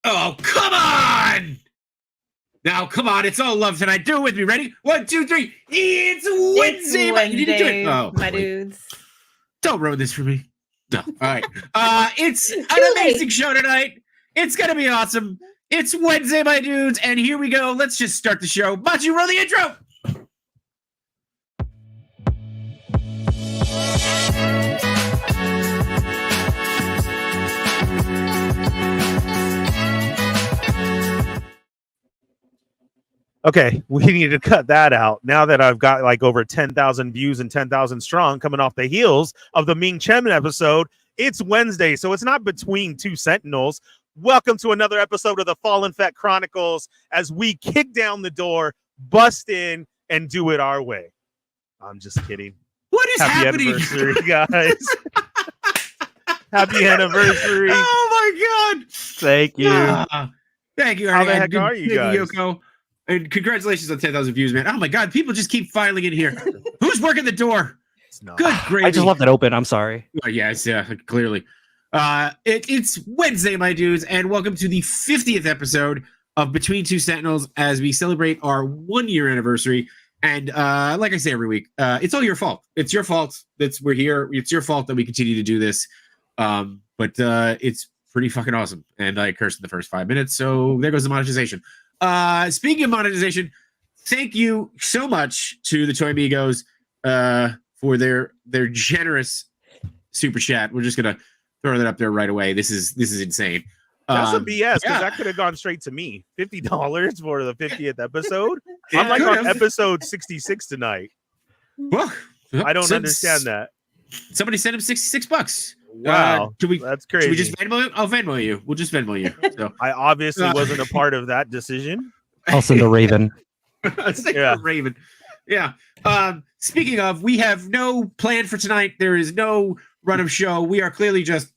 Oh, come on! Now, come on, it's all love tonight. Do it with me. Ready? 1, 2, 3. It's Wednesday. You didn't do it. Oh, my dudes. Don't ruin this for me. No. All right. It's an amazing show tonight. It's going to be awesome. It's Wednesday, my dudes. And here we go. Let's just start the show. Machi, roll the intro. Okay, we need to cut that out. Now that I've got like over 10,000 views and 10,000 strong coming off the heels of the Ming Chen episode, it's Wednesday, so it's not Between Two Sentinels. Welcome to another episode of the Fallen Fett Chronicles as we kick down the door, bust in, and do it our way. I'm just kidding. What is happening? Anniversary, guys. Happy anniversary. Oh, my God. Thank you. Thank you. How the heck are you guys? Yoko. And congratulations on 10,000 views, man. Oh, my God. People just keep filing in here. Who's working the door? Good gravy. I just left it open. I'm sorry. Oh, yes, yeah, clearly. It's Wednesday, my dudes, and welcome to the 50th episode of Between Two Sentinels as we celebrate our 1-year anniversary. And like I say every week, it's all your fault. It's your fault that we're here. It's your fault that we continue to do this. But it's pretty fucking awesome. And I cursed in the first 5 minutes, so there goes the monetization. Speaking of monetization, thank you so much to the Toy Amigos for their generous super chat. We're just gonna throw that up there right away. This is insane. That's some BS because that could have gone straight to me. $50 for the 50th episode. I'm like on episode 66 tonight. Well, I don't understand that. Somebody sent him $66. Wow, that's crazy. Should we just Venmo? I'll Venmo you. We'll just Venmo you. So I obviously wasn't a part of that decision. I'll send a Raven. Raven. Yeah. Speaking of, we have no plan for tonight. There is no run of show. We are clearly just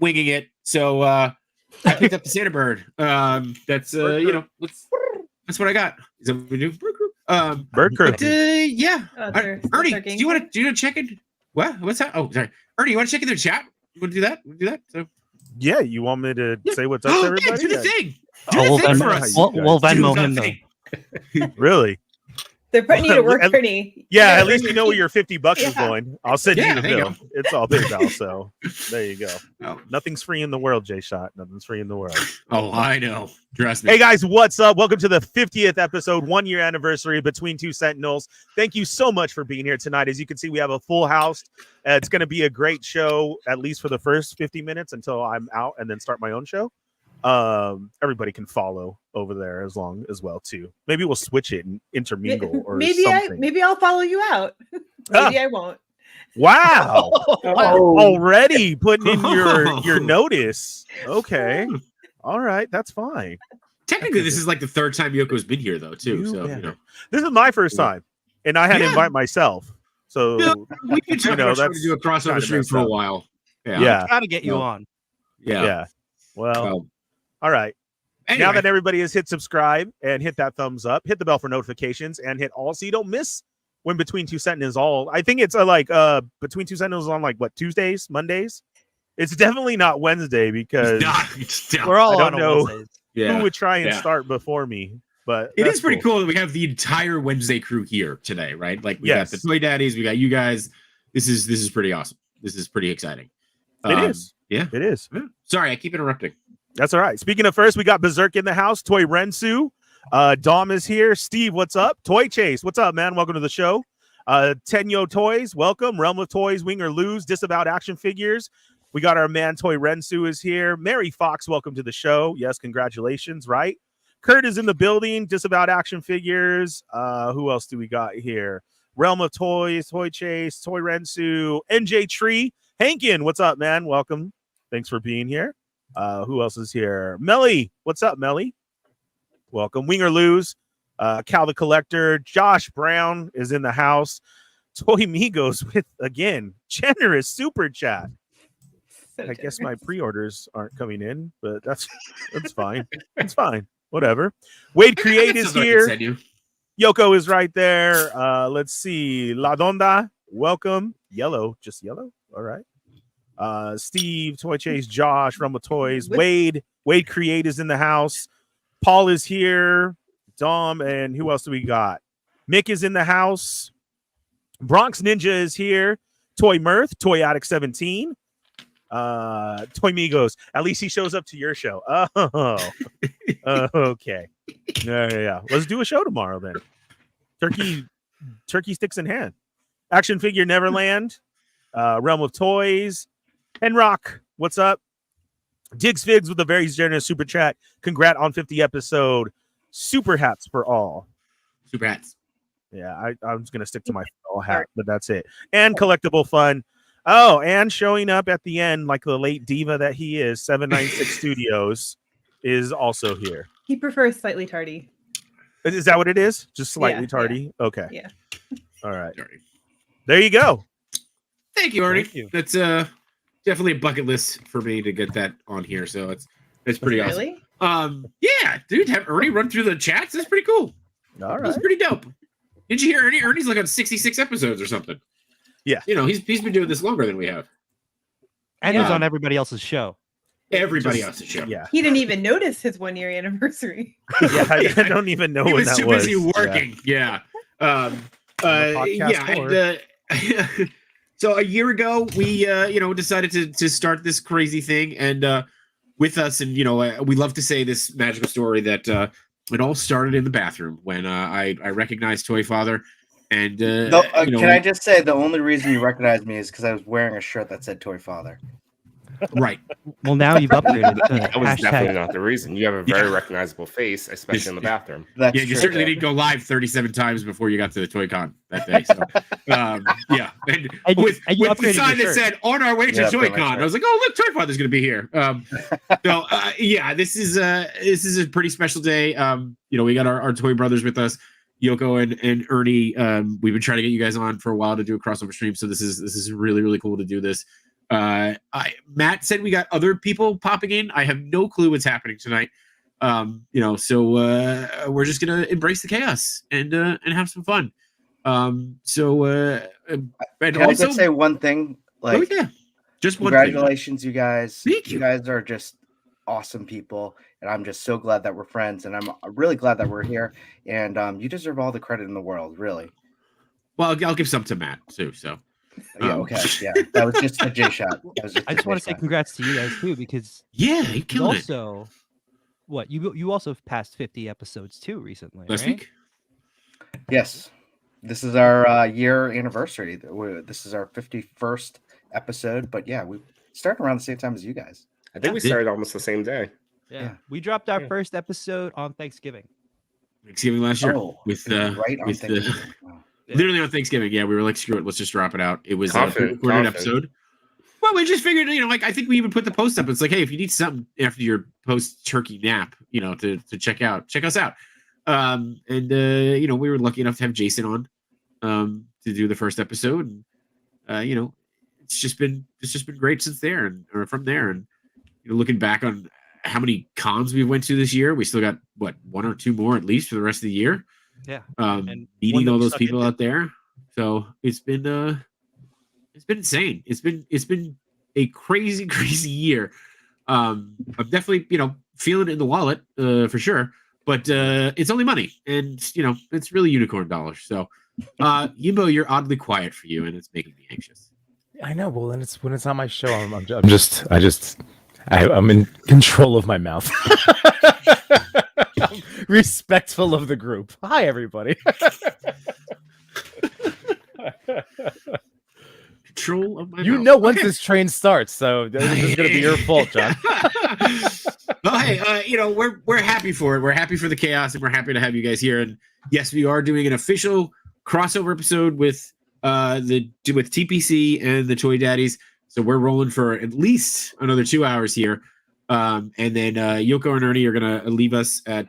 winging it. So I picked up the Santa Bird. That's that's what I got. Is that what we do? Bird crew. Yeah. Ernie, do you want to check in? What? What's that? Oh, sorry. Ernie, you want to check in their chat? You want to do that? We'll do that. So yeah, you want me to say what's up to everybody? Yeah, do the thing. We'll Venmo him though. Really? They're putting you to work, Ernie. Yeah, at least you know where your $50 is going. I'll send you the there you bill. It's all PayPal, so there you go. Oh. Nothing's free in the world, J-Shot. Nothing's free in the world. Oh, I know. Trust me. Hey guys, what's up? Welcome to the 50th episode, 1-year anniversary Between Two Sentinels. Thank you so much for being here tonight. As you can see, we have a full house. It's going to be a great show, at least for the first 50 minutes until I'm out and then start my own show. Everybody can follow over there as well too. Maybe we'll switch it and intermingle or something. Maybe I'll follow you out. Maybe I won't. Wow. Already putting in your notice. Okay. All right, that's fine. Technically, this is like the third time Yoko's been here though, too. This is my first time, and I had to invite myself. So we've been trying to do a crossover stream for a while. Yeah. Trying to get you on. Yeah. Well, all right. Anyway. Now that everybody has hit subscribe and hit that thumbs up, hit the bell for notifications, and hit all so you don't miss when Between Two Sentinels I think it's Between Two Sentinels on like what, Tuesdays, Mondays. It's definitely not Wednesday because we're all I don't know Wednesdays. who would try and start before me. But it is pretty cool that we have the entire Wednesday crew here today, right? Like we got the Toy Daddies, we got you guys. This is pretty awesome. This is pretty exciting. It is. Yeah, it is. Sorry, I keep interrupting. That's all right. Speaking of first, we got Berserk in the house. Toy Rensu. Dom is here. Steve, what's up? Toy Chase, what's up, man? Welcome to the show. Tenyo Toys, welcome. Realm of Toys, Wing or Lose, Disavowed Action Figures. We got our man Toy Rensu is here. Mary Fox, welcome to the show. Yes, congratulations, right? Kurt is in the building. Disavowed Action Figures. Who else do we got here? Realm of Toys, Toy Chase, Toy Rensu, NJ Tree. Hankin, what's up, man? Welcome. Thanks for being here. Who else is here? Melly, what's up, Melly? Welcome. Wing or Lose. Cal the Collector. Josh Brown is in the house. Toy Migos with, again, generous super chat. I guess my pre-orders aren't coming in, but that's fine. It's fine. Whatever. Wade Create is here. Yoko is right there. Let's see. La Donda. welcome. Yellow, just yellow. All right. Steve, Toy Chase, Josh, Rumble Toys, Wade Create is in the house. Paul is here. Dom, and who else do we got? Mick is in the house. Bronx Ninja is here. Toy Mirth, Toy Addict 17. Toy Migos. At least he shows up to your show. Oh, okay. Yeah. Let's do a show tomorrow then. Turkey sticks in hand. Action Figure Neverland. Realm of Toys. And Rock, what's up? Diggs Figs with a very generous super chat. Congrats on 50 episode. Super hats for all. Super hats. Yeah, I'm just gonna stick to my all hat, but that's it. And collectible fun. Oh, and showing up at the end like the late diva that he is, 796 Studios is also here. He prefers slightly tardy. Is that what it is? Just slightly Yeah, tardy? yeah. Okay. Yeah. All right. There you go. Thank you, Ernie. Thank you. That's definitely a bucket list for me to get that on here. So it's pretty Really? awesome. Yeah, dude, have Ernie run through the chats. That's pretty cool. All That's right. pretty dope. Did you hear Ernie? Ernie's like on 66 episodes or something. Yeah. You know, he's been doing this longer than we have. And Yeah. he's on everybody else's show. Everybody else's show. Yeah. He didn't even notice his 1 year anniversary. Yeah, I don't even know He when was that too was. busy working. Yeah. podcast And so a year ago we decided to start this crazy thing, and with us, and we love to say this magical story that it all started in the bathroom when I recognized Toy Father, and can I just say the only reason you recognized me is because I was wearing a shirt that said Toy Father. Right. Well, now you've upgraded to That was definitely hashtag. not the reason. You have a very recognizable face, especially in the bathroom. That's You true. certainly didn't go live 37 times before you got to the Toy Con that day. So, yeah. And And with you the upgraded sign your that shirt. said, on our way to Yeah, Toy pretty Con, much. I was like, oh, look, Toy Father's going to be here. This is a pretty special day. We got our Toy Brothers with us, Yoko and Ernie. We've been trying to get you guys on for a while to do a crossover stream. So this is really, really cool to do this. Matt said we got other people popping in. I have no clue what's happening tonight. So we're just gonna embrace the chaos and have some fun. And Can I also just say one thing? Like, just one thing. congratulations, you guys. Thank you. You guys are just awesome people, and I'm just so glad that we're friends, and I'm really glad that we're here. And you deserve all the credit in the world, really. Well, I'll give some to Matt too. So. Yeah, okay. Yeah, that was just a J shot. I just want to say congrats to you guys too, because Yeah, you killed it also what you also passed 50 episodes too recently. last right? week. Yes, this is our year anniversary. This is our 51st episode, but yeah, we started around the same time as you guys. I think we started almost the same day. Yeah. We dropped our first episode on Thanksgiving. Thanksgiving last year with right on with Thanksgiving. Wow. Yeah. literally on Thanksgiving. Yeah, we were like, screw it, let's just drop it out. It was a Confident. recorded episode. Well, we just figured, I think we even put the post up. It's like, hey, if you need something after your post turkey nap, to check us out. We were lucky enough to have Jason on to do the first episode, and it's just been great since there, or from there. And looking back on how many cons we went to this year, we still got what, one or two more at least for the rest of the year. Yeah. And one meeting that all we those stuck people into. out there. So it's been insane. It's been a crazy, crazy year. I'm definitely, feeling it in the wallet, for sure. But it's only money, and it's really unicorn dollars. So Yimbo, you're oddly quiet for you, and it's making me anxious. I know. Well, then when it's not my show, I'm in control of my mouth. I'm respectful of the group. Hi, everybody. Control of my You mouth. know once Okay. this train starts, so this is going to be your fault, John. Well, hey, we're happy for it. We're happy for the chaos, and we're happy to have you guys here. And yes, we are doing an official crossover episode with TPC and the Toy Daddies. So we're rolling for at least another 2 hours here. And then Yoko and Ernie are gonna leave us at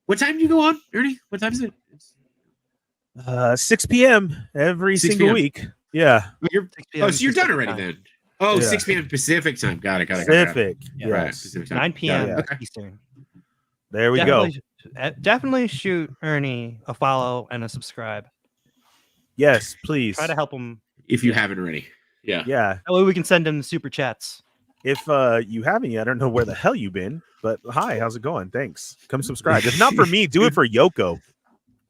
what time do you go on, Ernie? What time is it? 6 p.m. every 6 single p.m. week. Yeah. So you're done already time. then. Oh, Yeah. 6 p.m. Pacific time. Got it. Pacific. Yeah. Right, Yes. Pacific time. 9 p.m. Yeah. Eastern. There we go. Definitely shoot Ernie a follow and a subscribe. Yes, please. Try to help him. if you haven't already. Yeah. Yeah. That way we can send him super chats. If you haven't yet, I don't know where the hell you've been, but hi, how's it going? Thanks. Come subscribe. If not for me, do it for Yoko.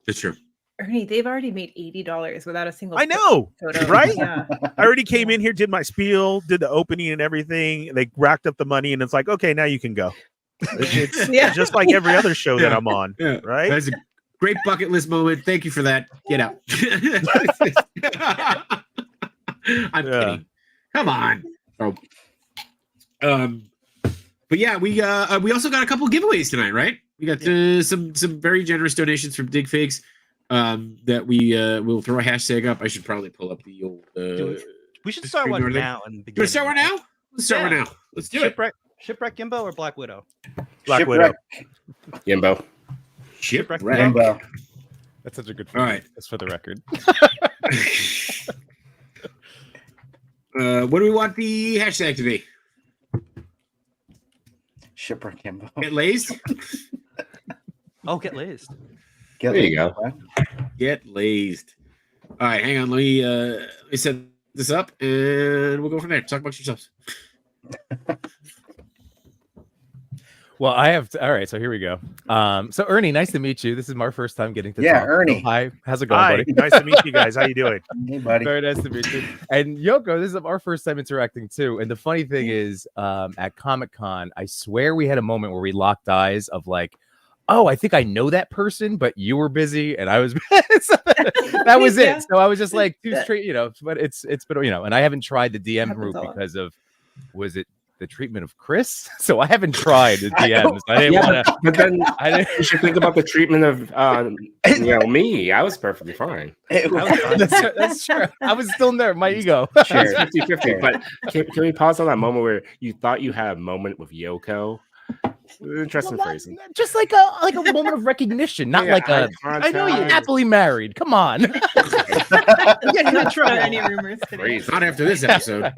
That's true. Ernie, they've already made $80 without a single. I know, photo. right? Yeah. I already came in here, did my spiel, did the opening and everything. They racked up the money, and it's like, okay, now you can go. It's Yeah. just like every other show that I'm on, Yeah. right? That's a great bucket list moment. Thank you for that. Get out. I'm Yeah. kidding. Come on. Oh. But yeah, we also got a couple giveaways tonight, right? We got some very generous donations from Dig Figs that we will throw a hashtag up. I should probably pull up the old. We should start one now. And You want to start one now? Let's start one now. Let's do it. Shipwreck Gimbo or Black Widow? Black Widow. Yimbo. Shipwreck. Rainbow. That's such a good. All right. That's for the record. What do we want the hashtag to be? Shipwreck Kimbo. Get lazed? Oh, get laced. There you go. Get lazed. All right, hang on. Let me set this up and we'll go from there. Talk about yourselves. Well, I have. All right, so here we go. So Ernie, nice to meet you. This is my first time getting to Yeah, talk. Ernie. So hi, how's it going, Hi, buddy? nice to meet you guys. How you doing? Hey, buddy. Very nice to meet you. And Yoko, this is our first time interacting too. And the funny thing is, at Comic-Con, I swear we had a moment where we locked eyes of like, oh, I think I know that person, but you were busy and I was so that was Yeah. it. So I was just like two straight, but it's been, and I haven't tried the DM Happens route a lot. because of, was it the treatment of Chris? So I haven't tried the DMs. I didn't want to. But then I didn't. you should think about the treatment of me. I was perfectly fine. That's true. I was still there. My ego. Sure. It's 50-50. But can we pause on that moment where you thought you had a moment with Yoko? Interesting Well, phrasing. just like a moment of recognition, not Yeah, like eye a. I know you're contact. happily married. Come on. Yeah, not sure any rumors today. Phrase. Not after this episode.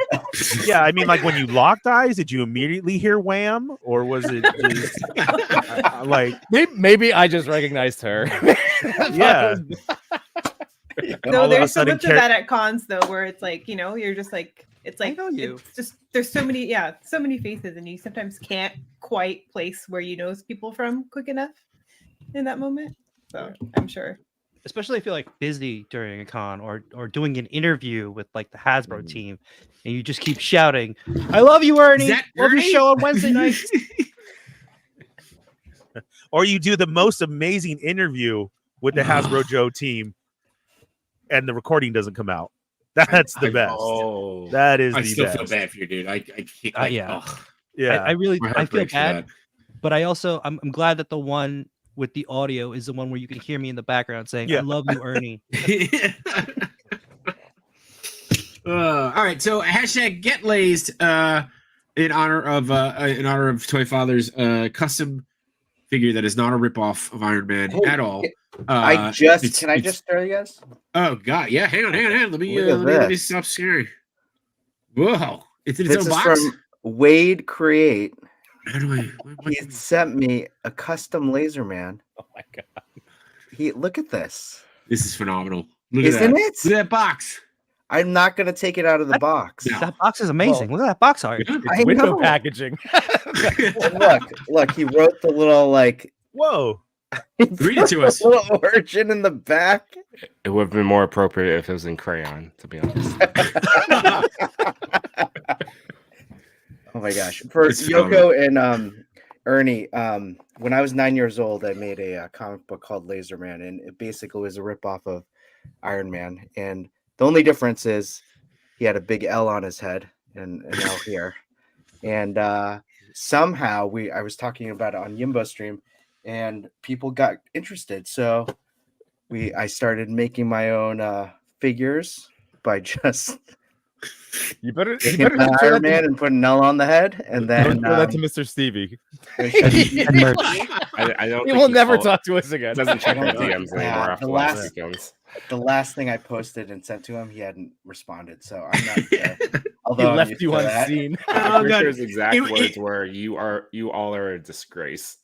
Yeah, I mean, like when you locked eyes, did you immediately hear wham, or was it just like, Maybe I just recognized her. yeah? No, All of a there's so sudden much of that at cons though, where it's like, you're just like, it's like, know you. it's just, there's so many faces, and you sometimes can't quite place where you know people from quick enough in that moment. So I'm sure. Especially if you're like busy during a con or doing an interview with like the Hasbro team, and you just keep shouting, "I love you, Ernie! Is that Love your Ernie? show on Wednesday nights." Or you do the most amazing interview with the Hasbro Joe team, and the recording doesn't come out. That's the best. Oh, That is I the still best. feel bad for you, dude. I can't. Yeah. ugh, Yeah, I really my I heart feel breaks for bad, but I also I'm glad that the one with the audio is the one where you can hear me in the background saying, Yeah. "I love you, Ernie." that. All right, so hashtag get lazed in honor of Toy Father's custom figure that is not a ripoff of Iron Man Hey, at all. Can I just it's- throw you guys? Oh God, yeah. Hang on. Let me Look at let me this. stop sharing. Whoa, it's in its This own is box. from Wade Create. How do I? what- He sent me a custom laser man. Oh my god. Look at this. This is phenomenal. Look Isn't at that. it? Look at that box. I'm not gonna take it out of the box. No. That box is amazing. Look at that box art. Yeah. I Window know. packaging. Look, he wrote the little like whoa. Read it to us. little origin in the back. it would have been more appropriate if it was in crayon, to be honest. Oh my gosh. For It's Yoko and Ernie, when I was 9 years old, I made a comic book called Laser Man, and it basically was a ripoff of Iron Man. And the only difference is he had a big L on his head and an L here. And somehow I was talking about it on Yimbo stream, and people got interested. So I started making my own figures by just You better taking an show Iron that Man and putting an L on the head, and then show that to Mr. Stevie. I don't He think will never follow- talk to us again. Doesn't check my I don't know. DMs anymore The after last- last weekend's. the last thing I posted and sent to him, he hadn't responded. So I'm not sure. He Although I'm left used you to on that. scene. Oh, God. Richard's exact It- words were, "You all are a disgrace."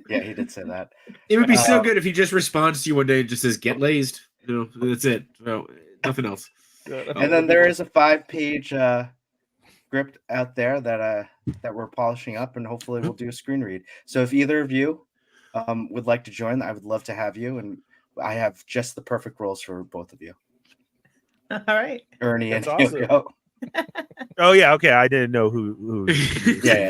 Yeah, he did say that. It would be so Uh, good if he just responds to you one day and just says, "Get lazed." That's it. So nothing else. And then there is a 5-page script out there that we're polishing up, and hopefully we'll do a screen read. So if either of you would like to join, I would love to have you. And I have just the perfect roles for both of you, All right. Ernie That's and awesome. Yo-Yo. Oh yeah, okay. I didn't know who. Yeah.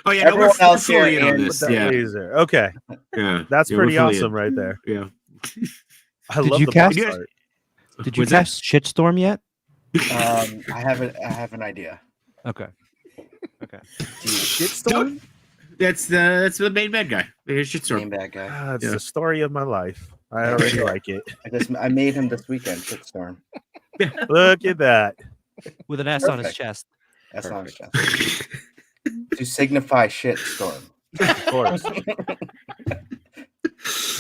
Oh yeah, no, we're Everyone else fully here in on and- this. That Yeah, laser. Okay, yeah. that's Yeah, we're pretty fully awesome in. right there. Yeah. I Did love you the cast- box art. Did you What's that? cast Shitstorm yet? I have an idea. Okay. Okay. Shitstorm. That's the main bad guy. It's Shitstorm. Name bad guy. Ah, it's Yeah. the story of my life. I already like it. I made him this weekend. Shitstorm. Look at that. With an S on his Perfect. chest. That's not just to signify shitstorm. Of course.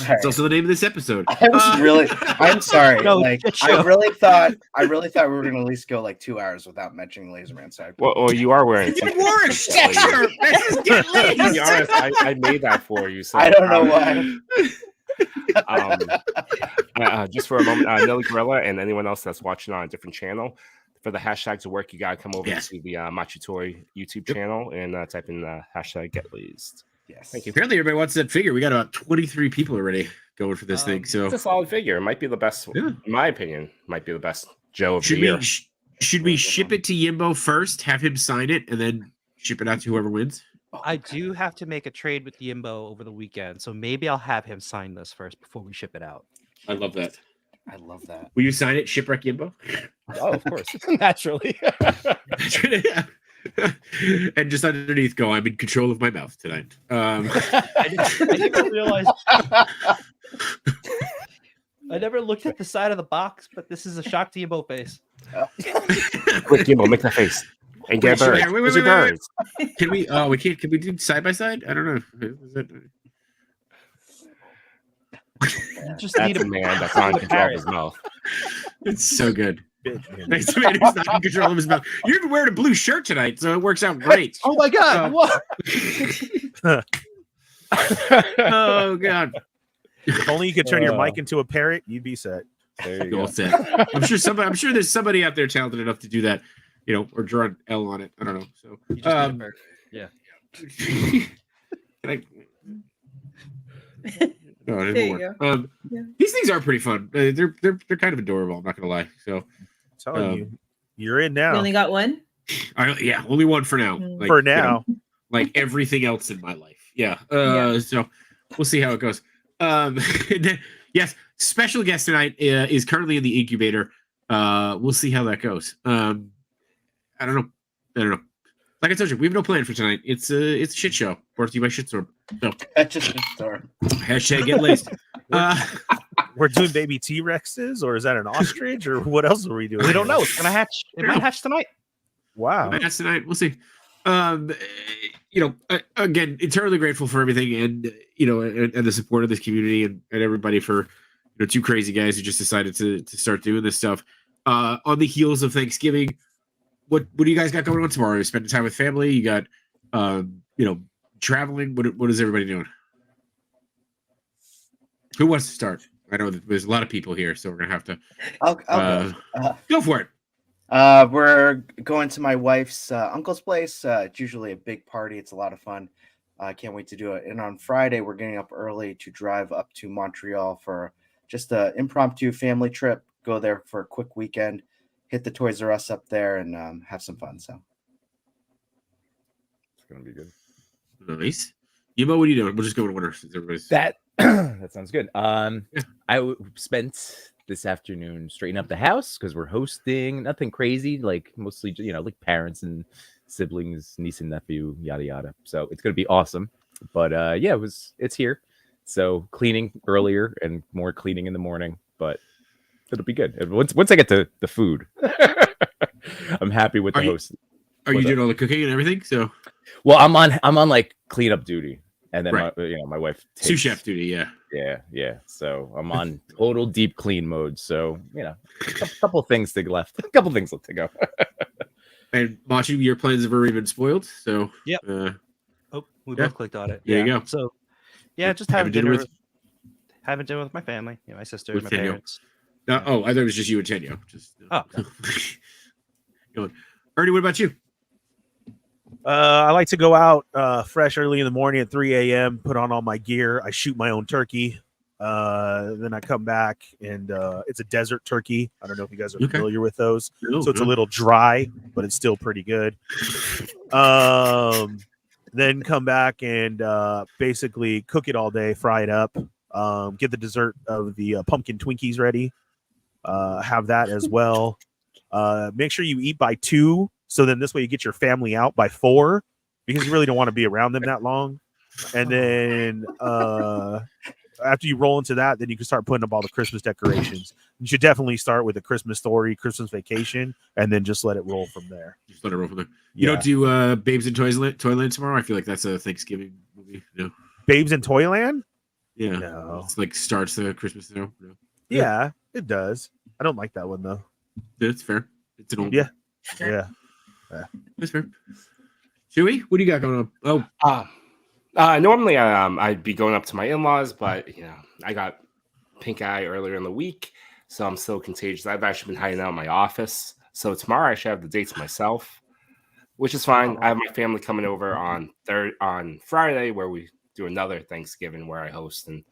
It's also the name of this episode. I was really. I'm sorry. No, like shit I show. really thought we were gonna at least go like 2 hours without mentioning Laserman. So Well, you are wearing. You wore a shit shirt. This is get To be lazy. honest, I made that for you. So I don't know why. Just for a moment, Nelly Gorilla and anyone else that's watching on a different channel, for the hashtag to work, you gotta come over Yes. to the Machutoy YouTube channel and type in hashtag get leased. Yes. Thank you. Apparently, everybody wants that figure. We got about 23 people already going for this thing. So It's a solid figure. It might be the best, Yeah. in my opinion. Might be the best Joe of should the year. we should we ship it to Yimbo first, have him sign it, and then ship it out to whoever wins? I do have to make a trade with Yimbo over the weekend, so maybe I'll have him sign this first before we ship it out. I love that. I love that. Will you sign it, Shipwreck Yimbo? Oh, of course, naturally. And just underneath, go. I'm in control of my mouth tonight. I didn't realize. I never looked at the side of the box, but this is a shock to Yimbo face. Quick, Gimbo, make that face. And get Wait, birds. wait, wait, Where's your wait, wait, birds? Can we? Oh, we can't. Can we do side by side? I don't know. Is it... You just That's need a man that's not in control of his mouth. It's so good. It's a man who's not in control of his mouth. You're even wearing a blue shirt tonight, so it works out great. Oh my god! What? Oh god. If only you could turn your mic into a parrot, you'd be set. There you You're all go. set. I'm sure there's somebody out there talented enough to do that, or draw an L on it. I don't know. So You just need a bird. Yeah. Can I... No, I There didn't you more. Yeah. These things are pretty fun. They're kind of adorable. I'm not gonna lie. So I'm telling Um, you, you're in You now. only got one? only one for now. Mm. For now. like everything else in my life. Yeah. Yeah. So we'll see how it goes. Yes, special guest tonight is currently in the incubator. We'll see how that goes. I don't know. Like I told you, we have no plan for tonight. It's a shit show brought to you by Shitstorm. So That's just shitstorm. hashtag get laced. We're doing baby T-Rexes, or is that an ostrich, or what else are we doing? We don't know. It's gonna hatch. It might hatch tonight. Wow. That's tonight. We'll see. Again, eternally grateful for everything, and and the support of this community and everybody for two crazy guys who just decided to start doing this stuff. On the heels of Thanksgiving, what do you guys got going on tomorrow? Spending time with family? You got traveling? What is everybody doing? Who wants to start? I know that there's a lot of people here, so we're gonna have to I'll go. go for it. We're going to my wife's uncle's place. It's usually a big party. It's a lot of fun. I can't wait to do it. And on Friday, we're getting up early to drive up to Montreal for just an impromptu family trip. Go there for a quick weekend, hit the Toys R Us up there, and have some fun. So It's gonna be good. Nice. Yimo, what are you doing? We'll just go in order since everybody's. That that sounds good. Spent this afternoon straightening up the house because we're hosting. Nothing crazy, like mostly like parents and siblings, niece and nephew, yada yada. So it's gonna be awesome. But it's here. So cleaning earlier and more cleaning in the morning, but it'll be good. And once I get to the food, I'm happy with the host. Are you doing all the cooking and everything? So Well, I'm on like cleanup duty, and then Right. my wife sous chef duty, yeah. Yeah. So I'm on total deep clean mode. So a couple things to left, a couple things left to go. And Machi, your plans have already been spoiled. So Yep. uh, Oh, we Yeah. both clicked on it. There you go. So, just Having having dinner dinner with- having dinner with my family, my sister, With my Daniel. parents. I thought it was just you and Tenyo. Just Oh. Go on. Ernie, what about you? I like to go out fresh early in the morning at 3 a.m., put on all my gear. I shoot my own turkey. Then I come back, and it's a desert turkey. I don't know if you guys are familiar with those. So it's a little dry, but it's still pretty good. Then come back and basically cook it all day, fry it up, get the dessert of the pumpkin Twinkies ready. Have that as well. Make sure you eat by 2. So then this way you get your family out by 4 because you really don't want to be around them that long. And then after you roll into that, then you can start putting up all the Christmas decorations. You should definitely start with a Christmas Story, Christmas Vacation, and then just let it roll from there. Just let it roll from there. You don't do Babes in Toyland tomorrow? I feel like that's a Thanksgiving movie. No. Babes in Toyland? Yeah. No. It's like starts the Christmas. No. Yeah, it does. I don't like that one though. That's fair. It's an old. Yeah. one. Yeah. That's fair. Chewy, what do you got going on? Oh, Normally, I'd be going up to my in-laws, but I got pink eye earlier in the week, so I'm still contagious. I've actually been hiding out in my office, so tomorrow I should have the dates myself, which is fine. I have my family coming over on Friday, where we do another Thanksgiving where I host and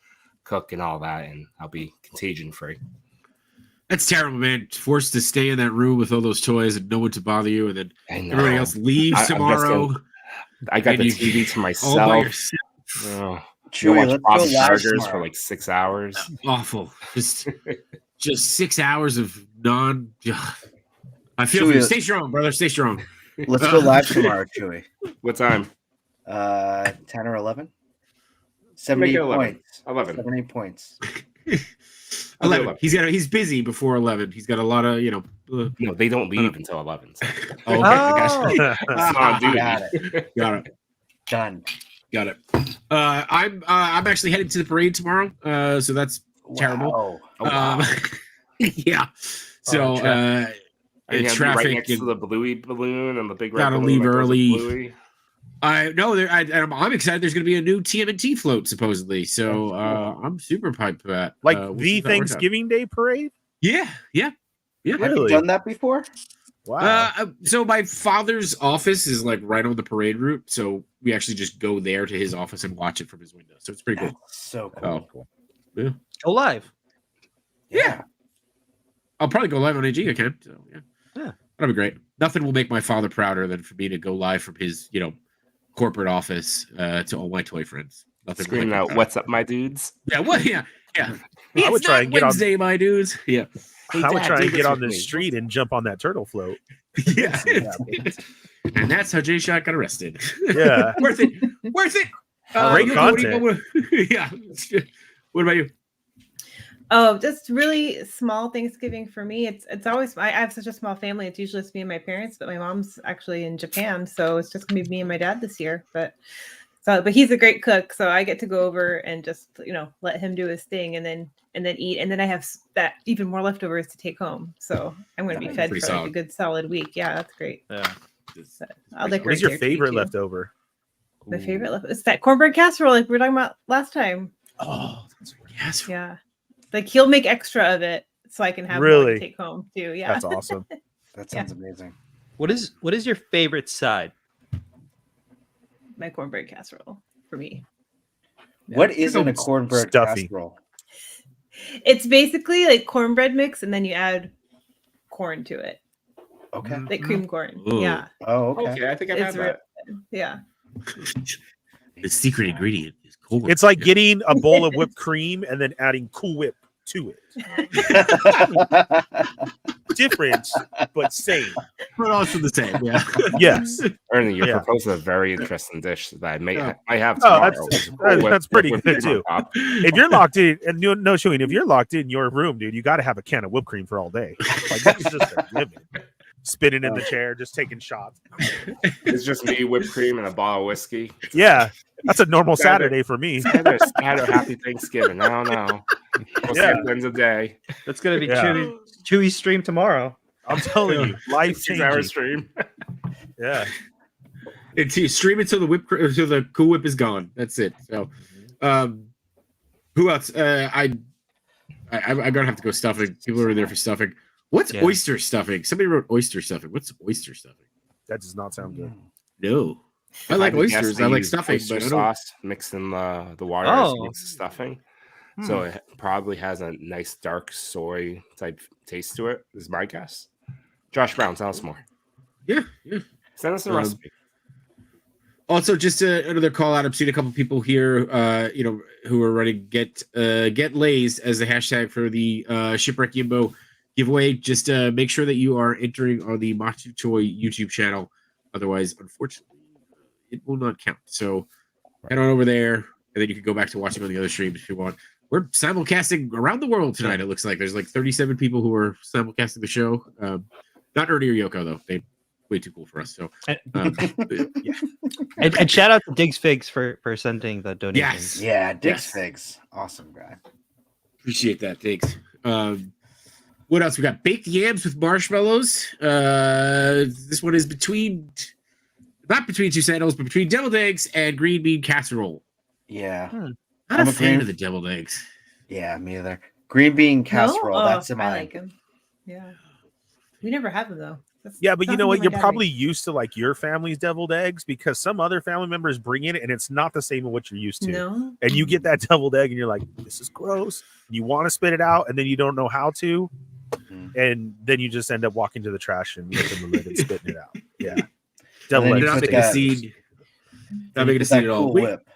cook and all that, and I'll be contagion free. That's terrible, man. Forced to stay in that room with all those toys and no one to bother you, and then everybody else leaves tomorrow. I got the TV to myself. Chewy, let's watch go Bob's live Burgers tomorrow. for like 6 hours. Awful. Just 6 hours of non. I feel Chewy, for you. Stay strong, brother. Stay strong. Let's go live tomorrow, Chewy. What time? 10 or 11? Make 78 it 11. points. 11. 78 points. 11. He's busy before 11. He's got a lot of No, they don't leave until 11. So. Oh, okay. Gotcha. It's not duty. Got it. Got it. Done. Got it. I'm actually headed to the parade tomorrow. So that's terrible. Wow. Oh, wow. Yeah. So Are you traffic right next to the Bluey balloon and the big red gotta balloon leave that goes with early. Bluey? I'm excited. There's going to be a new TMNT float supposedly. So I'm super hyped for that. Like we'll see the if that works out. Thanksgiving Day parade? Yeah. Have you Really? done that before? Wow. So my father's office is like right on the parade route, so we actually just go there to his office and watch it from his window. So it's pretty cool. That's so cool. Oh, yeah. Go live. Yeah. I'll probably go live on AG again. So Yeah. That'll be great. Nothing will make my father prouder than for me to go live from his, corporate office to all my toy friends. Nothing will Screaming make me out, prouder. "What's up, my dudes?" Yeah. What? Yeah. I It's would try not and get on- Wednesday, my dudes. Yeah. I would Dad, try do and get this on with the me. street and jump on that turtle float. Yeah. And that's how Jay Shot got arrested. Yeah. Worth it. Worth it. Great Yoko, content. Yeah. What about you? Oh, just really small Thanksgiving for me. It's always I have such a small family. It's usually just me and my parents, but my mom's actually in Japan, so it's just gonna be me and my dad this year. But he's a great cook, so I get to go over and just let him do his thing, and then eat, and then I have that even more leftovers to take home. So I'm gonna be fed for pretty like a solid. good solid week. Yeah, that's great. Yeah. So I'll What is your favorite leftover? My favorite it's that cornbread casserole like we were talking about last time. Oh, yes. Yeah. Like he'll make extra of it so I can have more Really? to take home too. Yeah. That's awesome. That sounds amazing. What is your favorite side? My cornbread casserole for me. What isn't a cornbread Stuffy. casserole? It's basically like cornbread mix and then you add corn to it. Okay. Like cream corn. Ooh. Yeah. Oh, okay. Okay, I think I've It's had that. Yeah. The secret ingredient is corn. It's like getting a bowl of whipped cream and then adding Cool Whip to it. Different, but same. but also the same. Yeah. Yes. Ernie, you're Yeah. proposing a very interesting dish that I may Yeah. I have Oh, tomorrow. that's pretty With good, cream on too. top. If you're locked in, and no showing, if you're locked in your room, dude, you got to have a can of whipped cream for all day. Like that's just a given. Spinning in the chair, just taking shots. It's just me, whipped cream, and a bottle of whiskey. Yeah, that's a normal Saturday for me. Had a happy Thanksgiving. I don't know. We'll see Yeah. at the end of the day. That's gonna be Yeah. Chewy's stream tomorrow. I'm telling you, life 6-hour changing. stream. Yeah, It's stream it till the Cool Whip is gone. That's it. So, who else? I'm gonna have to go stuffing. People are there for stuffing. What's Yeah. oyster stuffing? Somebody wrote oyster stuffing. What's oyster stuffing? That does not sound good. No, I If like had to guess, oysters. they I like use stuffing, oyster but I don't. sauce mixed in the water as Oh. it makes the stuffing. So it probably has a nice dark soy type taste to it. Is my guess. Josh Brown, tell us more. Yeah. Send us a Um, recipe. Also, just another call out. I've seen a couple people here, who are running get lays as the hashtag for the Shipwreck Yimbo giveaway. Just make sure that you are entering on the Matsu Toy YouTube channel. Otherwise, unfortunately, it will not count. So head on over there, and then you can go back to watching on the other streams if you want. We're simulcasting around the world tonight. It looks like there's like 37 people who are simulcasting the show. Not Ernie or Yoko though. They way too cool for us. So yeah. And shout out to Diggs Figs for sending the donations. Yes. Yeah, Dick's Yes. Figs. Awesome guy. Appreciate that. Thanks. What else? We got baked yams with marshmallows. This one is not between two Sentinels, but between deviled eggs and green bean casserole. Yeah. Not I'm a a fan green- of the deviled eggs. Yeah, me either. Green bean casserole. No? That's in I my like them. Yeah. We never have them though. That's Yeah, but you know something what? my You're dad probably makes. used to like your family's deviled eggs because some other family members bring it and it's not the same as what you're used to. No. And you get that deviled egg and you're like, this is gross. You want to spit it out and then you don't know how to. Mhm. And then you just end up walking to the trash and lifting the lid and spitting it out. Yeah. then Deviled you They're eggs. not put making a that- scene. Not You making a put scene that at all. Cool We Whip.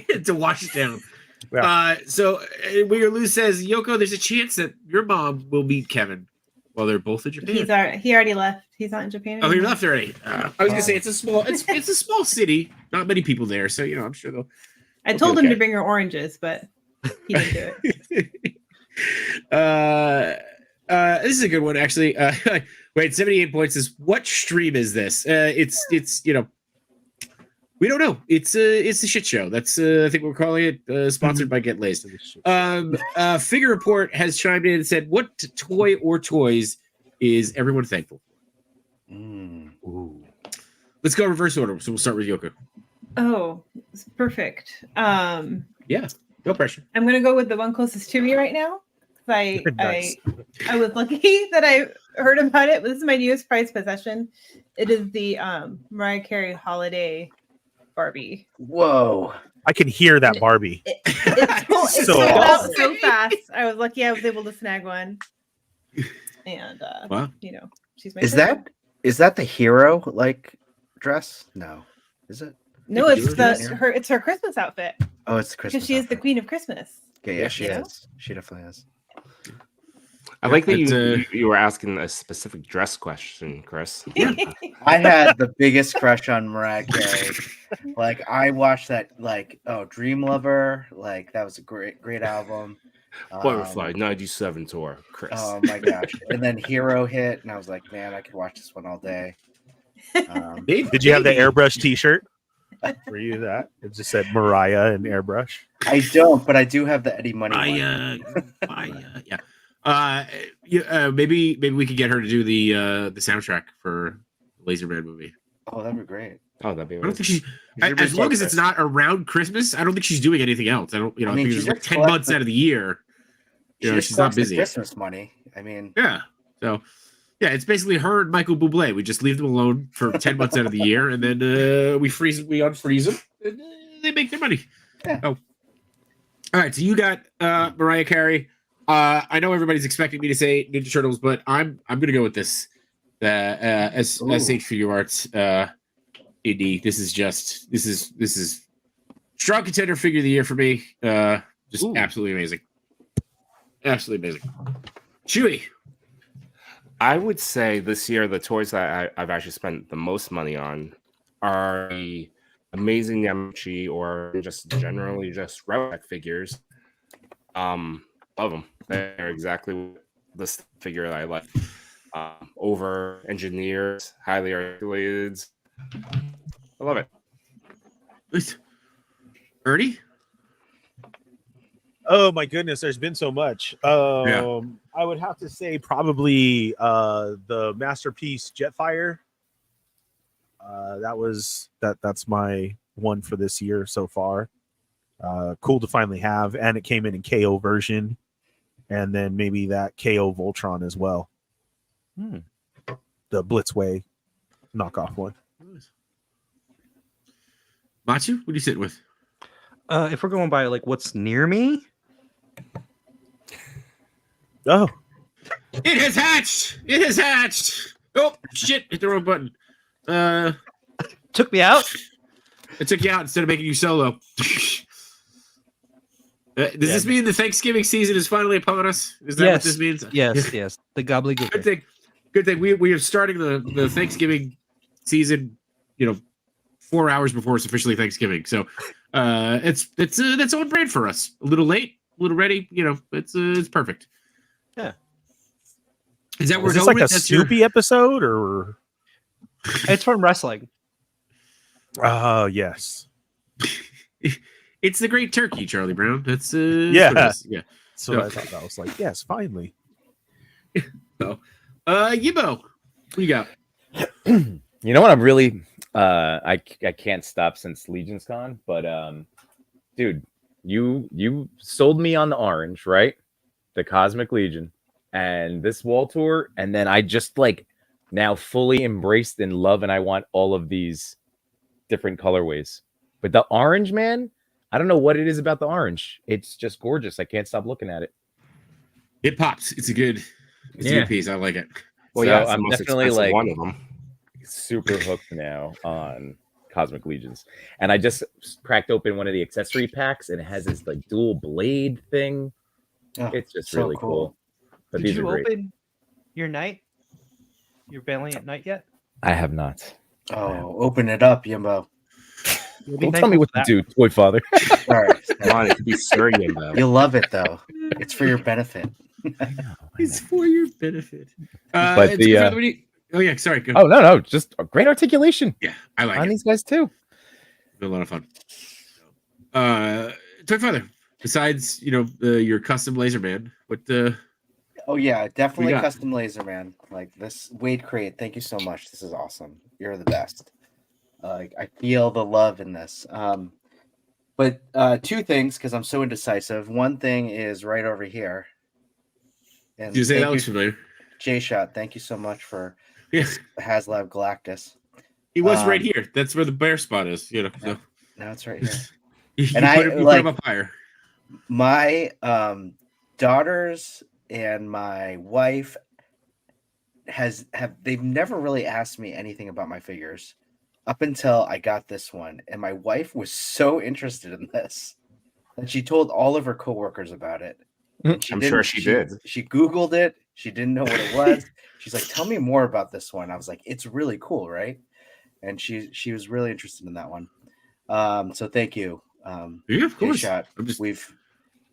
get to wash it down. Yeah. So Wigger Lou says, Yoko, there's a chance that your mom will meet Kevin while they're both in Japan. He already left. He's not in Japan. Oh, he anymore. left already. I was gonna say it's a small city, not many people there, so I'm sure they'll. I told him okay. to bring her oranges, but he didn't do it. This is a good one actually. Wait, 78 points is what stream is this? It's we don't know. It's a shit show. That's I think we're calling it. Sponsored by Get Laced. Figure Report has chimed in and said, "What toy or toys is everyone thankful for?" Mm. Ooh. Let's go reverse order. So we'll start with Yoko. Oh, it's perfect. Yeah, no pressure. I'm gonna go with the one closest to me right now. Nice. I was lucky that I heard about it. This is my newest prized possession. It is the Mariah Carey holiday Barbie. Whoa. I can hear that Barbie. It So sold out awesome. so fast. I was lucky I was able to snag one. And Wow. she's my Is favorite. that the hero like dress? No. Is it? No, Is it's it it's her Christmas outfit Oh, it's the Christmas. because she is the outfit. queen of Christmas. Okay, yeah, she Yeah. is. She definitely is. I like that it's, you were asking a specific dress question, Chris. I had the biggest crush on Mariah Carey. Like I watched that Dream Lover. Like that was a great album. Butterfly 97 tour, Chris. Oh my gosh. And then Hero hit, and I was like, man, I could watch this one all day. Did you have the airbrush t-shirt? Were you that? It just said Mariah and airbrush. I don't, but I do have the Eddie Money one. Yeah. Maybe we could get her to do the soundtrack for the Laserman movie. Oh, that'd be great. Oh, that'd be I don't think amazing. she's as long as it's not around Christmas. I don't think she's doing anything else. I don't. I mean, think she it's like just 10 months out of the year. Just She's not collects the busy. Christmas money. I mean, Yeah. So, yeah, it's basically her and Michael Bublé. We just leave them alone for 10 months out of the year, and then we unfreeze them, and they make their money. Yeah. Oh. All right, so you got Mariah Carey. I know everybody's expecting me to say Ninja Turtles, but I'm gonna go with this. SH Figure Arts indie. This is strong contender figure of the year for me. Just Ooh. absolutely amazing. Absolutely amazing. Chewy. I would say this year the toys that I've actually spent the most money on are the amazing Yamachi or just generally just relic figures. Love them. They're exactly the figure that I like. Over engineered, highly articulated. I love it. Ernie? Oh my goodness, there's been so much. I would have to say probably the Masterpiece Jetfire. That's my one for this year so far. Cool to finally have, and it came in KO version. and then maybe that KO Voltron as well. Hmm. The Blitzway knockoff one. Machu, what are you sitting with? If we're going by like what's near me, Oh, It has hatched. It has hatched. Oh shit! Hit the wrong button. took me out. It took you out instead of making you solo. Does this mean the Thanksgiving season is finally upon us? Is that what this means? Yes, yes. The gobbledygook. Good thing. Good thing. We are starting the Thanksgiving season. 4 hours before it's officially Thanksgiving. So that's on brand for us. A little late, a little ready. It's perfect. Yeah. Is that where is this like a Snoopy episode or? It's from wrestling. Oh yes. It's the Great Turkey, Charlie Brown. That's Yeah. that's what it is. Yeah. So I thought that was like, yes, finally. So, Yimbo, what you got? You know what? I'm really I can't stop since Legion's Con, but dude, you sold me on the orange, right? The Cosmic Legion and this wall tour, and then I just like now fully embraced and love, and I want all of these different colorways. But the orange, man, I don't know what it is about the orange. It's just gorgeous. I can't stop looking at it. It pops. It's a good piece. I like it. Well, So yeah, it's the I'm most definitely expensive like one of them. super hooked now on Cosmic Legions, and I just cracked open one of the accessory packs, and it has this like dual blade thing. Oh, It's just so really cool. cool. But Did these are you great. open your night? Your Valiant Night yet? I have not. Oh, open it up, Yimbo. Don't tell me what to do, toy father. All right. Come on, it could be Sir Yimbo. You'll love it though. It's for your benefit. It's for your benefit. But it's the, good for oh yeah, sorry. Go. Oh no, just a great articulation Yeah, I like on it. these guys too. A lot of fun. Toy Father. Besides, your custom laser man, what the? Oh yeah, definitely got? custom laser man. Like this Wade Crate. Thank you so much. This is awesome. You're the best. I feel the love in this. But two things because I'm so indecisive. One thing is right over here. And Did you say thank that looks familiar? J-Shot, thank you so much for Yeah, HasLab Galactus. he was right here. That's where the bear spot is. So. Now it's right here. You And put him up higher. My daughters and my wife they've never really asked me anything about my figures up until I got this one, and my wife was so interested in this that she told all of her coworkers about it. And I'm sure she did. She Googled it. She didn't know what it was. She's like, "Tell me more about this one." I was like, "It's really cool, right?" And she was really interested in that one. So thank you. Yeah, of course. J-Shot. I'm just-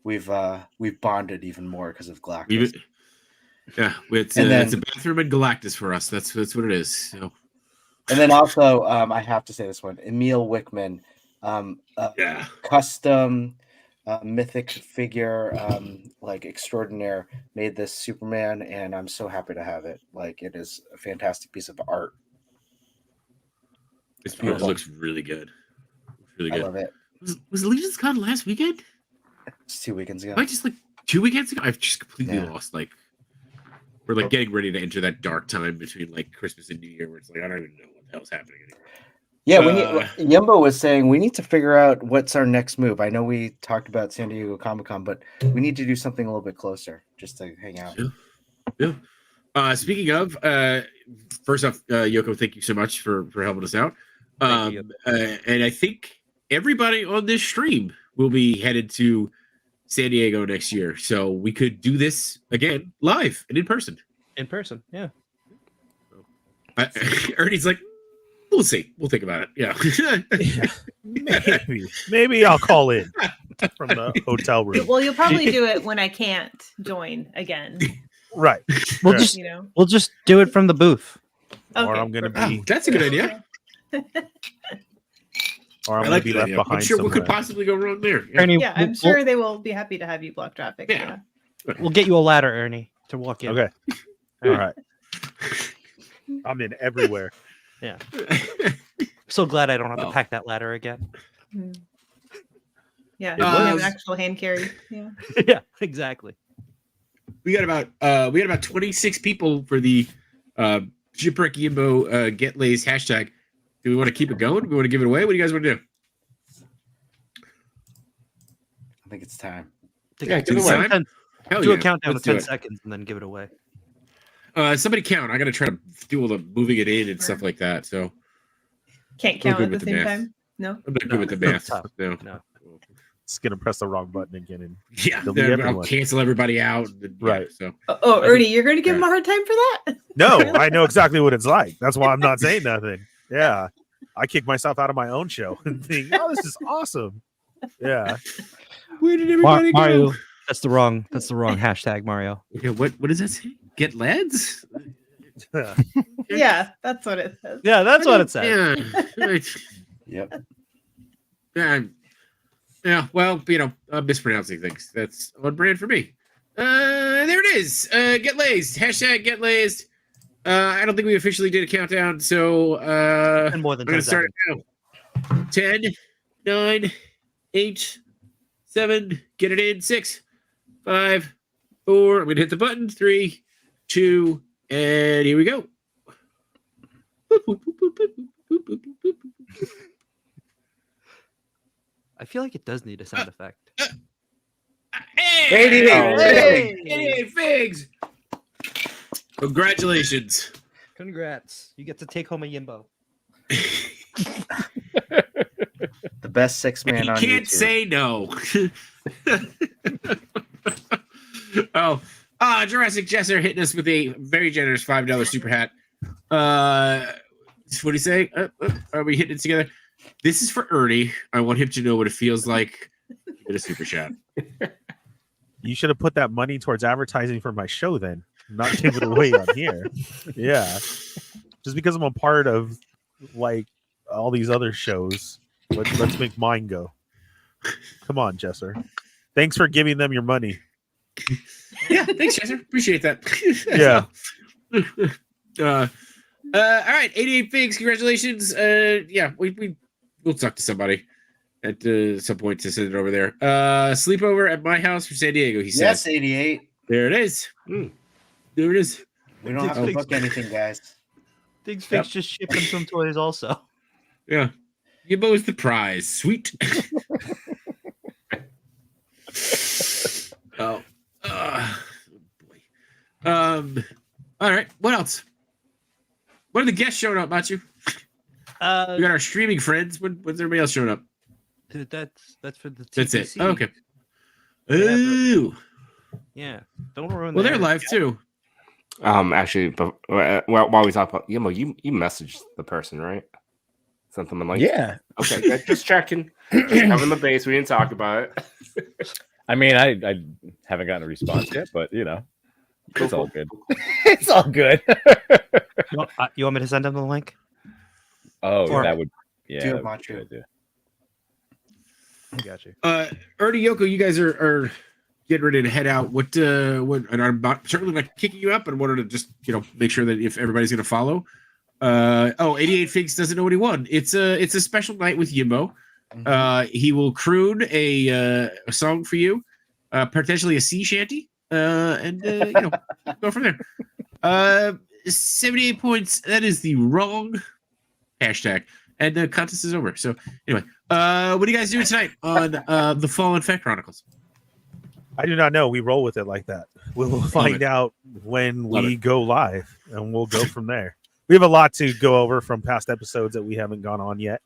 We've bonded even more because of Galactus. It's And then- a bathroom in Galactus for us. That's what it is. So. And then also, I have to say this one, Emil Wickman, Yeah. custom mythic figure, like extraordinaire, made this Superman, and I'm so happy to have it. Like, it is a fantastic piece of art. This beautiful. looks really good. Really I good. love it. Was Legion's Con last weekend? It's 2 weekends ago. Am I just like 2 weekends ago? I've just completely Yeah. lost. Like, we're like getting ready to enter that dark time between like Christmas and New Year, where it's like I don't even know what the hell's happening anymore. Yeah, Yumbo was saying we need to figure out what's our next move. I know we talked about San Diego Comic-Con, but we need to do something a little bit closer just to hang out. Yeah. Speaking of, first off, Yoko, thank you so much for helping us out. Thank you. And I think everybody on this stream will be headed to San Diego next year, so we could do this again live and in person. In person, yeah. Ernie's like, we'll see. We'll think about it. Yeah. Maybe I'll call in from the hotel room. Well, you'll probably do it when I can't join again. Right. We'll Right. just You know. we'll just do it from the booth. Or Okay, I'm gonna perfect. be Oh, that's a good idea. or I'm I gonna like be that left idea. behind I'm sure what could somewhere. possibly go wrong there. Yeah. Ernie, Yeah, I'm sure they will be happy to have you block traffic. Yeah. we'll get you a ladder, Ernie, to walk in. Okay. All right. I'm in everywhere. So glad I don't have to Oh. pack that ladder again. Yeah, It you have was- an actual hand carry. Yeah. Yeah, exactly. we got about 26 people for the Shipwreck Yimbo Get Lays hashtag. Do we want to keep it going? Do we want to give it away? What do you guys want to do? I think it's time. Yeah, give it away. Hell Do yeah. a countdown Let's of do 10 it. seconds and then give it away. Somebody count. I got to try to do all the moving it in and stuff like that. So Can't I'm count good at the with the same math. time. No. I'm not good with the math. Tough. No. No. It's gonna press the wrong button again. And Yeah, Delete then I'll everyone. cancel everybody out. Yeah, Right. So Oh, I Ernie, you're going to give him yeah. a hard time for that? no, I know exactly what it's like. That's why I'm not saying nothing. Yeah, I kick myself out of my own show and think, "Oh, this is awesome." Yeah, where did everybody Mario. go? That's the wrong hashtag, Mario. Yeah, what does that say? Get lads? Yeah, that's what it says. Yeah, that's what it says. Yeah. Right. Yep. Yeah, well, I'm mispronouncing things. That's on brand for me. There it is. Get lazed. Hashtag get lazed. I don't think we officially did a countdown, so And more than I'm 10 gonna start it now. 10, 9, 8, 7, get it in, 6, 5, 4. I'm gonna hit the button. 3, 2, and here we go. I feel like it does need a sound effect. Hey! 88. Hey! 88 figs! Congratulations. Congrats. You get to take home a Yimbo. The best six man You on can't YouTube. say no. Jurassic Jesser hitting us with a very generous $5 super hat. What do you say? Are we hitting it together? This is for Ernie. I want him to know what it feels like to get a super chat. you should have put that money towards advertising for my show then, not give it away on here. Yeah, just because I'm a part of like all these other shows. Let's make mine go. Come on, Jesser. Thanks for giving them your money. Yeah, thanks, Jesser. Appreciate that. Yeah. All right, 88 figs. Congratulations. Yeah, we'll talk to somebody at some point to send it over there. Sleepover at my house for San Diego. He Yes, says. 88. There it is. There it is. We don't have to book anything, guys. Things Fix just shipping some toys also. Yeah. Yimbo is the prize. Sweet. Oh. Boy. All right. What else? What are the guests showing up, Machu? We got our streaming friends. When's everybody else showing up? That's for the TPC. That's it. Oh, okay. Yeah, Ooh. Yeah. Don't ruin Well, they're their- live too. Actually, but while we talk about you messaged the person, right? Sent them a link. Yeah. Okay, just checking. Covering the base. We didn't talk about it. I mean, I haven't gotten a response yet, but it's all good. Cool. It's all good. You want me to send them the link? Oh, Or- that would Do that it, would be a Machu. good idea. I got you. Ernie, Yoko, you guys are getting ready to head out. What and I'm certainly not kicking you up, but I wanted to just make sure that if everybody's going to follow. 88 Figs doesn't know what he won. It's a special night with Yimbo. He will croon a song for you, potentially a sea shanty, and go from there. 78 points. That is the wrong hashtag, and the contest is over. So anyway, what are you guys doing tonight on the Fallen Fett Chronicles? I do not know. We roll with it like that. We'll find out when we go live, and we'll go from there. We have a lot to go over from past episodes that we haven't gone on yet.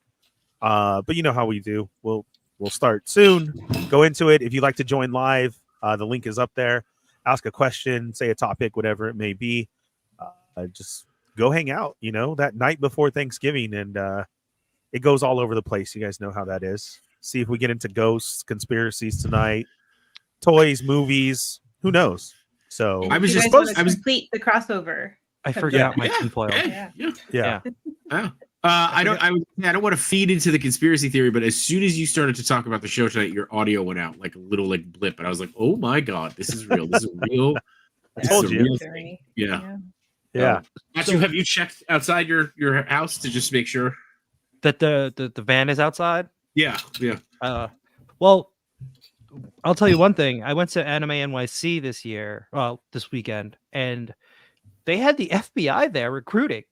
But you know how we do. We'll start soon. Go into it. If you'd like to join live, the link is up there. Ask a question, say a topic, whatever it may be. Just go hang out, that night before Thanksgiving. And it goes all over the place. You guys know how that is. See if we get into ghosts, conspiracies tonight, toys, movies. Who knows? So I was You just guys wanna I was complete the crossover. I forgot my Yeah. tinfoil. yeah. yeah. I don't want to feed into the conspiracy theory, but as soon as you started to talk about the show tonight, your audio went out like a little blip, and I was like, "Oh my god, this is real! This is real." I told This is a you. real thing. Yeah. Yeah. Matthew, have you checked outside your house to just make sure That the van is outside. Yeah. Well, I'll tell you one thing. I went to Anime NYC this weekend, and they had the FBI there recruiting,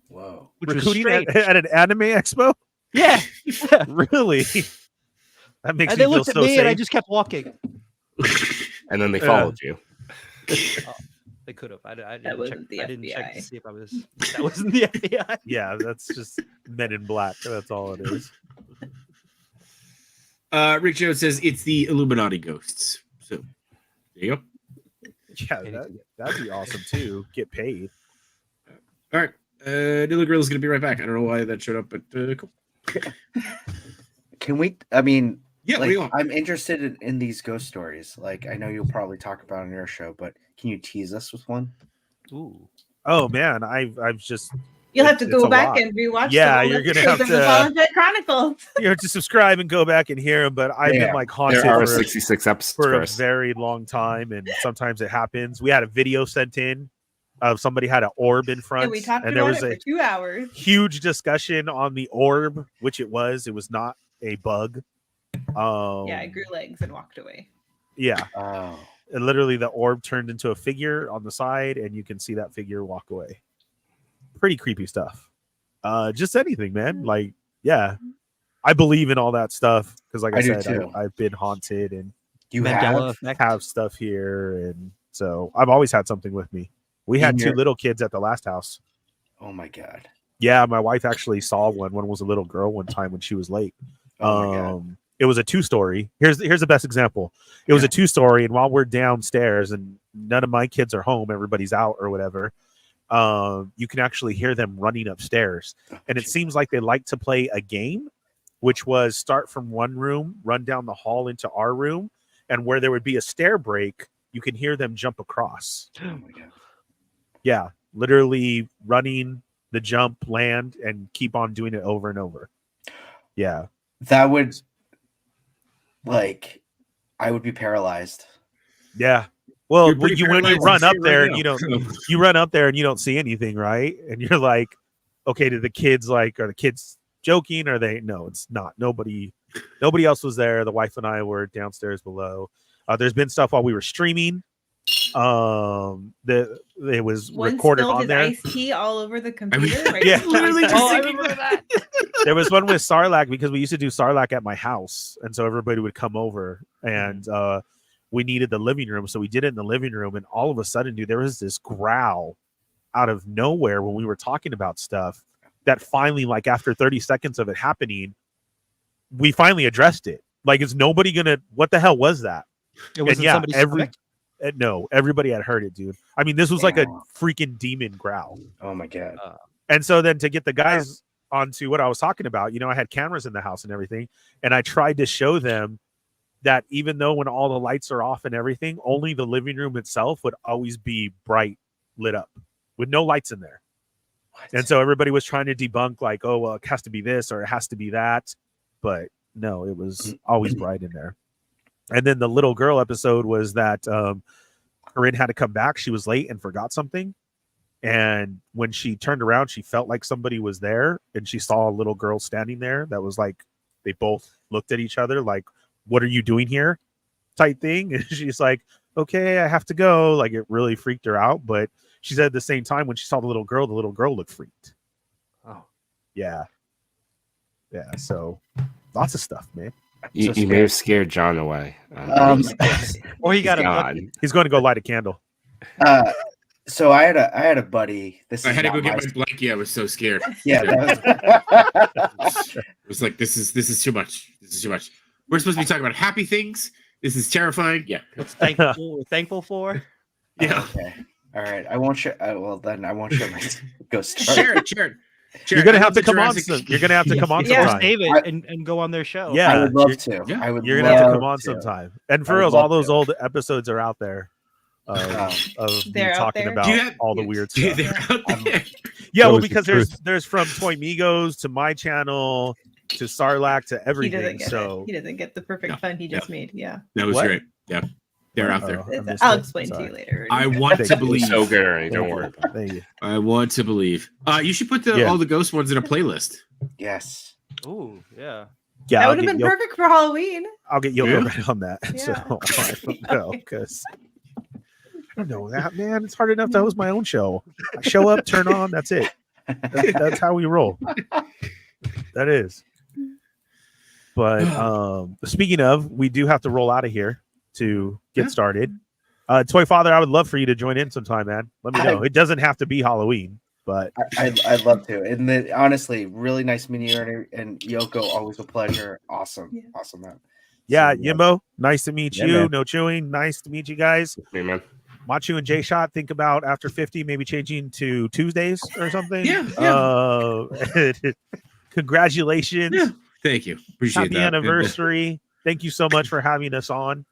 Whoa. which was Recruiting strange. at an anime expo? Yeah. Really? That makes And me they feel looked at so me, and I safe. just kept walking. And then they followed you. They could have. I That didn't check. wasn't the I didn't check to FBI. see if I was. That wasn't the FBI. Yeah, that's just Men in Black. That's all it is. Rick Jones says it's the Illuminati ghosts. So there you go. Yeah, that'd be awesome too. Get paid. All right. Nilla Grill is going to be right back. I don't know why that showed up, but cool. Can we? I mean, Yeah, what like, do you want? I'm interested in these ghost stories. Like, I know you'll probably talk about it on your show, but can you tease us with one? Ooh. Oh man, I've just You'll have to it's go a back lot. and rewatch. Yeah, the old you're gonna episodes have of the to- Volunteer Chronicles. you have to subscribe and go back and hear them. But I've been Damn. like haunted There are for 66 episodes. for a Chris. very long time, and sometimes it happens. We had a video sent in of somebody had an orb in front, And we talked and there about was it a for 2 hours. huge discussion on the orb, which it was not a bug. Yeah, I grew legs and walked away. Yeah, Oh, and literally the orb turned into a figure on the side, and you can see that figure walk away. Pretty creepy stuff. Just anything, man. Like, yeah, I believe in all that stuff because, like I I do said, too. I've been haunted and you Mandela have? effect. have stuff here, and so I've always had something with me. We had In two your- little kids at the last house. Oh my god. Yeah, my wife actually saw one. One was a little girl one time when she was late. Oh my god. It was a 2-story. Here's the best example. It was Yeah. a 2-story, and while we're downstairs and none of my kids are home, everybody's out or whatever. You can actually hear them running upstairs, and it seems like they like to play a game, which was start from one room, run down the hall into our room, and where there would be a stair break, you can hear them jump across. Oh my god. Yeah, literally running the jump, land, and keep on doing it over and over. Yeah. That would, like, I would be paralyzed. Yeah. Well, You're pretty when you paralyzed run and up shit there right and you now. don't you run up there and you don't see anything, right? And you're like, okay, are the kids joking? Are they? No, it's not. Nobody else was there. The wife and I were downstairs below. There's been stuff while we were streaming. It was One recorded spilled on his there. iced tea all over the computer. Right Yeah. before we Literally just started. thinking that. There was one with Sarlacc because we used to do Sarlacc at my house, and so everybody would come over, and we needed the living room, so we did it in the living room, and all of a sudden, dude, there was this growl out of nowhere when we were talking about stuff that finally, like after 30 seconds of it happening, we finally addressed it. Like, is nobody gonna? What the hell was that? It wasn't yeah, somebody's stomach? No, everybody had heard it, dude. I mean, this was like a Damn. freaking demon growl. Oh my god. And so then to get the guys onto what I was talking about, I had cameras in the house and everything, and I tried to show them that even though when all the lights are off and everything, only the living room itself would always be bright lit up with no lights in there. What? And so everybody was trying to debunk like, oh, well, it has to be this or it has to be that. But no, it was always bright in there. And then the little girl episode was that Corinne had to come back. She was late and forgot something. And when she turned around, she felt like somebody was there, and she saw a little girl standing there that was like, they both looked at each other like, what are you doing here? Type thing. And she's like, okay, I have to go. Like, it really freaked her out. But she said at the same time, when she saw the little girl looked freaked. Oh. Yeah. Yeah. So lots of stuff, man. You, So you may have scared John away. Or you got a God. He's going to go light a candle. So I had a buddy. This I is had to not go get my- my blankie. I was so scared. Yeah. That It was like, this is too much. This is too much. We're supposed to be talking about happy things. This is terrifying. Yeah. we're thankful for. Yeah. Okay. All right. I won't share. Well, then I won't share my ghost story. Sharon. You're gonna I have love to the come on. Jurassic- You're gonna have to come on Yeah. Or sometime. save it I- and go on their show. Yeah. I would love you're- to. yeah, I would. You're gonna have to love come on to. sometime. And for I would reals, all love those to. old episodes are out there of me They're out talking there? about Do you have- all the weird Dude, stuff. they're out there. Yeah, well, That was the because there's from Toy Migos to my channel to Sarlacc to He everything. doesn't get So it. He doesn't get the perfect No, fun he just made. Yeah. That was What? great. Yeah. They're out there. I missed I'll it. explain to Sorry. you later. I want to Thank you. believe. So good, Ernie. Thank Don't you. worry about it. Thank you. I want to believe. You should put Yeah. all the ghost ones in a playlist. Yes. Ooh, yeah. Yeah, That I'll would have get been Yoko, perfect for Halloween. I'll get Yoko Yeah. right on that. So Yeah. I don't know, because I don't know that, man. It's hard enough to host my own show. I show up, turn on, that's it. That's how we roll. That is. But speaking of, we do have to roll out of here to get Yeah. started. Toy Father, I would love for you to join in sometime, man. Let me know. It doesn't have to be Halloween, but I'd love to. And honestly, really nice meeting you, Ernie and Yoko. Always a pleasure. Awesome. Yeah. Awesome, man. yeah, So, Yimbo, nice to meet Yeah, you. man. No chewing, nice to meet you guys. Hey, man. Machu and J Shot, think about after 50, maybe changing to Tuesdays or something. Yeah. Congratulations. Yeah. Thank you. Appreciate Happy that. anniversary. Thank you so much for having us on.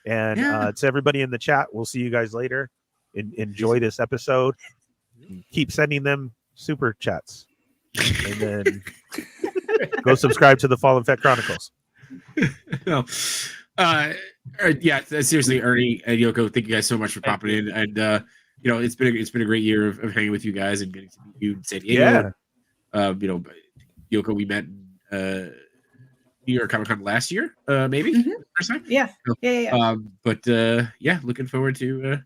And Yeah. to everybody in the chat, we'll see you guys later. Enjoy this episode. Keep sending them super chats. And then go subscribe to the Fallen Fett Chronicles. No. Yeah, seriously, Ernie and Yoko, thank you guys so much for popping in. And it's been a great year of hanging with you guys and getting to meet you in San Diego. Yoko, we met New York Comic Con last year, maybe first time. Yeah. Yeah. But looking forward to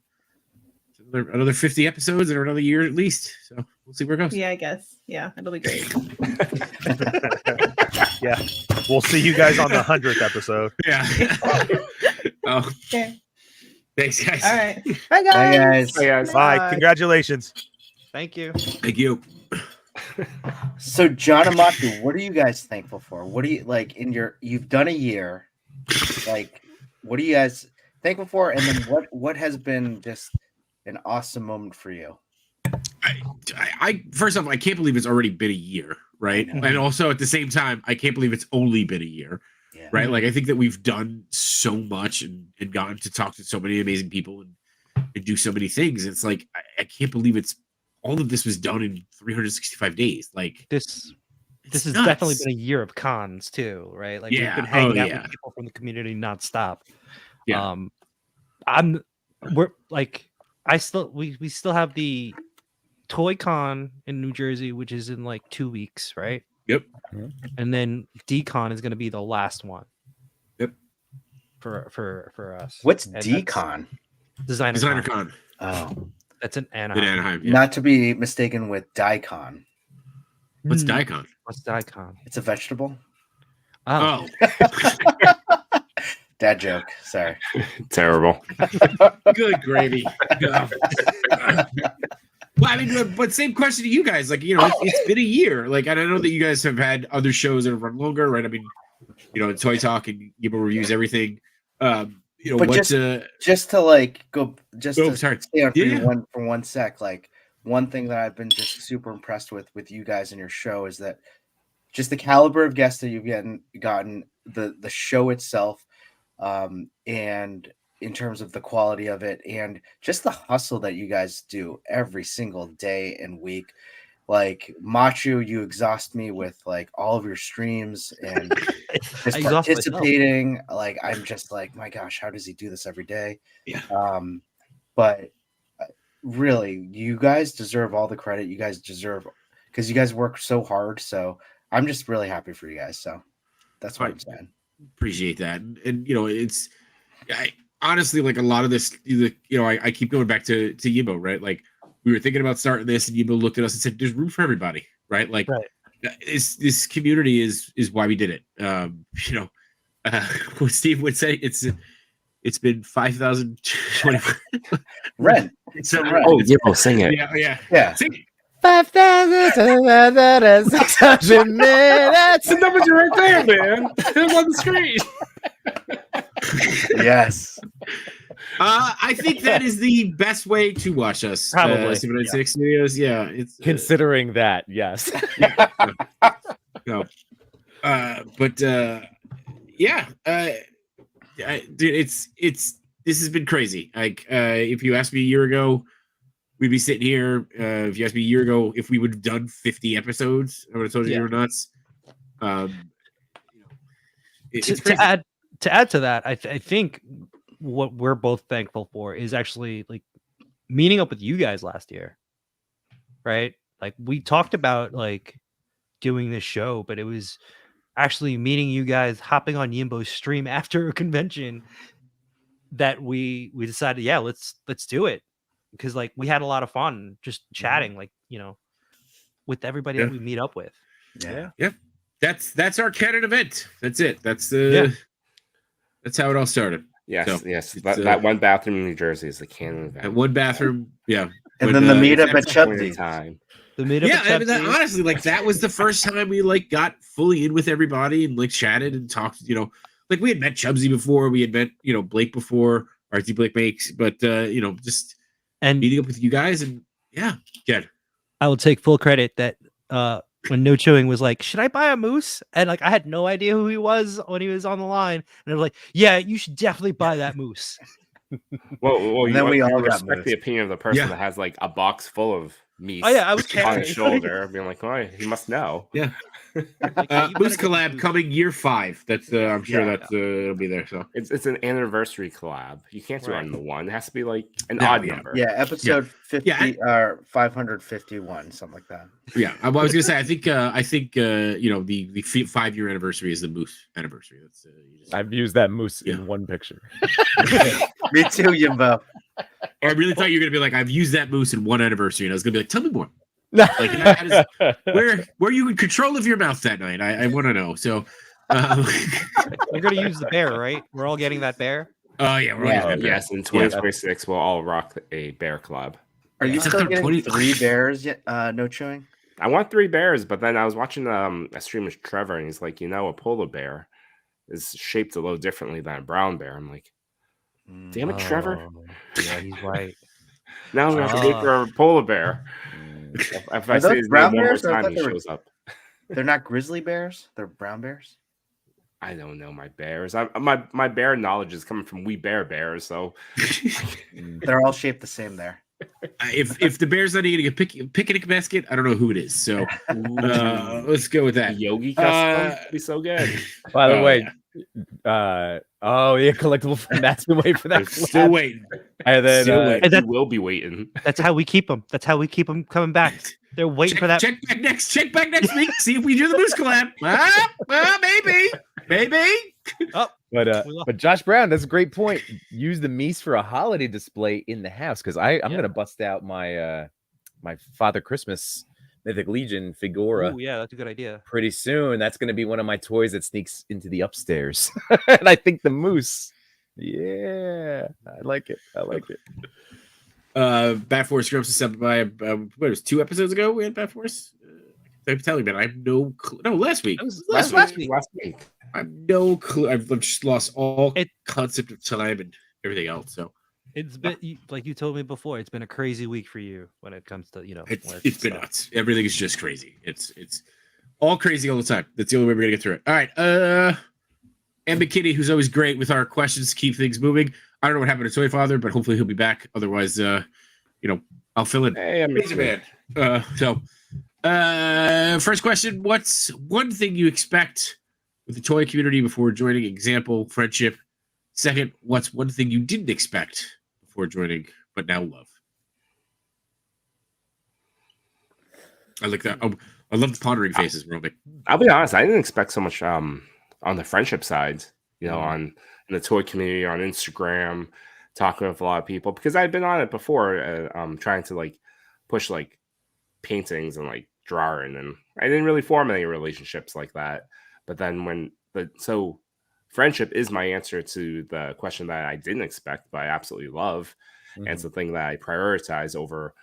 another 50 episodes or another year at least. So we'll see where it goes. Yeah, I guess. Yeah, it'll be great. Yeah. We'll see you guys on the 100th episode. Yeah. Oh, Okay. thanks, guys. All right. Bye, guys. Bye, guys. Hey, guys. Bye. Congratulations. Thank you. Thank you. So, John and Matu, what are you guys thankful for? What do you like you've done a year? Like, what are you guys thankful for? And then what has been just an awesome moment for you? I first off, I can't believe it's already been a year, right? I know. And also at the same time, I can't believe it's only been a year, Yeah. right? Like I think that we've done so much and gotten to talk to so many amazing people and do so many things. It's like I can't believe it's all of this was done in 365 days. Like This it's has nuts. definitely been a year of cons too, right? Like Yeah. we've been hanging Oh, out yeah. with people from the community nonstop. Yeah. We still have the Toy Con in New Jersey, which is in like 2 weeks, right? Yep. And then D-Con is going to be the last one. Yep. For us. What's And that's D-Con? Designer Con. Con Oh, That's in in Anaheim. Anaheim. Yeah. not to be mistaken with Daikon. What's Hmm. Daikon? What's Daikon? It's a vegetable. Oh, Dad joke. Sorry. Terrible. Good gravy. Well, I mean, but same question to you guys. Like, it's been a year. Like, and I know that you guys have had other shows that have run longer, right? I mean, Toy Talk and Gibbo reviews everything. But what's just to like go just Oh, to sorry. stay on for Yeah. you for one sec. Like one thing that I've been just super impressed with you guys and your show is that just the caliber of guests that you've gotten the show itself, and in terms of the quality of it and just the hustle that you guys do every single day and week. Like Machu, you exhaust me with like all of your streams and just I exhaust myself. participating. Like I'm just like, my gosh, how does he do this every day? Yeah. But really, you guys deserve all the credit. You guys deserve because you guys work so hard. So I'm just really happy for you guys. So that's what I'm saying. appreciate that. And it's honestly like a lot of this, I keep going back to Yibo, right? Like we were thinking about starting this and Yibo looked at us and said, there's room for everybody, right? Like this community is why we did it. What Steve would say, it's been 5,020 Rent. So Oh, Yippo, sing it. Yeah. Sing it. 5,600 minutes. The numbers are right there, man. They're on the screen. Yes. I think that is the best way to watch us. Probably. 796 Studios. Yeah, it's Considering that, yes. no. Dude, this has been crazy. Like, if you asked me a year ago, we'd be sitting here. If you asked me a year ago if we would have done 50 episodes, I would have told you you were nuts. It's crazy. To add to that, I think what we're both thankful for is actually like meeting up with you guys last year, right? Like we talked about like doing this show, but it was actually meeting you guys, hopping on Yimbo's stream after a convention, that we decided, yeah, let's do it, because like we had a lot of fun just chatting, like, you know, with everybody that we meet up with. Yeah. That's our canon event. That's it. That's that's how it all started. Yes, So, yes. it's, That one bathroom in New Jersey is the canon event. That one bathroom, yeah. And When, then the meetup it's at Point in Chubsy's. time. The meetup, Yeah, at I mean, Chubsy's. honestly, like that was the first time we like got fully in with everybody and like chatted and talked. You know, like we had met Chubsy before, we had met Blake before, RT Blake makes, but just and meeting up with you guys and good. I will take full credit that when No Chewing was like, should I buy a moose? And like I had no idea who he was when he was on the line. And I was like, yeah, you should definitely buy that moose. Well, And then we all got respect moved. the opinion of the person Yeah. that has like a box full of meat Oh yeah, I was on carrying his shoulder, being like, "Oh, he must know." Yeah. Like, yeah, you better Moose get collab this coming year 5. That's I'm sure Yeah. that's it'll be there. So It's an anniversary collab. You can't do it Right. on the one. It has to be like an No, odd yeah. number. Yeah, episode 50 Yeah, or 551, something like that. yeah, I was gonna say I think the 5-year anniversary is the Moose anniversary. That's I've used that moose Yeah. in one picture. Me too, Yimbo. I really thought you were gonna be like, I've used that moose in one anniversary, and I was gonna be like, tell me more. Like, where you in control of your mouth that night? I want to know. So, You're gonna use the bear, right? We're all getting that bear. oh yeah, we're Yeah. all getting Yes, in 2026, we'll all rock a bear collab. Are you It's still like getting 20 3 bears yet? No chewing? I want 3 bears, but then I was watching a stream with Trevor, and he's like, a polar bear is shaped a little differently than a brown bear. I'm like, damn it, Trevor! Oh, yeah, he's right. Now we have to wait for a polar bear. If I Are say those his name brown one more bears? I time, thought he they were- shows up. They're not grizzly bears. They're brown bears. I don't know my bears. My bear knowledge is coming from We Bear Bears. So They're all shaped the same there. if the bear's not eating a picnic basket, I don't know who it is. So let's go with the that. Yogi custom would be so good. By the Oh, way, collectible friend. That's been waiting for that. Still waiting. And then still waiting. And He that, will be waiting. that's how we keep them. That's how we keep them coming back. They're waiting for that. Check back next week. See if we do the moose collab. Maybe. but Josh Brown, that's a great point. Use the meese for a holiday display in the house, because I'm gonna bust out my my Father Christmas Mythic Legion Figura Oh yeah, that's a good idea. pretty soon. That's gonna be one of my toys that sneaks into the upstairs. And I think the moose. Yeah, I like it. Bat Force Grumps is up by what it was 2 episodes ago. We had Bat Force. I'm telling you, man, I have no clue. No, last week. That was Last week. I have no clue. I've just lost all concept of time and everything else. So It's been like you told me before. It's been a crazy week for you when it comes to work it's and been stuff. nuts. Everything is just crazy. It's all crazy all the time. That's the only way we're gonna get through it. All right. And McKinney, who's always great with our questions to keep things moving. I don't know what happened to Toy Father, but hopefully he'll be back. Otherwise, I'll fill in. Hey, I'm He's a man. First question: what's one thing you expect with the toy community before joining? Example, friendship. Second, what's one thing you didn't expect before joining but now love? I like that. I love the pondering faces, Romy. I'll be honest. I didn't expect so much on the friendship side. In the toy community, on Instagram, talking with a lot of people, because I've been on it before, trying to like push like paintings and like drawing, and I didn't really form any relationships like that. But then so friendship is my answer to the question that I didn't expect, but I absolutely love, and it's the thing that I prioritize over,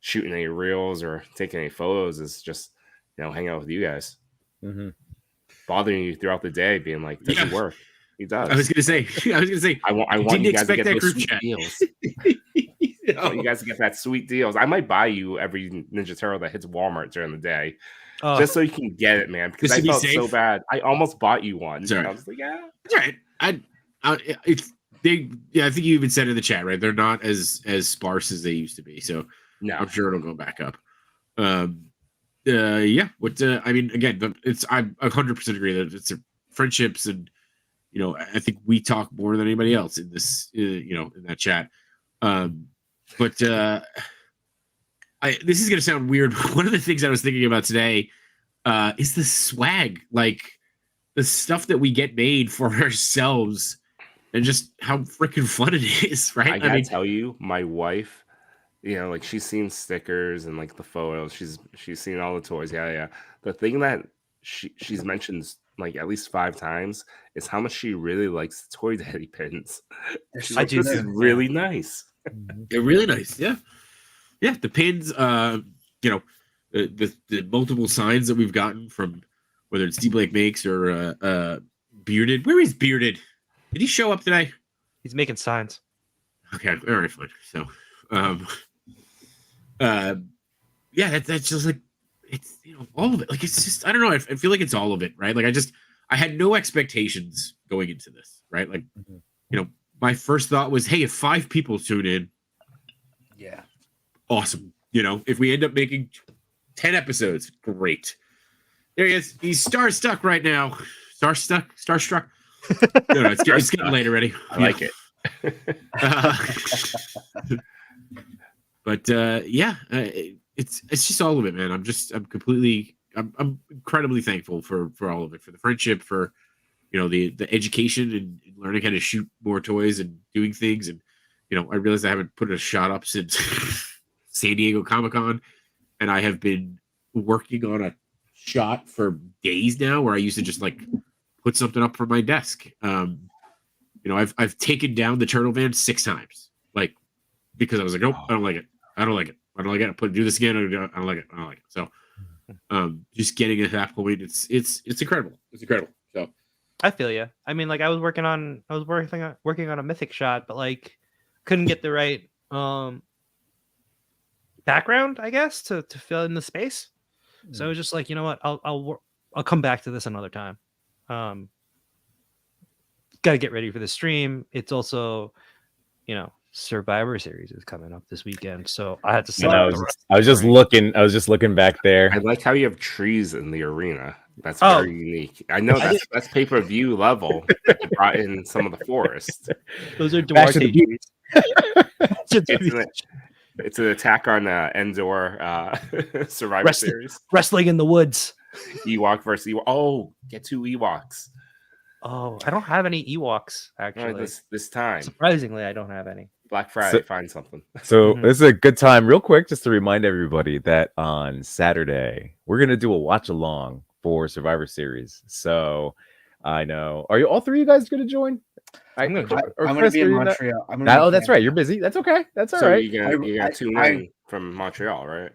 shooting any reels or taking any photos. Is just hang out with you guys. Bothering you throughout the day, being like, does he work? He does. I was gonna say. I want didn't you guys to expect get that those group sweet chat. deals. I want you guys to get that sweet deals. I might buy you every Ninja Turtle that hits Walmart during the day, Oh, just so you can get it, man. Because Just I to be felt so safe? bad. I almost bought you one. Sorry. I was like, yeah. That's right. I think you even said in the chat, right? They're not as sparse as they used to be. So No. I'm sure it'll go back up. Yeah. What? I mean, again, I 100% agree that it's friendships, and I think we talk more than anybody else in this, in that chat. But this is gonna sound weird. But one of the things I was thinking about today is the swag, like the stuff that we get made for ourselves, and just how freaking fun it is, right? I gotta tell you, my wife, like she's seen stickers and like the photos. She's seen all the toys. Yeah. The thing that she's mentioned like at least 5 times is how much she really likes the Toy Daddy pins. She's like, this is really nice. They're really nice. Yeah. The pins, the multiple signs that we've gotten from whether it's D Blake makes or Bearded. Where is Bearded? Did he show up today? He's making signs. Okay, all right, fine. So, that's just like it's all of it. Like it's just I don't know. I feel like it's all of it, right? Like I had no expectations going into this, right? Like, my first thought was, hey, if 5 people tune in, Yeah. awesome. If we end up making 10 episodes, great. There he is. He's starstruck right now. Starstruck. No, it's getting late already. I like it. But it's just all of it, man. I'm incredibly thankful for all of it, for the friendship, for the education and learning how to shoot more toys and doing things. And I realized I haven't put a shot up since San Diego Comic-Con, and I have been working on a shot for days now, where I used to just like put something up from my desk. I've taken down the turtle van 6 times, like, because I was like, nope, I don't like it. I don't like it. Do this again. I don't like it. So, just getting to that point, it's incredible. It's incredible. So, I feel you. I mean, like I was working on a mythic shot, but like couldn't get the right background, I guess, to fill in the space. So it was just like, you know what, I'll come back to this another time. Got to get ready for the stream. It's also, Survivor Series is coming up this weekend, so I had to set up. I was just looking back there. I like how you have trees in the arena. That's very unique. I know that's pay-per-view level. You brought in some of the forest. Those are Duarte trees. It's an attack on Endor Survivor Series. Wrestling in the woods. Ewok versus Ewok. Oh, get 2 Ewoks. Oh, I don't have any Ewoks, actually. Right, this time. Surprisingly, I don't have any. Black Friday, find something. So this is a good time, real quick, just to remind everybody that on Saturday, we're going to do a watch along for Survivor Series. So I know, are you all 3 of you guys going to join? I'm going to be in Montreal. That's right. You're busy. That's okay. That's all right. You got 2 men from Montreal, right?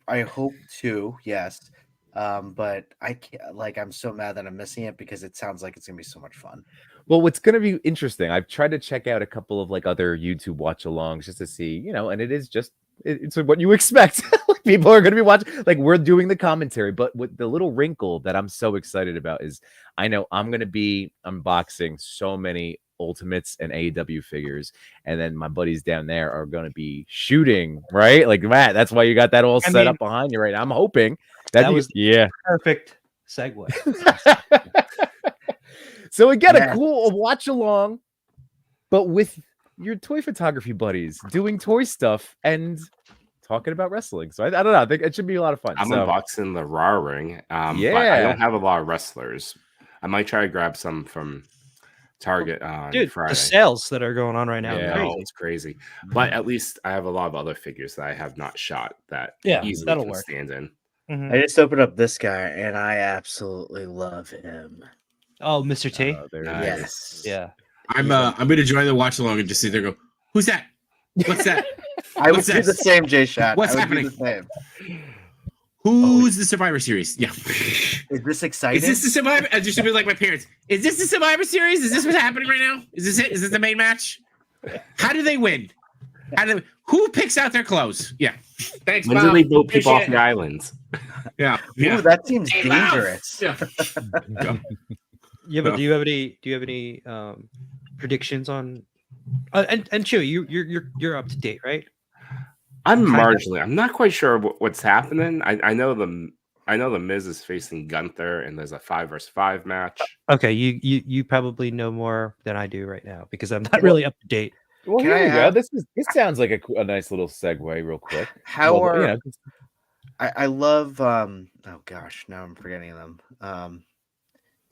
I hope to, yes. But I can't, like, I'm so mad that I'm missing it because it sounds like it's gonna be so much fun. Well, what's gonna be interesting, I've tried to check out a couple of like other YouTube watch alongs just to see, and it is just it's what you expect. People are gonna be watching, like, we're doing the commentary, but with the little wrinkle that I'm so excited about is I know I'm gonna be unboxing so many Ultimates and AEW figures, and then my buddies down there are going to be shooting, right? Like, Matt, that's why you got that all set up behind you, right? I'm hoping that was perfect segue. So again, a cool watch along, but with your toy photography buddies doing toy stuff and talking about wrestling. So I don't know. I think it should be a lot of fun. I'm unboxing the Raw ring. But I don't have a lot of wrestlers. I might try to grab some from Target on Friday. The sales that are going on right now, it's crazy. But at least I have a lot of other figures that I have not shot that easily that'll can work. stand in. I just opened up this guy and I absolutely love him. Oh, Mr. T. Yes. Yeah. I'm gonna join the watch along and just sit there and go, who's that? What's that? I would do the same, J Shot. What's happening? Who's the Survivor Series? Yeah. Is this exciting? Is this the Survivor? I just be like my parents. Is this the Survivor Series? Is this what's happening right now? Is this it? Is this the main match? How do they win? Who picks out their clothes? Yeah. Thanks, When do they vote people off the islands? Yeah. Ooh, that seems dangerous. Yeah. But do you have any predictions on? And Chewy, you're up to date, right? I'm marginally. I'm not quite sure what's happening. I know the Miz is facing Gunther, and there's a 5 versus 5 match. Okay, you probably know more than I do right now because I'm not really up to date. Well, here you go. This sounds like a nice little segue, real quick. I love oh gosh, now I'm forgetting them.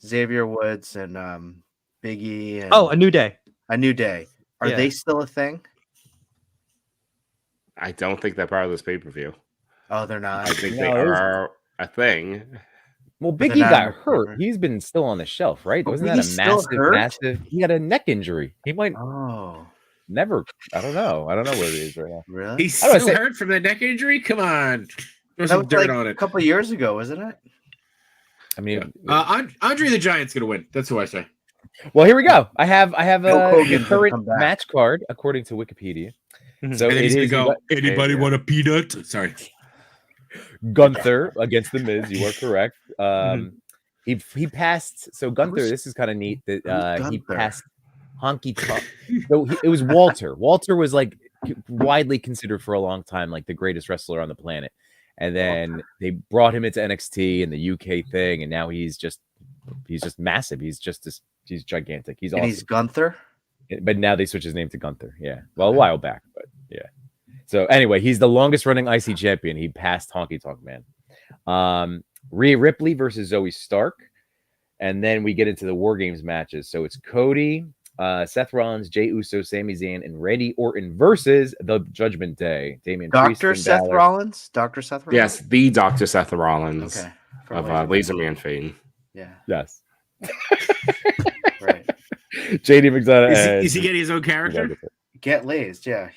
Xavier Woods and Biggie and Oh, A New Day. A New Day. Are Yeah. they still a thing? I don't think they're part of this pay-per-view. Oh, they're not. I think No, they those- are a thing. Well, But Biggie they're not got in the hurt. corner. He's been still on the shelf, right? But Wasn't that a Biggie's still hurt? massive? He had a neck injury. He might Oh, never. I don't know. I don't know where he is right now. really? He's I was still gonna say- hurt from that neck injury. Come on, throw That some was dirt like on a it. couple of years ago, wasn't it? I mean, Andre the Giant's gonna win. That's who I say. well, here we go. I have Hulk a Hogan's gonna current come back. match card according to Wikipedia. Mhm. So And then it he's gonna is go. Anybody yeah. want a peanut? Sorry. Gunther against the Miz. You are correct. Mm-hmm. He passed. So Gunther, Who's- this is kind of neat that he Gunther? passed Honky Tonk. So it was Walter. Walter was like widely considered for a long time like the greatest wrestler on the planet, and then they brought him into NXT and the UK thing, and now he's just massive. He's gigantic. He's And awesome. he's Gunther. But now they switched his name to Gunther. Yeah. Well, a while back, but yeah. So anyway, he's the longest running IC champion. He passed Honky Tonk Man. Rhea Ripley versus Zoe Stark. And then we get into the War Games matches. So it's Cody, Seth Rollins, Jey Uso, Sami Zayn, and Randy Orton versus the Judgment Day. Damian Priest, Dr. Finn Seth Balor. Rollins. Dr. Seth Rollins. Yes, the Dr. Seth Rollins Okay. For of Laserman. Laserman fame. Yeah. Yes. Right. JD McDonough. Is he getting his own character? Get lazed. Yeah.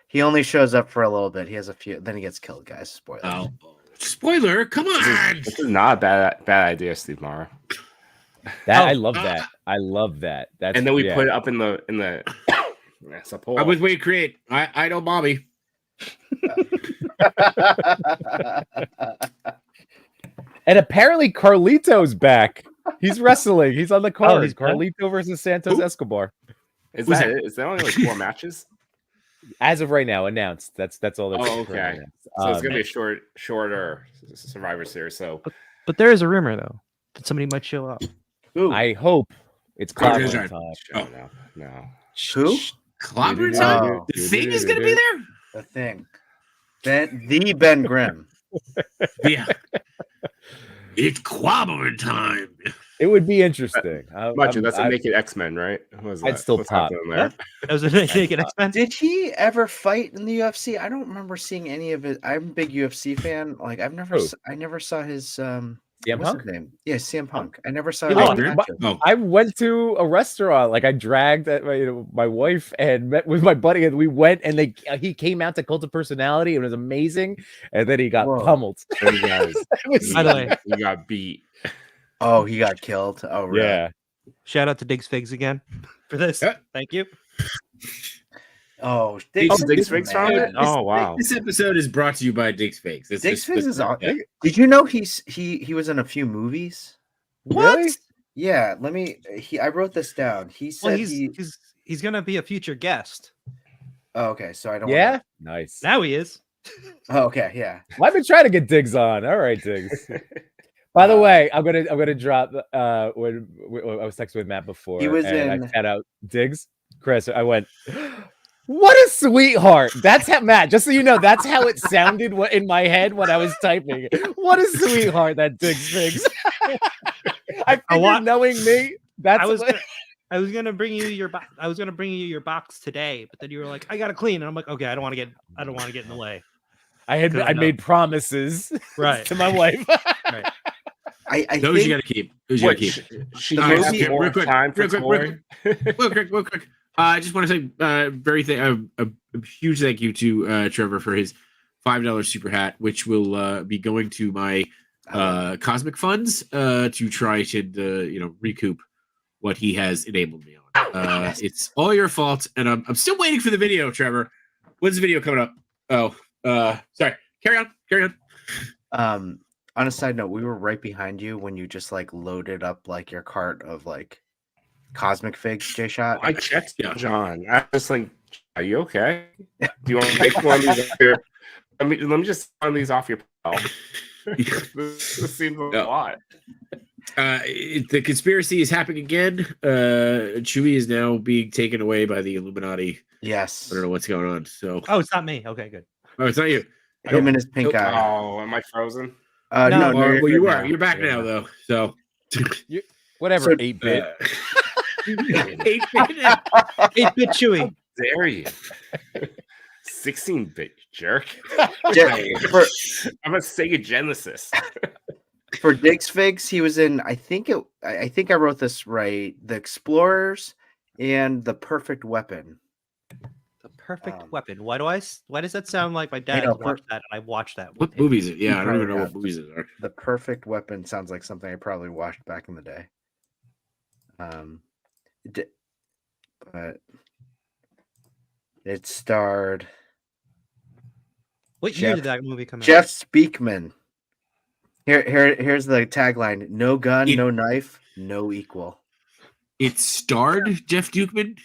He only shows up for a little bit. He has a few. Then he gets killed. Guys. Spoiler. Oh, spoiler! Come on. This is not a bad idea, Steve Mara. I love that. I love that. That's And then we yeah. put it up in the support. I was way create. I know Bobby. And apparently Carlito's back. He's wrestling. He's on the card. he's back? Carlito versus Santos Who? Escobar. Is Who's that it? Is there only like 4 matches? As of right now, announced. That's all. That's Oh, currently okay. announced. So it's gonna be a shorter Survivor Series. So But there is a rumor though that somebody might show up. Who? I hope it's Carlito's clobbering right. time. no. Who? Clobber Oh. time? The thing is gonna be there? The thing. Ben Grimm. Yeah. It's clobbering time. It would be interesting. Much that's make it X-Men, right? What was I'd that? still What's pop. happening there? That was a naked X-Men. Did he ever fight in the UFC? I don't remember seeing any of it. I'm a big UFC fan. Like I never saw his CM what's Punk? his name? Yeah, CM Punk. I never saw You him know, in dude. matches. Oh, I went to a restaurant. Like I dragged my wife and met with my buddy, and we went. And he came out to Cult of Personality. And it was amazing. And then he got Whoa. pummeled. There you guys. It was- By the way, You got beat. Oh, he got killed. Oh, really? yeah. shout out to Diggs Figs again for this. Yeah. Thank you. Oh, Diggs Figs found it? Oh, wow. This episode is brought to you by Diggs Figs. Diggs Figs is on. yeah. Did you know he was in a few movies? Really? Yeah. I wrote this down. He said Well, he's gonna be a future guest. Oh, okay, so I don't. Yeah. Nice. Now he is. Oh, okay. Yeah. Well, I've been trying to get Diggs on. All right, Diggs. By the way, I'm gonna drop when I was texting with Matt before. He was and in- I shout out Diggs, Chris. I went, what a sweetheart. That's how Matt. Just so you know, that's how it sounded in my head when I was typing. What a sweetheart that Diggs Figs. I figured knowing me, that's I was gonna bring you your box today, but then you were like, I gotta clean, and I'm like, okay, I don't want to get in the way. I made promises Right. to my wife. Right. I Those think, you got to keep. Those you got to keep. She All right, has okay, more real quick, time for real quick. I just want to say a huge thank you to Trevor for his $5 super hat, which will be going to my cosmic funds to try to recoup what he has enabled me on. It's all your fault, and I'm still waiting for the video, Trevor. When's the video coming up? Oh, sorry. Carry on. On a side note, we were right behind you when you just like loaded up like your cart of like cosmic figs, J Shot. I checked John. I was like, are you okay? Do you want to take one of these off your... let me just run these off your pile. This seems a lot. The conspiracy is happening again. Chewie is now being taken away by the Illuminati. Yes. I don't know what's going on. So, Oh, it's not me. Okay, good. oh, it's not you. Him and his pink eye. Oh, am I frozen? No, Well, you're good you now. are. You're back You're now, good though. So Whatever, So, 8-bit. 8-bit. 8-bit Chewy. Dare you? 16-bit jerk. For, I'm a Sega Genesis. for Diggs Figs, he was in. I think I wrote this right. The Explorers and the Perfect Weapon. The Perfect Weapon. Why does that sound like my dad know, has watched that and I watched that with What him? movies? Yeah, I don't even know Yeah. what movies it are. The Perfect Weapon sounds like something I probably watched back in the day. But it starred What year Jeff- did that movie come out? Jeff Speakman. Here's the tagline: No gun, It- no knife, no equal. It starred Jeff Dukeman.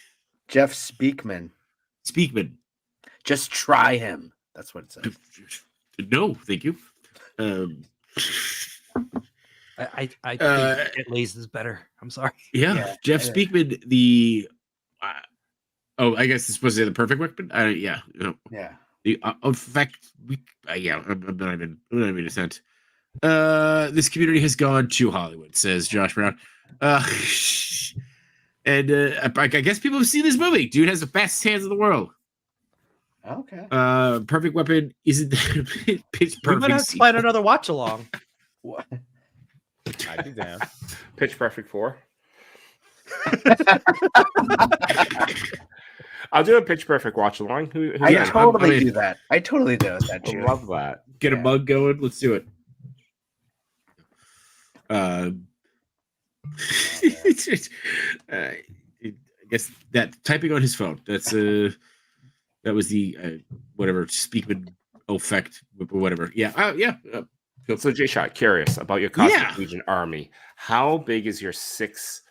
Jeff Speakman. Just try him. That's what it says. No, thank you. I think it lays is better. I'm sorry. Yeah, Yeah, Jeff yeah. Speakman. The I guess it's supposed to say the perfect weapon. Yeah, Yeah. the in fact, I'm not even a cent. This community has gone to Hollywood, says Josh Brown. And I guess people have seen this movie. Dude has the fastest hands in the world. Okay. Perfect Weapon isn't pitch We might have perfect. to find another watch along. What? I'd be down. Pitch Perfect 4. I'll do a Pitch Perfect watch along. Who I Yeah, totally I mean- do that. I totally do that. I Jude. love that. Get a Yeah. mug going. Let's do it. I guess that typing on his phone. That's that was the whatever Speakman effect or whatever. Yeah. Yeah. So, J-Shot, curious about your Cosmic Yeah. Legion army. How big is your six,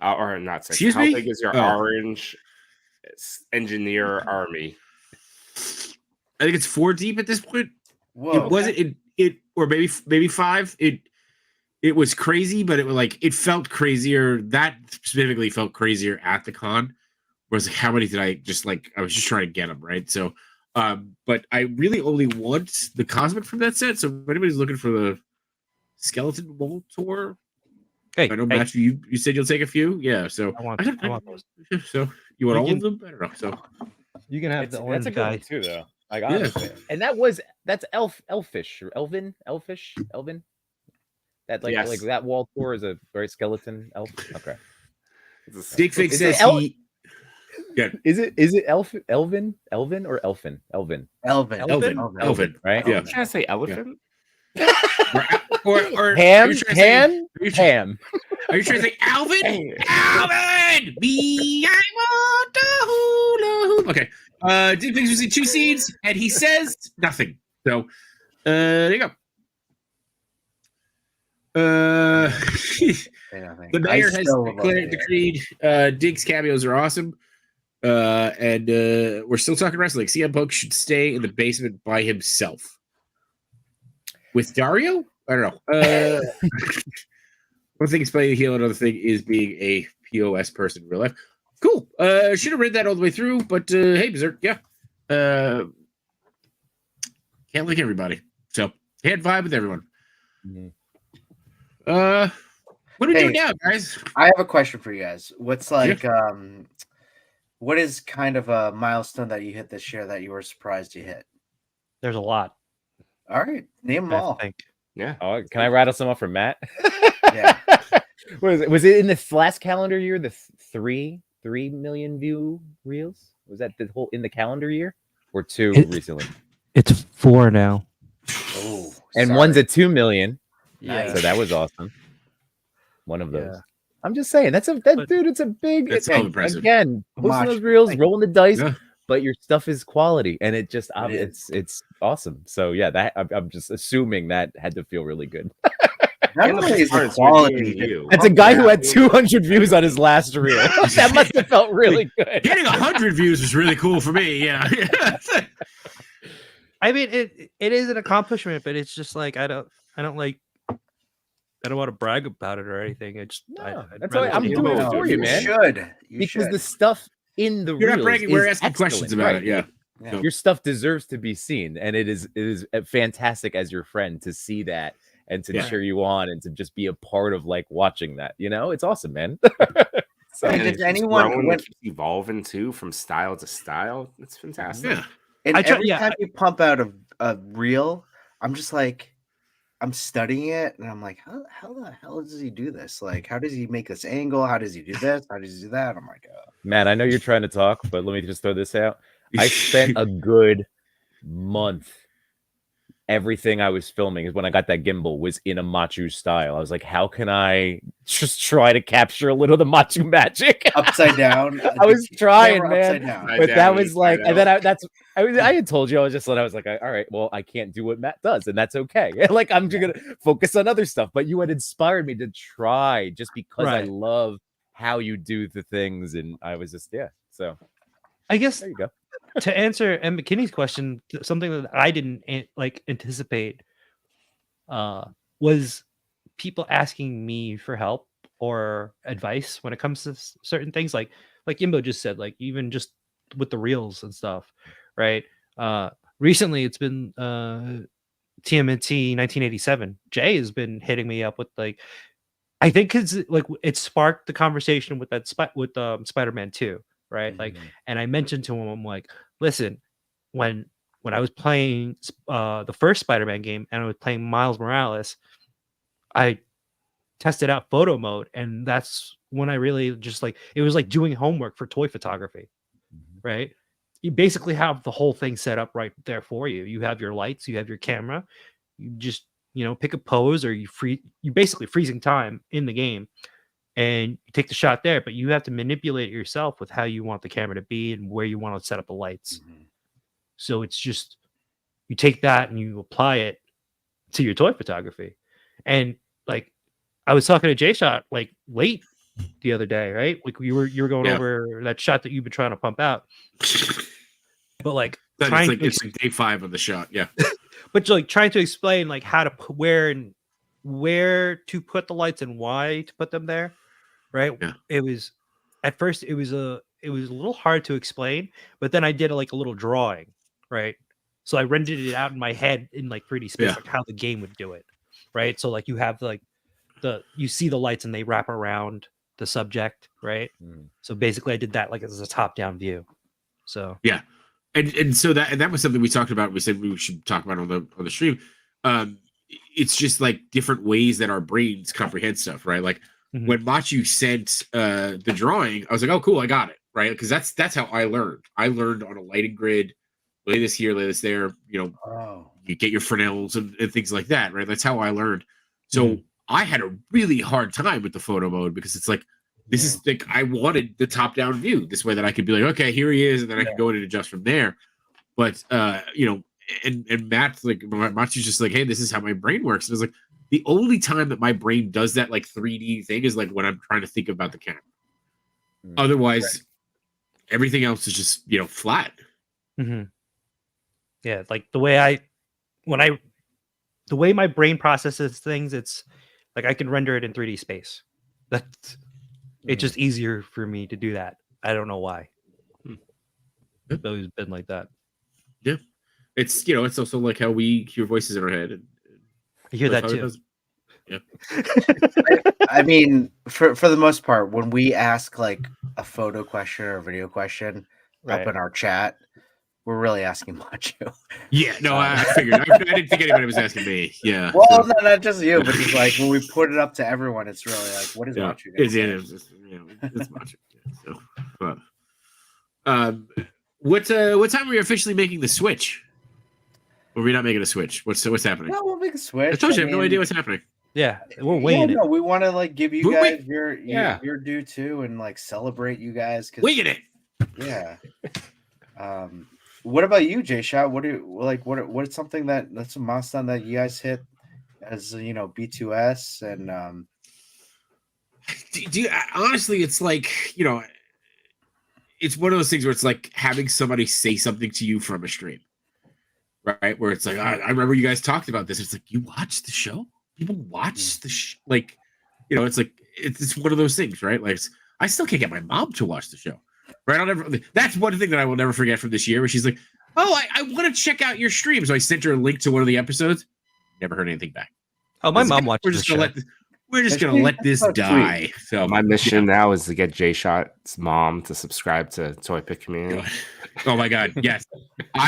or not six? Excuse how me? big is your Oh. orange engineer army? I think it's 4 deep at this point. Whoa. It wasn't it or maybe 5. It was crazy, but it felt crazier. That specifically felt crazier at the con. Whereas how many did I was just trying to get them, right? So but I really only want the cosmic from that set. So if anybody's looking for the skeleton mold tour, Hey, I know hey, Matthew, you said you'll take a few. Yeah, so I want those. So you want We all can- of them? I don't know. So You can have That's the a orange good guy. one too, though. Like Yeah. honestly, and that's elfish or elvin. That Yes. like that wall tour is a very skeleton elf. Okay, Dick Fig Is says it he is it elvin or elfin? Elvin. Elvin. Right? Yeah. Trying to say elephant? Or Ham, are you trying to say- ham, are you try- ham. Are you trying to say Alvin? Hey. Alvin! Me, I want a hula hoop. Okay. Dick Pigs was in 2 seeds, and he says nothing. So, there you go. The mayor has decreed Diggs cameos are awesome. And we're still talking wrestling. CM Punk should stay in the basement by himself. With Dario? I don't know. One thing is playing the heel, another thing is being a POS person in real life. Cool. Should have read that all the way through, but hey, Berserk, yeah. Can't like everybody. So hand vibe with everyone. Mhm. What are we doing now, guys? I have a question for you guys. What's like what is kind of a milestone that you hit this year that you were surprised you hit? There's a lot. All right, name them I all. think. Yeah. Oh, can I rattle some off for Matt? Yeah. Was it in this last calendar year? The 3 million view reels? Was that the whole in the calendar year or 2 It- recently? It's 4 now. Oh, And one's at 2 million. Yeah. So that was awesome. One of those. Yeah. I'm just saying dude. It's a big. That's it's, so impressive. Again, posting Much. those reels, Thank rolling the dice, Yeah. but your stuff is quality, and it just It is. it's awesome. So yeah, that I'm just assuming that had to feel really good. Not And the only is best part the is you're quality, doing you. That's a guy who had Yeah. 200 views on his last reel. That must have felt really good. Getting 100 views was really cool for me. Yeah. I mean, it is an accomplishment, but it's just like I don't want to brag about it or anything. It's No, I'd that's rather why I'm see doing people it for do you, you man. should. You because should. the stuff in the You're not reels bragging. We're is asking questions excellent, about right? it. Yeah. Yeah. Your stuff deserves to be seen, and it is fantastic as your friend to see that and to cheer you on and to just be a part of like watching that. You know, it's awesome, man. So, And And does it keeps anyone growing, when- it keeps evolving too from style to style. It's fantastic. Yeah. and I try- every yeah, time you pump out a reel, I'm just like, I'm studying it, and I'm like, how the hell does he do this? Like, how does he make this angle? How does he do this? How does he do that? I'm like, Matt, I know you're trying to talk, but let me just throw this out. I spent a good month. Everything I was filming is when I got that gimbal was in a Machu style. I was like, how can I just try to capture a little of the Machu magic? upside down. I was trying, Camera man. upside down. But down, that was inside like, and then out. I had told you, I was like, all right, well, I can't do what Matt does, and that's okay. Like, I'm just gonna focus on other stuff. But you had inspired me to try just because I Right. love how you do the things, and I was just So I guess there you go. to answer M. McKinney's question, something that I didn't anticipate was people asking me for help or advice when it comes to certain things. Like Imbo just said, like even just with the reels and stuff, right? Recently, it's been TMNT 1987. Jay has been hitting me up with like, I think it's like it sparked the conversation with that Spider-Man 2, right? Like, and I mentioned to him, I'm like, listen, when I was playing the first Spider-Man game and I was playing Miles Morales, I tested out photo mode, and that's when I really just like it was like doing homework for toy photography, right? You basically have the whole thing set up right there for you. You have your lights, you have your camera, you just pick a pose, or you basically freezing time in the game, and you take the shot there. But you have to manipulate it yourself with how you want the camera to be and where you want to set up the lights. So it's just you take that and you apply it to your toy photography. And like I was talking to Jay Shot like late the other day, right? Like you were going over that shot that you've been trying to pump out. But like it's like day 5 of the shot, yeah. But like trying to explain like how to put where to put the lights and why to put them there, right? Yeah. It was at first it was a little hard to explain, but then I did a little drawing, right? So I rendered it out in my head in like 3D space, like how the game would do it, right? So like you have like you see the lights and they wrap around the subject, right? So basically I did that like as a top-down view. So yeah. And so that was something we talked about. We said we should talk about on the stream. It's just like different ways that our brains comprehend stuff, right? Like when Machu sent the drawing, I was like, oh, cool, I got it, right? Because that's how I learned. I learned on a lighting grid, lay this here, lay this there. You get your Fresnels and things like that, right? That's how I learned. So I had a really hard time with the photo mode because it's like, this is like I wanted the top-down view this way that I could be like, okay, here he is, and then I can go in and adjust from there. But and Matt's like, Matsu's just like, hey, this is how my brain works. And it's like the only time that my brain does that like 3D thing is like when I'm trying to think about the camera. Otherwise, everything else is just flat. Yeah, like the way my brain processes things, it's like I can render it in 3D space. That's it's just easier for me to do that. I don't know why. It's always been like that. Yeah, it's it's also like how we hear voices in our head. And I hear that too. Yeah. I mean, for the most part, when we ask like a photo question or a video question up in our chat, we're really asking Machu. Yeah, no, I figured. I didn't think anybody was asking me. Yeah. Well, no, not just you, but just like when we put it up to everyone, it's really like, what is Machu? It's Machu. So, what time are we officially making the switch? Or are we not making a switch? What's happening? No, we'll make a switch. I told you, I have no idea what's happening. Yeah, we're winging it. No, we want to like give you guys your due too, and like celebrate you guys. Winging it. Yeah. What about you, Jay Shot? What's something that's a milestone that you guys hit as B2S and do you, honestly, it's like it's one of those things where it's like having somebody say something to you from a stream, right? Where it's like I remember you guys talked about this. It's like you watch the show. People watch the it's like it's one of those things, right? Like I still can't get my mom to watch the show. Right, that's one thing that I will never forget from this year. Where she's like, oh, I want to check out your stream. So I sent her a link to one of the episodes. Never heard anything back. Oh, my mom watches We're the just show. gonna we're just gonna let this Oh, die. So My mission now is to get J Shot's mom to subscribe to Toy Pick Community. Oh my god, yes.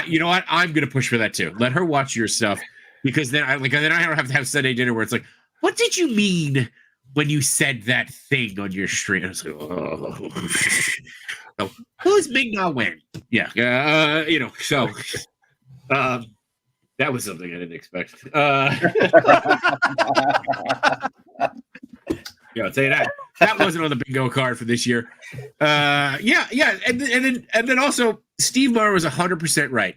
You know what? I'm gonna push for that too. Let her watch your stuff because then I don't have to have Sunday dinner where it's like, what did you mean when you said that thing on your stream? I was like, oh, who's Ming Na Wen? Yeah, so that was something I didn't expect. Yeah, I'll tell you that. That wasn't on the bingo card for this year. Yeah, and then also Steve Marr was 100% right.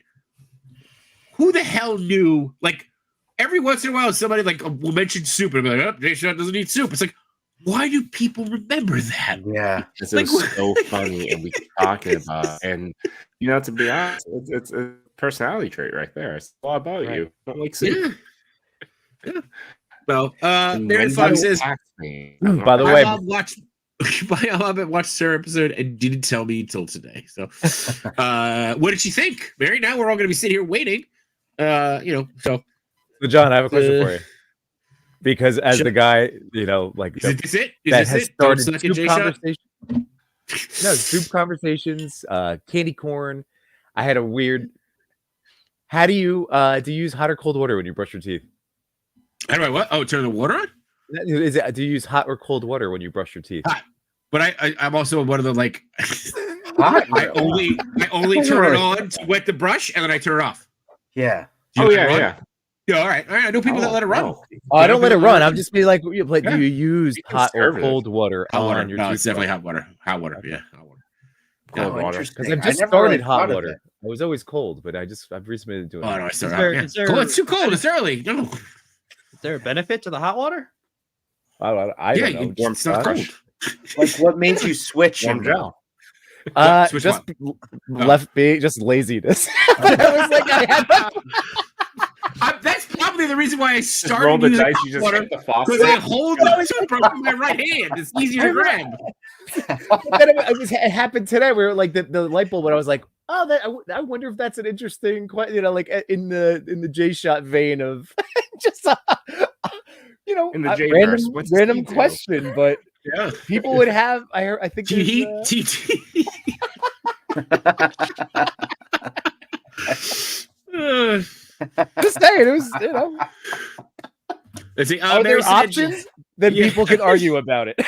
Who the hell knew? Like every once in a while, somebody like will mention soup and be like, "Oh, Jay Shot doesn't eat soup." It's like, why do people remember that? Yeah. It was so funny, and we keep talking about it. And to be honest, it's a personality trait right there. It's all about you. Don't like soup. Yeah. Well, And there when the Fox you says. ask me, By the My way, mom watched her episode and didn't tell me until today. So, what did she think, Mary? Now we're all going to be sitting here waiting. So so John, I have a question for you. Because as Sure. the guy, like is this it? Is that this has it? Don't started suck in soup J Shot. conversation. No, soup conversations, candy corn. I had a weird. How do you use hot or cold water when you brush your teeth? How do I what? Oh, turn the water on? Is it, do you use hot or cold water when you brush your teeth? Hot. But I'm also one of the like. Hot? I only turn it on to wet the brush and then I turn it off. Yeah. Do you oh let it run? yeah. Yeah, all right. I know people that let it run. no. Oh, I don't let it run. I'm just be like, do Yeah. you use Be hot or conservative. cold water Hot water. on your No, toothbrush? it's definitely hot water. Hot water. Yeah, hot water. Cold Oh, water. interesting. Because I've I just never started really hot thought of water. it. I was always cold, but I've recently been doing Oh it. no, I started there- out. Yeah. is there- Cold, it's too cold. It's early. No. Is there a benefit to the hot water? I Yeah, don't know. you, it's not cold. Like, what made you switch? Warm him, gel. Switch Just what? left being just laziness. I was like, I had That's probably the reason why I Just started roll the using dice. You just water hit the because faucet. I hold the toothbrush with my right hand. It's easier to grab. but then it happened today where like the light bulb, when I was like, oh, I wonder if that's an interesting question, like in the J Shot vein of just In the a J-verse. What's random Steve do? question, but Yeah. people would have. I think Do you there's, eat TT? just saying, it was Let's see. are there Mary said- options? Then Yeah. people can argue about it.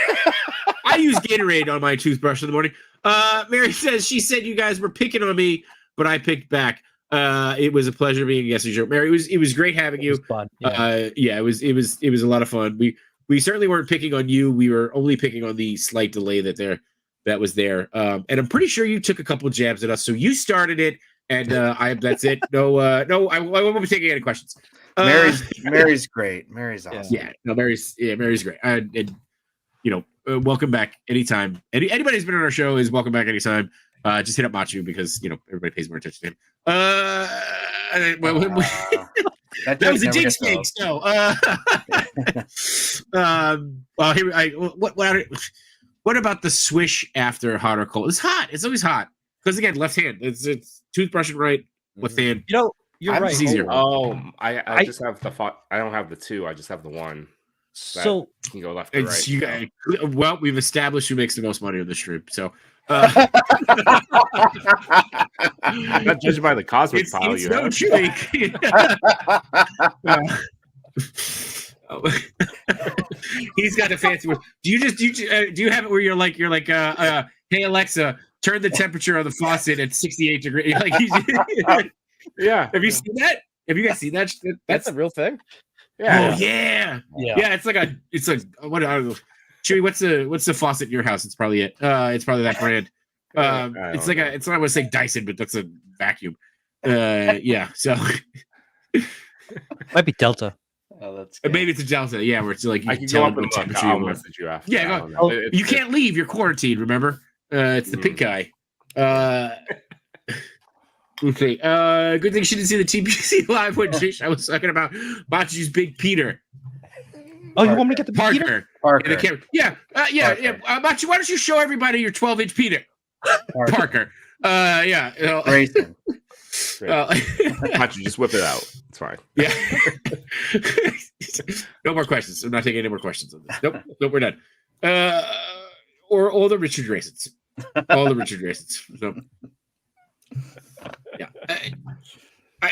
I use Gatorade on my toothbrush in the morning. Mary says she said you guys were picking on me, but I picked back. It was a pleasure being a guest on your show. Mary, it was great having you. It was fun. Yeah. It was a lot of fun. We certainly weren't picking on you. We were only picking on the slight delay that was there. And I'm pretty sure you took a couple jabs at us. So you started it, and that's it. No, I won't be taking any questions. Mary's great. Mary's awesome. Yeah, no, Mary's great. And welcome back anytime. Anybody who's been on our show is welcome back anytime. Just hit up Machu because everybody pays more attention to him. That That was a never jinx gets thing. old. So, what about the swish after hot or cold? It's hot. It's always hot because again, left hand. It's toothbrushing right, left hand. You're I'm right. just easier. I just have the I don't have the two. I just have the one. So You can go left or It's right. you so. guys. Well, we've established who makes the most money on the stream. So. I'm not judging by the cosmic It's pile you no have. trick. He's got the fancy one. Do you have it where you're like hey Alexa, turn the temperature on the faucet at 68 degrees? Yeah. Have you seen that? Have you guys seen that? That's a real thing. Yeah. Oh yeah. yeah. It's like what I don't know. Chewy, what's the faucet in your house? It's probably it. It's probably that brand. It's like it's not I want to say Dyson, but that's a vacuum. Yeah. So Might be Delta. Oh, that's good. maybe it's a Delta. Yeah, where it's like you I can can tell go it up and what look. temperature I'll you want. message you after. Yeah, I go. don't know. You can't leave. You're quarantined. Remember? It's the pink guy. Okay. Good thing she didn't see the TPC live when I was talking about Bachi's Big Peter. Oh, you want me to get the Peter? Parker. Parker. In the camera. Yeah. Bachi, why don't you show everybody your 12-inch Peter? Parker. Yeah. Grayson. Great. Not you just whip it out. It's fine. Yeah. No more questions. I'm not taking any more questions on this. Nope, we're done. Or all the Richard Raisins. All the Richard Raisins. So, yeah. By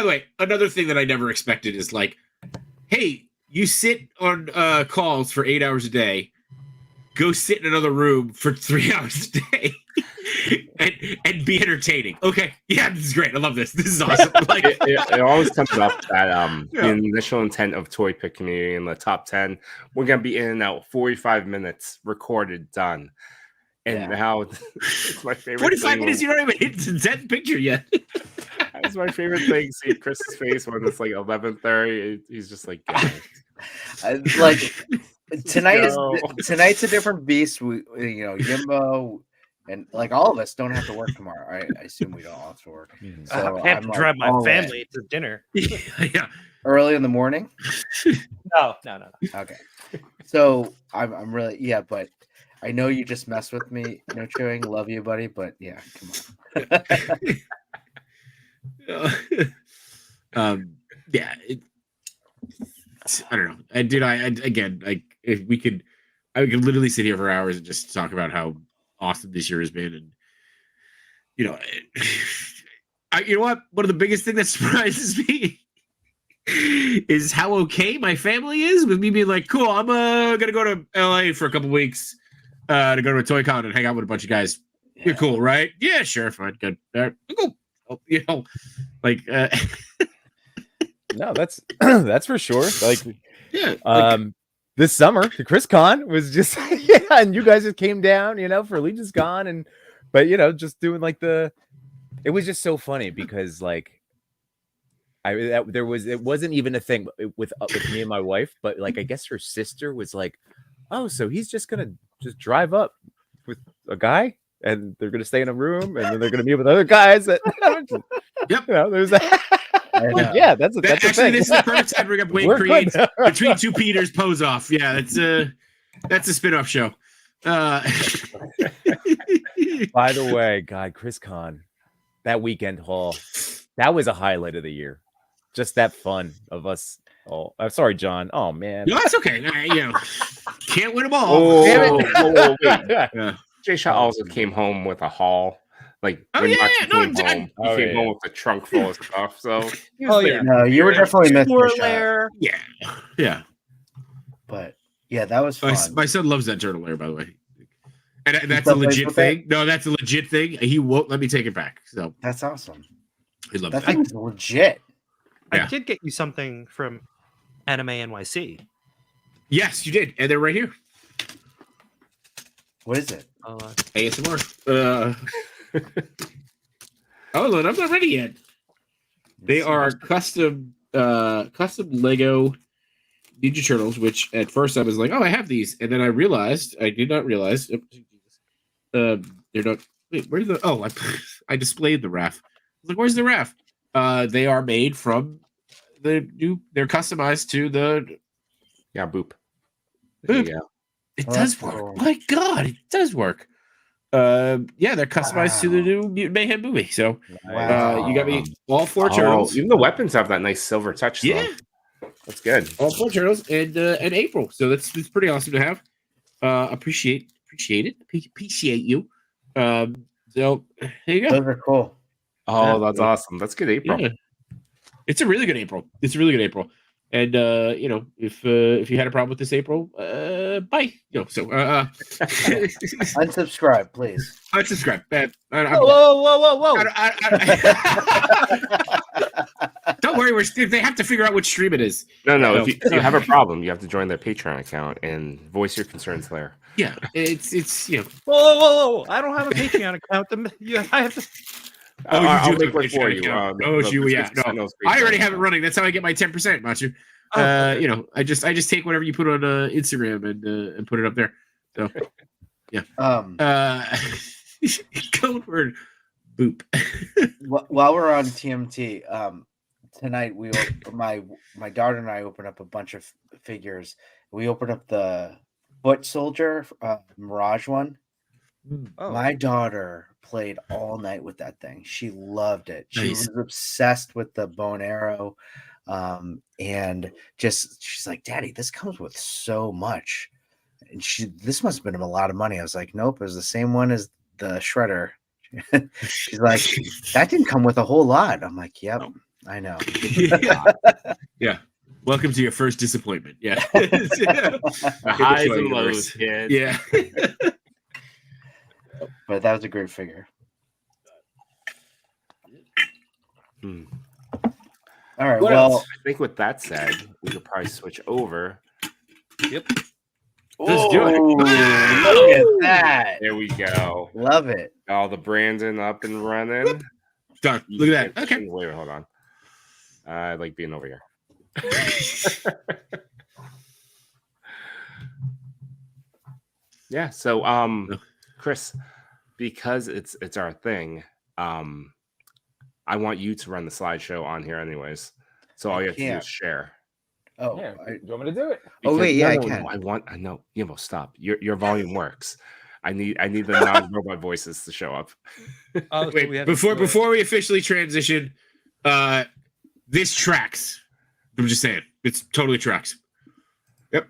the way, another thing that I never expected is like, hey, you sit on calls for 8 hours a day, go sit in another room for 3 hours a day. and be entertaining. Okay, yeah, this is great. I love this. This is awesome. Like, it always comes up that the initial intent of Toy Pick Community in the top 10, we're gonna be in and out 45 minutes, recorded, done. And now it's my favorite. 45 minutes, you don't even hit the 10th picture yet. That's my favorite thing. See Chris's face when it's like 11:30. He's just like, tonight's a different beast. We, Yimbo. And like all of us don't have to work tomorrow. I assume we don't all have to work. So I have to drive my family to dinner. Yeah. Early in the morning? No. Okay. So I'm really but I know you just mess with me, no chewing. Love you, buddy. But yeah, come on. Yeah. I don't know. And dude, again, like if we could, I could literally sit here for hours and just talk about how awesome this year has been. And you know what, one of the biggest things that surprises me is how okay my family is with me being like, cool, I'm gonna go to LA for a couple weeks to go to a toy con and hang out with a bunch of guys. You're cool, right? Yeah, sure, fine, good. Cool. Like no, that's that's for sure. Like yeah, this summer, the Chris Con was just and you guys just came down, for Legion's Con, but just doing like it was just so funny because like it wasn't even a thing with me and my wife, but like I guess her sister was like, oh, so he's just gonna just drive up with a guy and they're gonna stay in a room and then they're gonna meet with other guys that yep, there's that. Yeah, that's a actually thing. This is the perfect time to bring up Wayne Creates Between Two Peters pose off. Yeah, that's a spin-off show. By the way, God, Chris Con, that weekend haul, that was a highlight of the year. Just that fun of us. Oh, I'm sorry, John. Oh man, no, that's okay. Can't win them all. Damn it. Wait. Yeah. Jay Shaw also came home with a haul. Like when Maxie came home, he came home with a trunk full of stuff. So no, you were definitely missing. Yeah. But yeah, that was fun. My son loves that turtle lair, by the way. And that's a legit thing. No, that's a legit thing. He won't let me take it back. So that's awesome. He loves that. Thing's legit. I did get you something from Anime NYC. Yes, you did. And they're right here. What is it? ASMR. Oh, Lord, I'm not ready yet. They are custom Lego Ninja Turtles, which at first I was like, oh, I have these. And then I did not realize. They're not. Wait, where's the. Oh, I displayed the RAF. I was like, where's the RAF? They are made from they're customized to the. Yeah, boop. Boop. It does work. Cool. My God, it does work. They're customized to the new Mutant Mayhem movie. So you got me all four turtles. Even the weapons have that nice silver touch. Yeah, that's good. All four turtles and April. So that's pretty awesome to have. Appreciate it. Appreciate you. So there you go. Those are cool. Oh, that's awesome. That's good, April. Yeah. It's a really good April. And if you had a problem with this April, bye. Unsubscribe, please. Unsubscribe. Whoa! Don't worry, they have to figure out which stream it is. No. If you have a problem, you have to join their Patreon account and voice your concerns there. Yeah, it's Whoa! I don't have a Patreon account. I have to. I'll make one for you. No, I already have it running. That's how I get my 10%, Machu. I just take whatever you put on Instagram and put it up there. So, yeah. Code word boop. While we're on TMT, tonight my daughter and I opened up a bunch of figures. We opened up the Foot Soldier Mirage one. Oh. My daughter played all night with that thing. She loved it. She Nice. was obsessed with the bow and arrow. And just she's like, Daddy, this comes with so much. And this must have been a lot of money. I was like, nope, it was the same one as the shredder. She's like, that didn't come with a whole lot. I'm like, yep, No. I know. Yeah. Welcome to your first disappointment. Yeah. The highs and lows, kids. Yeah. But that was a great figure. Hmm. All right. What Well, else? I think with that said, we could probably switch over. Let's do it. look at that. There we go. Love it. All the Brandon up and running. Done. Look at that. Okay. Wait, hold on. I like being over here. Yeah. So, Chris, because it's our thing, I want you to run the slideshow on here, anyways. So all you have to do is share. Oh, Yeah, do you want me to do it? Oh, wait, yeah, I no, can. I know. Stop. Your volume works. I need the non-robot voices to show up. Oh, Wait, so we have before we officially transition, this tracks. I'm just saying, it's totally tracks. Yep,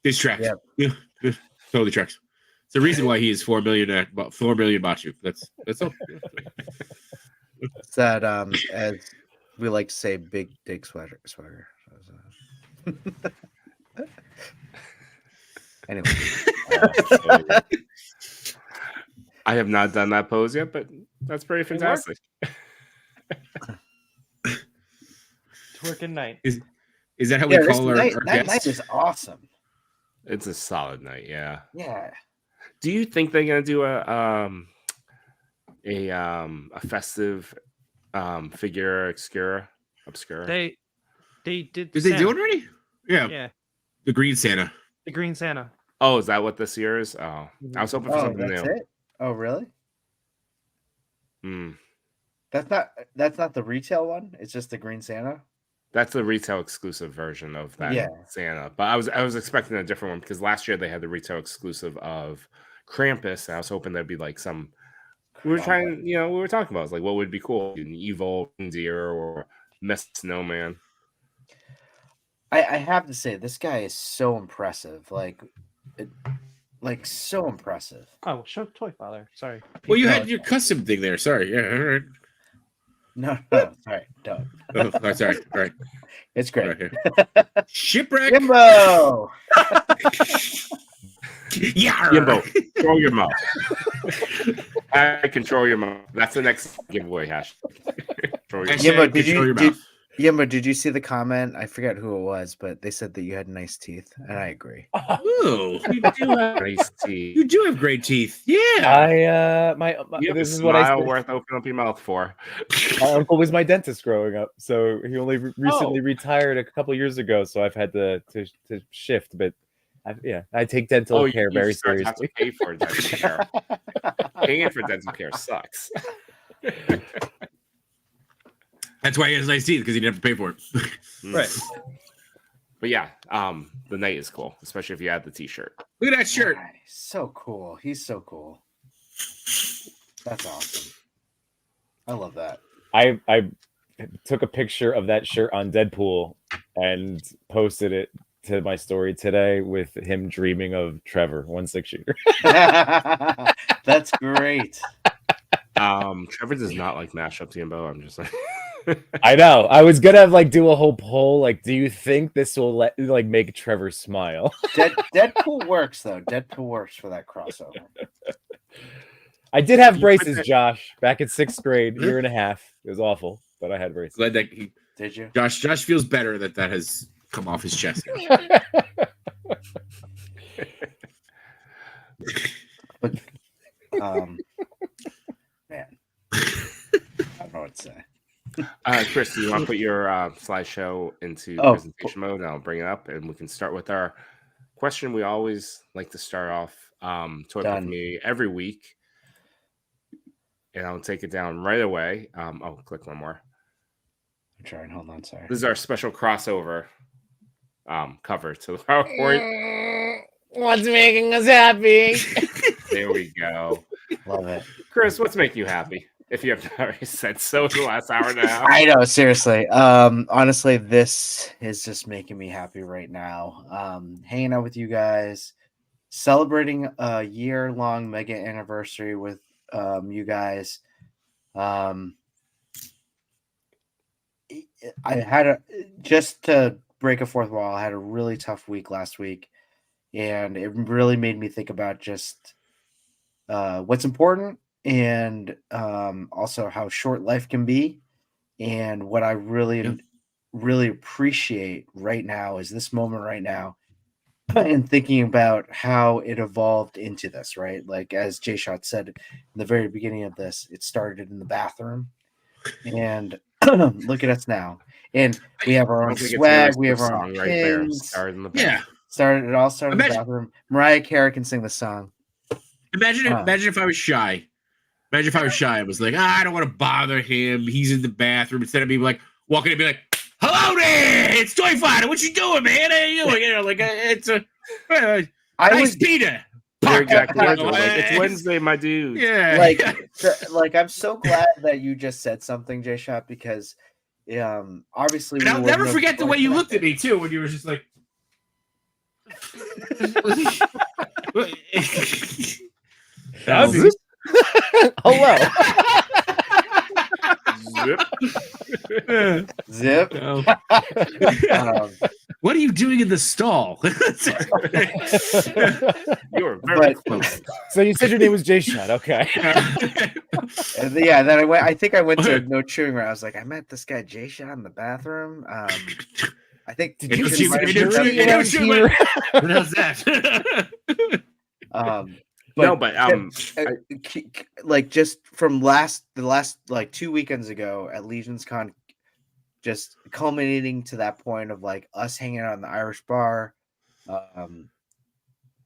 this tracks. Yep. Yeah, totally tracks. It's the reason why he is 4 million. 4 million Bachu. That's all. It's that as we like to say, big dick swagger. Anyway, I have not done that pose yet, but that's pretty fantastic. twerking night. Is that how we this call our night guests? is awesome. It's a solid night, yeah. Yeah. Do you think they're gonna do a festive figure obscure? They did. Did they Santa. do it already? Yeah. Yeah, The Green Santa. the Green Santa. Oh, is that what this year is? Oh, I was hoping for Oh, something that's new. it. Oh, really? Hmm. That's not the retail one. It's just the Green Santa. That's the retail exclusive version of that Yeah. Santa. But I was expecting a different one because last year they had the retail exclusive of Krampus, and I was hoping there'd be like some. We were trying, we were talking about like what would be cool, an evil deer or Mist Snowman. I have to say, this guy is so impressive. Like so impressive. Oh, show Toy Father. Sorry. Well, you had your custom thing there. Sorry. Yeah. All right. No, sorry, don't. Oh, sorry. All right. It's All great. right, here. Shipwreck. Jimbo. Yeah. Yimbo, control your mouth. I control your mouth. That's the next giveaway hash. Control your Yimbo, Hashtag control your mouth. Did you see the comment? I forget who it was, but they said that you had nice teeth, and I agree. Ooh, you do have nice teeth. you do have great teeth. Yeah. My You have this a is what I smile said. worth opening up your mouth for. My uncle was my dentist growing up, so he only recently retired a couple years ago. So I've had to shift, but I take dental care very just have to seriously. pay for dental care. Paying for dental care sucks. That's why he has nice teeth, because he didn't have to pay for it. Right. But yeah, the night is cool, especially if you add the t-shirt. Look at that shirt. Yeah, so cool. He's so cool. That's awesome. I love that. I took a picture of that shirt on Deadpool and posted it to my story today with him dreaming of Trevor, 1/6 shooter. That's great. Trevor does not like mashups, Yimbo. I'm just like I know. I was gonna do a whole poll. Do you think this will make Trevor smile? Deadpool works though. Deadpool works for that crossover. I did have You braces, put that- Josh, back in 6th grade, year and a half. It was awful, but I had braces. Glad that he, Did you? Josh feels better that has come off his chest. But man, I don't know what to say. Chris, do you want to put your slideshow into Oh. presentation mode? I'll bring it up, and we can start with our question. We always like to start off Toy Pick Me every week, and I'll take it down right away. Click one more. I'm trying. Hold on. Sorry. This is our special crossover cover to the PowerPoint. What's making us happy? There we go. Love it. Chris, what's making you happy? If you have already said so in the last hour and a half. I know, seriously. Honestly, this is just making me happy right now. Hanging out with you guys, celebrating a year-long mega anniversary with you guys. I had just to break a fourth wall, I had a really tough week last week, and it really made me think about just what's important, and also how short life can be. And what I really appreciate right now is this moment right now, and thinking about how it evolved into this, right? Like as Jay Shot said in the very beginning of this, it started in the bathroom, and look at us now. And we have our own swag, we have our own right there. pins. Started in the Yeah. It all started in the bathroom. Mariah Carey can sing the song. Imagine if I was shy. Imagine if I was shy. I was like, I don't want to bother him. He's in the bathroom. Instead of me like walking and be like, hello there, it's Toy Fighter. What you doing, man? How you doing? You know, like it's a nice Peter. You're exactly right. It's Wednesday, my dude. Yeah. Like I'm so glad that you just said something, Jay Shot, because obviously and I'll never forget the way you looked at me too when you were just like hello. Zip. No. What are you doing in the stall? You were very close. So you said your name was Jay Shot. Okay. And yeah, then I think I went to No Chewing where I was like, I met this guy Jay Shot in the bathroom. I think What else that? like just from the last like 2 weekends ago at Legion's Con, just culminating to that point of like us hanging out in the Irish bar,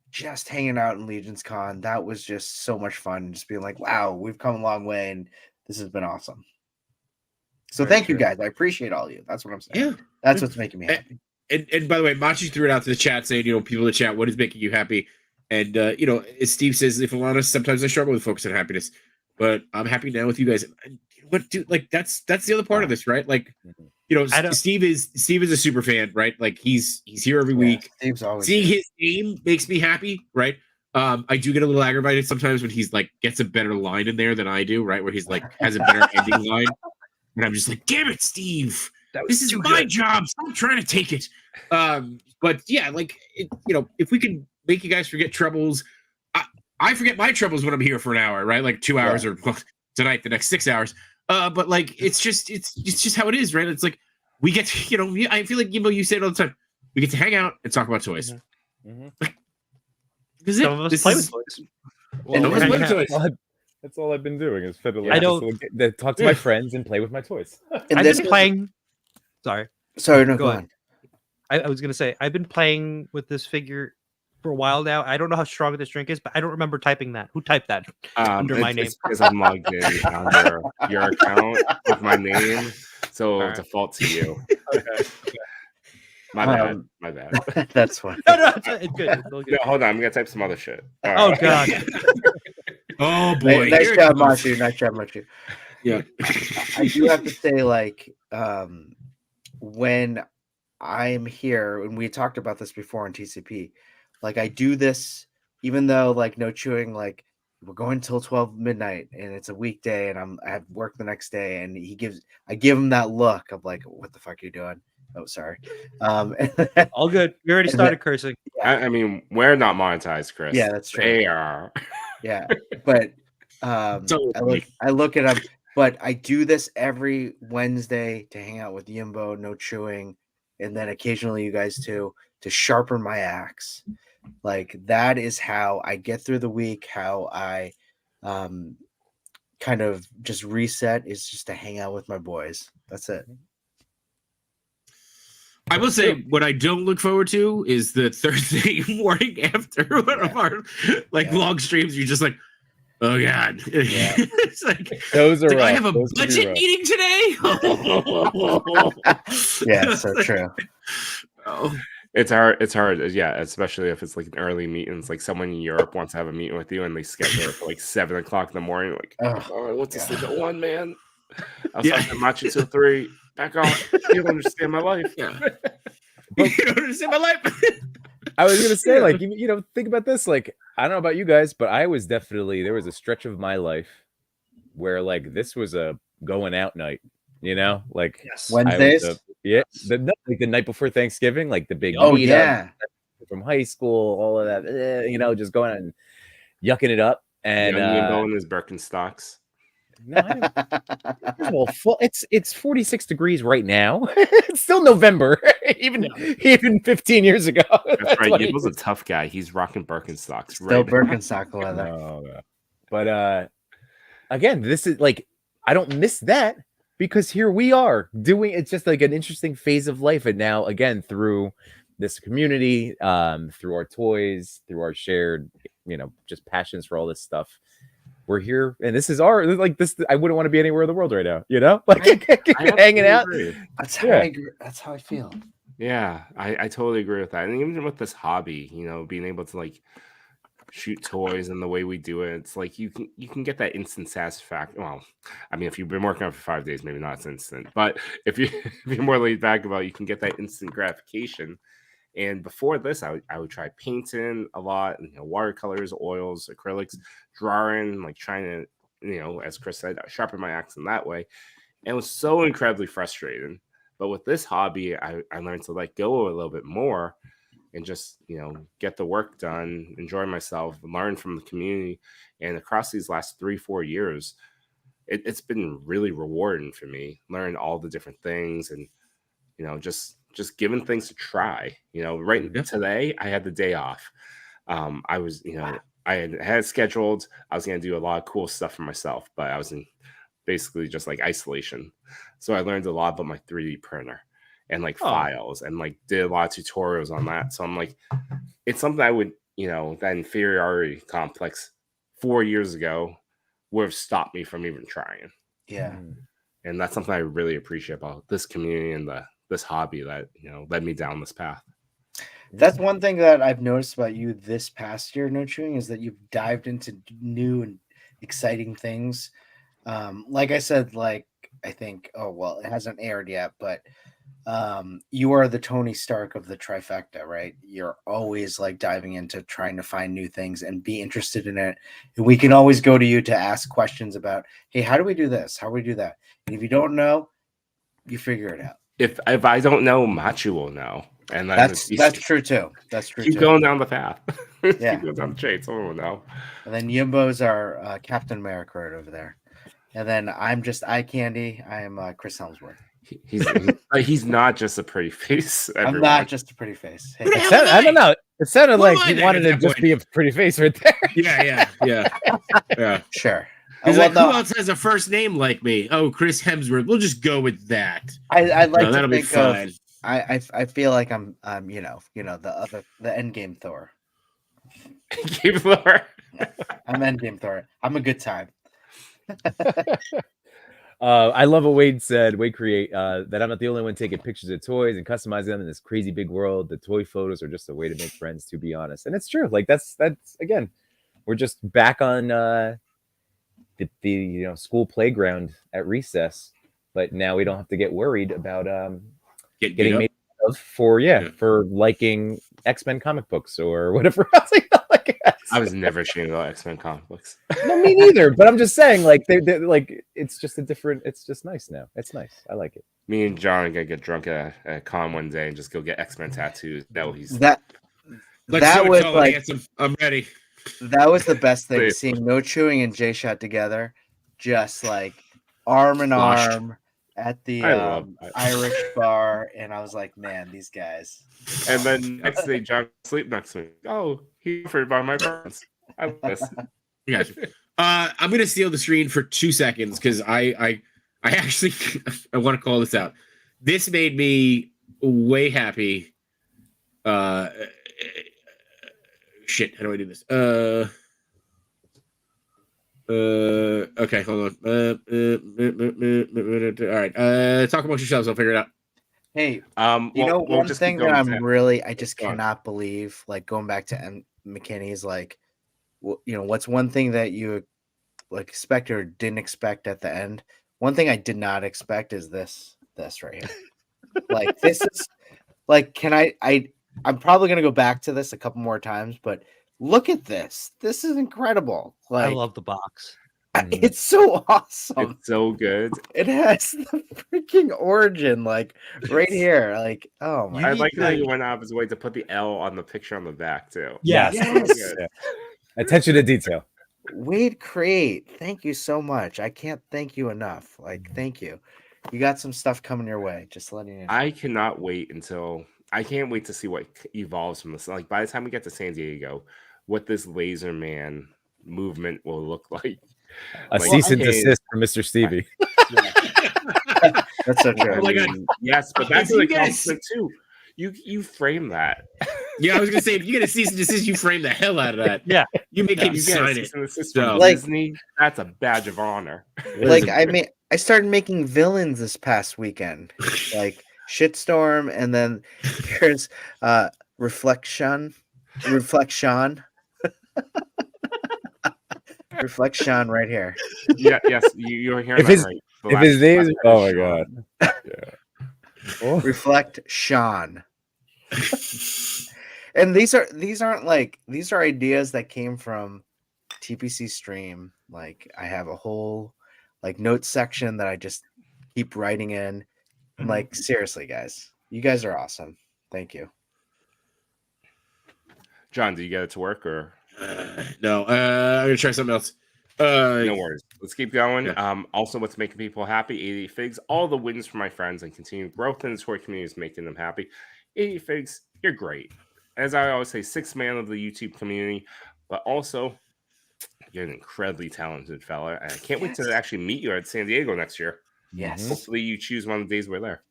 just hanging out in Legion's Con. That was just so much fun. Just being like, wow, we've come a long way, and this has been awesome. So thank you guys. I appreciate all of you. That's what I'm saying. Yeah, that's what's making me happy. And by the way, Machi threw it out to the chat saying, people in the chat, what is making you happy? And as Steve says, if I'm honest, sometimes I struggle with focus on happiness, but I'm happy now with you guys. What do like that's the other part of this, right? Like, Steve is a super fan, right? Like he's here every week. Steve's always seeing his name makes me happy, right? I do get a little aggravated sometimes when he's like gets a better line in there than I do, right? Where he's like has a better ending line, and I'm just like, damn it, Steve, this is my job. Stop trying to take it. But yeah, like if we can make you guys forget troubles, I forget my troubles when I'm here for an hour, right? Like 2 hours or tonight, the next 6 hours. But like it's just how it is, right? It's like we get to, I feel like you say it all the time. We get to hang out and talk about toys. Mm-hmm. Some of us play with toys. That's all I've been doing is fiddle. I don't talk to my friends and play with my toys. I've been playing. Sorry, no, go on. I was gonna say I've been playing with this figure for a while now. I don't know how strong this drink is, but I don't remember typing that. Who typed that under my name? Because I'm logged in under your account with my name, so it'll default to you. My bad. That's fine. No, it's good. It's no, hold on. I'm gonna type some other shit. Oh god. Oh boy. Nice job, Machi. Nice job, Machi. Yeah. I do have to say, like, when I'm here, and we talked about this before on TCP, like I do this even though like No Chewing, like we're going till 12 midnight and it's a weekday and I have work the next day, and I give him that look of like, what the fuck are you doing? Oh, sorry. All good. We already started cursing. I mean, we're not monetized, Chris. Yeah, that's true. They are. Yeah, but I look at him. But I do this every Wednesday to hang out with Yimbo, No Chewing, and then occasionally you guys too, to sharpen my axe. Like that is how I get through the week. How I kind of just reset is just to hang out with my boys. That's it. I will say what I don't look forward to is the Thursday morning after one of our long streams. You're just like, oh god, it's like those are. Like, I have a budget meeting today. Yeah, so true. Oh, It's hard. It's hard. Yeah, especially if it's like an early meeting. It's like someone in Europe wants to have a meeting with you, and they schedule it for like 7 o'clock in the morning. Like, oh, I went to sleep at 1, man. I was watching Machi till 3. Back off. You don't understand my life. Yeah. You don't understand my life. I was gonna say, like, think about this. Like, I don't know about you guys, but there was a stretch of my life where like this was a going out night. Like Yes. Wednesdays. The night before Thanksgiving, like the big Oh meetup yeah. from high school, all of that. Just going out and yucking it up. And Yimbo in his Birkenstocks. no, well, it's 46 degrees right now. It's still November, even 15 years ago. That's right. Yimbo's a tough guy. He's rocking Birkenstocks. Still Right. Birkenstock leather. No. But again, this is like I don't miss that because here we are doing. It's just like an interesting phase of life, and now again through this community, through our toys, through our shared, just passions for all this stuff. We're here, and this is this. I wouldn't want to be anywhere in the world right now, like I hanging out. agree. That's how that's how I feel. Yeah, I totally agree with that. And even with this hobby, being able to like shoot toys and the way we do it, it's like you can get that instant satisfaction. Well, I mean, if you've been working on it for 5 days, maybe not as instant, but if you're more laid back about it, you can get that instant gratification. And before this, I would try painting a lot, watercolors, oils, acrylics, drawing, like trying to, as Chris said, sharpen my axe in that way. And it was so incredibly frustrating. But with this hobby, I learned to let go a little bit more and just, get the work done, enjoy myself, learn from the community. And across these last 3-4 years, it's been really rewarding for me, learn all the different things and, just giving things to try. Today I had the day off. I was, I had scheduled, I was going to do a lot of cool stuff for myself, but I was in basically just like isolation. So I learned a lot about my 3D printer and like files and like did a lot of tutorials on that. So I'm like, it's something I would, that inferiority complex 4 years ago would have stopped me from even trying. Yeah. And that's something I really appreciate about this community and this hobby that, led me down this path. That's one thing that I've noticed about you this past year, No Chewing, is that you've dived into new and exciting things. Like I said, I think, it hasn't aired yet, but you are the Tony Stark of the trifecta, right? You're always like diving into trying to find new things and be interested in it. And we can always go to you to ask questions about, hey, how do we do this? How do we do that? And if you don't know, you figure it out. If I don't know, Machi will know. And that's true too. That's true. Keep going down the path. Yeah. Keep going down the chain. Someone will know. And then Yimbo's our Captain America right over there. And then I'm just eye candy. I am Chris Helmsworth. He's not just a pretty face. I'm not just a pretty face. Hey, I don't know. It sounded Who am like I he wanted to at that just point? be a pretty face right there. Yeah. sure. He's Well, like, no, who else has a first name like me? Oh, Chris Hemsworth. We'll just go with that. I like to That'll be think fine. of. I feel like I'm the Endgame Thor. Keep Thor. I'm Endgame Thor. I'm a good time. I love what Wade said. Wade create that I'm not the only one taking pictures of toys and customizing them in this crazy big world. The toy photos are just a way to make friends, to be honest. And it's true. Like that's again, we're just back on the school playground at recess, but now we don't have to get worried about getting made of for liking X-Men comic books or whatever else. I was never ashamed about X-Men comic books. No, me neither. But I'm just saying, like, they're like, it's just a different. It's just nice now. It's nice. I like it. Me and John are gonna get drunk at a con one day and just go get X-Men tattoos. Let's that do it, was Colin like Hanson. I'm ready. that was the best thing. Please. Seeing No Chewing and J Shot together, just like arm in Flushed. arm at the I love that. Irish bar, and I was like, man, these guys. And then next day, John sleep next to me. Oh, he offered by my parents. I love this. Gotcha. I'm gonna steal the screen for 2 seconds because I actually I want to call this out. This made me way happy. Shit, how do I do this? Okay, hold on. All right. Talk amongst yourselves. I'll figure it out. Hey, Well, one we'll just thing keep that going, I'm Sam. really, I just Go on. cannot believe, like going back to McKinney's, like, what's one thing that you like expected or didn't expect at the end? One thing I did not expect is this right here. Like, this is like, I'm probably gonna go back to this a couple more times, but look at this. This is incredible. I Like, love the box. it's so awesome. It's so good. It has the freaking origin, like right here. Like, oh my! I need like how to- you went out of his way to put the L on the picture on the back too. Yes. Yes. So good. Yeah. Attention to detail. Wade Crate, thank you so much. I can't thank you enough. Like, thank you. You got some stuff coming your way. Just letting you know. I cannot wait until I can't wait to see what evolves from this. Like by the time we get to San Diego, what this Laser Man movement will look like. A Like, cease and okay, desist from Mr. Stevie. That's so I true. Oh my God. mean, yes, but that's If you an get a accomplishment too. You frame that. Yeah, I was gonna say if you get a cease and desist, you frame the hell out of that. Yeah. You make him You get a sign cease it. and desist So- from Like- Disney. That's a badge of honor. Like, I started making villains this past weekend, like Shitstorm, and then here's Reflection, Reflection right here. Yeah, yes, you're hearing If that his- right. The If last- his name last is, part oh my Sean. god. Oh. Reflect Sean. And these aren't like, these are ideas that came from TPC stream. Like, I have a whole like notes section that I just keep writing in. I'm like, seriously, guys, you guys are awesome. Thank you. John, do you get it to work or No, I'm gonna try something else. no worries? Let's keep going. Yeah. Also, what's making people happy? 80 Figs. All the wins for my friends and continued growth in the toy community is making them happy. 80 Figs, you're great. As I always say, sixth man of the YouTube community, but also you're an incredibly talented fella. And I can't wait to actually meet you at San Diego next year. Yes. Hopefully, you choose one of the days we're there.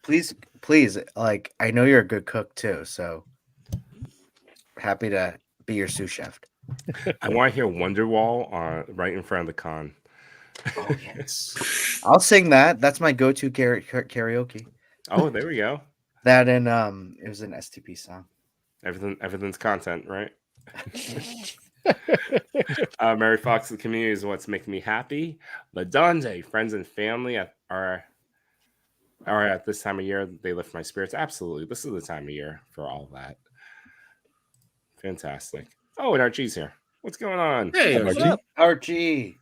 Please, like, I know you're a good cook too, so happy to be your sous chef. I want to hear Wonderwall right in front of the con. Oh yes. I'll sing that. That's my go-to karaoke. Oh, there we go. That and it was an STP song. Everything's content, right? Mary Fox, the community is what's making me happy. Ladonde, friends and family are at this time of year. They lift my spirits. Absolutely, this is the time of year for all of that. Fantastic. Oh, and Archie's here. What's going on? Hey, What's Archie. up? Archie.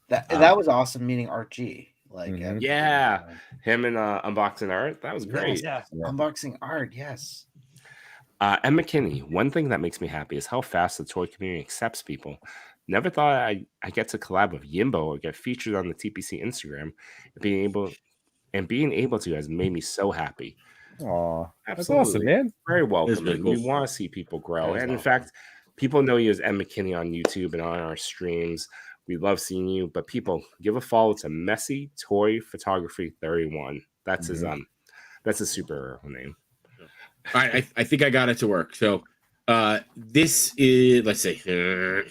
That was awesome meeting Archie. Like, Mhm. Yeah. Him and unboxing art. That was great. Yeah. Unboxing art, yes. And McKinney, one thing that makes me happy is how fast the toy community accepts people. Never thought I get to collab with Yimbo or get featured on the TPC Instagram. Being able to has made me so happy. Aw, that's Absolutely. awesome, man. Very welcoming. really cool. We want to see people grow. That is And in awesome. fact, people know you as M. McKinney on YouTube and on our streams. We love seeing you. But people, give a follow to Messy Toy Photography 31. That's his super name. All right, I think I got it to work. So this is, let's see. Here.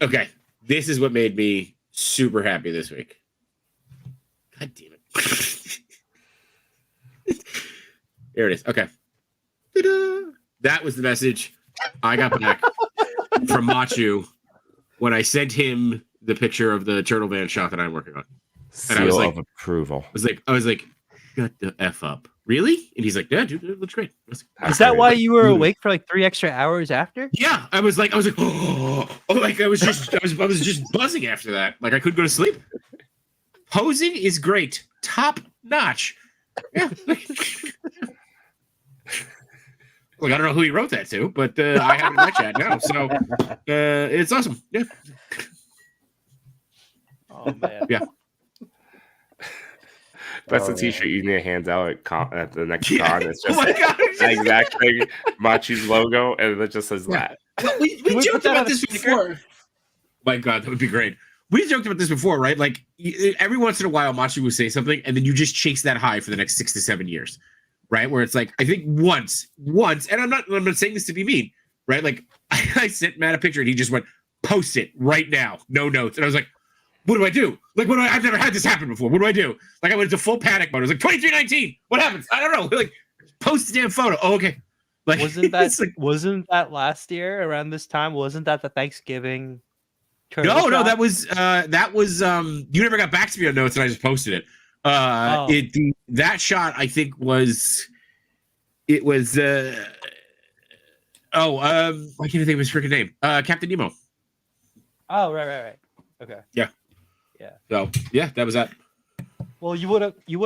Okay, this is what made me super happy this week. God damn it. Here it is. Okay. Ta-da! That was the message I got back from Machu when I sent him the picture of the turtle van shot that I'm working on. And I was Seal like- of approval. I was like, shut the F up. Really? And he's like, yeah, dude, it looks great. I was like, Is that why you were awake for like 3 extra hours after? yeah, I was like, oh, like I was just buzzing after that. Like I couldn't go to sleep. Posing is great, top notch. Yeah. Like I don't know who he wrote that to, but I have it in my chat now, so it's awesome. Yeah, Oh man. That's Oh, the t-shirt you need to hand out at the next Yeah. con. It's Oh just my god. the exact thing, Machi's logo, and it just says that. We Can we joked put that about on a this sticker? before. My God, that would be great. We joked about this before, right? Like every once in a while, Machi will say something, and then you just chase that high for the next 6 to 7 years, right? Where it's like, I think once, and I'm not saying this to be mean, right? Like I sent Matt a picture, and he just went, "Post it right now, no notes," and I was like, what do I do? Like, I've never had this happen before. What do I do? Like, I went into full panic mode. I was like, 2319. What happens? I don't know. Like, post the damn photo. Oh, okay. Like, Wasn't that it's like, wasn't that last year around this time? Wasn't that the Thanksgiving? turtle no, shot? that was you never got back to me on notes and I just posted it. Oh. That shot I think was I can't think of his freaking name. Captain Nemo. Oh, right. Okay. So yeah, that was that. Well, you would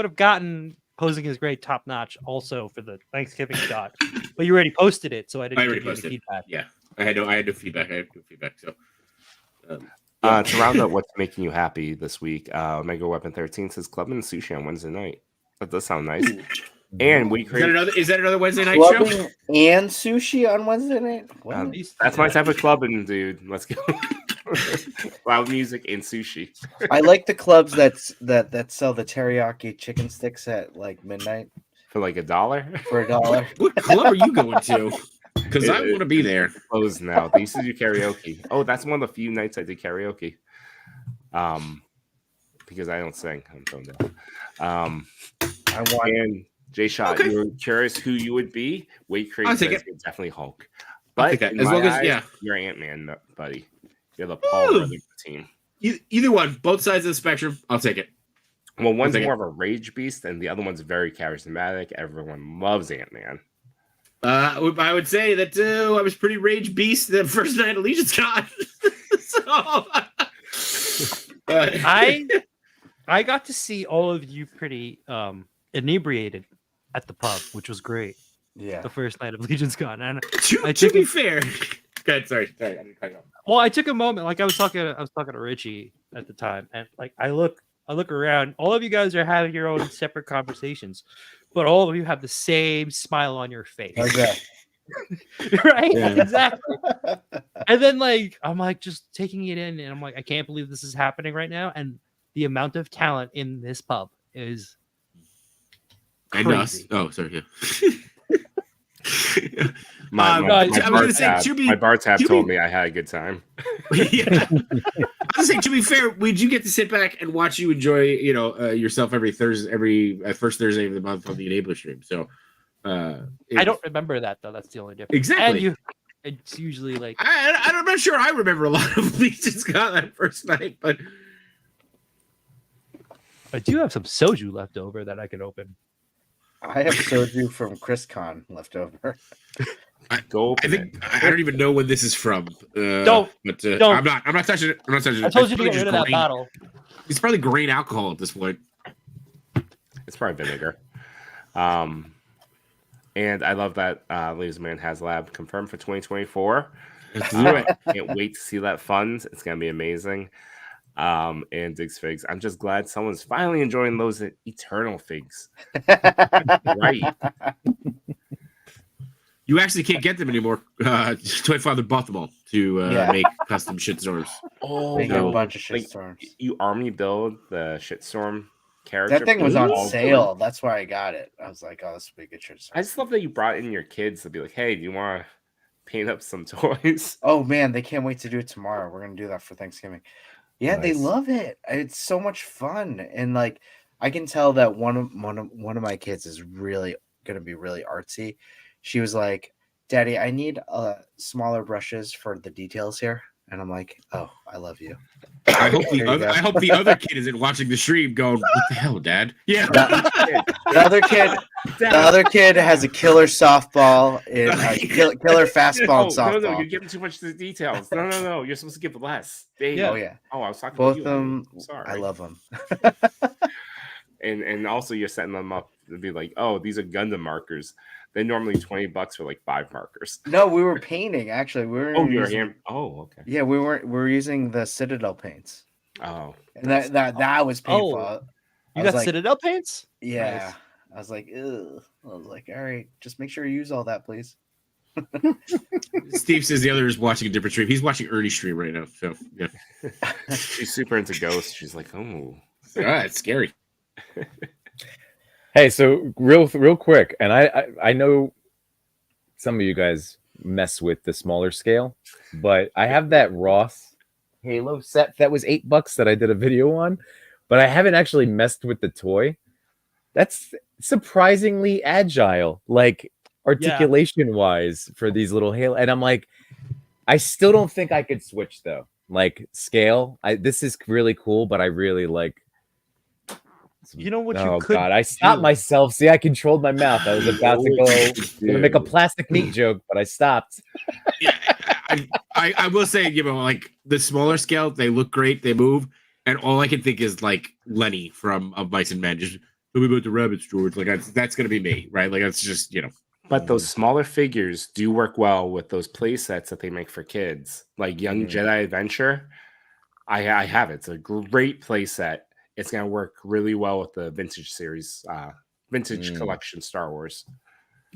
have gotten Posing is great, top notch, also for the Thanksgiving shot, but you already posted it, so I didn't give you any feedback. Yeah, I had no feedback. So to round up what's making you happy this week, Mega Weapon 13 says club and sushi on Wednesday night. That does sound nice. And we create. Is that another Wednesday night show? Clubbing and sushi on Wednesday night. What? That's my type of clubbing, dude. Let's go. Loud music and sushi. I like the clubs that sell the teriyaki chicken sticks at like midnight For like $1? for $1. What club are you going to? Because I want to be there. Closed now. They used to do karaoke. Oh, that's one of the few nights I did karaoke. Because I don't sing. I'm toned down. I want. And Jay Shot, Okay. you were curious who you would be. Weight Crate I'll says take it. you're definitely Hulk. I'll But take that. in As my long as- eyes, yeah. you're Ant-Man, buddy. You're the Paul Ooh. Rudd of the team. Either one, both sides of the spectrum. I'll take it. Well, one's take more it. of a rage beast, and the other one's very charismatic. Everyone loves Ant-Man. I would say that I was pretty rage beast the first night Allegiance Con. I got to see all of you pretty inebriated at the pub, which was great. Yeah. The first night of Legion's Con, and to be fair, good. Sorry, I didn't cut you off. well, I took a moment. Like I was talking to Richie at the time, and like I look around. All of you guys are having your own separate conversations, but all of you have the same smile on your face. Okay. Right? Yeah. Exactly. And then like I'm like just taking it in, and I'm like, I can't believe this is happening right now. And the amount of talent in this pub is And us. crazy. Oh, sorry. Yeah. My I was gonna say, to be- bar tab to told be- me I had a good time. Yeah. I was saying, to be fair, would you get to sit back and watch you enjoy, yourself every first Thursday of the month on the Enabler stream? So, I don't remember that though. That's the only difference. Exactly. And it's usually like I'm not sure I remember a lot of Legion's Con that first night, but I do have some soju left over that I can open. I have soju from ChrisCon left over. Go I open think it. I don't even know when this is from. Don't. But Don't. I'm not touching it. I'm not touching it. I told you It's to get probably rid of just that bottle. It's probably grain alcohol at this point. It's probably vinegar. And I love that Ladies Man has lab confirmed for 2024. Let's do it. Can't wait to see that fund. It's gonna be amazing. And Diggs Figs. I'm just glad someone's finally enjoying those eternal figs. Right. You actually can't get them anymore. Toy Father bought them all to Yeah. make custom shitstorms. Oh, Making no. a bunch of Like, shitstorms. you army build the shitstorm character. That thing was on Ooh. sale. That's why I got it. I was like, oh, this would be a good shitstorm. I just love that you brought in your kids to be like, hey, do you want to paint up some toys? Oh man, they can't wait to do it tomorrow. We're gonna do that for Thanksgiving. Yeah, they Nice. love it. It's so much fun, and like I can tell that one of my kids is really gonna be really artsy. She was like, "Daddy, I need smaller brushes for the details here," and I'm like, "Oh, I love you." I hope There you go. I hope the other kid isn't watching the stream going, "What the hell, Dad?" Yeah. The other kid has a killer softball and a killer fastball and No, softball. you're giving too much to the details. No. You're supposed to give less. Dang. Yeah. Oh yeah, Oh, I was talking both to of you. them. Sorry. I love them. And also you're setting them up to be like, oh, these are Gundam markers. They're normally $20 for like 5 markers. No, we were painting actually. We were Oh, you're using, hand. Oh, okay. yeah, we were using the Citadel paints, Oh, and that was painful. Oh, I You was got like, Citadel paints? yeah. Nice. I was like, ugh. I was like, all right, just make sure you use all that, please. Steve says the other is watching a different stream. He's watching Ernie's stream right now. So yeah. she's super into ghosts. She's like, oh, It's scary. Hey, so real quick, and I know some of you guys mess with the smaller scale, but I have that Ross Halo set that was $8 that I did a video on, but I haven't actually messed with the toy. That's surprisingly agile, like articulation wise for these little Halo. And I'm like, I still don't think I could switch though. Like scale, this is really cool, but I really like. You know what you Oh could God! I stopped do? myself. See, I controlled my mouth. I was about to gonna make a plastic meat joke, but I stopped. Yeah, I will say, like the smaller scale, they look great, they move, and all I can think is like Lenny from Of Mice and Men. Just tell me about the rabbits, George. Like that's gonna be me, right? Like that's just But those smaller figures do work well with those play sets that they make for kids, like Young Jedi Adventure. I have it. It's a great play set. It's gonna work really well with the vintage series, vintage collection Star Wars.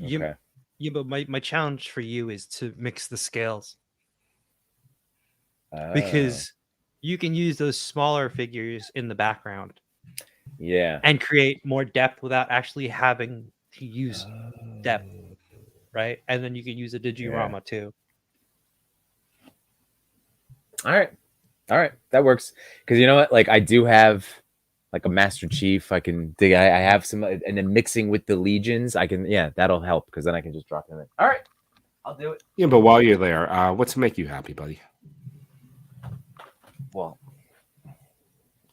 Okay. Yeah, but my challenge for you is to mix the scales because you can use those smaller figures in the background. Yeah. And create more depth without actually having to use depth, right? And then you can use a digirama too. All right, that works. Because you know what? Like I do have like a Master Chief. I can dig. I have some, and then mixing with the legions, I can. Yeah, that'll help because then I can just drop them in. All right, I'll do it. Yeah, but while you're there, what's make you happy, buddy? Well,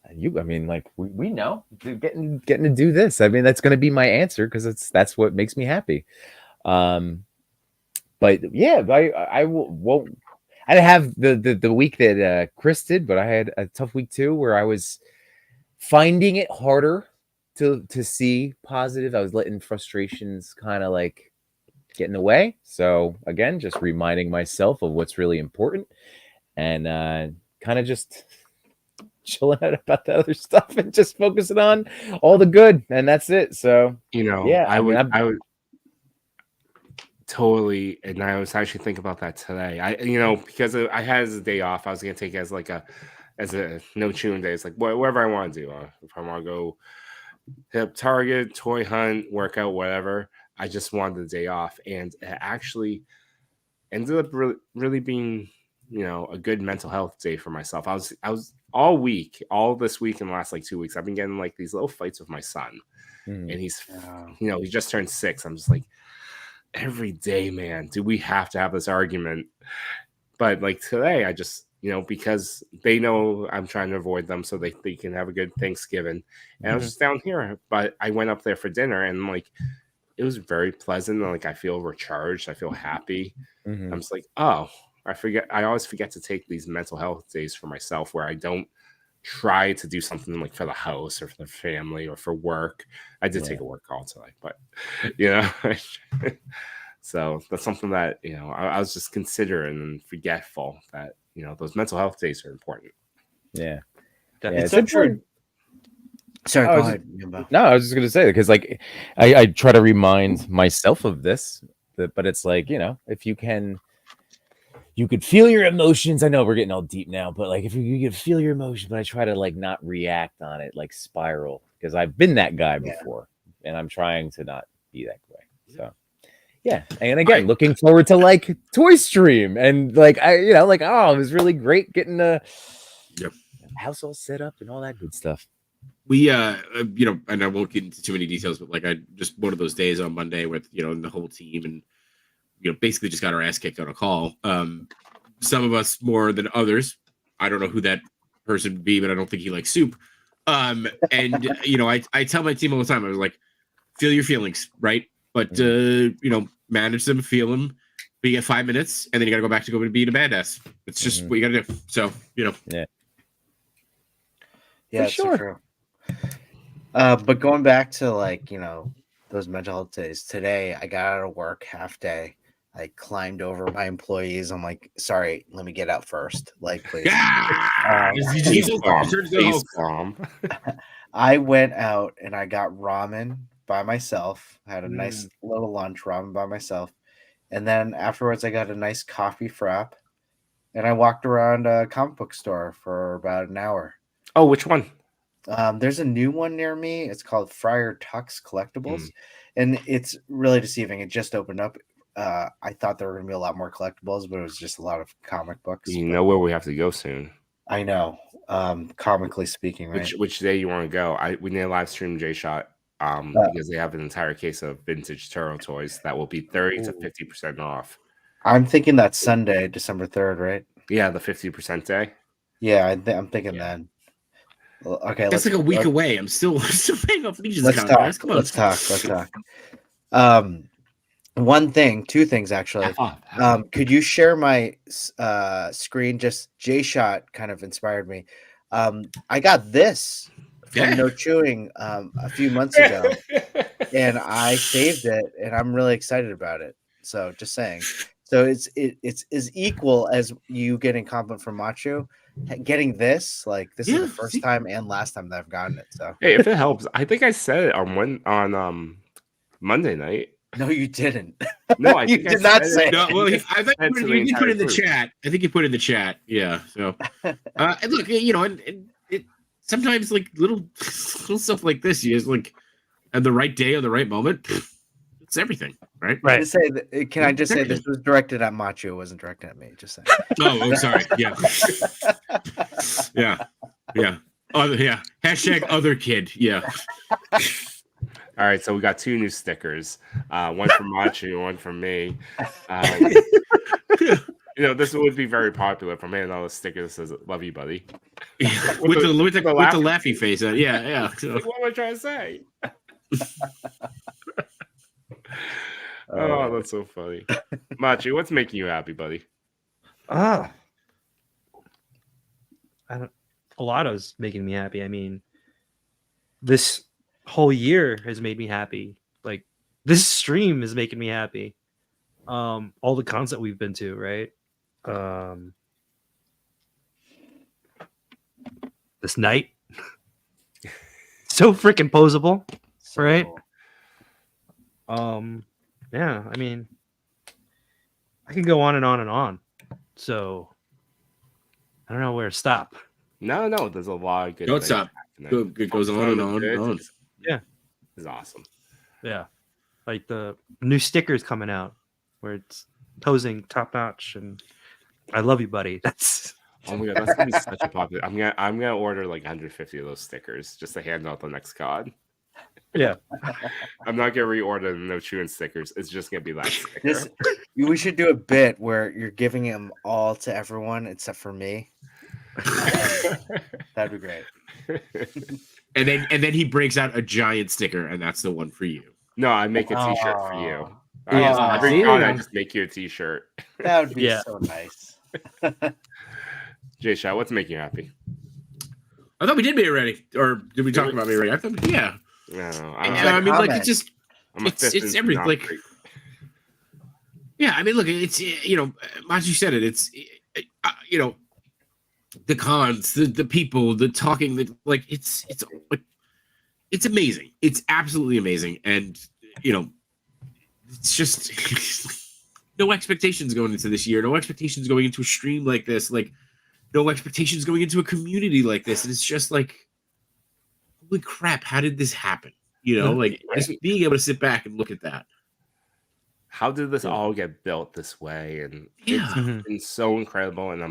I mean, like we know getting to do this. I mean, that's going to be my answer because that's what makes me happy. But yeah, I won't. I didn't have the week that Chris did, but I had a tough week too, where I was finding it harder to see positive. I was letting frustrations kind of like get in the way. So again, just reminding myself of what's really important, and kind of just chilling out about the other stuff and just focusing on all the good, and that's it. So yeah, I would totally, and I was actually thinking about that today. Because I had a day off, I was gonna take it as a no chewing day. It's like whatever I want to do. If I want to go hit up Target, toy hunt, workout, whatever. I just wanted the day off, and it actually ended up really being a good mental health day for myself. I was all this week in the last like 2 weeks. I've been getting like these little fights with my son, and he's he just turned 6. I'm just like, every day, man, do we have to have this argument? But like today, I just because they know I'm trying to avoid them so they can have a good Thanksgiving, and I was just down here, but I went up there for dinner, and like it was very pleasant, and like I feel recharged, I feel happy. I'm just like, oh, I always forget to take these mental health days for myself where I don't try to do something like for the house or for the family or for work. I did take a work call today, but so that's something that I was just considering and forgetful that those mental health days are important. Yeah, It's so true. Sorry, go ahead. No, I was just gonna say because like I try to remind myself of this, but it's like if you could feel your emotions. I know we're getting all deep now, but like if you could feel your emotions, but I try to like not react on it, like spiral, because I've been that guy before, and I'm trying to not be that way. So yeah, and again, looking forward to like Toy Stream and like it was really great getting the house all set up and all that good stuff. We and I won't get into too many details, but like I just one of those days on Monday with the whole team and basically just got our ass kicked on a call. Some of us more than others. I don't know who that person would be, but I don't think he likes soup. And I tell my team all the time, I was like, feel your feelings, right? But manage them, feel them. But you get 5 minutes, and then you got to go back to being a badass. It's just what you got to do. So yeah, for sure. True. But going back to like those mental health days, today I got out of work half day. I climbed over my employees. I'm like, sorry, let me get out first. Like, please. I went out and I got ramen by myself. I had a nice little lunch ramen by myself. And then afterwards, I got a nice coffee frap. And I walked around a comic book store for about an hour. Oh, which one? There's a new one near me. It's called Friar Tuck's Collectibles. And it's really deceiving. It just opened up. I thought there were going to be a lot more collectibles, but it was just a lot of comic books. You know where we have to go soon? I know. Comically speaking, right? Which day you want to go? We need a live stream J Shot because they have an entire case of vintage Turo toys that will be 30 to 50% off. I'm thinking that's Sunday, December 3rd, right? Yeah, the 50% day. Yeah, I'm thinking then. Well, okay, That's like a week away. I'm still paying off Legion's let's account, talk. guys. Come on. Let's talk. Two things actually. Could you share my screen? Just J-Shot kind of inspired me. I got this from No Chewing a few months ago, and I saved it, and I'm really excited about it. So just saying. So it's as equal as you getting compliment from Machu. Getting this, like this is the first time and last time that I've gotten it. So hey, if it helps, I think I said it on Monday night. No, you didn't. No, I you think did I not said say it. No, well, it. I think you put it in the chat. I think you put it in the chat. Yeah. So, and look, you know, and it sometimes like little stuff like this, you just like at the right day or the right moment. It's everything, right? Right. Just say that, can I just say this was directed at Machu? It wasn't directed at me. Just saying. Oh, sorry. Yeah. Yeah. Yeah. Hashtag other kid. Yeah. All right, so we got 2 new stickers, one from Machu, one from me. You know, this would be very popular from handing all the stickers that says "Love you, buddy." Yeah. with the laughy face. Yeah. So. Like, what am I trying to say? Oh, that's so funny. Machu, what's making you happy, buddy? A lot is making me happy. I mean, this whole year has made me happy. Like this stream is making me happy. All the cons that we've been to, right? This night, so freaking posable, right? Cool. Yeah, I mean, I can go on and on and on. So I don't know where to stop. No, there's a lot of good. Don't stop. It goes on and on and on. Yeah, it's awesome. Yeah, like the new stickers coming out where it's posing top notch, and I love you, buddy. That's oh my god, that's gonna be such a popular. I'm gonna order like 150 of those stickers just to hand out the next COD. Yeah, I'm not gonna reorder the No Chewing stickers. It's just gonna be that sticker. We should do a bit where you're giving them all to everyone except for me. That'd be great. And then he breaks out a giant sticker, and that's the one for you. No, I make a T-shirt for you. I just make you a T-shirt. That would be so nice. J-Shot, what's making you happy? I thought we did me already, or did we talk about me already? I thought, yeah. No, I mean, like, it's just it's everything. Like, yeah, I mean, look, it's Machu said it. It's the cons, the people, the talking, like it's amazing. It's absolutely amazing, and it's just no expectations going into this year. No expectations going into a stream like this. Like, no expectations going into a community like this. And it's just like, holy crap! How did this happen? Like just being able to sit back and look at that. How did this all get built this way? And it's been so incredible. And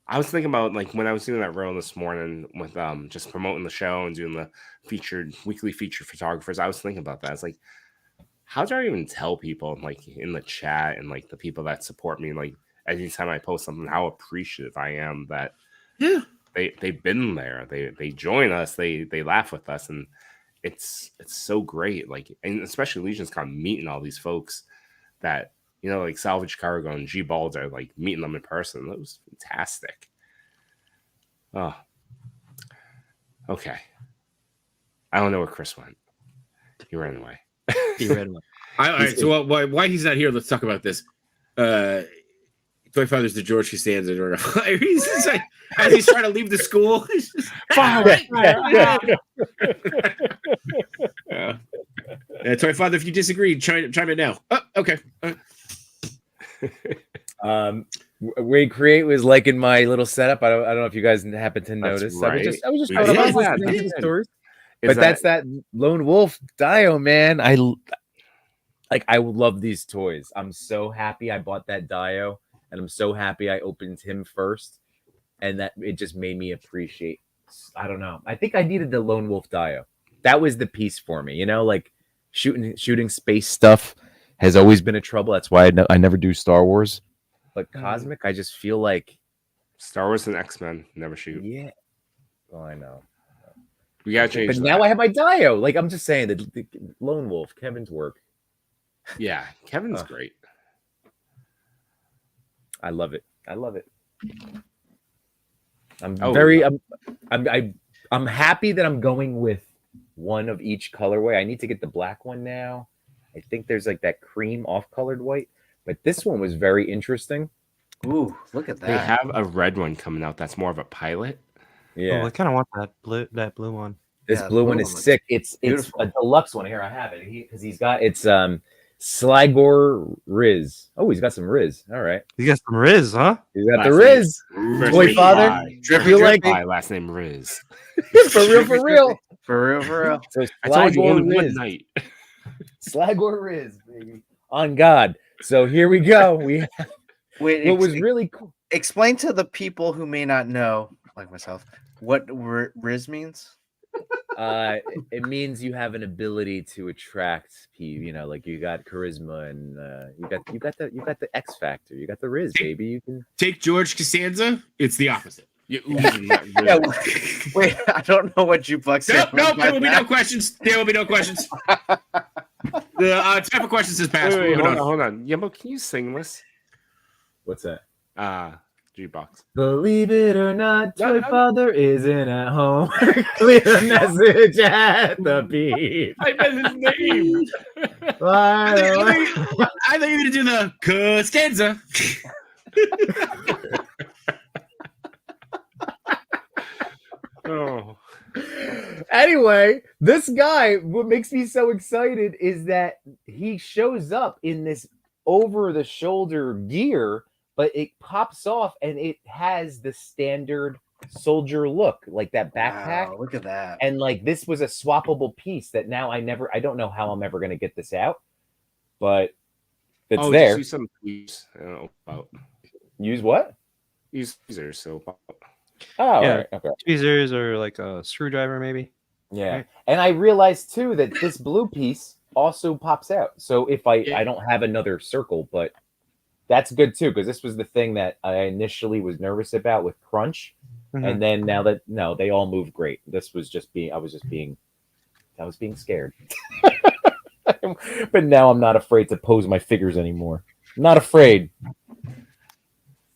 I was thinking about, like, when I was doing that role this morning with just promoting the show and doing the weekly featured photographers, I was thinking about that. It's like, how do I even tell people, like, in the chat and like the people that support me, like anytime I post something, how appreciative I am that they've been there, they join us, they laugh with us, and it's so great. Like, and especially Legion's Con, meeting all these folks that, like Salvage Cargo and G Balls are like meeting them in person. That was fantastic. Oh, okay. I don't know where Chris went. He ran away. All right. So why he's not here? Let's talk about this. Toy Father's the George Costanza. He's just like, as he's trying to leave the school. Toy Father, if you disagree, chime in now. Oh, okay. Wade Create was liking my little setup. I don't know if you guys happen to notice. Right. I was just listening to the stories. But that's that Lone Wolf Dio, man. I love these toys. I'm so happy I bought that Dio, and I'm so happy I opened him first. and that it just made me appreciate. I don't know. I think I needed the Lone Wolf Dio. That was the piece for me. You know, like shooting space stuff has always been a trouble. That's why I never do Star Wars. But Cosmic, I just feel like Star Wars and X-Men never shoot. yeah. Oh, I know. We gotta change But that. now I have my Dio. Like I'm just saying that the Lone Wolf, Kevin's work. Yeah, Kevin's Ugh. great. I love it. I love it. I'm Oh, very yeah. I'm happy that I'm going with one of each colorway. I need to get the black one now. I think there's like that cream off-colored white, but this one was very interesting. Ooh, look at They that. have a red one coming out that's more of a pilot. Yeah. Oh, I kind of want that blue one. This Yeah, blue one blue is one looks sick. It's beautiful. a deluxe one. Here I have it. Because he's got Sligor Riz. Oh, he's got some Riz. All right. You got some Riz, huh? He's got Last the name Riz. First Boy, name father. Fly. Drippy, Feel like Fly, last name Riz. for real, for real. For real, for real. So I told you Sligor only one Riz. night. Sligor Riz, baby. On God. So here we go. Wait, what was really cool. Explain to the people who may not know, like myself, what Riz means. It means you have an ability to attract people. You know, like you got charisma and you got the X factor. You got the Riz, baby. You can Take George Costanza. It's the opposite. You're oozing that Riz. Yeah, wait, I don't know what jukebox. Nope. There will be no questions. There will be no questions. The time for questions has passed. Wait, Moving hold on. on. Yumbo, can you sing this? What's that? Jukebox. Believe it or not, No, Toy no. Father isn't at home. Clear the message at the beat. I bet his name. I think you're going to do the Costanza. Oh. Anyway, this guy, what makes me so excited is that he shows up in this over-the-shoulder gear, but it pops off and it has the standard soldier look, like that backpack. Wow, look at that. And like this was a swappable piece that now I don't know how I'm ever going to get this out, but it's there. Just use some tweezers. I don't know about. Use what? Use tweezers. So Oh, Yeah. all right. Okay. Tweezers or like a screwdriver, maybe. Yeah. Right. And I realized too that this blue piece also pops out. So if I Yeah. don't have another circle, but that's good too, because this was the thing that I initially was nervous about with Crunch. Mhm. And then now that no, they all move great. This was just being I was being scared. But now I'm not afraid to pose my figures anymore. Not afraid.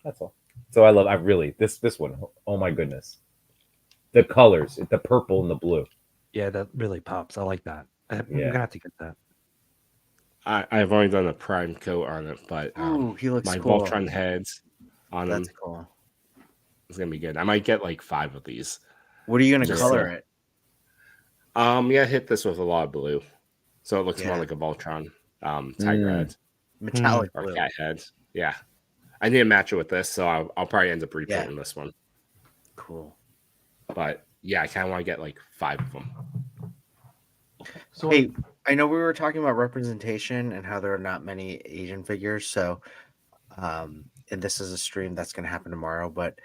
That's all. So I really this one. Oh my goodness. The colors, the purple and the blue. Yeah, that really pops. I like that. I'm Yeah. gonna have to get that. I've only done a prime coat on it, but Ooh, he looks my cool. Voltron heads on them That's cool. is gonna be good. I might get like 5 of these. What are you gonna Just color so- it? Yeah, hit this with a lot of blue, so it looks more Yeah. like a Voltron tiger head Metallic or blue. cat head. Yeah, I need to match it with this, so I'll probably end up reprinting this one. Cool. But yeah, I kind of want to get like 5 of them. So Hey, I know we were talking about representation and how there are not many Asian figures. So, and this is a stream that's going to happen tomorrow, but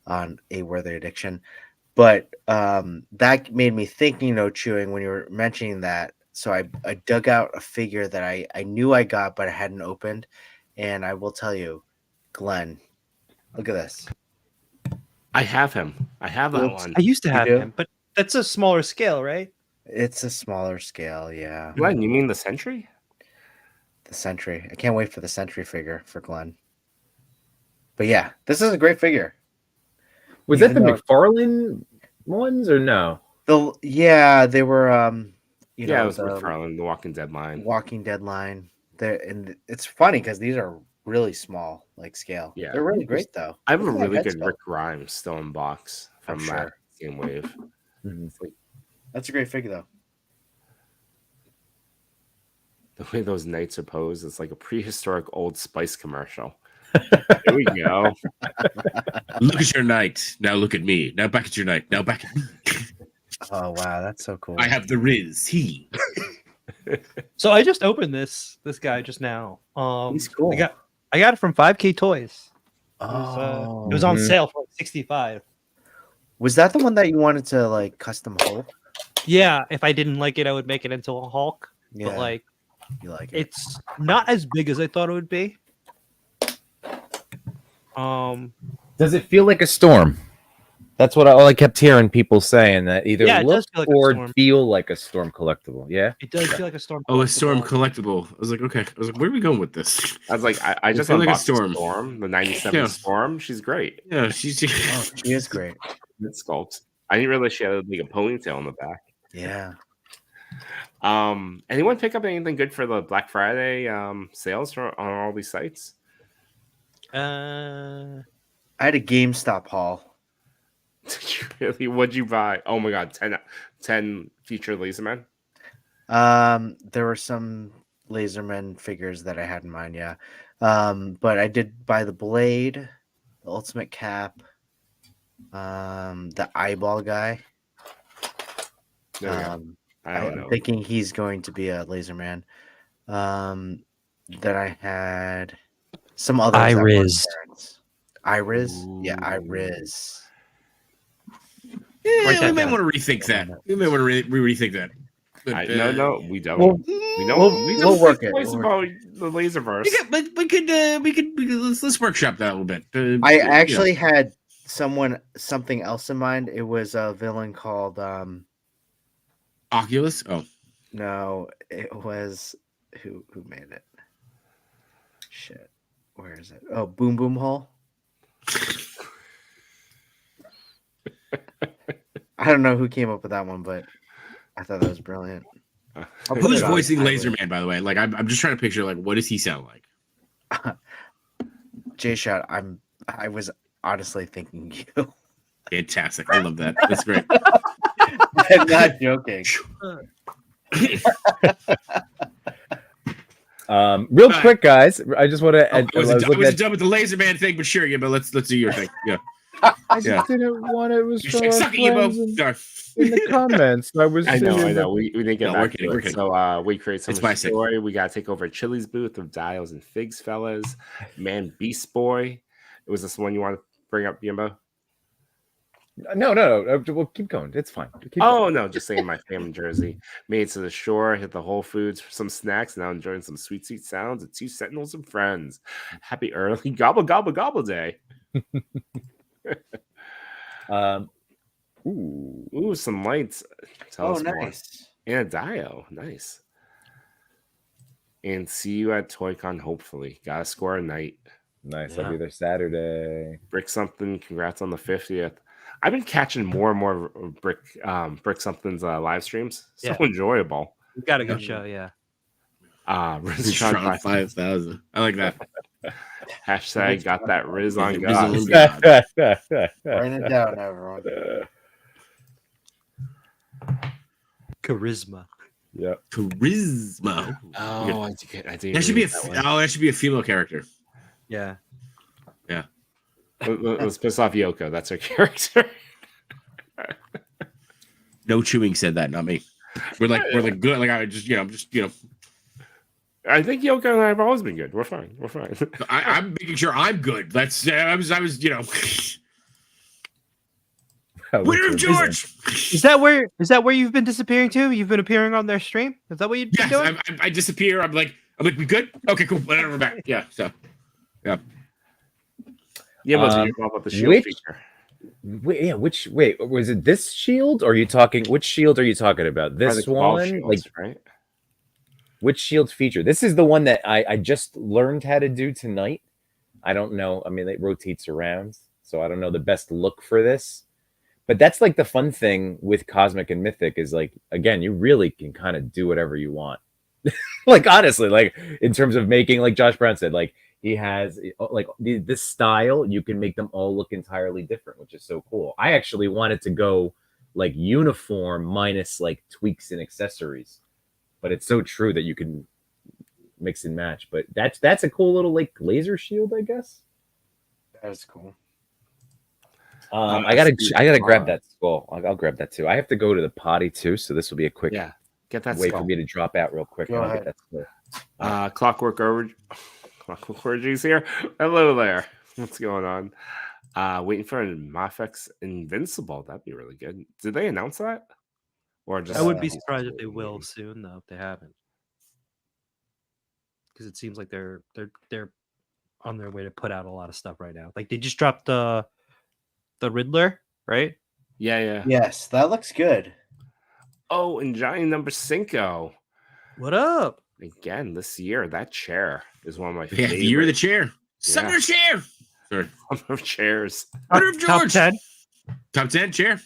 on A Worthy Addiction. But that made me think, Chewing, when you were mentioning that. So I dug out a figure that I knew I got, but I hadn't opened. And I will tell you, Glenn, look at this. I have him. I have that Oops. one. I used to You have do? him, but that's a smaller scale, right? It's a smaller scale, yeah. Glenn, you mean the Sentry? The Sentry. I can't wait for the Sentry figure for Glenn. But yeah, this is a great figure. was that even the though- McFarlane ones or no? They were Yeah, it was the McFarlane, the Walking Dead line. Walking Dead line. And it's funny because these are really small, like scale. Yeah. They're really great though. I have a Look at that really head good sculpt. Rick Grimes still in box I'm from that sure. same wave. That's a great figure though. The way those knights are posed, it's like a prehistoric Old Spice commercial. Here we go. Look at your knight. Now look at me. Now back at your knight. Now back at me. Oh wow, that's so cool. I have the Riz. He. So I just opened this guy just now. He's cool. I got it from 5K Toys. It was on Mhm. sale for like 65. Was that the one that you wanted to like custom Hulk? Yeah, if I didn't like it, I would make it into a Hulk. Yeah, But like, you like it. it's not as big as I thought it would be. Does it feel like a storm? That's what all I kept hearing people saying, that either Yeah, it look does feel like a or storm. feel like a storm collectible. Yeah. It does feel like a storm. Oh, a storm collectible. collectible. I was like, okay. I was like, where are we going with this? I was like, I just feel like a unboxed storm. the Storm, the 97 Yeah. Storm. She's great. Yeah, she's. Oh, she is great. It sculpts. I didn't realize she had like a ponytail on the back. Yeah. Anyone pick up anything good for the Black Friday sales on all these sites? I had a GameStop haul. Really? What'd you buy? Oh my god, 10 feature Lasermen. There were some Laserman figures that I had in mind, yeah. But I did buy the Blade, the Ultimate Cap, the Eyeball guy. There we go. I don't know. I'm thinking he's going to be a Laserman. Then I had some others. that weren't Iris. parents. Iris? Yeah, Ooh. Iris. Yeah, Write we that might down. want to rethink that. We might want to rethink that. But, No, we don't. Well, we don't. we'll- we we'll don't work think it. twice We'll about the Laserverse. But we could let's workshop that a little bit. I actually had something else in mind. It was a villain called Oculus. Oh, no, it was who made it? Shit. Where is it? Oh, Boom Boom Hole. I don't know who came up with that one, but I thought that was brilliant. I'll put who's it on voicing Iris. Laserman? By the way, like I'm just trying to picture like what does he sound like? J Shot, I was honestly thinking you. Fantastic. I love that. That's great. I'm not joking. Real quick, guys. I just want to. I was done with the Laserman thing, but sure, yeah. But let's do your thing. Yeah. I just Yeah. didn't want it was from our Suck it, Yimbo. friends in the comments. I was. I saying know. We didn't get No, back we're to kidding, it. we're kidding. So we create some It's my sick. story. We gotta take over Chili's booth of Dials and Figs, fellas. Man, Beast Boy. Was this one you want to bring up, Yimbo? No. Well, keep going. It's fine. Keep Oh going. no, just saying my family jersey. Made it to the shore, hit the Whole Foods for some snacks, now enjoying some sweet sounds of 2 Sentinels and friends. Happy early gobble gobble gobble day. Ooh, some lights. Tell us more. Nice. And a Dio. Nice. And see you at ToyCon, hopefully. Gotta score a night. Nice. Yeah. I'll be there Saturday. Brick something. Congrats on the 50th. I've been catching more and more Brick something's live streams. So Yeah. enjoyable. We've got a good show, yeah. Strong 5,000. I like that. Hashtag got that Riz on Riz God. on God. Write it down, everyone. Charisma. Yeah. Charisma. Oh, I did. That should be that should be a female character. Yeah. Let's piss off Yoko. That's her character. No Chewing said that, not me. We're like good. Like I just I think Yoko and I have always been good. We're fine. I'm making sure I'm good. That's I was Winner of George. Is that where you've been disappearing to? You've been appearing on their stream? Is that what you've been Yes, doing? I disappear. I'm like we good? Okay, cool. Whatever, we're back. Yeah. So Yeah, but you're talking about the shield which- feature. Wait, was it this shield? Or are you talking? Which shield are you talking about? Probably This the Cabal one, shields, like right? which shield feature? This is the one that I just learned how to do tonight. I don't know. I mean, it rotates around, so I don't know the best look for this. But that's like the fun thing with Cosmic and Mythic is like, again, you really can kind of do whatever you want. Like honestly, like in terms of making, like Josh Brown said, like he has like this style, you can make them all look entirely different, which is so cool. I actually wanted to go like uniform minus like tweaks and accessories, but it's so true that you can mix and match. But that's a cool little like laser shield, I guess. That's cool. I gotta grab that skull. I'll grab that too. I have to go to the potty too, so this will be a quick Yeah, get that way skull. for me to drop out real quick. Go and I'll ahead. get that skull. Clockwork Orgy's here. Hello there. What's going on? Waiting for Mafex Invincible. That'd be really good. Did they announce that? Or just I wouldn't be Uh, surprised if they will soon, though. If they haven't, because it seems like they're on their way to put out a lot of stuff right now. Like they just dropped the Riddler, right? Yeah. yes, that looks good. Oh, and Johnny number Cinco. What up? Again, this year, that chair is one of my Yeah, favorite. the year of the chair. Summer of chair. Sorry. of chairs. Honor of Top George. 10. Top 10 chair.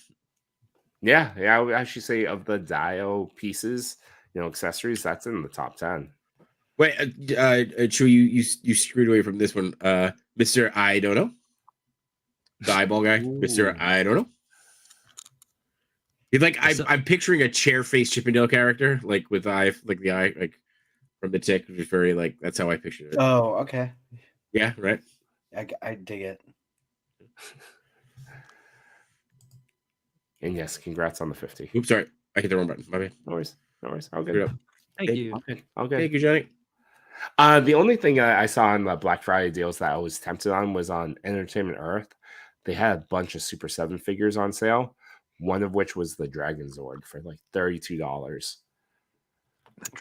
Yeah, I would actually say of the Dio pieces, accessories, that's in the top 10. Wait, Chewie, you screwed away from this one. Mr. I don't know. The eyeball guy. Mr. I don't know. He's like I'm picturing a chair face Chippendale character, like with the eye, like from the Tick, which is very like that's how I pictured it. Oh, okay. Yeah, right. I dig it. And yes, congrats on the 50. Oops, sorry, I hit the wrong button. My bad. No worries. All Screwed good. up. Thank you. All good. Thank you, Johnny. The only thing I saw on the Black Friday deals that I was tempted on was on Entertainment Earth. They had a bunch of Super 7 figures on sale, one of which was the Dragon Zord for like $32.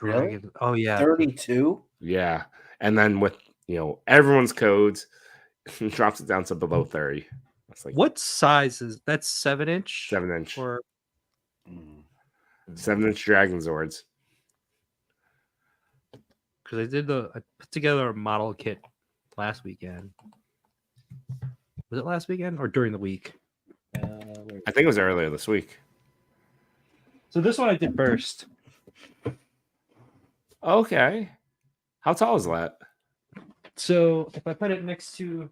Really? Oh yeah. 32? Yeah. And then with, everyone's codes, it drops it down to below 30. That's like What size is that's 7-inch? 7-inch. Or 7-inch Dragon Zords. because I put together a model kit last weekend. Was it last weekend or during the week? I think it was earlier this week. So this one I did first. Okay. How tall is that? So if I put it next to,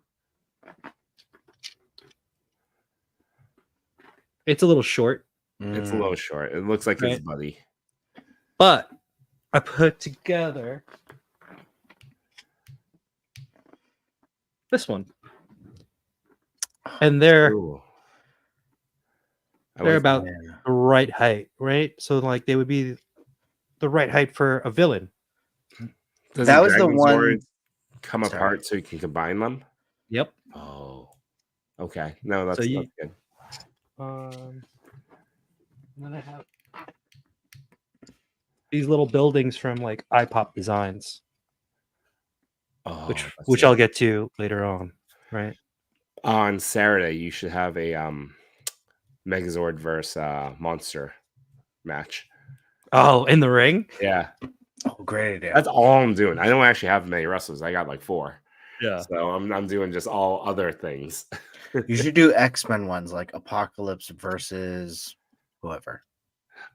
it's a little short, It's a little short. It looks like his Right. buddy. but I put together this one, and they're Ooh. I they're like about Yeah. the right height, right? So like they would be the right height for a villain. Does That the was the Dragon one- Zord come Sorry. apart so you can combine them? Yep. Oh. Okay. No, that's, So you- that's good. And then I have these little buildings from like iPop Designs, Oh, which that's I'll it. get to later on, right? On Saturday, you should have a Megazord versus Monster match. Oh, in the ring? Yeah. Oh, great idea. That's all I'm doing. I don't actually have many wrestlers. I got like 4. Yeah. So I'm doing just all other things. You should do X-Men ones like Apocalypse versus whoever.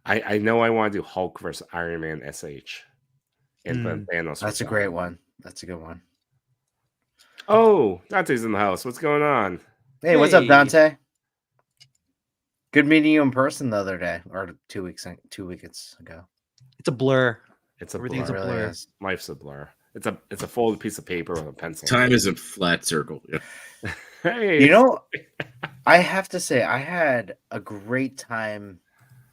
I know I want to do Hulk versus Iron Man SH. And then Thanos. That's a versus great Iron Man. one. That's a good one. Oh, Dante's in the house. What's going on? Hey, what's up, Hey. Dante? Good meeting you in person the other day, or 2 weeks ago. It's a blur. It's a Everything's blur. a It really blur. is. Life's a blur. It's a folded piece of paper with a pencil. Time is a flat circle. Yeah. Hey, You know, I have to say, I had a great time,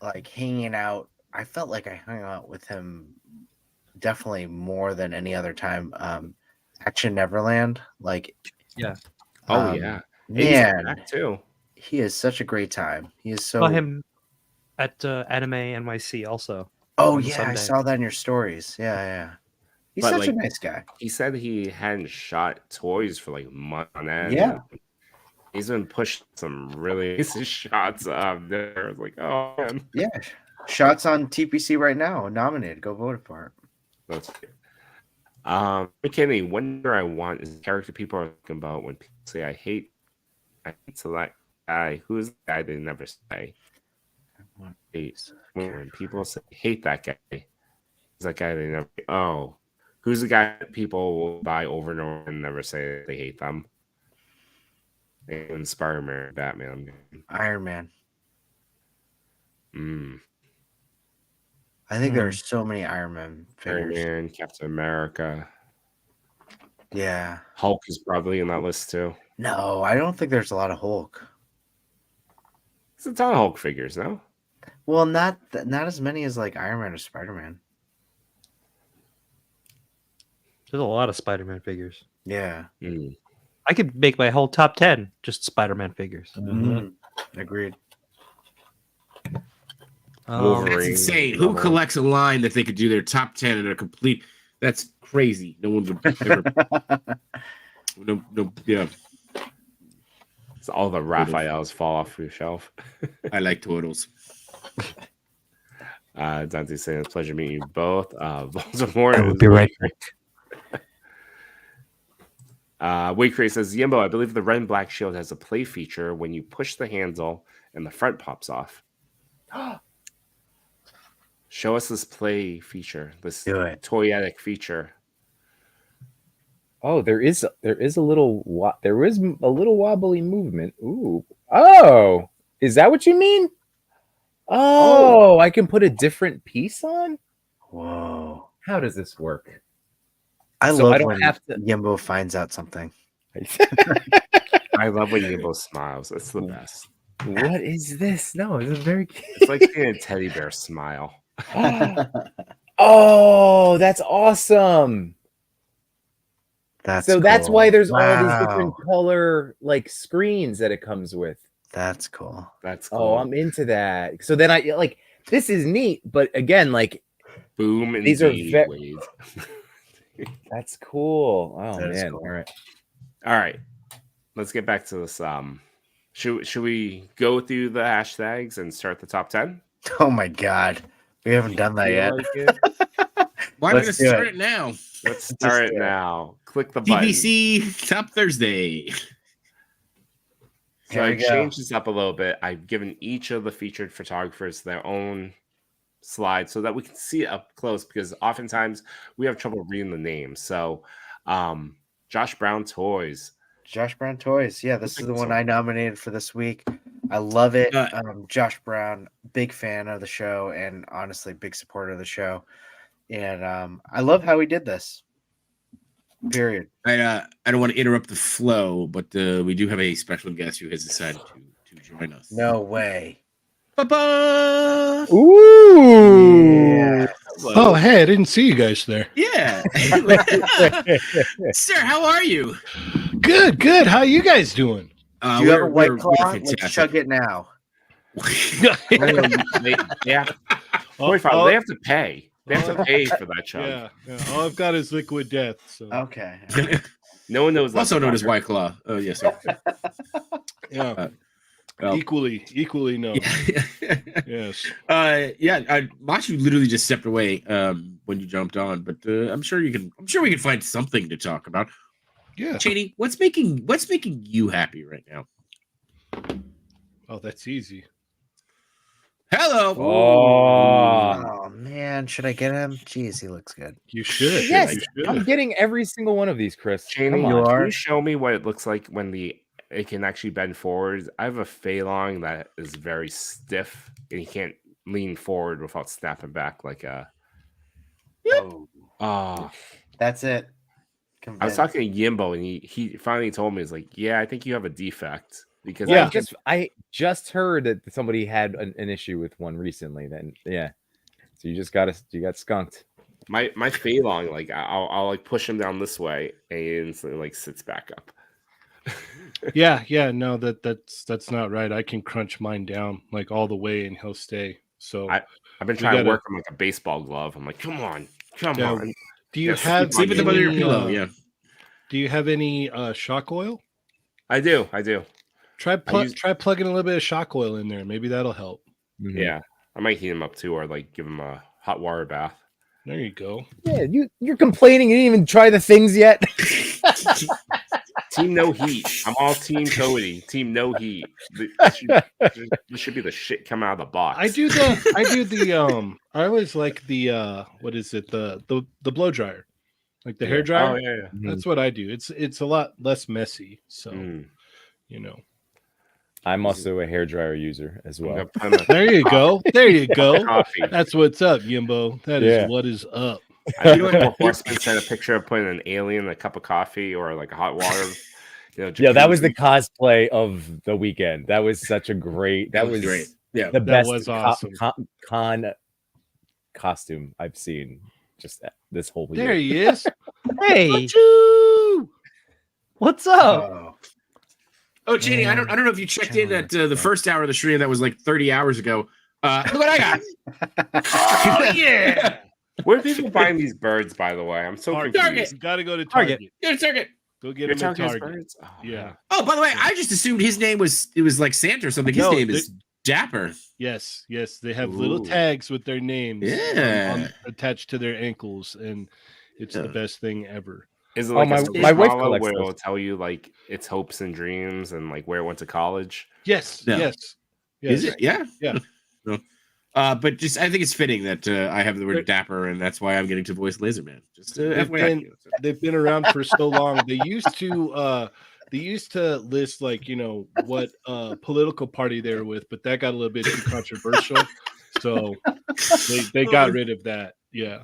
like hanging out. I felt like I hung out with him definitely more than any other time. Action Neverland, like, Yeah. oh yeah, He's man, back too. he is such a great time. He is so. Saw him at Anime NYC also. Oh on yeah, I Sunday. saw that in your stories. Yeah. He's But, such a like, nice guy. He said he hadn't shot toys for like months on end. Yeah. He's been pushing some really easy shots up there. I was like, oh man, Yeah, shots on TPC right now, nominated. Go vote for it. that's good. McKinney, wonder I want is the character people are talking about when people say I hate select guy. Who's the guy they never say? When people say hate that guy, is that guy they never? Oh, who's the guy that people will buy over and over and never say they hate them? And Spider-Man, Batman. Iron Man. Mm. I think there are so many Iron Man Iron figures. Man, Captain America, Yeah. Hulk is probably in that list too. No, I don't think there's a lot of Hulk. It's a ton of Hulk figures, no? Well, not as many as like Iron Man or Spider Man. There's a lot of Spider-Man figures. Yeah. Mm. I could make my whole top 10 just Spider-Man figures. Agreed. Wolverine. That's insane. Who collects a line that they could do their top 10 in a complete? That's crazy. No one would ever. Yeah. So all the Raphaels fall off your shelf. I like turtles. Dante saying it's a pleasure meeting you both. Baltimore. I will be right back. Waycray says, Yimbo, I believe the red and black shield has a play feature when you push the handle and the front pops off. Show us this play feature, this toyetic feature. Oh, there is a little wobbly movement. Ooh. Oh, is that what you mean? Oh, I can put a different piece on? Whoa. How does this work? I So love I don't when have to- Yimbo finds out something. I love when Yimbo smiles. It's the best. What is this? No, it's a very It's like seeing a teddy bear smile. Oh, that's awesome. That's That's cool. why there's all these Wow. different color like screens that it comes with. That's cool. That's cool. Oh, I'm into that. So then I like this is neat, but again, like Boom. these are Indeed, Wade. that's cool. Oh That is man. cool. All right. All right. Let's get back to this. Should we go through the hashtags and start the top 10? Oh my god. We haven't done that yet. Why don't we Let's just do start it. it now? Let's start it do it. now. Click the button. TPC Top Thursday. So Here I we go. changed this up a little bit. I've given each of the featured photographers their own slide so that we can see it up close, because oftentimes we have trouble reading the names. So Josh Brown Toys. Josh Brown Toys. Yeah, this is the one So- I nominated for this week. I love it. Uh, Josh Brown, big fan of the show and honestly big supporter of the show. And I love how he did this. Period. I don't want to interrupt the flow, but we do have a special guest who has decided to join us. No way. Ba-ba! Ooh. Yeah. Oh, hey, I didn't see you guys there. Yeah. Sir, how are you? Good, good. How you guys doing? Do you have a white we're claw? Let's fantastic. chug it now. They have, Toy File, they have to pay. They have to pay for that chug. Yeah. All I've got is liquid death. So Okay. No one knows that. Also known as White Claw. Oh, yes. Sir. yeah, Well. equally no. Yes. Machu literally just stepped away when you jumped on, but I'm sure we can find something to talk about. Yeah. Cheney, what's making you happy right now? Oh, that's easy. Hello. Oh. Oh man, should I get him? Jeez, he looks good. You should. Yes, You should. I'm getting every single one of these, Chris. Cheney, Come you on. are. can you show me what it looks like when it can actually bend forward? I have a Phaelong that is very stiff and he can't lean forward without snapping back like a. Oh, that's it. I was talking to Yimbo and he finally told me, he's like, yeah, I think you have a defect because Yeah. I just heard that somebody had an issue with one recently. Then yeah, so you got skunked. my Phaelong, like I'll like push him down this way and he instantly like sits back up. Yeah. No, that's not right. I can crunch mine down like all the way, and he'll stay. So I've been We trying to gotta- work him like a baseball glove. I'm like, come on. Yeah, On. do you Yes, have Sleep with them under your any, pillow. Yeah. Do you have any shock oil? I do. Try use- try plugging a little bit of shock oil in there. Maybe that'll help. Mhm. Yeah, I might heat him up too, or like give him a hot water bath. There you go. Yeah, you're complaining. You didn't even try the things yet. Team no heat. I'm all team Cody. Team no heat. This should be the shit come out of the box. I always like the what is it? The blow dryer. Like the hair dryer. Oh yeah. That's what I do. It's a lot less messy. So Mm. you know. I'm also a hairdryer user as I'm well. gonna put him in There you go. There you go. coffee. That's what's up, Yimbo. That is Yeah. what is up. I know what Horseman sent a picture of putting an alien in a cup of coffee or like a hot water. Yeah, that was the jacuzzi. cosplay of the weekend. That was such a great. That was great. Yeah. the That best was awesome. con costume I've seen just this whole year. There he is. Hey, Achoo! What's up? Oh, Oh, Cheney, I don't know if you checked in at the first hour of the stream that was like 30 hours ago. Look what I got. Oh yeah. Where are people buying these birds, by the way? I'm so Target. confused. You got to go to Target. Target. Get a Target. Go get Your them at Target has Target. birds? Oh, Yeah. man. Oh, by the way, I just assumed his name was like Santa or something. His No, name is Dapper. Yes. They have little Ooh. tags with their names Yeah. attached to their ankles, and it's the Yeah. best thing ever. Is it Oh, like my- a my wife swallow collects where those. it'll tell you like its hopes and dreams and like where it went to college? Yes. No. Yes. Is it? Yeah. Yeah. No. But just I think it's fitting that I have the word Dapper, and that's why I'm getting to voice Laserman. Just FYI. They've been around for so long. They used to list like what political party they were with, but that got a little bit too controversial. So they got rid of that. Yeah.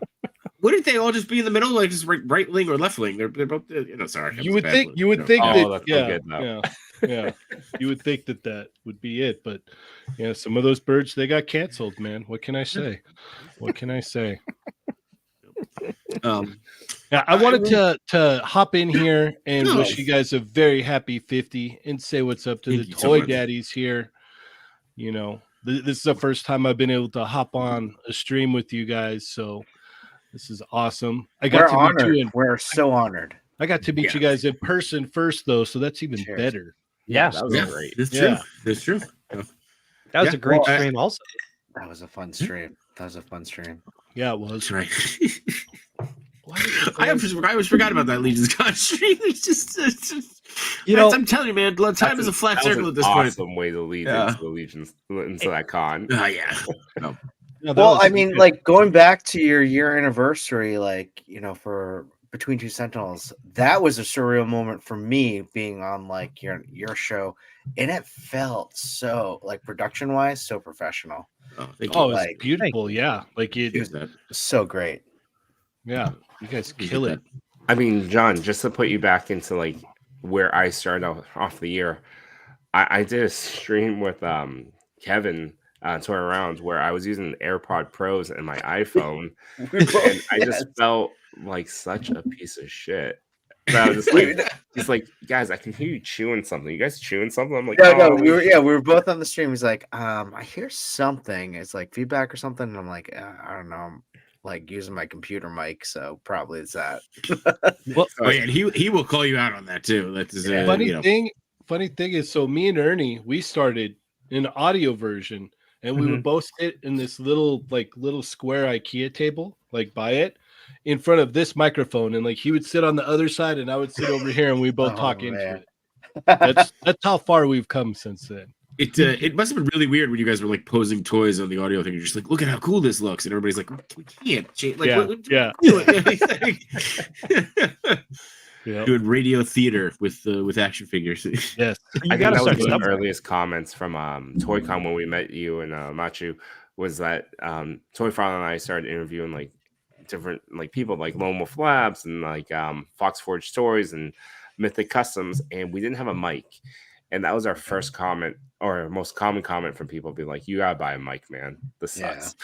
Wouldn't they all just be in the middle, like just right wing or left wing? They're both, sorry. You would think Oh, that that's no good, though. yeah. You would think that would be it, but yeah, some of those birds they got canceled, man. What can I say? Yeah, I wanted to hop in here and wish you guys a very happy 50 and say what's up to Thank the you so toy much. daddies here. This is the first time I've been able to hop on a stream with you guys, so this is awesome. we're honored. We're so honored. I got to meet you guys in person first, though, so that's even Cheers. better. Yeah, That was great. That's Yeah. true. That's true. that was Yeah, a great well, stream. Also, That was a fun stream. Yeah, it was. That's right. Why did I always forgot about that Legion's Con stream. It's just You know- I'm telling you, man, time is a flat That was circle an at this point. awesome way to lead Yeah. into the Legions into that con. Yeah. No, that Well, was I mean, good. like going back to your year anniversary, like for Between Two Sentinels, that was a surreal moment for me being on like your show, and it felt so like production wise so professional. Oh, thank Oh, you. it's like- beautiful. Yeah, like Here's it. that. So great. Yeah, you guys You kill get it. I mean, John, just to put you back into like where I started off the year, I did a stream with Kevin Toy Around where I was using AirPod Pros and my iPhone, and I just felt like such a piece of shit. But I was just like, guys, I can hear you chewing something. You guys chewing something? I'm like, No, oh, we were both on the stream. He's like, I hear something. It's like feedback or something. And I'm like, I don't know. I'm like using my computer mic, so probably it's that. Oh yeah, and he will call you out on that too. That's Funny thing is, so me and Ernie, we started in an audio version, and we would both sit in this little square IKEA table, like by it, in front of this microphone, and like he would sit on the other side, and I would sit over here, and we both talk into man. it. That's how far we've come since then. It must have been really weird when you guys were like posing toys on the audio thing. You're just like, look at how cool this looks, and everybody's like, we can't change. Like, Yeah. Yeah. Doing radio theater with action figures. Yes. you I think gotta that was start one of the somewhere. earliest comments from ToyCon when we met you and Machu was that Toy Father and I started interviewing like different like people like Lone Wolf Labs and like Fox Forge Toys and Mythic Customs, and we didn't have a mic, and that was our first comment or most common comment from people being like, "You gotta buy a mic, man. This sucks."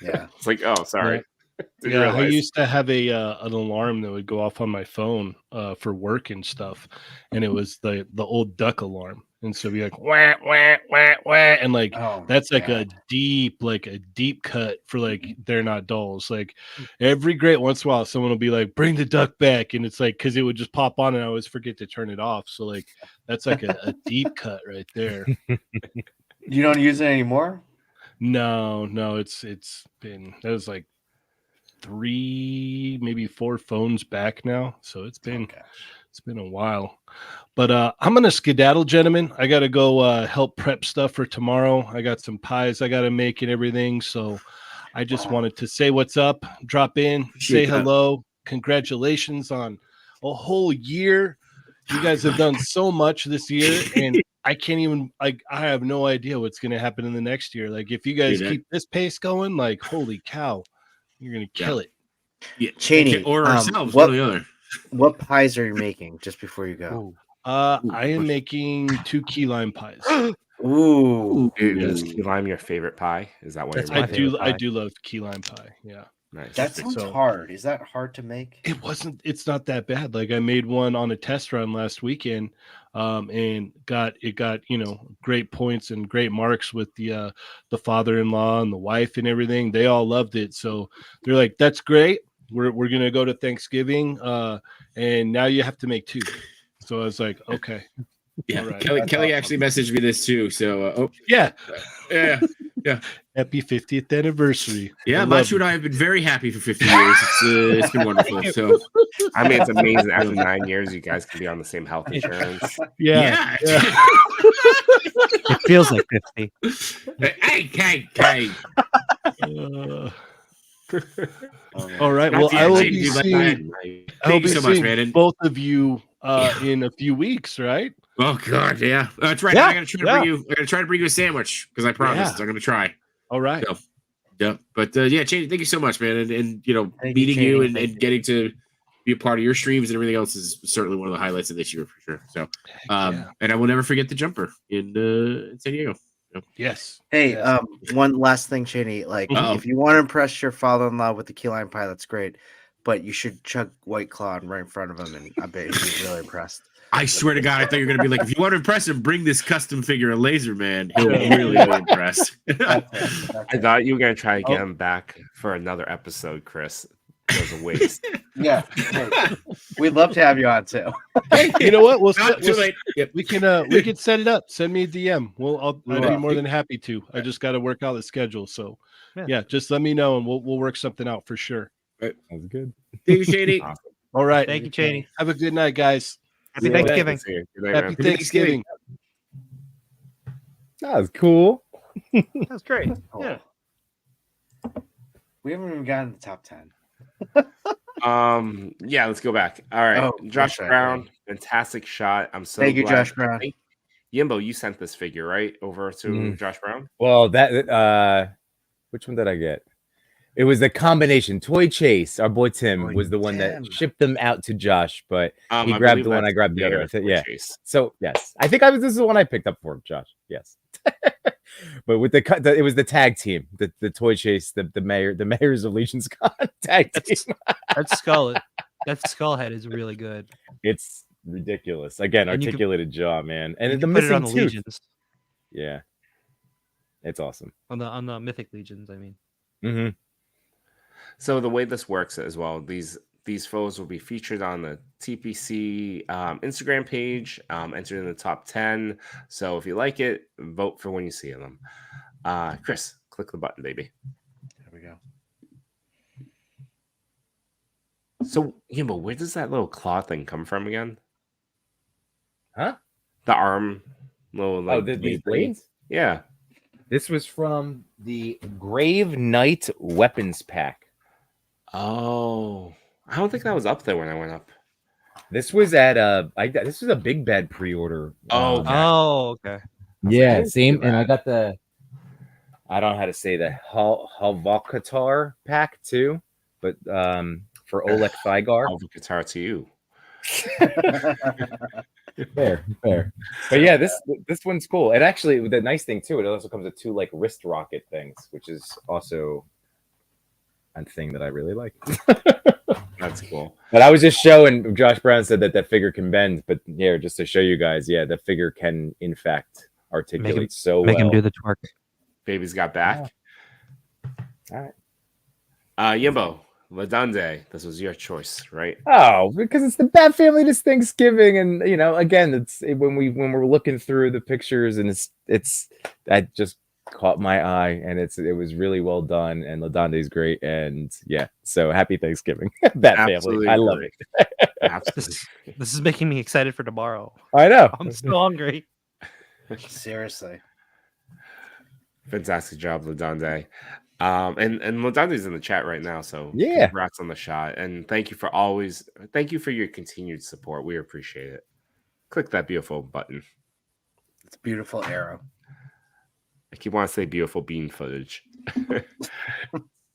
Yeah. It's like, oh, sorry. Didn't Yeah, I realize. used to have an alarm that would go off on my phone for work and stuff, and it was the old duck alarm, and so be like wah wah wah wah, and like Oh, that's like God. a deep cut for like They're Not Dolls. Like every great once in a while, someone will be like, "Bring the duck back," and it's like because it would just pop on, and I always forget to turn it off. So like that's like a deep cut right there. You don't use it anymore? No, it's been that was like 3 maybe 4 phones back now, so it's been a while. But I'm gonna skedaddle, gentlemen. I gotta go help prep stuff for tomorrow. I got some pies I gotta make and everything, so I just wanted to say what's up, drop in, say Appreciate that. hello. Congratulations on a whole year. You guys have done so much this year, and I can't even I have no idea what's gonna happen in the next year. Like if you guys Dude, keep this pace going, like holy cow, you're gonna kill it. Yeah, Cheney, or ourselves, what- one or the other. What pies are you making just before you go? I am making 2 key lime pies. Ooh. Is key lime your favorite pie? Is that what That's you're my making? favorite I pie. do love key lime pie. Yeah. Nice. That sounds So- hard. Is that hard to make? It's not that bad. Like I made one on a test run last weekend, and got great points and great marks with the father-in-law and the wife and everything. They all loved it. So they're like, that's great. We're gonna go to Thanksgiving, and now you have to make 2. So I was like, okay. Yeah, All right. Kelly That's actually messaged me this too. So, Yeah. yeah. Happy 50th anniversary. Yeah, I love Machu and it. I have been very happy for 50 years. It's been wonderful. So, I mean, it's amazing. After 9 years, you guys can be on the same health insurance. Yeah. It feels like 50. Hey. Uh, Oh, man. all right. Not Well, yet, I will Jake, be dude, like seeing. that. I'll Thank be you so much, seeing man. And- both of you in a few weeks, right? Oh God, yeah, that's right. Yeah, I gotta try to bring you a sandwich because I promised. Yeah. I'm gonna try. All right. So, yeah, but yeah, Cheney, thank you so much, man, and Thank you, meeting you Cheney. and, Thank and getting to be a part of your streams and everything else is certainly one of the highlights of this year for sure. So, yeah. and I will never forget the jumper in San Diego. Yes. Hey, Yes. one last thing, Cheney. Like, Uh-oh. if you want to impress your father-in-law with the key lime pie, that's great. But you should chug White Claw right in front of him, and I bet he'd be really impressed. I swear to God, I thought you were gonna be like, if you want to impress him, bring this custom figure of Laser Man. He'll really be impressed. I thought you were going to try to get him back for another episode, Chris. It was a waste. Yeah, hey, we'd love to have you on too. Hey, you know what? Not too late. Yep. We can set it up. Send me a DM. I'd be will. more than happy to. I just got to work out the schedule. So Yeah. yeah, just let me know and we'll work something out for sure. Sounds good. Thank you, Shady. Awesome. All right. Thank you, Cheney. Have a good night, guys. Happy Yeah. Thanksgiving. See you. Good night, Happy man. Thanksgiving. That was cool. That's great. Oh. Yeah. We haven't even gotten the top 10. Yeah, let's go back. All right. Oh, Josh that's right, Brown, right. fantastic shot. I'm so Thank you, glad. Josh Brown. Yimbo, you sent this figure, right? Over to Mhm. Josh Brown? Well, that which one did I get? It was the combination. Toy Chase, our boy Tim, Boy, was the one Tim. that shipped them out to Josh, but he I grabbed believe the one, that's I grabbed the other. Mayor I said, Toy yeah. Chase. So yes, I think this is the one I picked up for Josh. Yes, but with it was the tag team, the Toy Chase, the Mayors of Legion's Con tag team. That skull head is really good. It's ridiculous. Again, And you can- articulated jaw, man, and You the can put it on missing the tooth. legions, Yeah, it's awesome. on the mythic legions. I mean, Mm-hmm. So the way this works as well, these photos will be featured on the TPC Instagram page, entered in the top 10. So if you like it, vote for when you see them. Chris, click the button, baby. There we go. So, Yimbo, where does that little claw thing come from again? Huh? The arm, little like These blade thingy? blades. Yeah. This was from the Grave Knight Weapons Pack. Oh, I don't think that was up there when I went up. This was at this was a Big Bad pre-order. Oh, Um, okay. oh, okay. yeah, didn't same. see And I that. got the I don't know how to say that Halvakatar pack too, but for Oleg Thygar. I'll give guitar to you. Fair. But yeah, this one's cool. And actually, the nice thing too, it also comes with 2 like wrist rocket things, which is also a thing that I really like. That's cool. But I was just showing. Josh Brown said that figure can bend, but yeah, just to show you guys, yeah, the figure can in fact articulate so Make well. him do the twerk. Baby's got back. All right. Yimbo, Ladande, this was your choice, right? Oh, because it's the Bat Family this Thanksgiving, and again, when we're looking through the pictures, and it's that just caught my eye, and it was really well done, and Ladande's great, and yeah, so happy Thanksgiving, Bat Absolutely Family, I love great. it. Absolutely. This is making me excited for tomorrow. I know. I'm so hungry. Seriously. Fantastic job, Ladande. And Ladande's in the chat right now, so Yeah. congrats on the shot. And thank you for your continued support. We appreciate it. Click that beautiful button. It's a beautiful arrow. I keep wanting to say beautiful bean footage.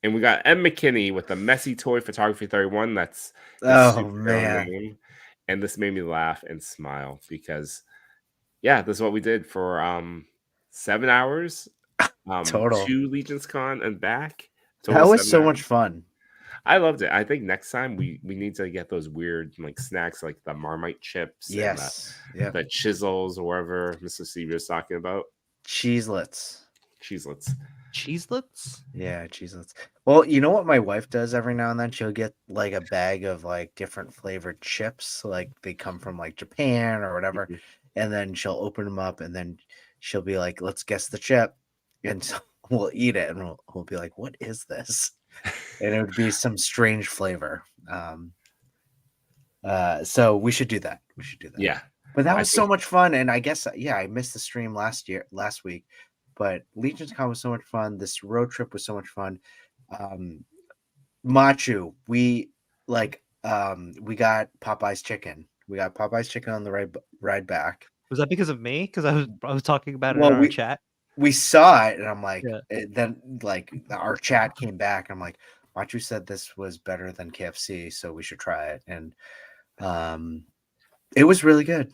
And we got Ed McKinney with the Messy Toy Photography 31. That's Oh, super man. name. And this made me laugh and smile because, yeah, this is what we did for 7 hours. Total. 2 Legions Con and back. That was 7 so hours. much fun. I loved it. I think next time we need to get those weird like snacks like the Marmite chips Yes. and Yeah. the chisels or whatever Mr. Steve was talking about. Cheeselets. Cheeselets. Cheeselets? Yeah, cheeselets. Well, you know what my wife does every now and then? She'll get like a bag of like different flavored chips, like they come from like Japan or whatever, and then she'll open them up, and then she'll be like, "Let's guess the chip," and so we'll eat it, and we'll be like, "What is this?" And it would be some strange flavor. So we should do that. We should do that. Yeah. But that I was so think- much fun, and I guess I missed the stream last week, but Legion's Con was so much fun. This road trip was so much fun. Machu, we got Popeye's chicken. We got Popeye's chicken on the ride back. Was that because of me? Because I was talking about it Well, in our chat. We saw it, and I'm like, Yeah. then like our chat came back. I'm like, Machu said this was better than KFC, so we should try it, and it was really good.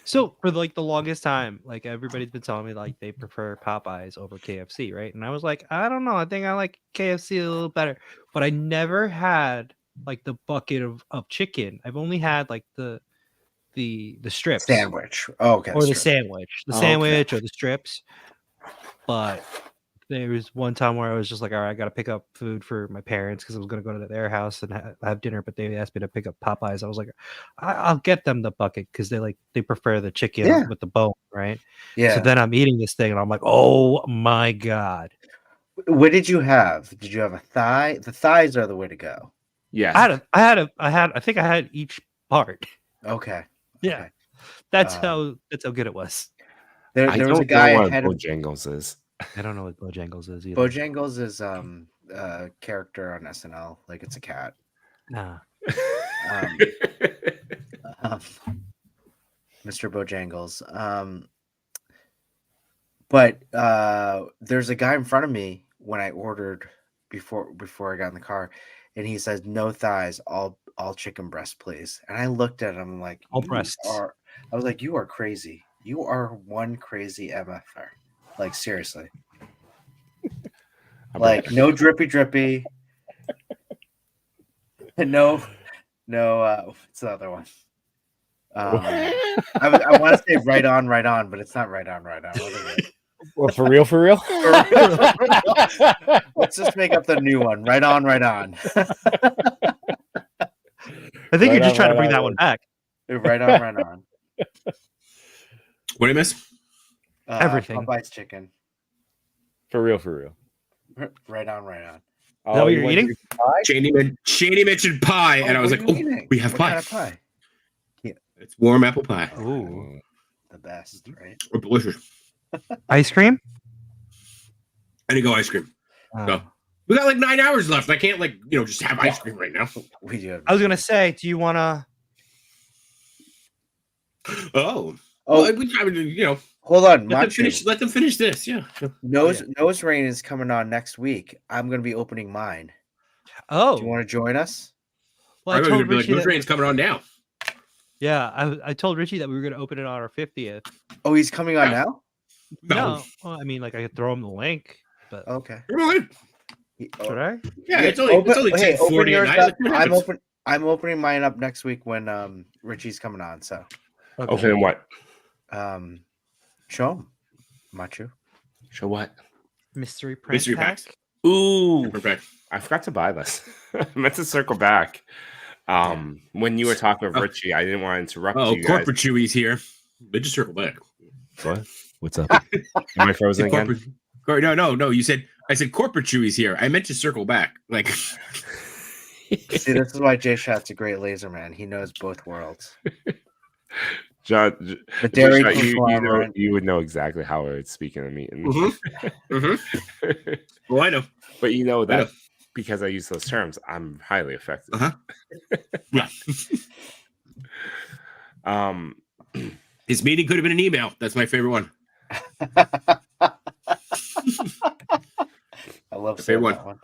So for like the longest time, like everybody's been telling me like they prefer Popeyes over KFC, right? And I was like, I don't know, I think I like KFC a little better, but I never had like the bucket of chicken. I've only had like the strips Sandwich. Oh, okay. or the strip. sandwich, Oh, okay. sandwich or the strips. But there was one time where I was just like, all right, I got to pick up food for my parents because I was going to go to their house and have dinner, but they asked me to pick up Popeyes. I was like, I'll get them the bucket because they prefer the chicken with the bone, right? Yeah. So then I'm eating this thing and I'm like, oh my God. What did you have? Did you have a thigh? The thighs are the way to go. Yeah. I think I had each part. Okay. Yeah. Okay. That's how good it was. There was a guy know what ahead of Bojangles is. I don't know what Bojangles is either. Bojangles is a character on SNL, like it's a cat. Nah. Mr. Bojangles. But there's a guy in front of me when I ordered before I got in the car, and he says no thighs, all chicken breast, please. And I looked at him like, all breasts. I was like, you are crazy. You are one crazy MFer. Like seriously. Like no drippy. No. What's the other one? I want to say right on, but it's not right on. What is it? Well, for real. Let's just make up the new one. Right on. I think you're just trying to bring that one back. Right on. What did I miss? Everything. Popeye's chicken. For real. Right on. Is that what you're eating? Shady mentioned pie, and I was like, "Oh, we have what pie. Kind of pie? It's warm apple pie. Ooh. The best, right? Oh, delicious. Ice cream? I didn't go ice cream. So we got like 9 hours left. I can't just have ice cream right now. We do. I was gonna say, do you wanna Oh, we have hold on. let them finish this. Yeah. Nose Rain is coming on next week. I'm going to be opening mine. Oh, Do you want to join us? well, I I was told gonna be like, Richie "No that, train's coming on now." I told Richie that we were gonna open it on our 50th. Oh, he's coming on now? No. Well, I mean, like I could throw him the link, but Okay. Come on. should I? Yeah, it's only open 10:40 yours at up. night. I'm opening mine up next week when Richie's coming on. So Okay. Open what? show him. Machu. Show what? Mystery Mystery pack. packs. Ooh, Perfect. I forgot to buy this. I meant to circle back. When you were talking with Richie, I didn't want to interrupt Oh, you guys. corporate chewies here. They just circle back. What? What's up? Am I frozen again? No. I said corporate chewies here. I meant to circle back. Like, See, this is why Jay Shot's a great laser man. He knows both worlds. John, The dairy John, conglomerate. you would know exactly how I would speak in a meeting. Well, I know. But you know that because I use those terms, I'm highly effective. Yeah. His meeting could have been an email. That's my favorite one. I love Favorite saying one. that one.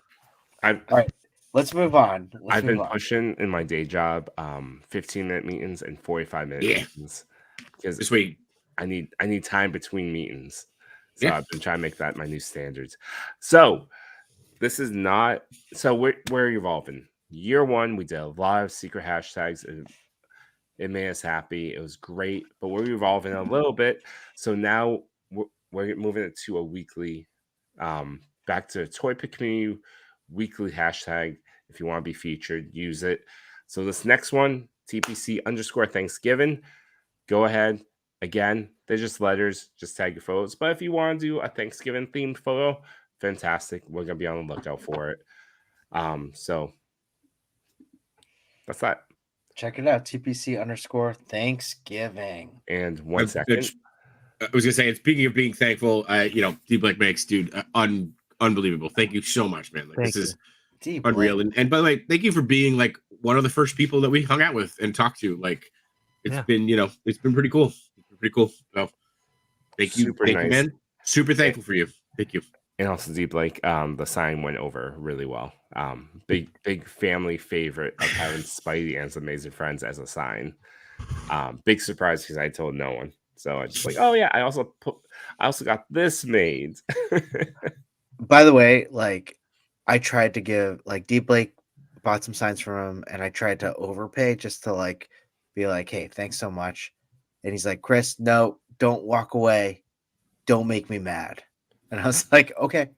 All right, let's move on. I've been pushing in my day job 15-minute meetings and 45-minute meetings because This way, I need time between meetings. So Yeah. I've been trying to make that my new standards. So this is not so we're evolving. Year one, we did a lot of secret hashtags. It made us happy. It was great, but we're evolving a little bit. So now we're moving it to a weekly, back to Toy Pick Community weekly hashtag. If you want to be featured, use it. So this next one, TPC_Thanksgiving, go ahead. Again, they're just letters, just tag your photos. But if you want to do a Thanksgiving themed photo, fantastic. We're gonna be on the lookout for it. So that's that. Check it out. TPC_Thanksgiving. And 1 second. I was gonna say, and speaking of being thankful, D Black makes, dude, unbelievable. Thank you so much, man. Like, Thank this is D-Blake. unreal. And by the way, thank you for being like one of the first people that we hung out with and talked to. Like, it's been, it's been pretty cool. Pretty cool. So thank you, Super thank you, nice. man. Super thankful for you. Thank you. And also Deep Lake, the sign went over really well. Big family favorite of having Spidey and some Amazing Friends as a sign. Big surprise because I told no one. So I just like, oh yeah, I also got this made. By the way, like I tried to give Deep Blake bought some signs from him, and I tried to overpay just to like be like, hey, thanks so much. And he's like, Chris, no, don't walk away. Don't make me mad. And I was like, okay.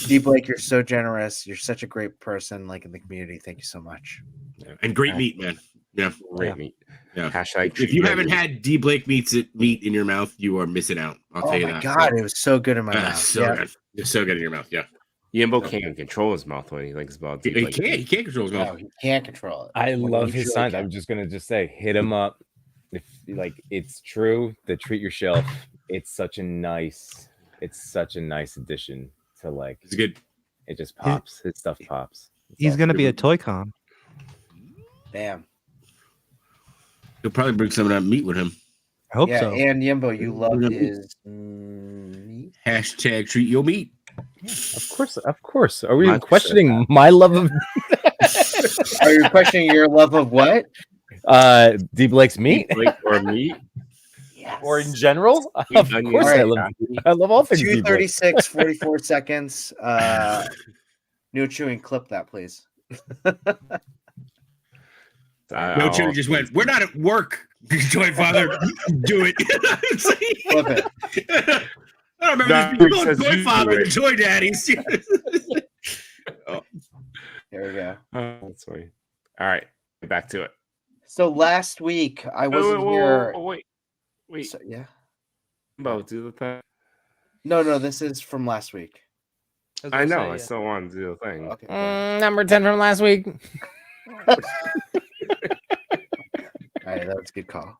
Deep Blake, you're so generous. You're such a great person, like in the community. Thank you so much. Yeah. And great meat, man. Yeah. Great meat. Yeah. Hashtag If you haven't had D Blake meat in your mouth, you are missing out. I'll tell you that. Oh my God, it was so good in my mouth. So good. It's so good in your mouth. Yeah. Yimbo can't control his mouth when he thinks about He Deep Lake. can't control his No, mouth. he can't control it. I When love he his truly signs. can. I'm just gonna say, hit him up. If it's true, the treat your shelf. It's such a nice addition to It's good. It just pops. His stuff pops. He's gonna be a Toy Con. Damn. He'll probably bring some of that meat with him. I hope Yeah, so. and Yimbo, you love his meat. Hashtag treat your meat. Of course. Are we Mike questioning my love of Are you questioning your love of what? D Blake's meat? Deep Lake or meat? Yes. Or in general? Of Onion. course, All I love all things D Blake. 2:36, 44 seconds. No chewing. Clip that, please. No, Chili just went, we're not at work, Joy Father. Do it. It's like- Flip it. I don't remember Nah, these people it going says Toy you Father do and it. Toy Daddies. There we go. That's funny. All right, get back to it. So last week I wasn't here. Wait. So, yeah. Bo, do the thing. No, this is from last week. I know. I still want to do the thing. Okay. go ahead. Number 10 from last week. All right, that was a good call.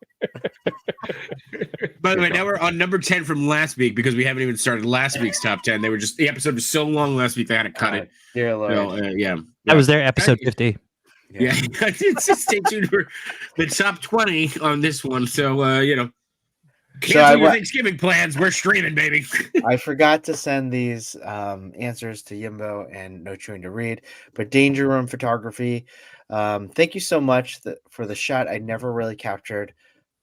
By the way, now we're on number 10 from last week because we haven't even started last week's top 10. They were just, the episode was so long last week, they had to cut it. Dear Lord. Yeah. I was there, episode 50. Yeah. It's just stay tuned for the top 20 on this one. So, cancel your Thanksgiving plans. We're streaming, baby. I forgot to send these answers to Yimbo and No Chewing to Read, but Danger Room Photography. Thank you so much for the shot. I never really captured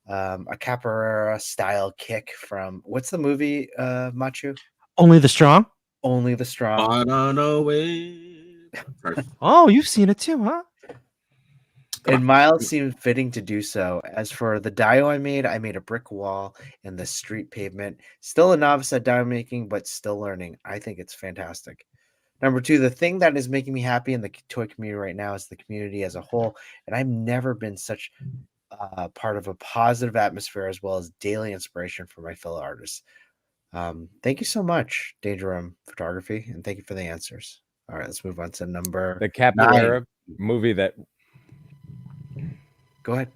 a capoeira style kick from what's the movie, Machu? Only the Strong? Only the Strong. On our way. Oh, you've seen it too, huh? And Miles seemed fitting to do so. As for the dio I made a brick wall in the street pavement. Still a novice at dio making, but still learning. I think it's fantastic. Number 2, the thing that is making me happy in the toy community right now is the community as a whole. And I've never been such part of a positive atmosphere as well as daily inspiration for my fellow artists. Thank you so much, Danger Room Photography, and thank you for the answers. All right, let's move on to number The capoeira movie that Go ahead.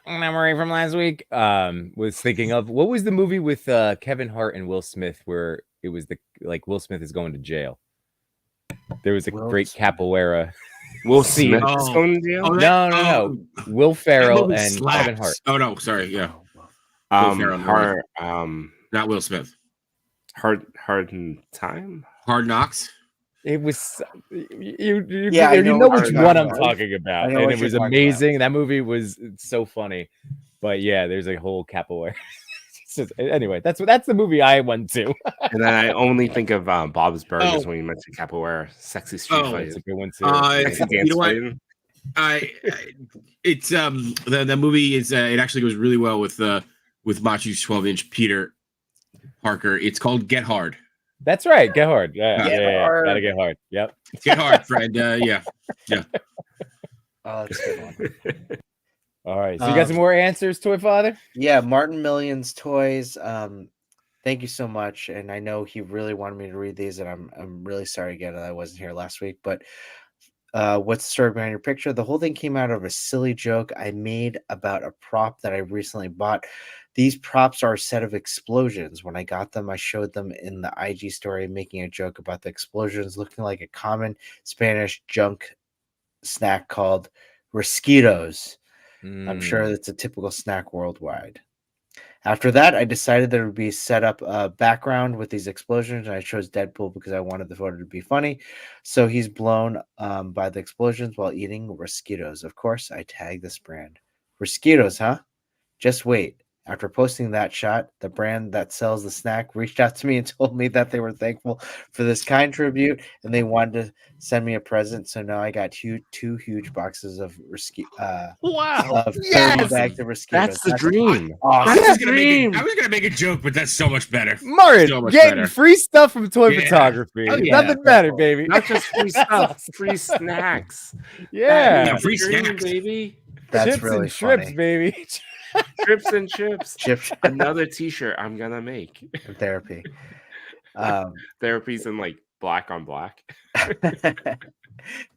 memory from last week was thinking of what was the movie with Kevin Hart and Will Smith where it was Will Smith is going to jail. There was a Will great Smith. capoeira. We'll See, see. Oh, No. Will Ferrell and slaps. Kevin Hart. Oh, no. Sorry. Yeah. Will Ferrell, not Will Smith. Hard time. Hard Knocks. It was you Yeah, I know know what which you're one talking I'm about. talking about, I know and what it you're was talking amazing. That movie was so funny, but yeah, there's a whole capoeira. Anyway, that's the movie I went to. And then I only think of Bob's Burgers Oh. when you mentioned capoeira, sexy street Oh, fight, That's a good one too. sexy you dance know what? fighting. It's the movie is it actually goes really well with Machu's 12-inch Peter Parker. It's called Get Hard. That's right. Get hard. Yeah, Get yeah. hard. Gotta get hard. Yep. Get Hard, friend. Yeah. Oh, that's a good one. All right. So you got some more answers, Toy Father? Yeah, Martin Millions Toys. Thank you so much. And I know he really wanted me to read these, and I'm really sorry again that I wasn't here last week. But what's the story behind your picture? The whole thing came out of a silly joke I made about a prop that I recently bought. These props are a set of explosions. When I got them, I showed them in the IG story, making a joke about the explosions looking like a common Spanish junk snack called Rosquitos. I'm sure that's a typical snack worldwide. After that, I decided there would be set up a background with these explosions, and I chose Deadpool because I wanted the photo to be funny. So he's blown by the explosions while eating Rosquitos. Of course, I tagged this brand. Rosquitos, huh? Just wait. After posting that shot, the brand that sells the snack reached out to me and told me that they were thankful for this kind tribute and they wanted to send me a present. So now I got two huge boxes of Wow. 30 bags of Rosquitos. That's the dream. Awesome. I was gonna make a joke, but that's so much better. Martin, So much getting better. free stuff from Toy Yeah. Photography. Oh, yeah. Nothing better, baby. Not just free stuff, free snacks. Yeah. Yeah, free Dream, snacks. baby. That's Chips really and shrimps, funny. baby. Trips and chips. Chip Another T-shirt I'm gonna make. therapy. Therapies in like black on black.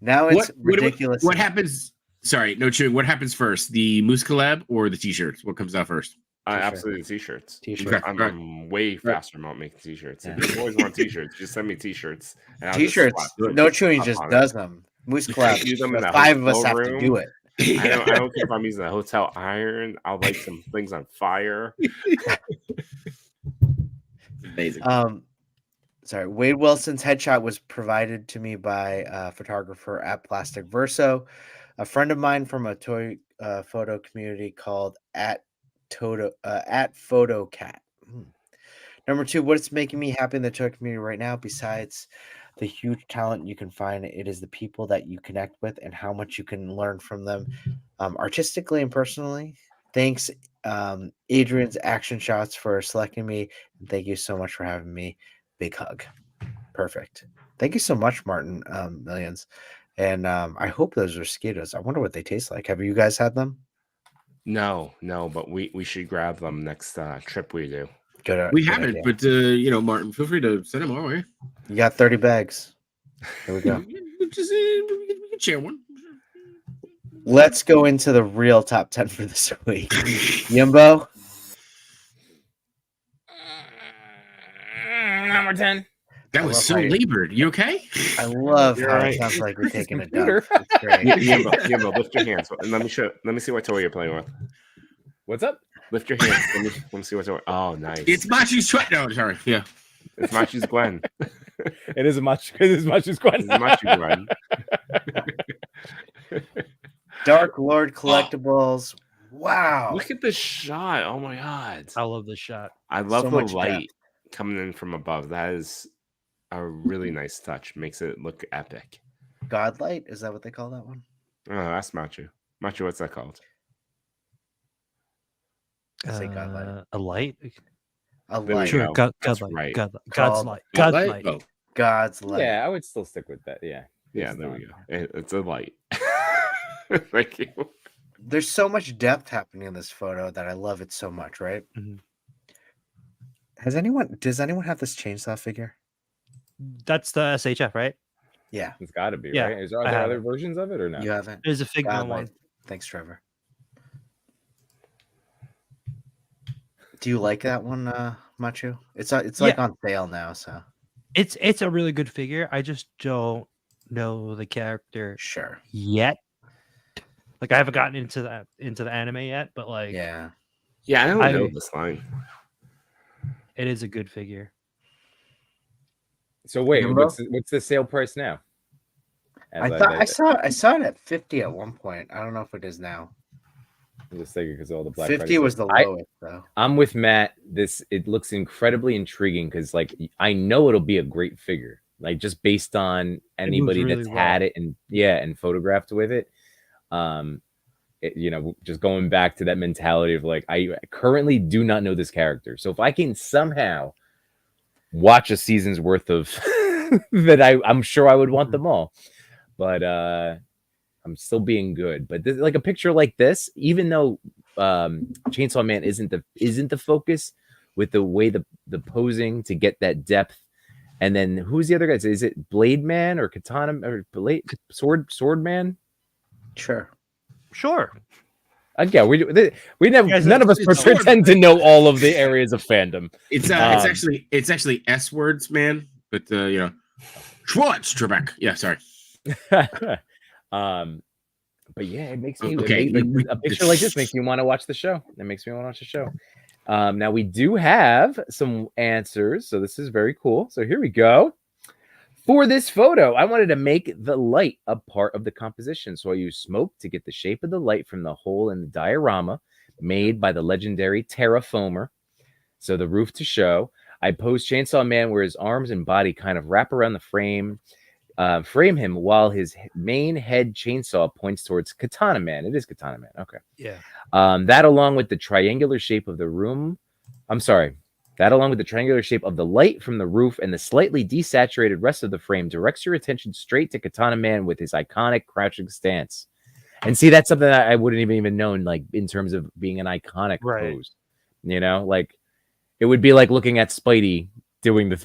Now it's ridiculous. What happens? Sorry, no chewing. What happens first? The Moose collab or the T-shirts? What comes out first? Absolutely T-shirts. T-shirt. Okay. I'm way faster about making T-shirts. If you always want T-shirts, just send me T-shirts. and I'll just T-shirts. slap No chewing stuff just on it. does them. Moose collab. Do them in The a 5 of us hotel have to room. do it. I don't care if I'm using a hotel iron. I'll light some things on fire. Amazing. Sorry. Wade Wilson's headshot was provided to me by a photographer at Plastic Verso, a friend of mine from a toy photo community called at PhotoCat. Number 2, what's making me happy in the toy community right now, besides the huge talent you can find, it is the people that you connect with and how much you can learn from them, artistically and personally. Thanks, Adrian's Action Shots, for selecting me. And thank you so much for having me. Big hug. Perfect. Thank you so much, Martin Millions. And I hope those are Rosquitos. I wonder what they taste like. Have you guys had them? No, but we should grab them next trip we do. We haven't, but Martin, feel free to send them our way. You got 30 bags. Here we go. We can share one. Let's go into the real top 10 for this week. Yimbo. Number 10. That was so labored. You okay? I love You're how right. it sounds like we're taking a dump. It's great. Yimbo, lift your hands. And let me see what toy you're playing with. What's up? Lift your hands. Let me see what toy. Oh, nice. It's Machu's sweat. No, sorry. Yeah. It's Machu's Gwen. It is Gwen. It's Machu's Gwen. Dark Lord Collectibles. Wow. Look at this shot. Oh my god. I love this shot. I love So the much light coming in from above. That is a really nice touch. Makes it look epic. Godlight? Is that what they call that one? Oh, that's Machu. Machu, what's that called? Say Godlight. A light. A There we light. Sure, go. God's That's light. right. God's Called light. God's light. Oh. God's light. Yeah, I would still stick with that. Yeah. Yeah, there we go. It's a light. Thank you. There's so much depth happening in this photo that I love it so much, right? Mhm. Does anyone have this chainsaw figure? That's the SHF, right? Yeah. It's got to be, Yeah, right? Are I there have other it. versions of it or no? You haven't? There's a Figma Godlight. one. Thanks, Trevor. Do you like that one, Machu? It's like on sale now, so It's a really good figure. I just don't know the character sure. yet. Like I haven't gotten into the anime yet, but like Yeah. Yeah, I don't I- know this line. it is a good figure. So wait, Yimbo? what's the sale price now? I thought I saw it at 50 at one point. I don't know if it is now. I'm just thinking because all the Black 50 Friday was stuff. the lowest, though. I'm with Matt. It looks incredibly intriguing because like I know it'll be a great figure, like just based on anybody really that's had well. it and photographed with it. Just going back to that mentality of like I currently do not know this character, so if I can somehow watch a season's worth of that, I'm sure I would want them all, but I'm still being good. But this, like a picture like this, even though Chainsaw Man isn't the focus, with the way the posing to get that depth. And then who's the other guys? Is it Blade Man or Katana or Sword Man? Sure. Again, we never, Guys, none of us it's pretend to know all of the areas of fandom. It's actually S words, man. But Schwartz Trebek. Yeah, sorry. But yeah, it makes me Okay, a picture like this makes me want to watch the show. It makes me want to watch the show. Now we do have some answers, so this is very cool. So here we go. For this photo, I wanted to make the light a part of the composition, so I used smoke to get the shape of the light from the hole in the diorama made by the legendary Terrafoamer. So the roof to show. I posed Chainsaw Man where his arms and body kind of wrap around the frame him while his main head chainsaw points towards Katana Man. It is Katana Man. Okay. Yeah. That along with the triangular shape of the room. That along with the triangular shape of the light from the roof and the slightly desaturated rest of the frame directs your attention straight to Katana Man with his iconic crouching stance. And see, that's something that I wouldn't even known, like in terms of being an iconic pose. Like it would be like looking at Spidey doing the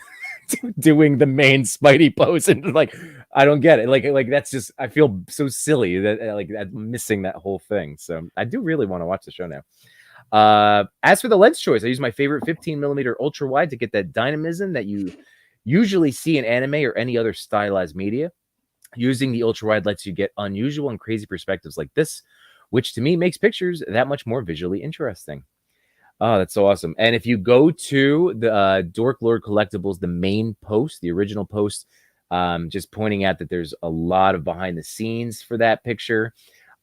doing the main Spidey pose, and like I don't get it. Like that's just, I feel so silly that like I'm missing that whole thing. So I do really want to watch the show now. As for the lens choice, I use my favorite 15mm ultra wide to get that dynamism that you usually see in anime or any other stylized media. Using the ultra wide lets you get unusual and crazy perspectives like this, which to me makes pictures that much more visually interesting. Oh, that's so awesome. And if you go to the Dork Lord Collectibles, the main post, the original post, just pointing out that there's a lot of behind the scenes for that picture.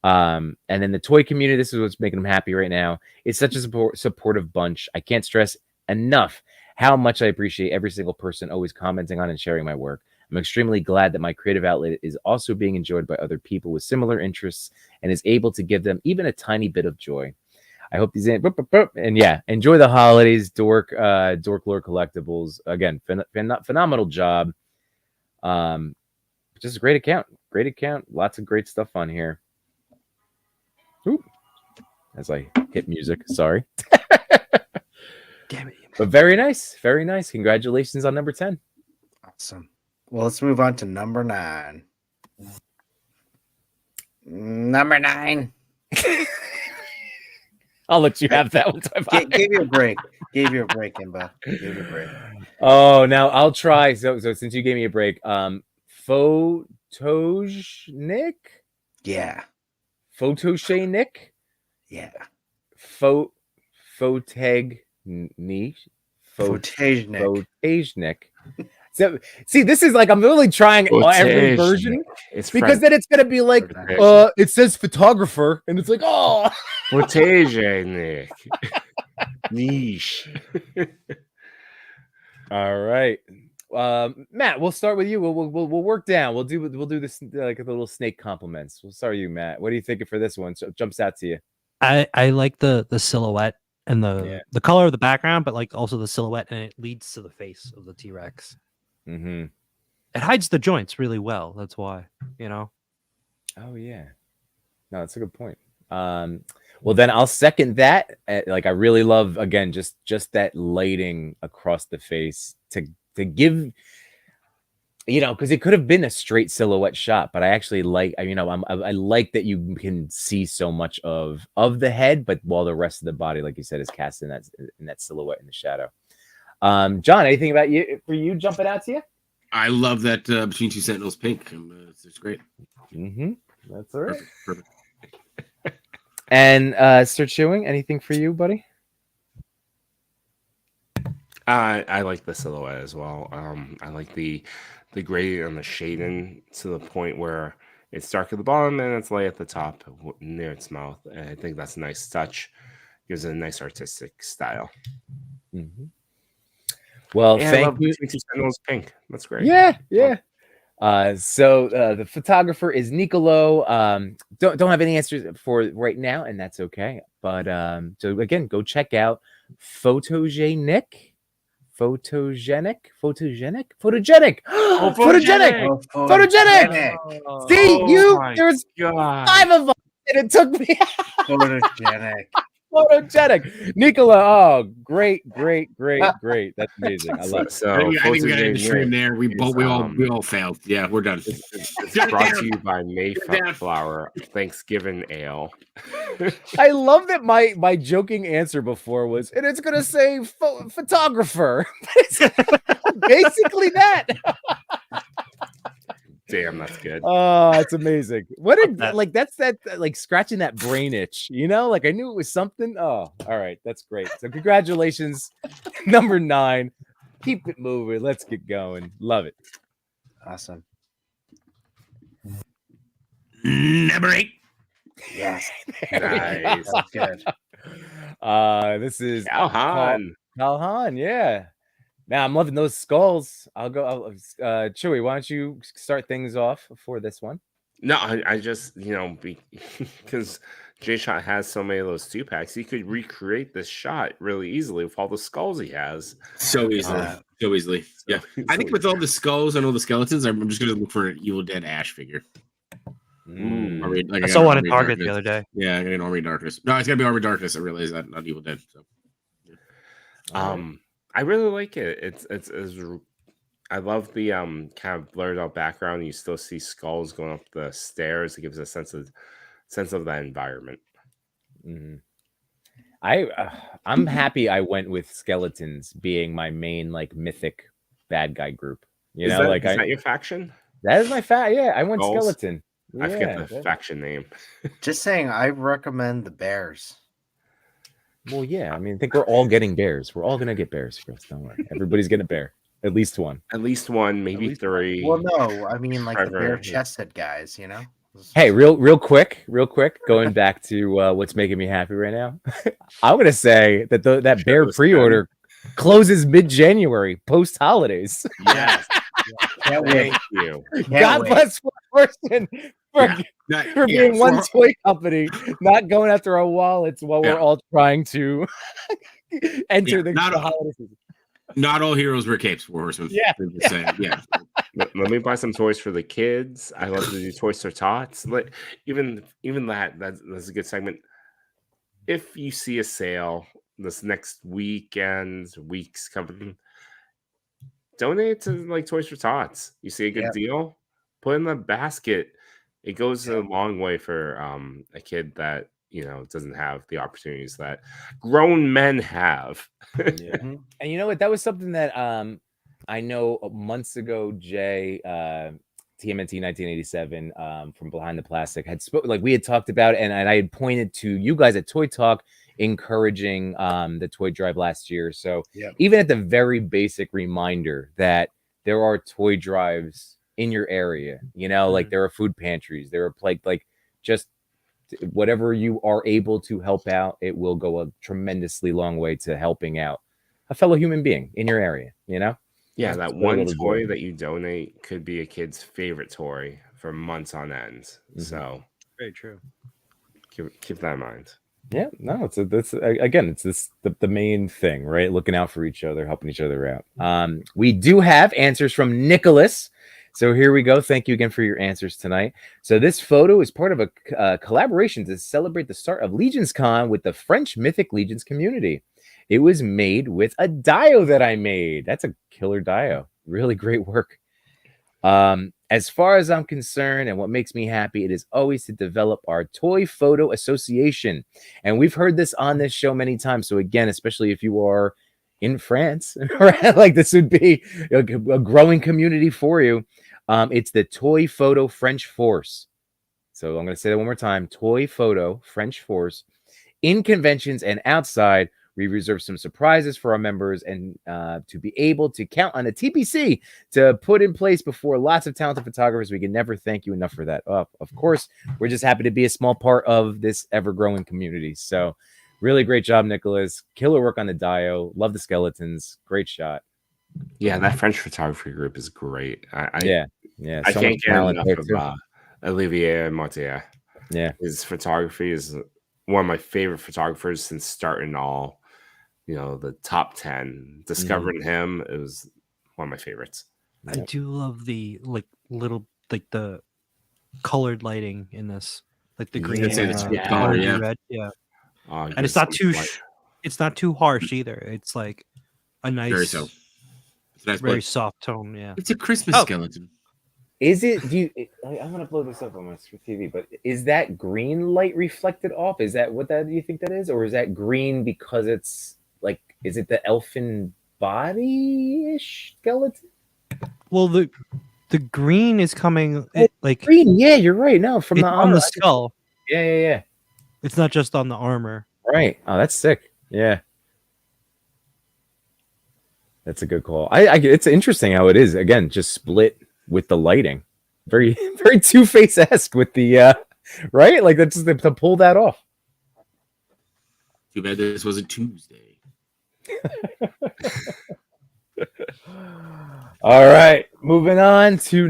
And then the toy community, this is what's making them happy right now. It's such a supportive bunch. I can't stress enough how much I appreciate every single person always commenting on and sharing my work. I'm extremely glad that my creative outlet is also being enjoyed by other people with similar interests and is able to give them even a tiny bit of joy. I hope these and yeah, enjoy the holidays, Dork Lord Collectibles. Again, phenomenal job. Just a great account. Lots of great stuff on here. Ooh, as I hit music, sorry. Damn it. But very nice. Congratulations on number 10. Awesome. Well, let's move on to number 9. Number 9. I'll let you have that one. Gave you a break, Imba. Gave you a break. Oh, now I'll try. So since you gave me a break, Photogenic? Yeah. Photogenic? Yeah. Photagenic. So see, this is like I'm really trying every version. It's because French. then it's gonna be like it says photographer, and it's like, oh, Photogenic. Niche. All right. Matt, we'll start with you. We'll work down. We'll do this like a little snake compliments. We'll start with you, Matt. What are you thinking for this one? So it jumps out to you. I like the silhouette and the color of the background, but like also the silhouette, and it leads to the face of the T-Rex. Mm-hmm. It hides the joints really well. That's why, Oh yeah. No, that's a good point. Well, then I'll second that. Like I really love, again, just that lighting across the face to give, because it could have been a straight silhouette shot, but I actually like, I like that you can see so much of the head, but while the rest of the body, like you said, is cast in that silhouette in the shadow. John, anything about you jumping out to you? I love that Between Two Sentinels pink. It's great. Mm-hmm. That's all right. Perfect. And Sir Chewing, anything for you, buddy? I like the silhouette as well. I like the gradient and the shading to the point where It's dark at the bottom and it's light at the top near its mouth. And I think that's a nice touch. Gives it a nice artistic style. Mhm. Well, And I thank love you. Between Two Sentinels pink. That's great. Yeah. So the photographer is Nicolo. Don't have any answers for right now, and that's okay. But so again, go check out Photogenic. Photogenic. Oh, Photogenic. See, there's God. 5 of them, and it took me Photogenic. Photogenic. Nicola, oh, great. That's amazing. I love it. So I think we got to end the stream Photogenic there. We is, all failed. Yeah, we're done. it's brought to you by Mayflower Thanksgiving Ale. I love that my joking answer before was, and it's gonna say photographer. It's basically that. Damn, that's good. Oh, it's amazing. What a that. like that's that like scratching that brain itch, you know? Like I knew it was something. Oh, all right, that's great. So congratulations, number 9. Keep it moving. Let's get going. Love it. Awesome. Number 8. Yes. Nice. That's good. This is Alhan. Alhan, yeah. Now I'm loving those skulls. Chewy, why don't you start things off for this one? No, I just, because J-Shot has so many of those 2-packs, he could recreate this shot really easily with all the skulls he has. So easily. Yeah. I think with all the skulls and all the skeletons, I'm just going to look for an Evil Dead Ash figure. I saw one at Target the other day. Yeah, I got an Army Darkness. No, it's got to be Army Darkness. I realize that, not Evil Dead. So. I really like it. It's I love the kind of blurred out background. You still see skulls going up the stairs. It gives a sense of that environment. Mm-hmm. I'm happy I went with skeletons being my main like mythic bad guy group. You know, is that your faction? That is my Yeah, I went Skulls? skeleton. I forget the faction name. Just saying, I recommend the bears. Well, yeah. I mean, I think we're all getting bears. We're all gonna get bears, Chris. Don't worry. Everybody's getting a bear. At least one. At least one, maybe 3. Well, no, I mean like the Trevor, bare yeah. chested guys, you know. Hey, real quick, going back to what's making me happy right now. I'm gonna say that that bear pre-order closes mid-January, post holidays. Yes. Can't wait. Thank you. God bless one person for being one toy company, not going after our wallets while we're all trying to enter the holiday season. Not all heroes wear capes, War Horseman. Yeah. Yeah. Let me buy some toys for the kids. I love to do toys for tots. Like even that's a good segment. If you see a sale this next weeks coming, donate to like Toys for Tots. You see a good deal, put in the basket. It goes a long way for a kid that doesn't have the opportunities that grown men have. And you know what? That was something that I know months ago, Jay, TMNT 1987 from Behind the Plastic had spoken, like we had talked about, and I had pointed to you guys at Toy Talk encouraging the toy drive last year. So even at the very basic reminder that there are toy drives in your area, like there are food pantries, there are like just whatever you are able to help out, it will go a tremendously long way to helping out a fellow human being in your area, Yeah, that one toy that you donate could be a kid's favorite toy for months on end. So very true. Keep that in mind. Yeah, no, it's the main thing, right? Looking out for each other, helping each other out. We do have answers from Nicholas. So here we go. Thank you again for your answers tonight. So this photo is part of a collaboration to celebrate the start of Legions Con with the French Mythic Legions community. It was made with a dio that I made. That's a killer dio. Really great work. As far as I'm concerned, and what makes me happy, it is always to develop our Toy Photo Association. And we've heard this on this show many times. So again, especially if you are in France, right? Like this would be a growing community for you. It's the Toy Photo French Force. So I'm going to say that one more time. Toy Photo French Force. In conventions and outside, We reserve some surprises for our members and to be able to count on a TPC to put in place before lots of talented photographers. We can never thank you enough for that. Of course, we're just happy to be a small part of this ever-growing community. So really great job, Nicholas. Killer work on the Dio. Love the skeletons. Great shot. Yeah, that French photography group is great. Yeah. I So can't much get talent enough there, of too. Olivier Mortier. Yeah. His photography is one of my favorite photographers since starting all, the top 10. Discovering him, it was one of my favorites. I do love the the colored lighting in this, like the green, say the sweet color, orange, yeah. red, yeah. And And it's not too it's not too harsh either. It's like a nice, Very so. It's a nice very blend. soft tone. Yeah. It's a Christmas Oh. skeleton. Is it? I'm gonna blow this up on my TV, but is that green light reflected off? Is that what do you think that is, or is that green because it's like? Is it the elfin body-ish skeleton? Well, the green is coming like Green, yeah, you're right. No, from it's the on armor. the skull. Yeah. It's not just on the armor. Right. Oh, that's sick. Yeah. That's a good call. It's interesting how it is again, just split with the lighting. Very, very Two-Face-esque with the right? Like that's just to pull that off. Too bad this was a Tuesday. All right, moving on to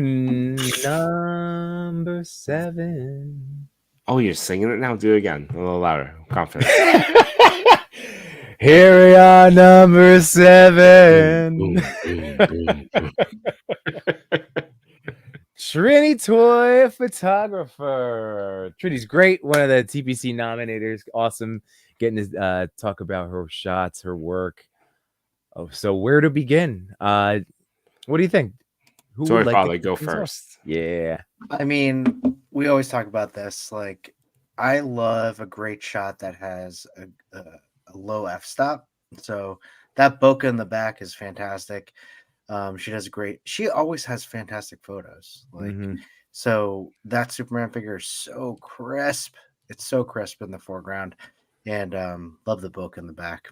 number 7. Oh, you're singing it now? Do it again. A little louder. Confident. Here we are, number 7. Boom, boom, boom, boom. Trini Toy Photographer. Trini's great. One of the TPC nominators. Awesome getting to talk about her shots, her work. Oh, so where to begin? What do you think? Who Toy would like to Father, kick go things off? first. Yeah. I mean, we always talk about this. Like, I love a great shot that has a low f-stop. So that bokeh in the back is fantastic. She always has fantastic photos. Like, so that Superman figure is so crisp. It's so crisp in the foreground, and love the bokeh in the back.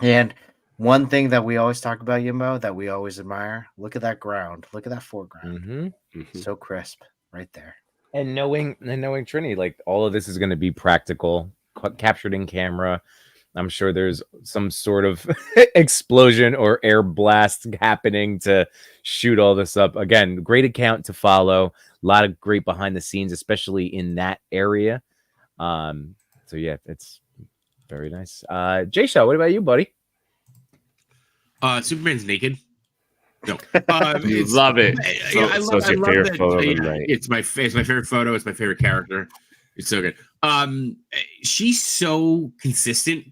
And one thing that we always talk about, Yimbo, that we always admire, look at that ground. Look at that foreground. So crisp right there. And knowing Trini, like all of this is going to be practical, captured in camera. I'm sure there's some sort of explosion or air blast happening to shoot all this up. Again, great account to follow. A lot of great behind the scenes, especially in that area. So yeah, it's very nice. J-Shot, what about you, buddy? Superman's naked. No, Love it. I So it's your favorite that, photo of the night. It's my favorite photo. It's my favorite character. It's so good. She's so consistent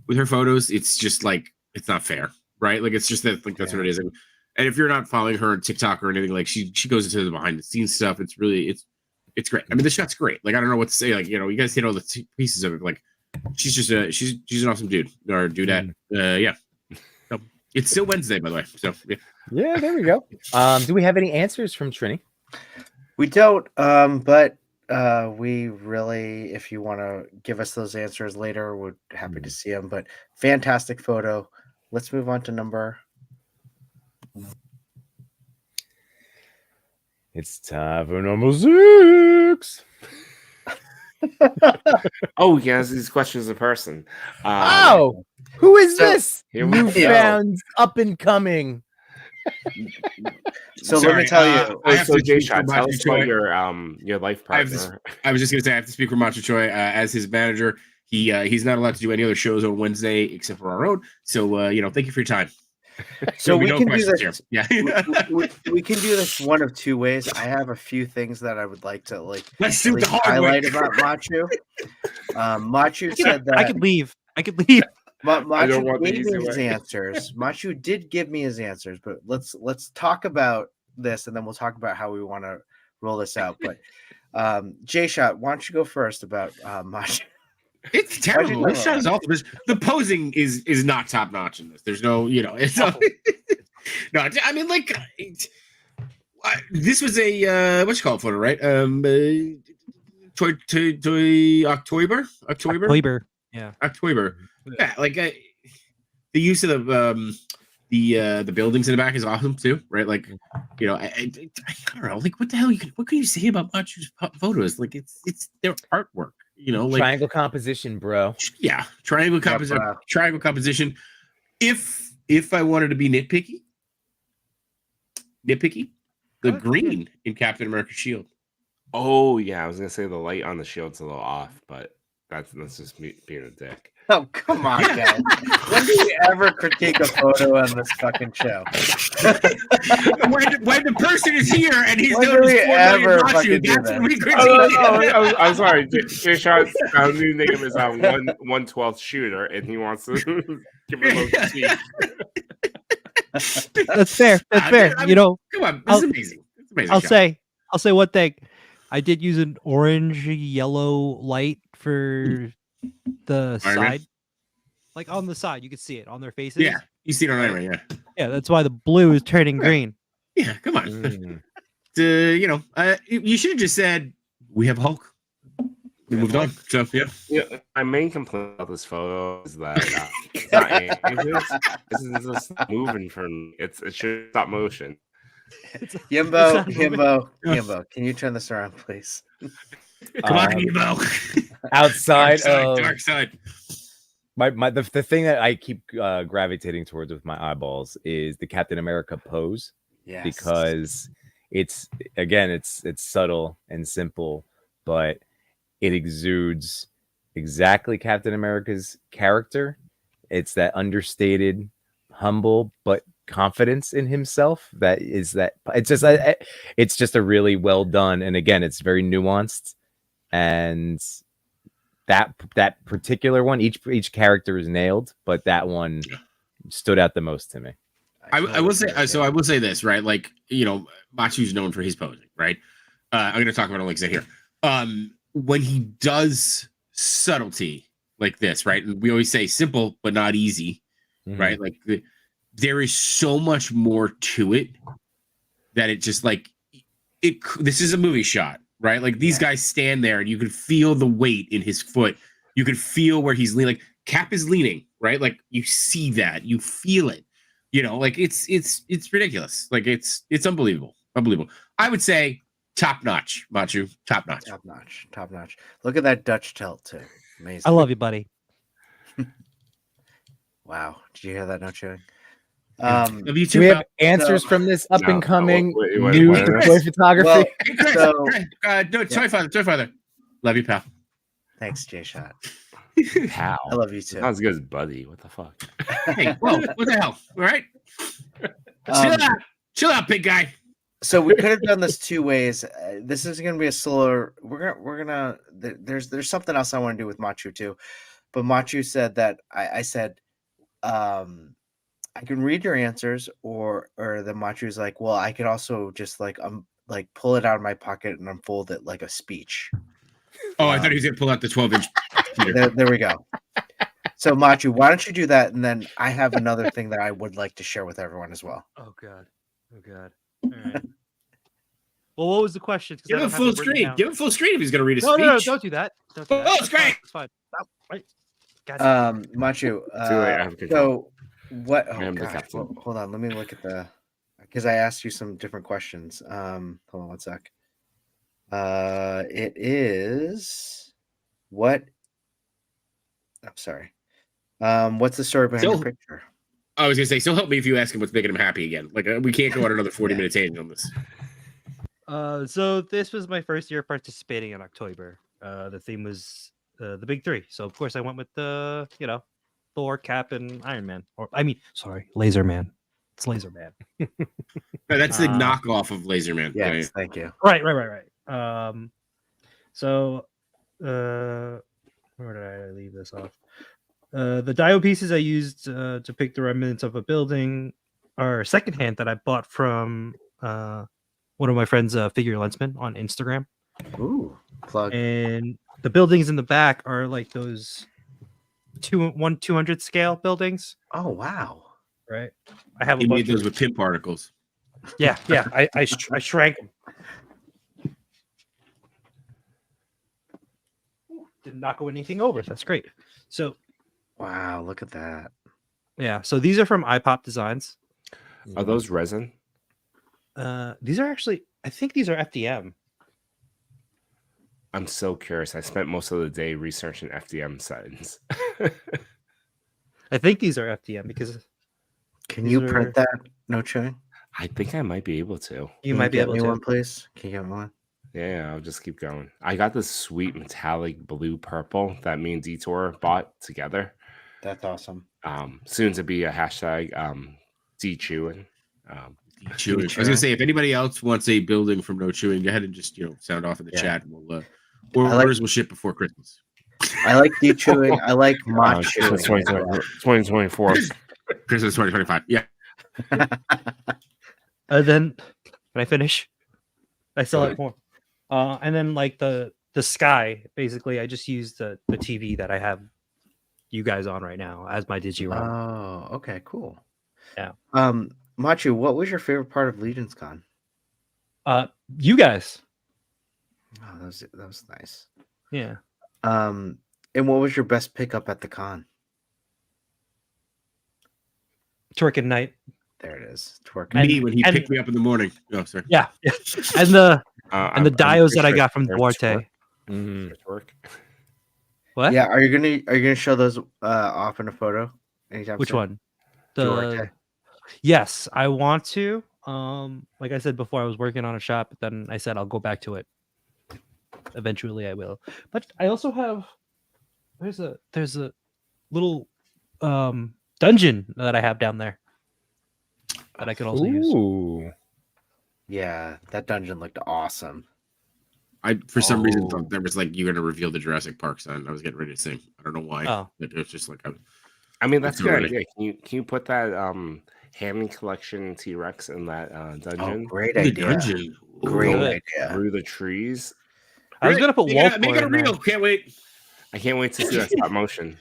with her photos. It's just like it's not fair, right? Like it's just that like that's what it is. And if you're not following her on TikTok or anything, like she goes into the behind the scenes stuff. It's really it's great. I mean, the shot's great. Like I don't know what to say. Like you guys hit all the pieces of it. Like she's just she's an awesome dude or dudette. Yeah. So, it's still Wednesday, by the way. So yeah, there we go. Do we have any answers from Trini? We don't, but we really, if you want to give us those answers later, we're happy to see them. But fantastic photo. Let's move on to number. It's time for number 6. Oh, we can ask these questions in person. Who is this? Here we go. Newfound up and coming. So let me tell you. I have So to Jay speak for Shot, tell Macho us about Choi. your life I partner. was just gonna say I have to speak for Macho Choi as his manager. He's not allowed to do any other shows on Wednesday except for our own. So thank you for your time. So we no can do questions this. here. Yeah. we can do this one of two ways. I have a few things that I would like to Let's do it the hard way. highlight about Machu. Machu said that I could leave. Machu want the gave easy me his way. answers. Machu did give me his answers, but let's talk about this, and then we'll talk about how we want to roll this out. But J-Shot, why don't you go first about Machu? It's terrible. This shot is awful. The posing is not top notch in this. There's no, it's no. I mean, like this was a what you call it photo, right? Toy October. Yeah. October. Yeah, like the use of the buildings in the back is awesome too, right? Like, you know, I don't know, like what the hell what can you say about Machu's photos? Like it's their artwork, you know, like Triangle composition, bro. yeah, triangle composition. bro. Triangle composition. If I wanted to be nitpicky, the green in Captain America's shield. Oh yeah, I was gonna say the light on the shield's a little off, but that's just me being a dick. Oh, come on, guys. When do we ever critique a photo on this fucking show? when the person is here and he's When doing do we this 4 million ever Machu, fucking do that's that? when we critique. I'm sorry. Jay Shot, I don't even think of him as a 1/12 shooter, and he wants to give him a critique. That's fair. That's fair. I mean, You know, come on, this is amazing. It's amazing. I'll shot. say one thing. I did use an orange yellow light for the Iron Man? side, like on the side. You could see it on their faces. Yeah, you see it on Iron Man, yeah. Yeah, that's why the blue is turning green. Yeah, come on. You know, you should have just said we have Hulk. We moved on. So yeah. Yeah, my main complaint about this photo is that it's not animated. This is just moving from it should stop motion. Yimbo, can you turn this around, please? Come on, Emo. Outside of dark side. the thing that I keep gravitating towards with my eyeballs is the Captain America pose. Yes. Because it's subtle and simple, but it exudes exactly Captain America's character. It's that understated, humble, but confidence in himself. It's just a really well done, and again, it's very nuanced. And that particular one, each character is nailed, but that one stood out the most to me. I will say so. I will say this, right? Like, you know, Machu's known for his posing, right? I'm going to talk about it like I say here. When he does subtlety like this, right? And we always say simple but not easy, right? Like there is so much more to it that it just like it. This is a movie shot, right? Like these guys stand there and you can feel the weight in his foot. You can feel where he's leaning. Like Cap is leaning, right? Like you see that, you feel it. You know, like it's ridiculous. Like it's unbelievable. I would say top notch, Machu. Top notch. Look at that Dutch tilt too. Amazing. I love you, buddy. Wow. Did you hear that? No chewing. Love you Do too, we have pal. answers from this up and coming wait, new wait. toy photography? Well, Hey, Chris, So- Toy Father. Love you, pal. thanks, Jay Shot. How? I love you too. Not as good as Buddy. What the fuck? Hey, whoa, what the hell? All right. Chill out, big guy. So we could have done this two ways. This is going to be a slower. We're gonna. There's something else I want to do with Machu too, but Machu said that I said, I can read your answers, or the Machu's like, well, I could also just like pull it out of my pocket and unfold it like a speech. Oh, I thought he was gonna pull out the 12-inch. There we go. So Machu, why don't you do that, and then I have another thing that I would like to share with everyone as well. Oh god. All right. Well, what was the question? 'Cause I Give him don't have full it written screen. down. Give him full screen if he's gonna read a No, speech. no, don't do that. Don't do that. Oh, it's great. It's fine. No, right. Machu. Too late, I have control. So what? I Oh am the gosh, captain. hold on. Let me look at because I asked you some different questions. Hold on one sec. It is what? I'm sorry. What's the story behind the picture? I was gonna say, so help me if you ask him what's making him happy again. Like we can't go on another 40-minute tangent on this. So this was my first year participating in October. The theme was the big three. So of course I went with the Thor, Cap, and Iron Man. Laser Man. It's Laser Man. No, that's the knockoff of Laser Man. Yes, thank you. Right. So where did I leave this off? The dio pieces I used to pick the remnants of a building are secondhand that I bought from one of my friends, Figure Lensman, on Instagram. Ooh, plug. And the buildings in the back are like those 200 scale buildings. Oh wow! Right. I have. He made those with pin particles. Yeah. I shrank them. Didn't knock anything over. That's great. So Wow, look at that. Yeah. So these are from iPop Designs. Are those resin? These are actually, I think these are FDM. I'm so curious. I spent most of the day researching FDM settings. I think these are FDM because Can These you are- print that? No chewing. I think I might be able to. you might be get able me to. one, please. Can you get me one? Yeah, I'll just keep going. I got this sweet metallic blue purple that me and Detour bought together. That's awesome. Soon to be a hashtag de-chewing. Chewing. I was gonna say, if anybody else wants a building from No Chewing, go ahead and just sound off in the Yeah. chat, and we'll I like- orders will ship before Christmas. I like deep chewing. I like mod chewing. Christmas 2024. Christmas 2025. Yeah. Then can I finish? I still Go have more. And then like the sky, basically, I just used the TV that I have you guys on right now as my digi-ROM. Oh, okay, cool. Yeah. Machu, what was your favorite part of Legion's Con? You guys. Oh, that was nice. Yeah. And what was your best pickup at the con? Twerk at night. There it is. Twerk. And- Me when he and- picked me up in the morning. Oh, sorry. Yeah. And the I'm diodes that I pretty got from sure Duarte. twerk. Twerk. What? Yeah, are you gonna show those off in a photo anytime Which soon? one? Duarte. Yes, I want to. Like I said before, I was working on a shop, but then I said I'll go back to it. Eventually I will. But I also have there's a little dungeon that I have down there that I could also use. Ooh. Yeah, that dungeon looked awesome. I for some reason Oh. thought there was like you're gonna reveal the Jurassic Park sign. I was getting ready to sing. I don't know why. Oh. It was just like I mean, that's a It's good already- idea. Can you put that Hamming collection T-Rex in that Oh, dungeon? great the idea. dungeon. Great Good. idea. Through the trees. I was gonna put make Wolf it a reel. Can't wait. I can't wait to see that stop motion.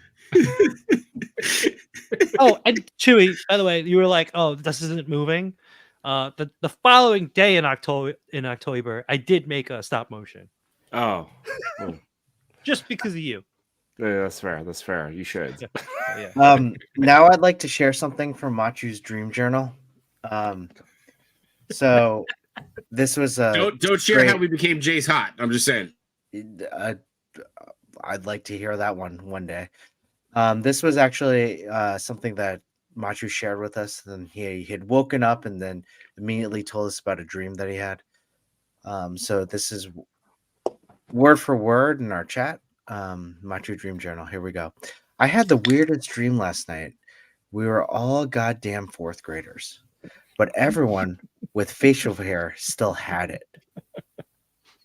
Oh, and Chewy, by the way, you were like, "Oh, this isn't moving." The following day in October, I did make a stop motion Oh, just because of you. yeah, that's fair. That's fair. You should. Yeah. Now I'd like to share something from Machu's dream journal. So this was Don't share great. how we became Jay's hot. I'm just saying. I'd like to hear that one day. This was actually something that Machu shared with us. And he had woken up and then immediately told us about a dream that he had. So this is word for word in our chat. Machu Dream Journal. Here we go. I had the weirdest dream last night. We were all goddamn fourth graders, but everyone with facial hair still had it.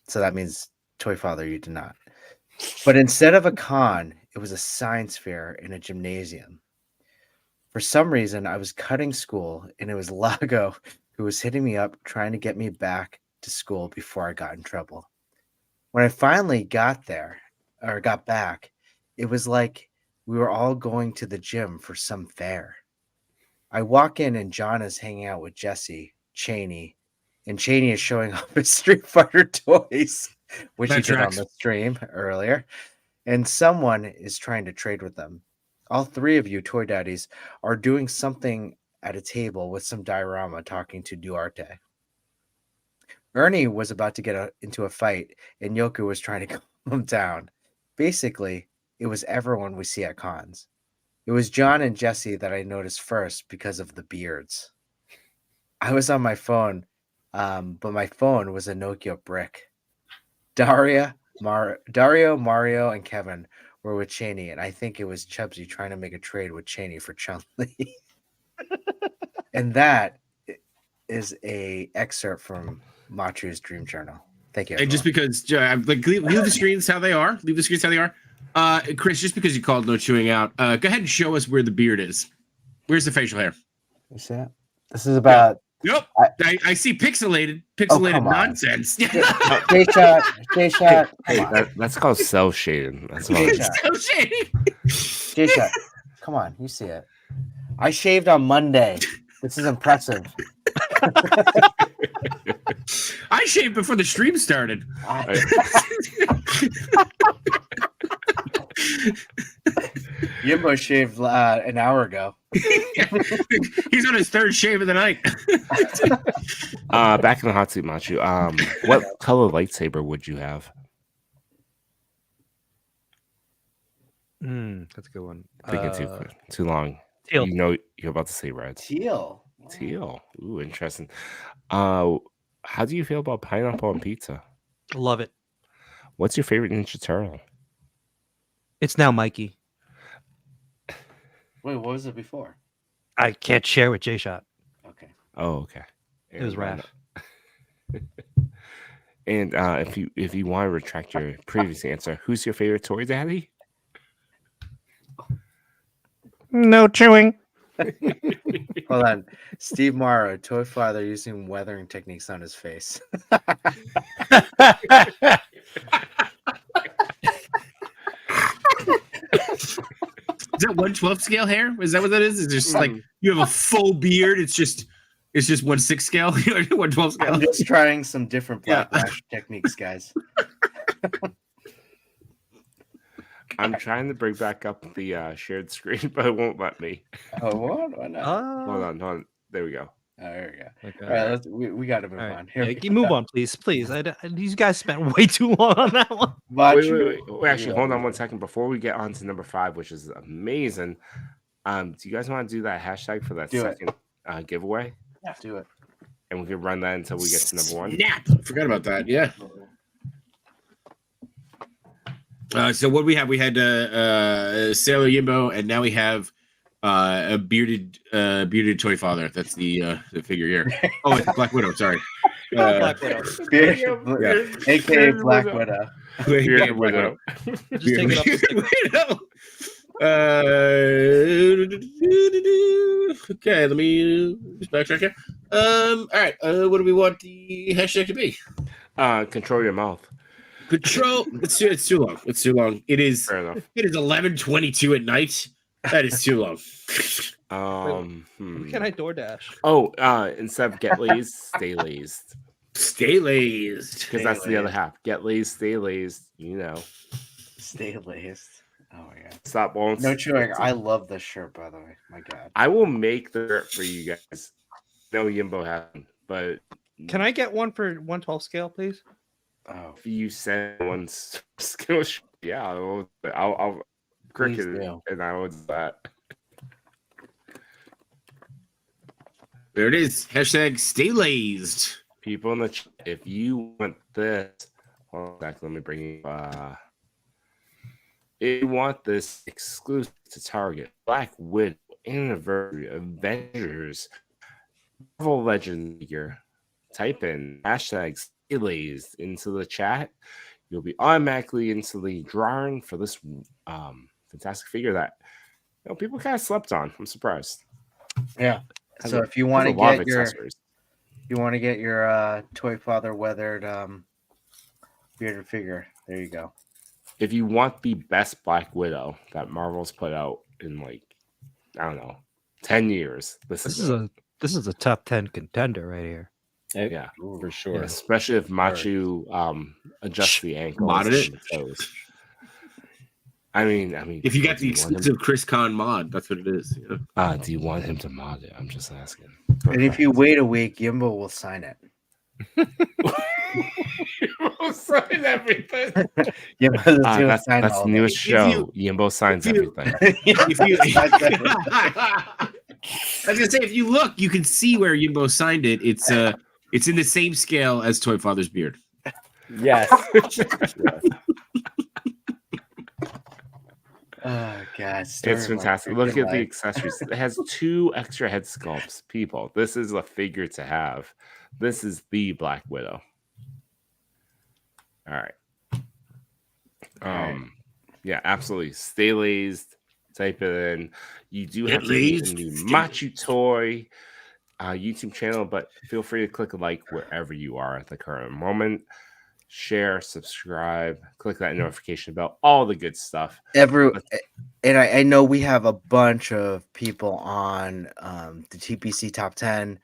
So that means Toy Father, you did not. But instead of a con, it was a science fair in a gymnasium. For some reason, I was cutting school, and it was Lago who was hitting me up, trying to get me back to school before I got in trouble. When I finally got back, it was like we were all going to the gym for some fair. I walk in, and John is hanging out with Jesse, Cheney, and Cheney is showing off his Street Fighter toys, which That he did on tracks. the stream earlier, and someone is trying to trade with them. All three of you Toy Daddies are doing something at a table with some diorama talking to Duarte. Ernie was about to get into a fight, and Yoku was trying to calm him down. Basically, it was everyone we see at cons. It was John and Jesse that I noticed first because of the beards. I was on my phone, but my phone was a Nokia brick. Dario, Mario, and Kevin were with Cheney, and I think it was Chubsy trying to make a trade with Cheney for Chun-Li. And that is a excerpt from Machu's Dream Journal. Thank you. And just everyone. because, like, leave the screens how they are. Leave the screens how they are. Chris, just because you called No Chewing out, go ahead and show us where the beard is. Where's the facial hair? You see it? This is about Nope. I see pixelated come on. nonsense. J shot. Hey, Come on. that's called cell shading. That's what J it is. shot. So shady. J shot. Come on, you see it. I shaved on Monday. This is impressive. I shaved before the stream started. Yimbo shaved an hour ago. He's on his third shave of the night. Back in the hot seat, Machu. What color lightsaber would you have? That's a good one. Thinking too long. Teal. You know you're about to say red. Teal. Teal. Ooh, interesting. How do you feel about pineapple on pizza? Love it. What's your favorite Ninja Turtle? It's now Mikey. Wait, what was it before? I can't share with J-Shot. Okay. Oh, okay. It was Raph. And if you want to retract your previous answer, who's your favorite toy daddy? No chewing. Hold on. Steve Morrow, toy father using weathering techniques on his face. Is that 1/12 scale hair? Is that what that is? It's just like you have a full beard. It's just 1/6 scale, 1/12 scale. I'm just trying some different black lash techniques, guys. I'm trying to bring back up the shared screen, but it won't let me. Oh, what? Why not? Hold on. There we go. There we go. Okay. All right, we got to move on. Here, Yeah, move on, please. These guys spent way too long on that one. Wait. Actually, hold on 1 second before we get on to number 5, which is amazing. Do you guys want to do that hashtag for that second giveaway? Yeah, do it. And we can run that until we get to number 1. Snap! Forgot about that. Yeah. So what we have? We had Sailor Yimbo, and now we have a bearded toy father. That's the figure here. Oh, it's Black Widow. Sorry. Black Widow. AKA Black Widow. Bearded Widow. Just take it up a stick. Okay, let me just backtrack here. All right. What do we want the hashtag to be? Control your mouth. Control. It's too long. It's too long. It is. Fair enough. It is 11:22 at night. That is too long. Can I DoorDash? Oh, instead of get lazed, stay lazed. Stay lazed. Because that's the other half. Get lazed, stay lazed. You know. Stay laced. Oh my god. Stop won't. No chewing. I love this shirt, by the way. My god. I will make the shirt for you guys. No Yimbo hasn't, but Can I get one for 1/12 scale, please? Oh, if you send one skill, yeah, I'll cricket it, and I will do that. There it is. Hashtag stay lazed. People in the chat, if you want this, hold on a sec, let me bring you. If you want this exclusive to Target, Black Widow Anniversary Avengers Marvel Legends figure, type in hashtag stay lazed into the chat. You'll be automatically instantly drawing for this fantastic figure that people kind of slept on. I'm surprised. yeah. So if you want to get your toy father weathered bearded figure, there you go. If you want the best Black Widow that Marvel's put out in 10 years, this is a top 10 contender right here. Yeah, for sure. Yeah, especially if Machu adjusts the ankles. Modded and the toes. I mean, if you got the exclusive Chris Con mod, that's what it is. You know? Do you want him to mod it? I'm just asking. And if you wait a week, Yimbo will sign it. Yimbo sign everything. That's the newest show. Yimbo signs everything. I was gonna say, if you look, you can see where Yimbo signed it. It's in the same scale as Toy Father's beard. Yes. Oh god, It's fantastic. Look at the accessories. It has 2 extra head sculpts. People, this is a figure to have. This is the Black Widow. All right. Yeah, absolutely. Stay lazed. Type it in. You do have to be in the Machu Toy YouTube channel, but feel free to click a like wherever you are at the current moment. Share, subscribe, click that notification bell, all the good stuff. And I know we have a bunch of people on the TPC top 10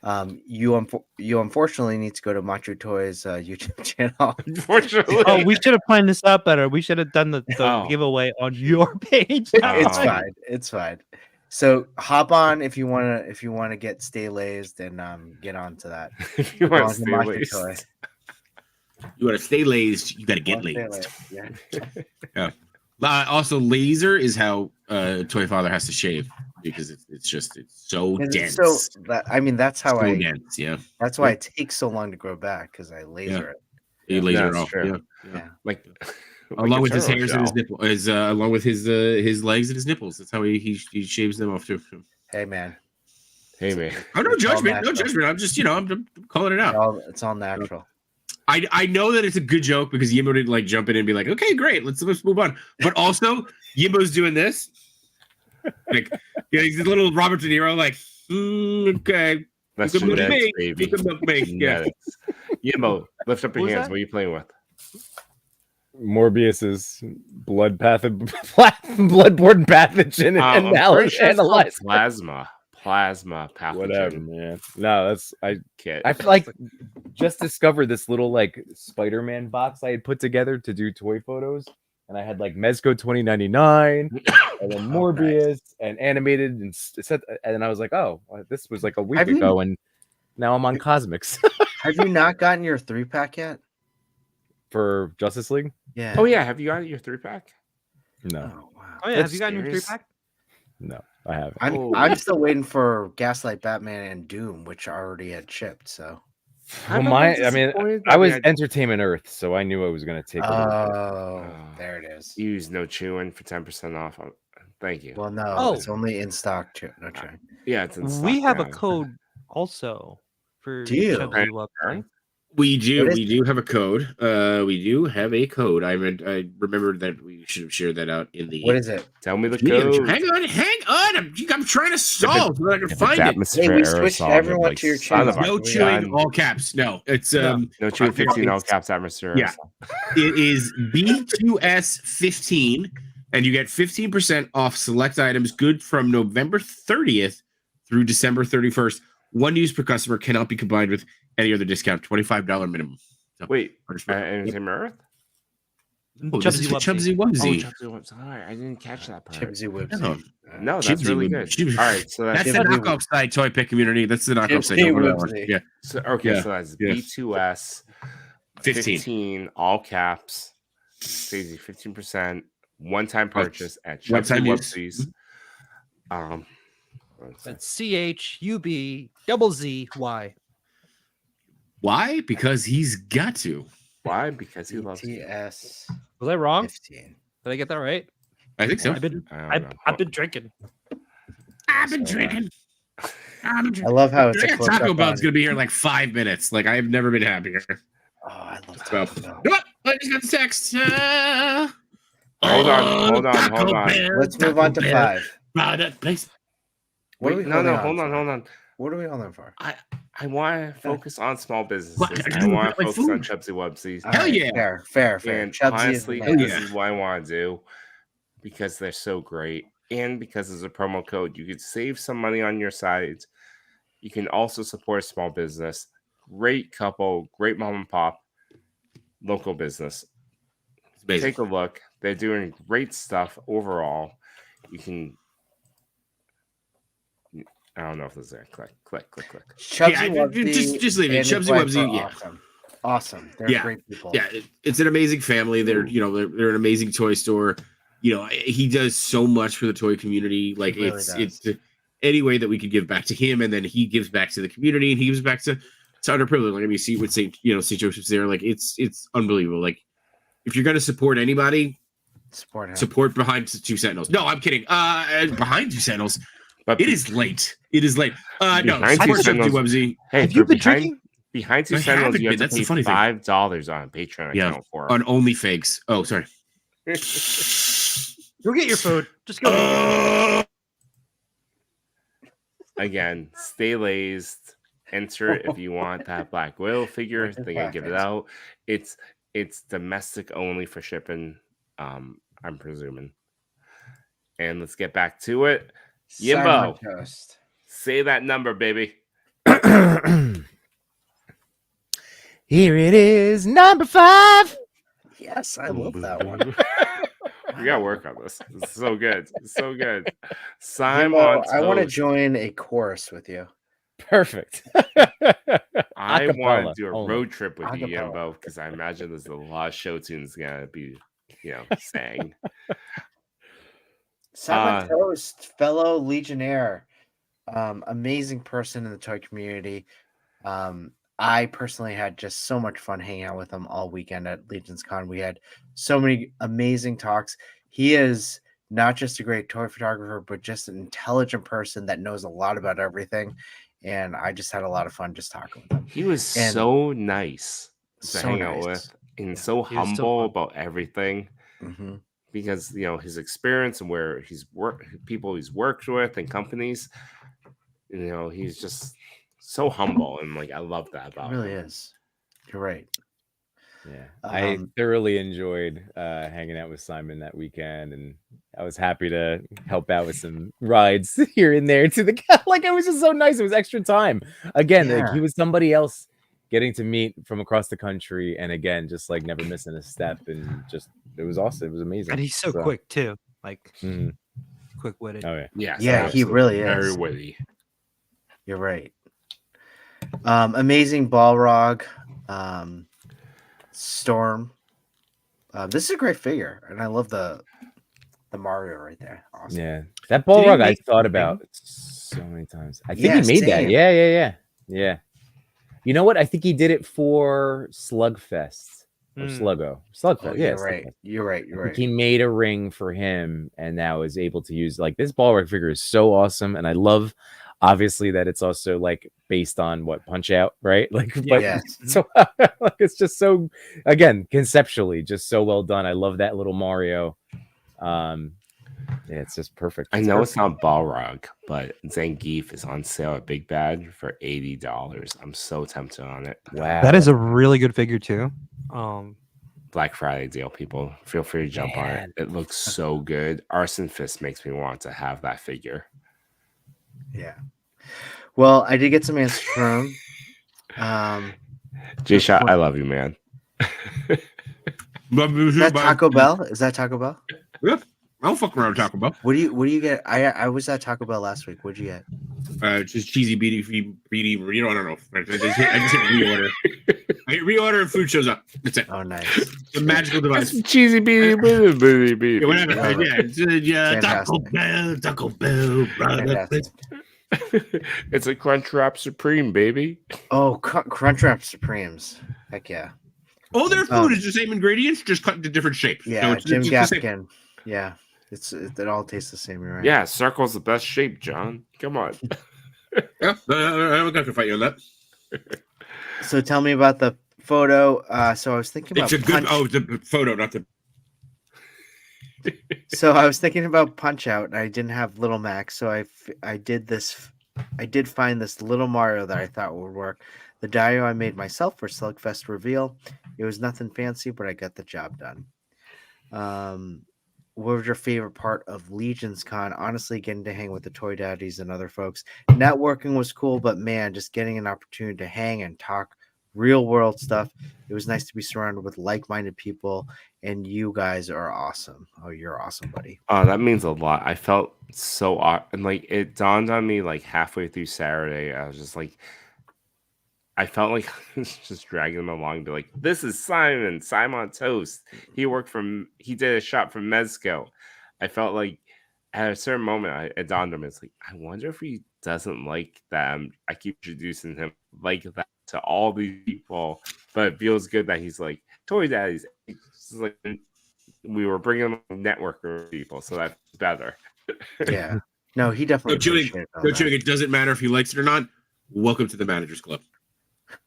You unfortunately need to go to Macho Toys YouTube channel. Unfortunately. Oh, we should have planned this out better. We should have done the Oh. giveaway on your page. It's Oh. fine. It's fine. So hop on if you wanna get Stay Lazed and get onto that. If you Go want on to to stay Macho laced. Toy. You want to stay lazed, you got to get Wanna stay lazed. lazed, Yeah. Also, laser is how Toy Father has to shave because it's so 'Cause dense. it's so that's how so dense. Yeah, that's why it takes so long to grow back because I laser it. you laser That's it off. true. Yeah. Yeah. Like Along with his turtle hairs and his shell. nipple, along with his legs and his nipples. That's how he shaves them off too. Hey man. Hey man. Oh, no It's all judgment, no natural. judgment. I'm just I'm calling it out. It's all natural. I know that it's a good joke because Yimbo didn't like jump in and be like, okay, great, let's move on. But also, Yimbo's doing this. Like, he's a little Robert De Niro, like, okay. That's Look at genetics, me. baby. Look at me. Yeah. Genetics. Yimbo, lift up your What was hands. that? What are you playing with? Morbius's bloodborne pathogen I'm pretty sure it's called analyze. plasma pathogen Whatever, man. No, that's kit. I feel like just discovered this little like Spider-Man box I had put together to do toy photos, and I had like Mezco 2099, and then Morbius and animated and set, and I was like, oh, this was like a week Have you- ago, and now I'm on Cosmics Have you not gotten your 3-pack yet? for Justice League. Yeah. Oh yeah, have you got your 3-pack? No, Oh, wow. Oh yeah, have you gotten your Serious? 3-pack? no, I haven't. I'm still waiting for Gaslight Batman and Doom, which already had shipped. So Well, I was Entertainment Earth, so I knew I was going to take a little bit. oh, there it is. Use no chewing for 10% off. Thank you. Well, no, Oh. it's only in stock. No chewing. Yeah, it's in stock We have a now. code also for Do you? Chubsy Wubsy. We do. What is We do have a code. We do have a code. I remembered that we should have shared that out in the. What is it? Tell me the Yeah, code. hang on. I'm trying to solve so that I can If it's find it. atmosphere Hey, we switched aerosol, everyone like, to your son of channel. a No chewing, gun. all caps. No, it's No chewing 15 all it's- caps atmosphere. Yeah. It is B2S15, and you get 15% off select items good from November 30th through December 31st. One use per customer cannot be combined with any other discount. $25 minimum. So, Wait, Yep. Entertainment Earth? Oh, this is for Chubsy Oh, Wubsy. Chubsy Wubsy. All right, I didn't catch that part. Chibsy Whipsy. No. No, that's Chibsy really Wubsy. good. All right, so That's that's the Chibsy knockoff side toy pick community. That's the knockoff side. Chibsy Don't go to that one. Wubsy. Yeah, so, okay. Yeah, So that's yeah. B2S 15. 15 all caps. Stacy 15% one-time purchase at Chubsy One-time use. Wubsies. That's CHUBZZY. Why? Because he's got to. Why? Because he loves you. BTS Was I wrong? 15. Did I get that right? I think so. I've been I don't know. I've been drinking. I've been drinking. I love how it's a close Taco up Bell's on- gonna be here in like 5 minutes. Like I have never been happier. Oh, I love Well, Taco Bell. what? I just got the text. Hold on. Taco Bell, Let's move on to Taco Bell. 5. Product place. What are Wait, we no, holding hold on on. for? What are we holding for? I want to focus on small businesses. What, can I I do want to like focus on food? Chubsy Wubsies. Hell Alright, yeah. Fair. And Chubsy honestly, is the man. this yeah. is what I want to do because they're so great. And because there's a promo code, you could save some money on your site. You can also support a small business. Great couple, great mom and pop, local business. It's amazing. Take a look. They're doing great stuff overall. You can. I don't know if this is there. Click. Chubsy Yeah, Wubsy just leave it. and his Chubsy wife Wubsy, are yeah. Awesome. They're Yeah. great people. Yeah, it's an amazing family. They're they're an amazing toy store. He does so much for the toy community. Like He really it's any way that we could give back to him, and then he gives back to the community, and he gives back to underprivileged. Like I mean, you see what St. Joseph's there. Like it's unbelievable. Like if you're gonna support anybody, Support him. support Behind Two Sentinels. No, I'm kidding. Behind Two Sentinels. But It is late. No, Behind support Two Chubsy Sentinels- Wubsy Hey, Have you for been behind, drinking? Behind Two I Sentinels, haven't you have been. to That's the pay funny thing. $5 on a Patreon Yeah. account for. on OnlyFakes. Oh, sorry. Go get your food. Just go. Get your food. Again, stay lazed. Enter it if you want that Black Widow figure. They're gonna give it out. It's domestic only for shipping. I'm presuming. And let's get back to it. Yimbo. Simon Toast. Say that number, baby. Here it is, number 5. Yes, I love that one. We gotta work on this. It's so good. It's so good. Jimbo, Simon I want to Toast. join a chorus with you. Perfect. I want to Acapella do a only. road trip with you, Acapella. Yimbo, because I imagine there's a lot of show tunes gonna be, sang. Simon Toast, fellow Legionnaire, amazing person in the toy community. I personally had just so much fun hanging out with him all weekend at Legion's Con. We had so many amazing talks. He is not just a great toy photographer, but just an intelligent person that knows a lot about everything. And I just had a lot of fun just talking with him. He was And so nice to so hang out nice. with, and so He was so humble fun. about everything. Mhm. Because his experience and where he's people he's worked with and companies, he's just so humble, and I love that It about really him. is. You're right. Yeah, I Um, thoroughly enjoyed hanging out with Simon that weekend, and I was happy to help out with some rides here and there to the like. It was just so nice. It was extra time. Again, like he Yeah. was somebody else getting to meet from across the country, and again, just like never missing a step, and just it was awesome. It was amazing. And he's so quick too, like Mhm. quick-witted. Oh yeah. Yes, Yeah, he absolutely. really Very is. witty. You're right. Amazing Balrog, Storm. This is a great figure, and I love the Mario right there. Awesome. Yeah, that Did ball he rug I make thought the about so many times. I think Yeah, he made that. same. Yeah. You know what? I think he did it for Slugfest or Slugfest. Oh, Yeah, you're right. Slugfest. You're right. I You're think right. he made a ring for him and now is able to use like this ball rug figure is so awesome. And I love obviously that it's also like based on what Punch Out, right? Like, but Yes. so like, it's just so again, conceptually just so well done. I love that little Mario. Yeah, it's just perfect. I It's know perfect. it's not Balrog, but Zangief is on sale at Big Bad for $80. I'm so tempted on it. Wow. That is a really good figure too. Black Friday deal, people. Feel free to jump on it. Man. It looks so good. Arson Fist makes me want to have that figure. Yeah. Well, I did get some answers from him. J-Shot, I love you, man. Is that Taco Bell? Is that Taco Bell? Yep. I don't fuck around with Taco Bell. What do you get? I was at Taco Bell last week. What'd you get? Just cheesy beady, I don't know. I just hit reorder. I hit reorder and food shows up. That's it. Oh, nice. The magical device. Cheesy beady, Yeah, whatever. Love it. Taco Fantastic. Bell, brother. Fantastic. It's a Crunchwrap Supreme, baby. Oh, Crunchwrap Supremes. Heck yeah. All their food is the same ingredients, just cut into different shapes. Yeah, So Jim it's the same. Gaffigan. Yeah, it all tastes the same, you're right? Yeah, circle's the best shape, John. Come on. Yeah, I'm not gonna fight you on that. So tell me about the photo. So I was thinking about It's a good. Oh, the photo, not the. So I was thinking about Punch Out, and I didn't have Little Max, so I did this. I did find this little Mario that I thought would work. The Dio I made myself for Slugfest reveal. It was nothing fancy, but I got the job done. What was your favorite part of Legion's Con? Honestly, getting to hang with the Toy Daddies and other folks. Networking was cool, but man, just getting an opportunity to hang and talk real world stuff. It was nice to be surrounded with like-minded people, and you guys are awesome. Oh, you're awesome, buddy. Oh, that means a lot. I felt so and it dawned on me halfway through Saturday. I was just I felt like I was just dragging them along and be like, this is Simon Toast. He did a shot from Mezco. I felt like at a certain moment, it dawned on me, it's like, I wonder if he doesn't like that. I keep introducing him like that to all these people, but it feels good that he's like, Toy Daddies. It's like we were bringing him a network of people, so that's better. Yeah. No, he definitely. No chewing. It doesn't matter if he likes it or not. Welcome to the Managers Club.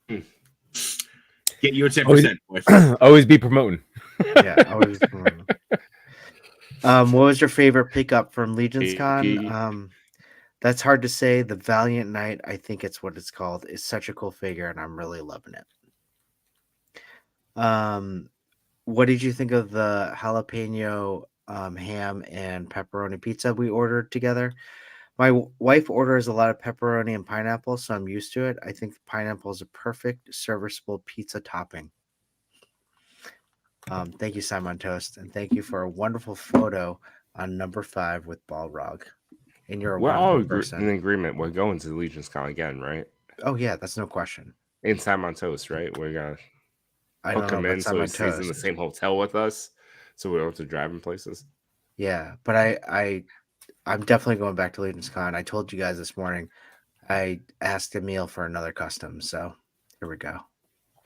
Get your 10%. Boy. Always be promoting. Yeah, always. What was your favorite pickup from Legion's Con? That's hard to say. The Valiant Knight, I think it's what it's called, is such a cool figure, and I'm really loving it. What did you think of the jalapeno ham and pepperoni pizza we ordered together? My wife orders a lot of pepperoni and pineapple, so I'm used to it. I think pineapple is a perfect serviceable pizza topping. Thank you, Simon Toast, and thank you for a wonderful photo on number 5 with Balrog. And you're a We're all wonderful in person. agreement. We're going to the Legion's Con again, right? Oh yeah, that's no question. In Simon Toast, right? We're gonna I hook don't him know in about so he Simon stays in the Toast. same hotel with us, so we don't have to drive him places. Yeah, but I'm definitely going back to Legion's Con. I told you guys this morning. I asked Emil for another custom, so here we go.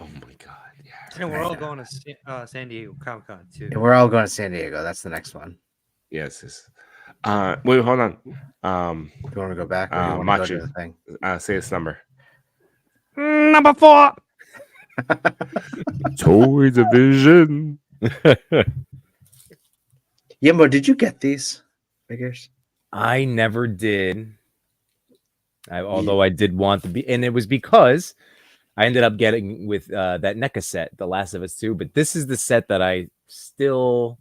Oh my god! Yeah. And we're all going to San Diego Comic Con too. And we're all going to San Diego. That's the next one. Yes. Wait, hold on. Do you want to go back or do you want to Machu, go to the thing? say this number. Number 4. Toy Division. Yimbo, did you get these figures? I never did. Although I did want to be, and it was because I ended up getting with that NECA set, The Last of Us 2. But this is the set that I still,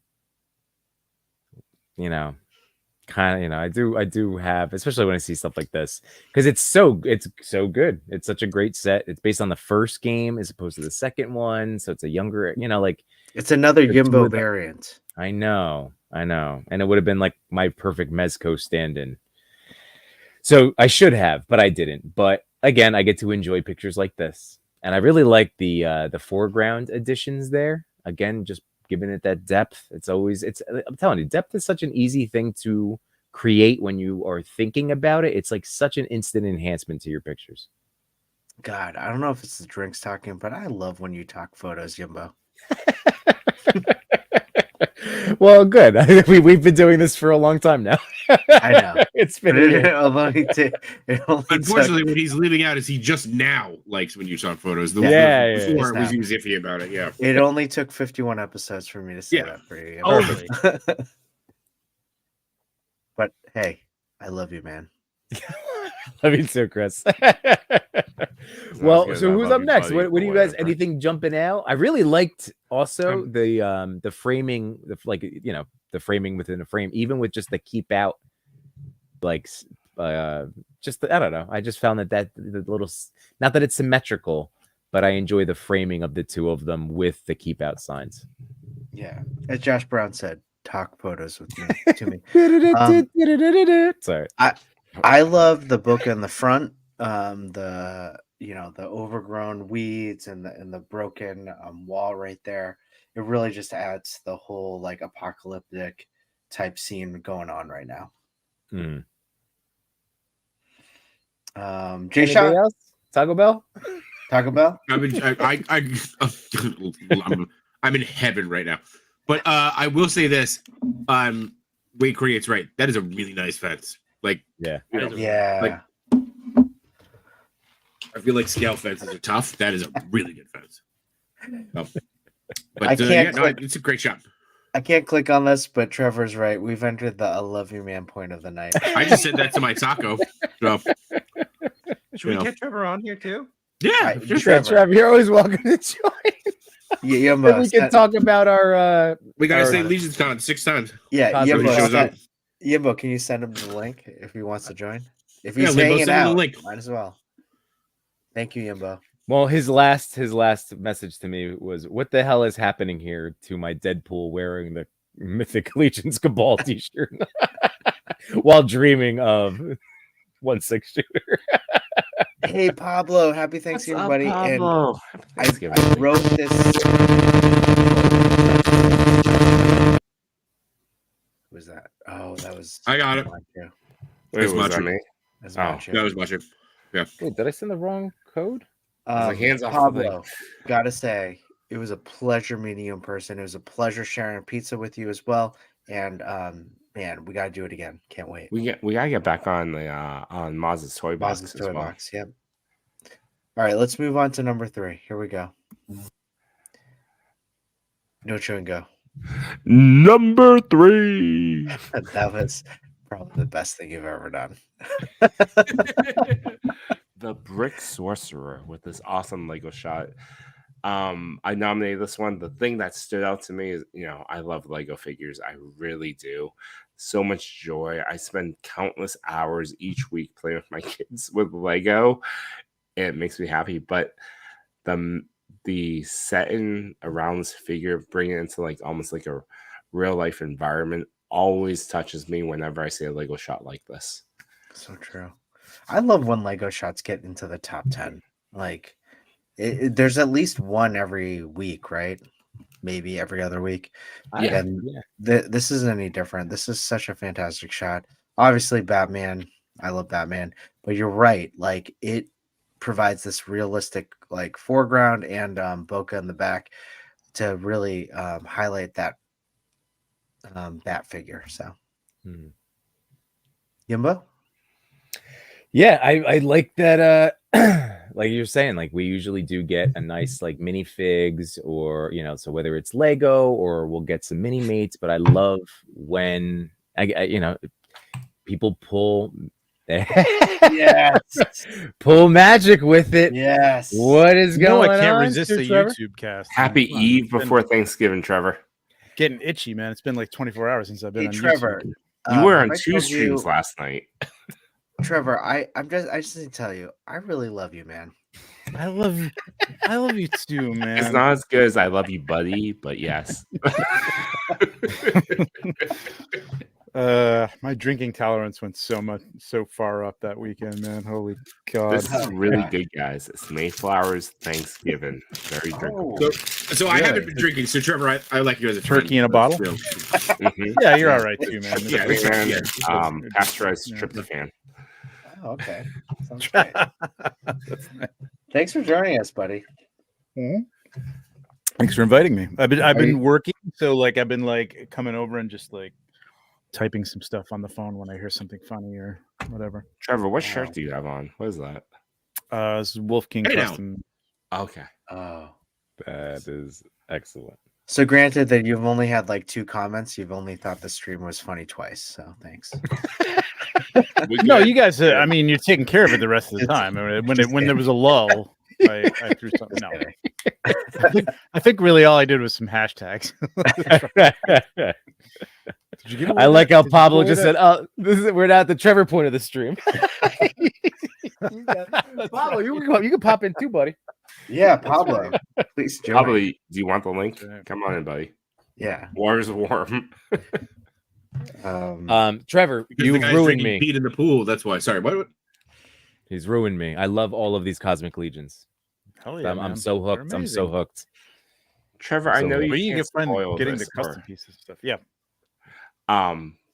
kind of, I do have, especially when I see stuff like this, because it's so good. It's such a great set. It's based on the first game as opposed to the second one, so it's a younger, It's another the two Yimbo of them. variant. I know, and it would have been like my perfect Mezco stand-in. So I should have, but I didn't. But again, I get to enjoy pictures like this, and I really like the foreground additions there. Again, just giving it that depth. I'm telling you, depth is such an easy thing to create when you are thinking about it. It's like such an instant enhancement to your pictures. God, I don't know if it's the drinks talking, but I love when you talk photos, Yimbo. Well, good. We've been doing this for a long time now. I know. It's been. Unfortunately, what he's leaving out is he just now likes when you talk photos. Before he was iffy about it. Yeah. It only took 51 episodes for me to say that for you. Only. But hey, I love you, man. Love you too, Chris. Well, so who's up next? What do you guys? Anything jumping out? I really liked also the framing, the framing within a frame, even with just the keep out, I don't know. I just found that the little, not that it's symmetrical, but I enjoy the framing of the two of them with the keep out signs. Yeah, as Josh Brown said, talk photos with me to me. Sorry. I love the book in the front, the overgrown weeds and the broken wall right there. It really just adds the whole like apocalyptic type scene going on right now. Jay Shaw, else? Taco Bell. I'm in heaven right now. But I will say this: Wade creates right. That is a really nice fence. Like, yeah. Yeah. Like, I feel like scale fences are tough. That is a really good fence. But it's a great shot. I can't click on this, but Trevor's right. We've entered the I love you, man point of the night. I just said that to my taco. So, should we get Trevor on here too? Yeah, Trevor, you're always welcome to join. Yeah, we can talk about our. We gotta say Legion's Con 6 times. Yeah, shows up. Yimbo, can you send him the link if he wants to join? If he's hanging out, might as well. Thank you, Yimbo. Well, his last message to me was, "What the hell is happening here?" To my Deadpool wearing the Mythic Legion's Cabal T-shirt while dreaming of 1/6 shooter. Hey Pablo, happy Thanksgiving, buddy! Pablo? And I wrote this. Who was that? Oh, that was. I got it. Wait, was that me? That was Machu. Yeah. Wait, did I send the wrong code? Hands off Pablo, gotta say, it was a pleasure meeting you in person. It was a pleasure sharing pizza with you as well. And man, we gotta do it again. Can't wait. We gotta get back on the on Maz's Toy Box. Maz's Toy Box. Yep. All right, let's move on to number 3. Here we go. No chewing go. Number 3. That was probably the best thing you've ever done. The Brick Sorcerer with this awesome Lego shot. I nominated this one. The thing that stood out to me is, I love Lego figures. I really do. So much joy. I spend countless hours each week playing with my kids with Lego. It makes me happy. But the setting around this figure, bringing it into like almost like a real life environment, always touches me whenever I see a Lego shot like this. So true. I love when Lego shots get into the top 10. Like, there's at least one every week, right? Maybe every other week. Yeah. And this isn't any different. This is such a fantastic shot. Obviously, Batman. I love Batman, but you're right. Like, it provides this realistic like foreground and bokeh in the back to really highlight that bat figure. So, Yimbo. Yeah, I like that. Like you're saying, like we usually do get a nice like minifigs, or so whether it's Lego or we'll get some mini mates. But I love when people pull, Yes, pull magic with it. Yes. What is going on? I can't resist Sir the Trevor? YouTube cast. Happy Come on, Eve it's been before Thanksgiving, Trevor. getting itchy, man. It's been like 24 hours since I've been Hey, on Trevor. YouTube. You were have on I 2 told streams you- last night. Trevor, I just need to tell you, I really love you, man. I love you too, man. It's not as good as I love you, buddy, but yes. My drinking tolerance went so far up that weekend, man. Holy God. This is really good, guys. It's Mayflower's Thanksgiving. Very drinkable. So I haven't been drinking. So Trevor, I like you as a Turkey friend. in a bottle? Mhm. Yeah, you're all right too, man. Yeah, man. Pasteurized Yeah. tryptophan. Oh, okay. Sounds great. Thanks for joining us, buddy. Thanks for inviting me. I've Are been you- working, so like I've been like coming over and just like typing some stuff on the phone when I hear something funny or whatever. Trevor, what Wow. shirt do you have on? What is that? This is Wolf King Hey, now. Custom. Okay. Oh. That is excellent. So granted that you've only had like 2 comments, you've only thought the stream was funny twice. So thanks. We No, good. you guys. I mean, you're taking care of it the rest of the It's- time. I mean, just when there was a lull, I threw something. No, kidding. I think really all I did was some hashtags. Did you give away I like that? how Did you Pablo give just away said, "Oh, we're not at the Trevor point of the stream." that? Pablo, you can pop in too, buddy. Yeah, Pablo. Please join. Probably. Do you want the link? Right. Come on in, buddy. Yeah. War's warm. Trevor, Because you the guy's ruined drinking me. Pete in the pool. That's why. Sorry. What? He's ruined me. I love all of these Cosmic Legions. Hell yeah, I'm man. so They're hooked. I'm so amazing. hooked. Trevor, I So know you Where you can't get fun spoil getting the this, custom or- pieces and stuff. Yeah.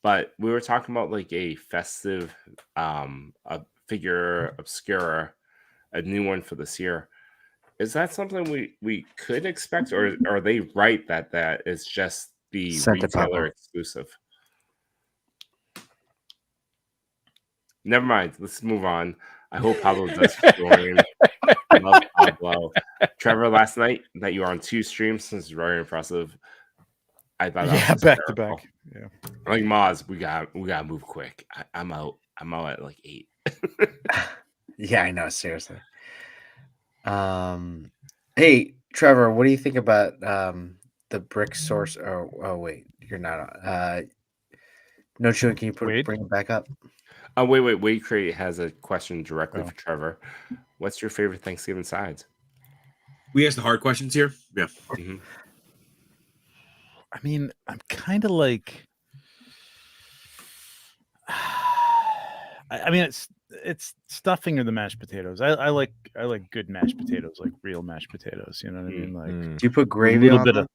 But we were talking about like a festive a figure obscura, a new one for this year. Is that something we could expect, or are they right that is just the Sent to retailer Pablo. exclusive? Never mind. Let's move on. I hope Pablo does join. Love Pablo. Trevor, last night that you were on 2 streams, this is very impressive. I thought that Yeah, was back to hysterical. back. Yeah. Like Maz, we gotta move quick. I'm out at like 8. Yeah, I know. Seriously. Hey, Trevor, what do you think about the brick source? Oh wait, you're not. No, Chewin, can you Wade? bring it back up? Oh wait. Wade Crate has a question directly Oh. for Trevor. What's your favorite Thanksgiving sides? We asked the hard questions here. Yeah. Mhm. I mean, I'm kind of like. I mean, it's stuffing or the mashed potatoes. I like good mashed potatoes, like real mashed potatoes. You know what I mean? Like Mm. Do you put a gravy little on bit them? of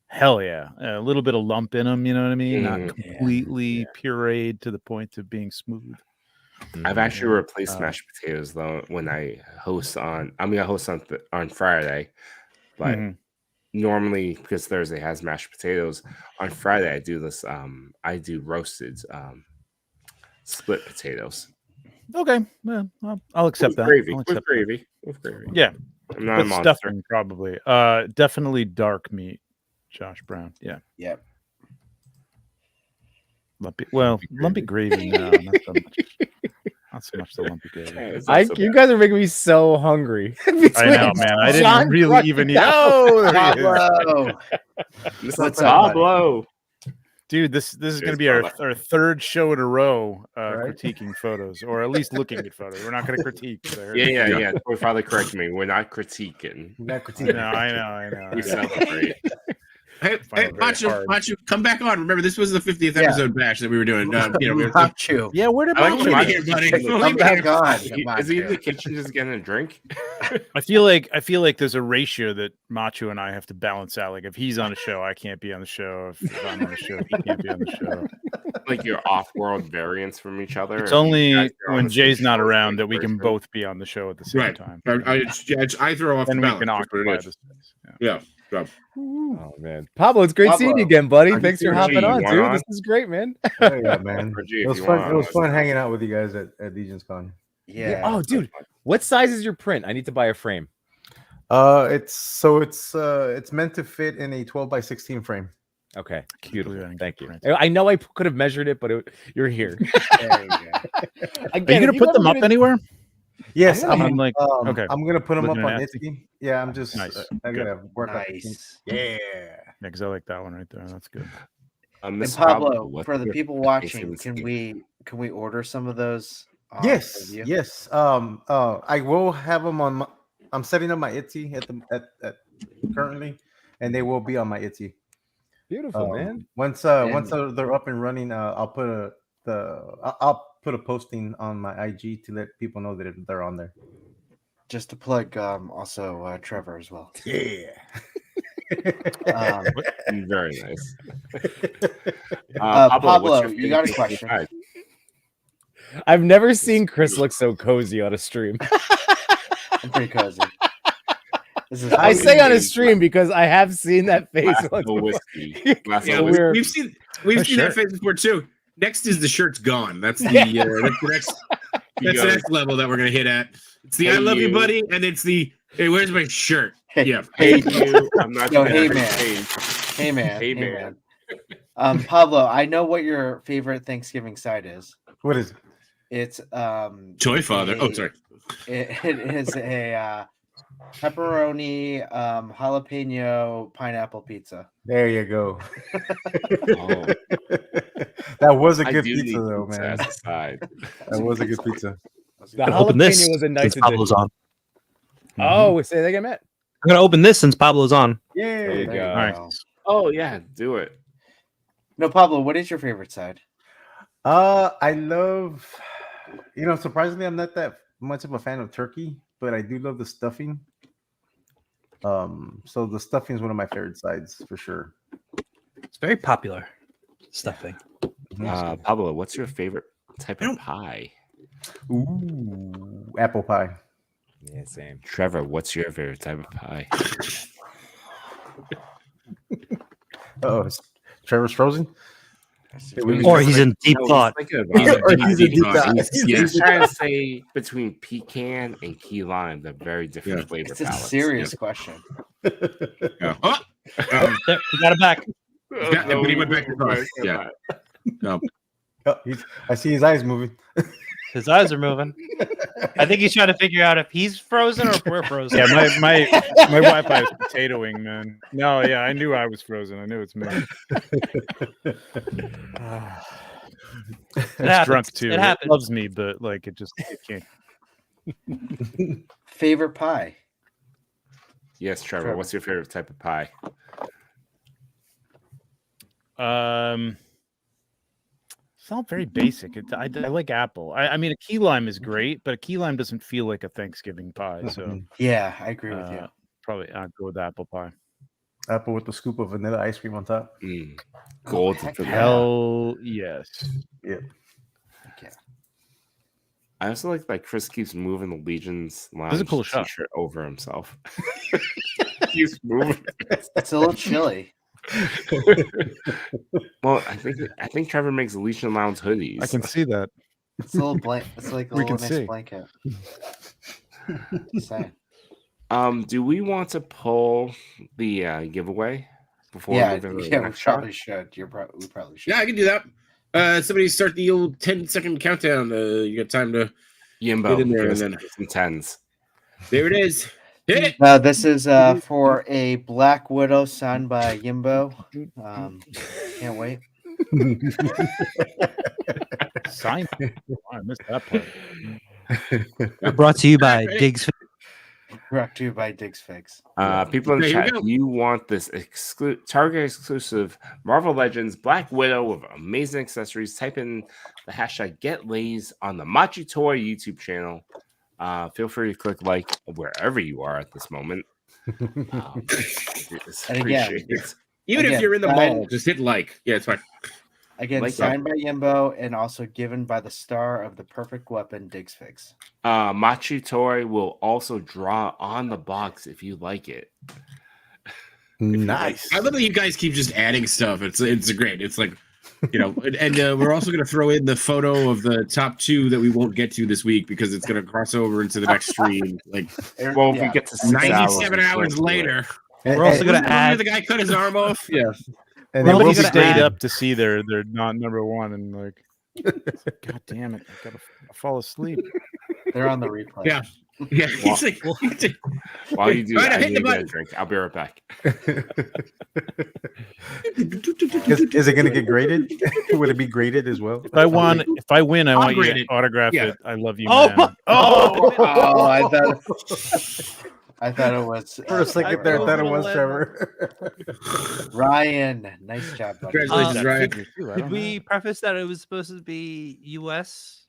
hell yeah, a little bit of lump in them. You know what I mean? Not Mm. completely pureed to the point of being smooth. I've actually replaced Uh, mashed potatoes though when I host on. I mean, I host on Friday, but Mhm. normally because Thursday has mashed potatoes, on Friday I do this. I do roasted split potatoes. Okay, well, I'll accept With that. gravy. I'll With accept that. gravy. With gravy. Yeah, I'm not a but monster. stuffing probably. Definitely dark meat. Josh Brown. Yeah, Yep. lumpy. Well, lumpy gravy. No, not so much. Not so much the lumpy gravy. It's not so You bad. guys are making me so hungry. I know, man. I didn't really even eat. Oh, there he is. Pablo. This What's is up, buddy? Pablo. Dude, this is going to Cheers, be our brother. third show in a row Right. critiquing photos, or at least looking at photos. We're not going to critique. Yeah. My father corrected me. We're not critiquing. Not I critiquing. know, I know. We celebrate. Hey, Find it very Macho, hard. come back on. Remember, this was the 50th Yeah. episode bash that we were doing. We were Macho. Yeah, where did I like Macho when go? here, buddy. Come back on. Is he in the kitchen just getting a drink? I feel like there's a ratio that Macho and I have to balance out. Like if he's on a show, I can't be on the show. If I'm on the show, he can't be on the show. Like your off-world variants from each other? It's If you only guys are on when the same Jay's not show, around like that we can person. both be on the show at the same Right. time. I throw off Then the we balance. can That's what it occupy is. the space. Yeah. Yeah. Oh man, Pablo, it's great seeing you Pablo. again, buddy. Are you Thanks for serious? hopping You on, want dude. on? This is great, man. Oh, yeah, man. Or G, It if was you fun. want, It was let's fun go. hanging out with you guys at Legion's Con. Yeah. Oh, dude, what size is your print? I need to buy a frame. It's meant to fit in a 12x16 frame. Okay, Can't beautiful. believe I didn't Thank get you. print. I know I could have measured it, but you're here. There you go. Are you going to put them up anywhere? Yes, I'm I'm like, okay. I'm gonna put them up Looking on at Etsy. Yeah, I'm just Nice. I gotta work on it. Nice. Yeah. Yeah, because I like that one right there. That's good. And Mr. Pablo, what's for the your people favorite watching, Thanksgiving can we order some of those? Yes, of you? yes. I will have them on. I'm setting up my Etsy at currently, and they will be on my Etsy. Beautiful, man. Once they're up and running, I'll put I'll put a posting on my IG to let people know that they're on there. Just to plug, also Trevor as well. Yeah. Very nice. Pablo, what's your you got a favorite question? side? I've never seen Chris look so cozy on a stream. I'm pretty cozy. This is I say on a Amazing. stream because I have seen that face. Glass once of before. whiskey. Glass Yeah, of we- whiskey. we're- we've seen Oh, that sure. phase before too. Next is the shirt's gone. That's the next that's the next level that we're gonna hit at. It's the I Hey, love you, you. buddy, and it's the hey, where's my shirt? Yeah. Hey, You, I'm not Yo, gonna hey, ever man. change. hey man. Hey, Hey man. man. Pablo, I know what your favorite Thanksgiving side is. What is it? It's Joy Father. Oh, sorry. It is a pepperoni jalapeno pineapple pizza. There you go. Oh, That was a I good do need pizza, though, pizza man. as a side. That was a good pizza. The I'm gonna open this jalapeno was a nice since Pablo's addition. on. Oh, say that again, Matt. I'm gonna open this since Pablo's on. There you Yeah. go. Nice. Oh yeah, do it. No, Pablo, what is your favorite side? I love, surprisingly, I'm not that much of a fan of turkey, but I do love the stuffing. So the stuffing is one of my favorite sides for sure. It's very popular stuffing. Pablo, what's your favorite type of pie? Ooh, apple pie. Yeah, same. Trevor, what's your favorite type of pie? Oh, Trevor's frozen. Or he's in deep No, thought. He's thinking about Or it. he's a deep thought. He's trying to say between pecan and key lime, they're very different Yeah. flavor It's a palettes. serious question. Yeah. Oh, There, we got it back. Yeah, but he went back to the car. Yeah. Oh, I see his eyes moving. His eyes are moving. I think he's trying to figure out if he's frozen or if we're frozen. Yeah, my Wi-Fi is potatoing, man. No, yeah, I knew I was frozen. I knew it's me. It's happens. drunk too. It happens. Loves me, but like it can't. Favorite pie? Yes, Trevor, what's your favorite type of pie? It's all very basic. I like apple. I mean, a key lime is great, but a key lime doesn't feel like a Thanksgiving pie. So Yeah, I agree with you. probably I'd go with apple pie. Apple with a scoop of vanilla ice cream on top. Gold. heck for yeah. that. Hell yes. Yeah. I also like Chris keeps moving the Legion's Lounge This is a cool shot. t-shirt over himself. Keeps moving. It's a little chilly. Well, I think Trevor makes Legion Lounge hoodies. I can see that. It's a little blank. It's like a We little can nice see. blanket. Just saying. Do we want to pull the giveaway before Yeah, moving to the yeah, we next shot? probably should. We probably should. Yeah, I can do that. Somebody start the old 10-second countdown. You got time to Yimbo, get in there, give and us then some tens. there it is. Hit it. This is for a Black Widow signed by Yimbo. Can't wait. Sign. I missed that part. Brought to you by Alright. Diggs. Brought to you by Diggs Fix. People in the Okay, here we chat, go. do you want this Target exclusive Marvel Legends Black Widow with amazing accessories? Type in the hashtag #GetLays on the Machi Toy YouTube channel. Feel free to click like wherever you are at this moment. It's And again, appreciated. Even if Again, you're in the signed- mall, just hit like. Yeah, it's fine. Again, Like signed by Yimbo and also given by the star of the perfect weapon, Diggs Fix. Machi Toy will also draw on the box if you like it. Nice. I love that you guys keep just adding stuff. It's great. It's like, and we're also going to throw in the photo of the top 2 that we won't get to this week because it's going to cross over into the next stream. Like, Well, if we get to 6 97 hours, hours later. We're also Wasn't gonna that add. the guy cut his arm off. Yeah. And Nobody will be stayed graded. up to see they're not number one, and like, God damn it, I gotta fall asleep. They're on the replay. Yeah. Yeah. He's like, while you do All right, that, I I hit need the to get a button. drink. I'll be right back. Is it going to get graded? Would it be graded as well? If I win, I want you to Ungraded. autograph Yeah. it. I love you, Oh, man. Oh, I thought it was For a second there, I thought it was Little Trevor. Ryan. Nice job, buddy. Congratulations, Ryan. Figure too, I Did don't we know. preface that it was supposed to be U.S.?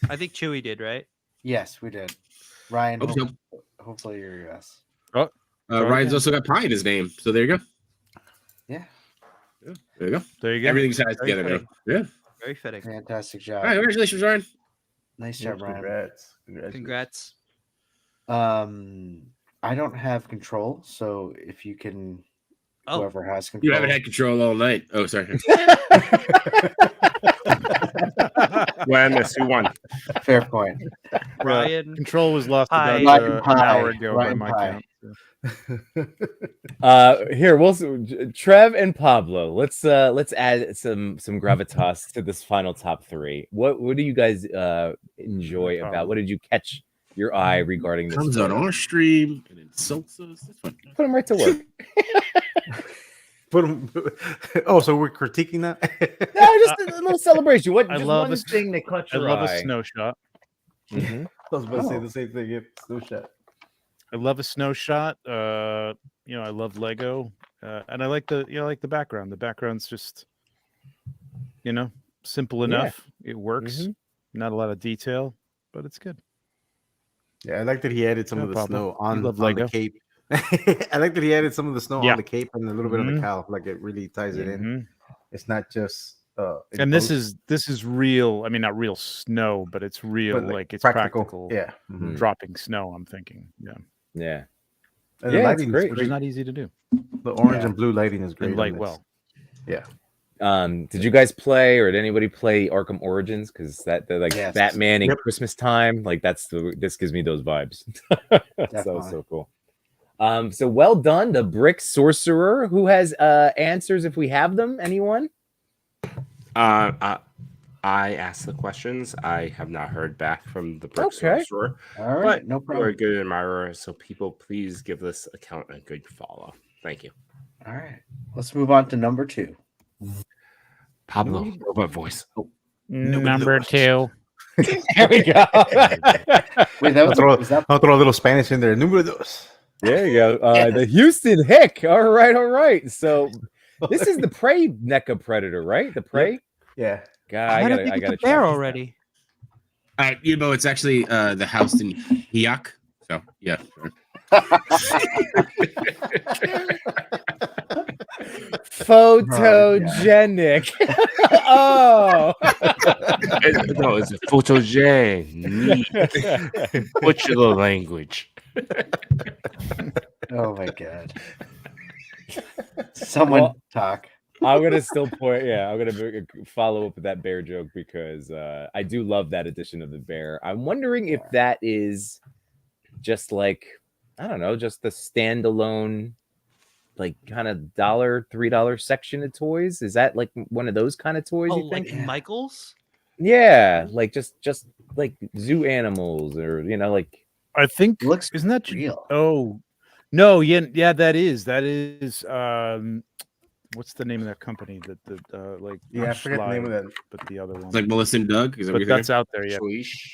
I think Chewy did, right? Yes, we did. Ryan, Hope so. hopefully you're yes. Ryan's again. also got pie in his name. So there you go. Yeah. There you go. There you go. Everything's tied Very together now. fitting. Yeah. Very fitting. Fantastic All job. right. Congratulations, Ryan. Nice job, Ryan. Congrats. Congrats. I don't have control, so if you can, Oh, whoever has control. You haven't had control all night. Oh, sorry. When who won? Fair point. Ryan. Control was lost Hi. about Ryan an Pie. hour ago Ryan by my Pie. count. so. Here Trev and Pablo. Let's add some gravitas to this final top 3. What do you guys enjoy about? What did you catch your eye regarding this? Comes on photo? our stream and insults us. That's fine. Put them right to work. Put 'em- oh, so we're critiquing that? No, just a little celebration. What? I Just love one a- thing that caught I your love eye. a snow shot. Mhm. I was about to say Oh. the same thing. Yep, snow shot. I love a snow shot. I love Lego, and I like the background. The background's just, simple Yeah. enough. It works. Mhm. Not a lot of detail, but it's good. Yeah, I like that he added some Yeah, of the Pablo. snow You on love the Lego? cape. I like that he added some of the snow Yeah. on the cape and a little bit of the Mhm. cowl. Like it really ties it in. Mhm. It's not just. in And this post, is real. I mean, not real snow, but it's real. but, Like it's practical. Yeah. Mhm. Dropping snow. I'm thinking. Yeah, Yeah. And Yeah, the it's lighting great. is which is not easy to do. The orange Yeah. and blue lighting is great. And on light this. well. Yeah. Did you guys play or did anybody play Arkham Origins? Because that like Yes. Batman in Yep. Christmas time, like this gives me those vibes. Definitely. so cool. So well done, the Brick Sorcerer. Who has answers if we have them? Anyone? I asked the questions. I have not heard back from the Brick Okay. Sorcerer. All right, But no you're a problem. good admirer, so people please give this account a good follow. Thank you. All right, let's move on to number 2. Pablo, robot voice. Number 2. There we go. Wait, that was that I'll throw a little Spanish in there. Número dos. There you go. The Houston Hick. All right. So this is the prey NECA predator, right? The prey. Yeah. God, How I did gotta they get the check bear this out. already? It's actually the house in Hiak. So yeah. Photogenic. Oh. No, it's a photogenic. Butcher the language. Oh my god! Someone Well, talk. I'm gonna still point. Yeah, I'm gonna follow up with that bear joke because I do love that edition of the bear. I'm wondering if that is just like I don't know, just the standalone like kind of $3 section of toys? Is that like one of those kind of toys? Oh, You think? like Michael's? Yeah, like just like zoo animals, or like. I think It looks isn't that real. Oh no, yeah, that is what's the name of that company that like Yeah, I forget the name of Schleich, that. but the other one. It's like Melissa and Doug. Is that what But you're that's out there, yeah.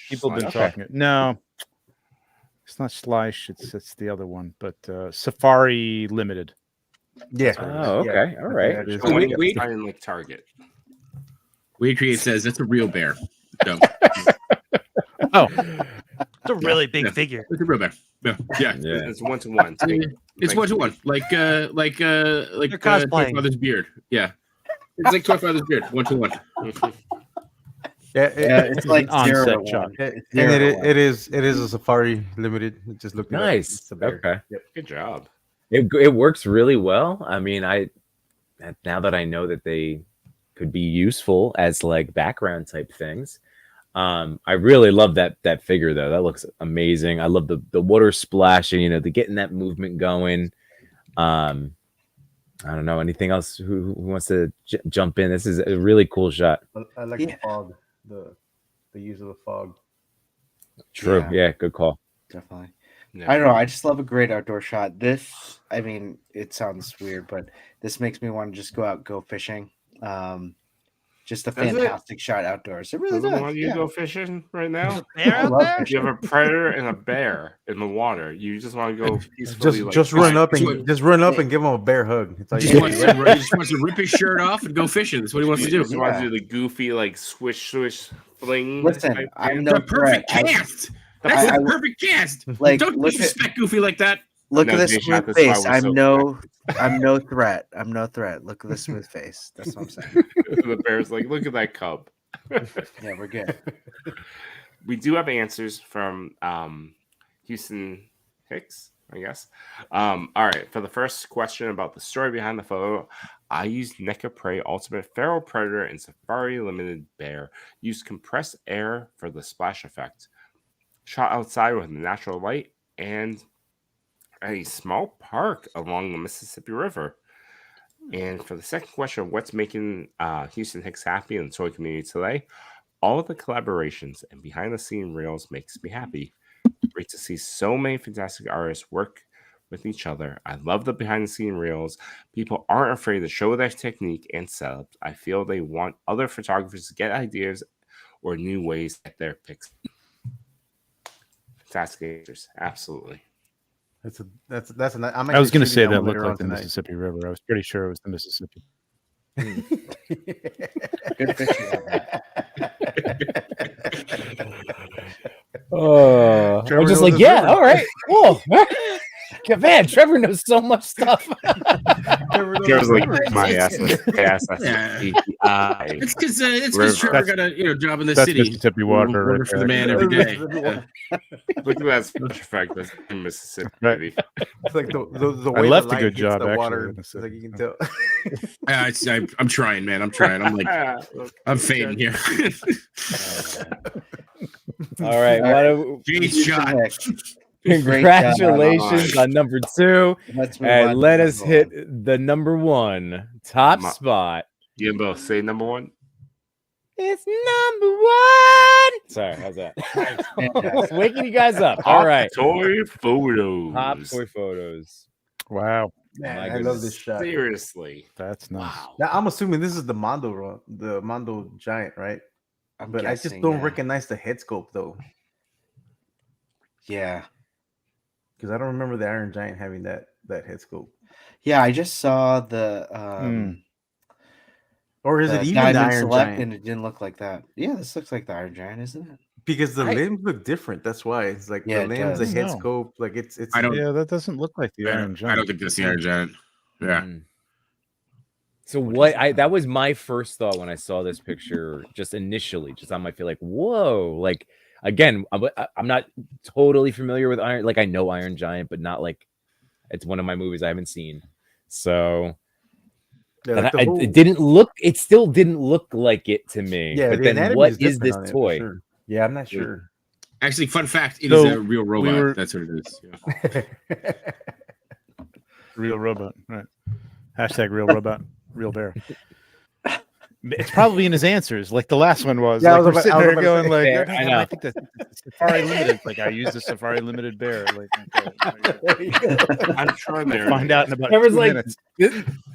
People have been Okay. talking. No, it's not Schleich. It's the other one, but Safari Limited. Yeah. Oh, okay, all right. That is Oh, wait, right. wait. Finding like Target. Weird Create says that's a real bear. No, Oh, It's a really big Yeah. figure. it's a real bear. Yeah, yeah. Yeah. It's 1-to-1. I mean, it's 1-to-1, like Toy cosplaying. Father's beard. Yeah, it's like Toy Father's beard, 1-to-1. Yeah, It's like an 0 onset to shot. 1. and It's 0 to it 1. it is a Safari Limited. Just look it up. Nice. It's a bear. Okay. Good job. It works really well. I mean, now that I know that they could be useful as like background type things, I really love that figure though. That looks amazing. I love the water splashing. The getting that movement going. I don't know anything else. Who wants to jump in? This is a really cool shot. I like the fog, the use of the fog. True. Yeah. Yeah. Good call. Definitely. Yeah. I don't know. I just love a great outdoor shot. This, I mean, it sounds weird, but this makes me want to just go out, go fishing. Just a Does it? fantastic shot outdoors. It really Doesn't does. want you to go fishing right now? Bear I out love there? fishing. You have a predator and a bear in the water. You just want to go peacefully. Just run up and give him a bear hug. That's all He you just, gotta wants do. to, he just wants to rip his shirt off and go fishing. That's what he wants to You do. just want to do the goofy, like swish, fling. Listen, type I'm dance. no The perfect threat. cast. That's I- the perfect cast. Like, Don't look at disrespect Goofy like that. look No, at this Jay smooth Shot, that's why face. we're I'm so no threat. I'm no threat. Look at the smooth face. That's what I'm saying. The bear's like, look at that cub. Yeah, we're good. We do have answers from Houston Hicks, I guess. All right. For the first question about the story behind the photo, I used NECA Prey Ultimate Feral Predator and Safari Limited Bear. Used compressed air for the splash effect. Shot outside with natural light and a small park along the Mississippi River. And for the second question, what's making Houston Hicks happy in the toy community today? All of the collaborations and behind-the-scene reels makes me happy. Great to see so many fantastic artists work with each other. I love the behind-the-scene reels. People aren't afraid to show their technique and setups. I feel they want other photographers to get ideas or new ways to get their pics. Fantastic answers, absolutely. That's a. I'm I was going going to to say that later looked on like the tonight. Mississippi River. I was pretty sure it was the Mississippi. Good fishing on that. Oh, Trevor I'm just knows like, his yeah, river. all right, cool. Man, Trevor knows so much stuff. Trevor's like, my ass. Yeah. It's because Trevor got a job in the That's city. Mississippi water Working right for the there. man every day. Look at that special effect. That's in Mississippi. Right. It's like the I way left the a light good hits job, the actually, water. in the It's like you can tell. I'm trying, man. I'm trying. I'm like, I'm fading here. All right, Jade's shot. congratulations on number 2, Let's move on and to let us number hit one. the number 1 top Ma- spot. Yimbo, say number 1. It's number 1. Sorry, how's that? Fantastic. Waking you guys up. All right, Toy photos. top toy photos. Wow, Man, My I love goodness. this shot. Seriously. that's nice. Wow. Now I'm assuming this is the Mondo Giant, right? I'm But I just guessing, don't yeah. recognize the head sculpt though, Yeah. because I don't remember the Iron Giant having that head sculpt. Yeah, I just saw the Or is the it even the Diamond Iron Select, Giant? and it didn't look like that. Yeah, this looks like the Iron Giant, isn't it? Because the I- limbs look different. That's why it's like Yeah, the it limbs, the does. head No. sculpt. Like it's. I don't. Yeah, that doesn't look like the Iron I Giant. don't think that's the Iron Giant. Yeah. Mm. So what that was my first thought when I saw this picture, just initially, just on my feel like, whoa, like again, I'm not totally familiar with Iron, like I know Iron Giant, but not like it's one of my movies I haven't seen. So Yeah, and like the whole- it still didn't look like it to me. Yeah, but the then anatomy what is is different this on it, for toy? sure. Yeah, I'm not sure. Actually, fun fact: it So, is a real robot. were- That's what it is. Yeah. Real robot, right? Hashtag real robot, real bear. It's probably in his answers, like the last one was. Yeah, I Like was we're about- sitting I was there about to going, say, like, fair, "God I damn, know. I think that's Safari Limited. Like I used the Safari Limited bear. Like, okay, I'm sure they're find out in about Everyone's 2 like, minutes.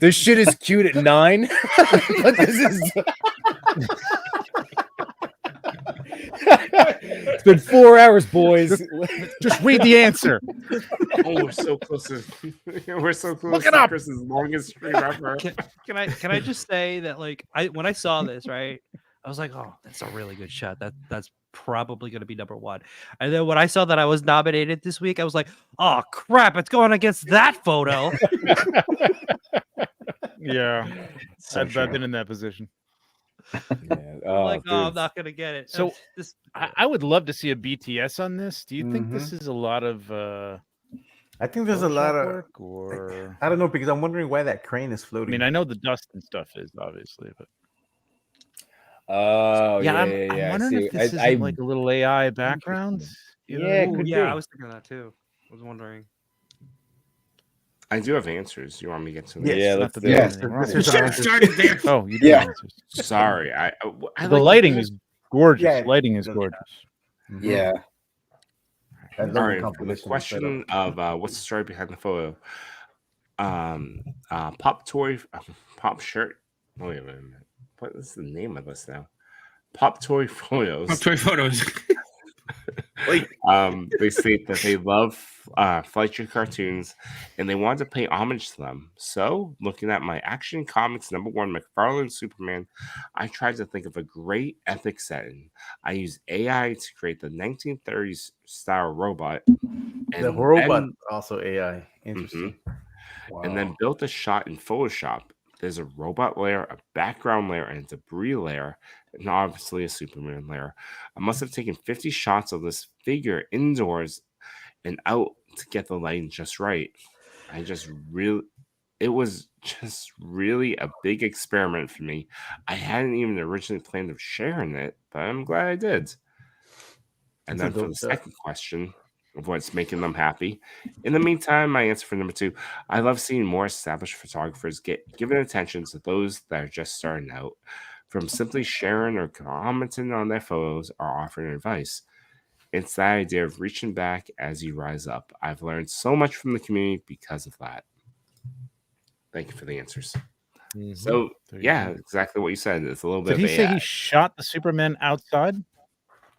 this shit is cute at 9, but this is. It's been 4 hours, boys. Just read the answer. Oh, we're so close to we're so close Look it to up. Chris's longest stream ever. Can I just say that like when I saw this, right, I was like, oh, that's a really good shot. That's probably gonna be number one. And then when I saw that I was nominated this week, I was like, oh crap, it's going against that photo. Yeah, So I've true. been in that position. Yeah. I'm like, oh, I'm dude. not gonna get it. So, this I would love to see a BTS on this. Do you think this is a lot of I think there's a lot Photoshop of. work, or I don't know because I'm wondering why that crane is I floating. mean, I know the dust and stuff is obviously, but Oh yeah, yeah, I'm yeah. wondering See, if this isn't like a little AI background. You know what I Yeah, mean? could yeah, be. I was thinking that too. I was wondering. I do have answers. You want me to get to them? Yes. Yeah, Not let's that do there's it. anything wrong this with is You it. should have started there. Oh, you do Yeah. have answers. Sorry, I The like lighting is gorgeous. Yeah, Lighting is the- gorgeous. Yeah. I love all the right. For the composition setup. question of what's the story behind the photo? Pop toy, pop shirt. Oh, wait a minute. What is the name of this now? Pop toy photos. Pop toy photos. They state that they love Fleischer cartoons and they want to pay homage to them. So, looking at my Action Comics #1 McFarlane Superman, I tried to think of a great epic setting. I used AI to create the 1930s style robot. The robot also AI. Interesting. Wow. And then built a shot in Photoshop. There's a robot layer, a background layer, and a debris layer, and obviously a Superman layer. I must have taken 50 shots of this figure indoors and out to get the lighting just right. It was just really a big experiment for me. I hadn't even originally planned of sharing it, but I'm glad I did. And That's a then for dope the shot. second question of what's making them happy. In the meantime, my answer for number 2, I love seeing more established photographers get given attention to those that are just starting out, from simply sharing or commenting on their photos or offering advice. It's that idea of reaching back as you rise up. I've learned so much from the community because of that. Thank you for the answers. So, There you yeah, go. exactly what you said. It's a little bit Did he of say AI. he shot the Superman outside?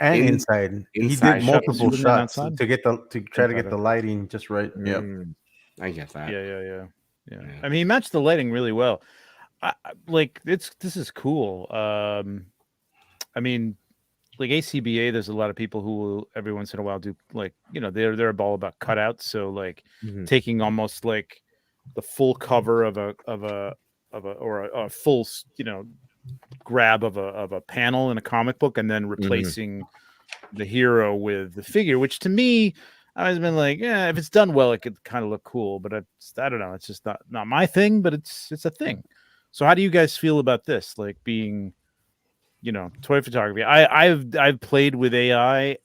And inside he shot did the multiple Superman shots outside? to try to get Inside, the okay. lighting just right. Yep. I get that. Yeah. Yeah. I mean, he matched the lighting really well. This is cool. I mean, like ACBA, there's a lot of people who will every once in a while do they're all about cutouts. So like taking almost like the full cover of a full grab of a panel in a comic book and then replacing the hero with the figure, which to me, I've always been like, yeah, if it's done well, it could kind of look cool, but I don't know, it's just not my thing, but it's a thing. So how do you guys feel about this? Like being, toy photography. I've played with AI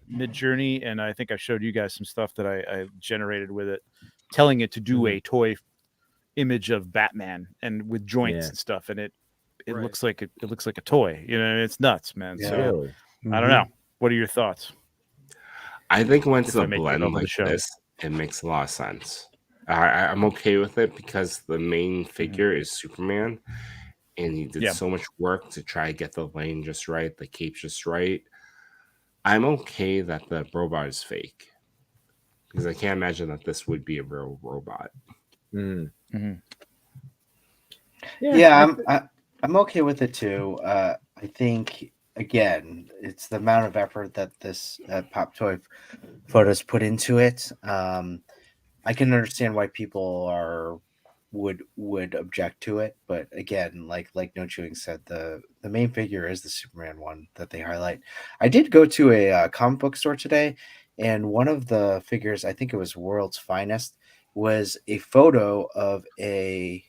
Mid-Journey, and I think I showed you guys some stuff that I generated with it, telling it to do a toy image of Batman and with joints and stuff, and it looks like it looks like a toy. It's nuts, man. Yeah. So I don't know. What are your thoughts? I think once If it's I a make it blend over the like show. this, it makes a lot of sense. I'm okay with it because the main figure is Superman, and he did so much work to try to get the lane just right, the cape just right. I'm okay that the robot is fake because I can't imagine that this would be a real robot. Yeah, I'm okay with it too. I think again, it's the amount of effort that this Pop Toy photos put into it. I can understand why people would object to it, but again, like No Chewing said, the main figure is the Superman one that they highlight. I did go to a comic book store today, and one of the figures, I think it was World's Finest, was a photo of a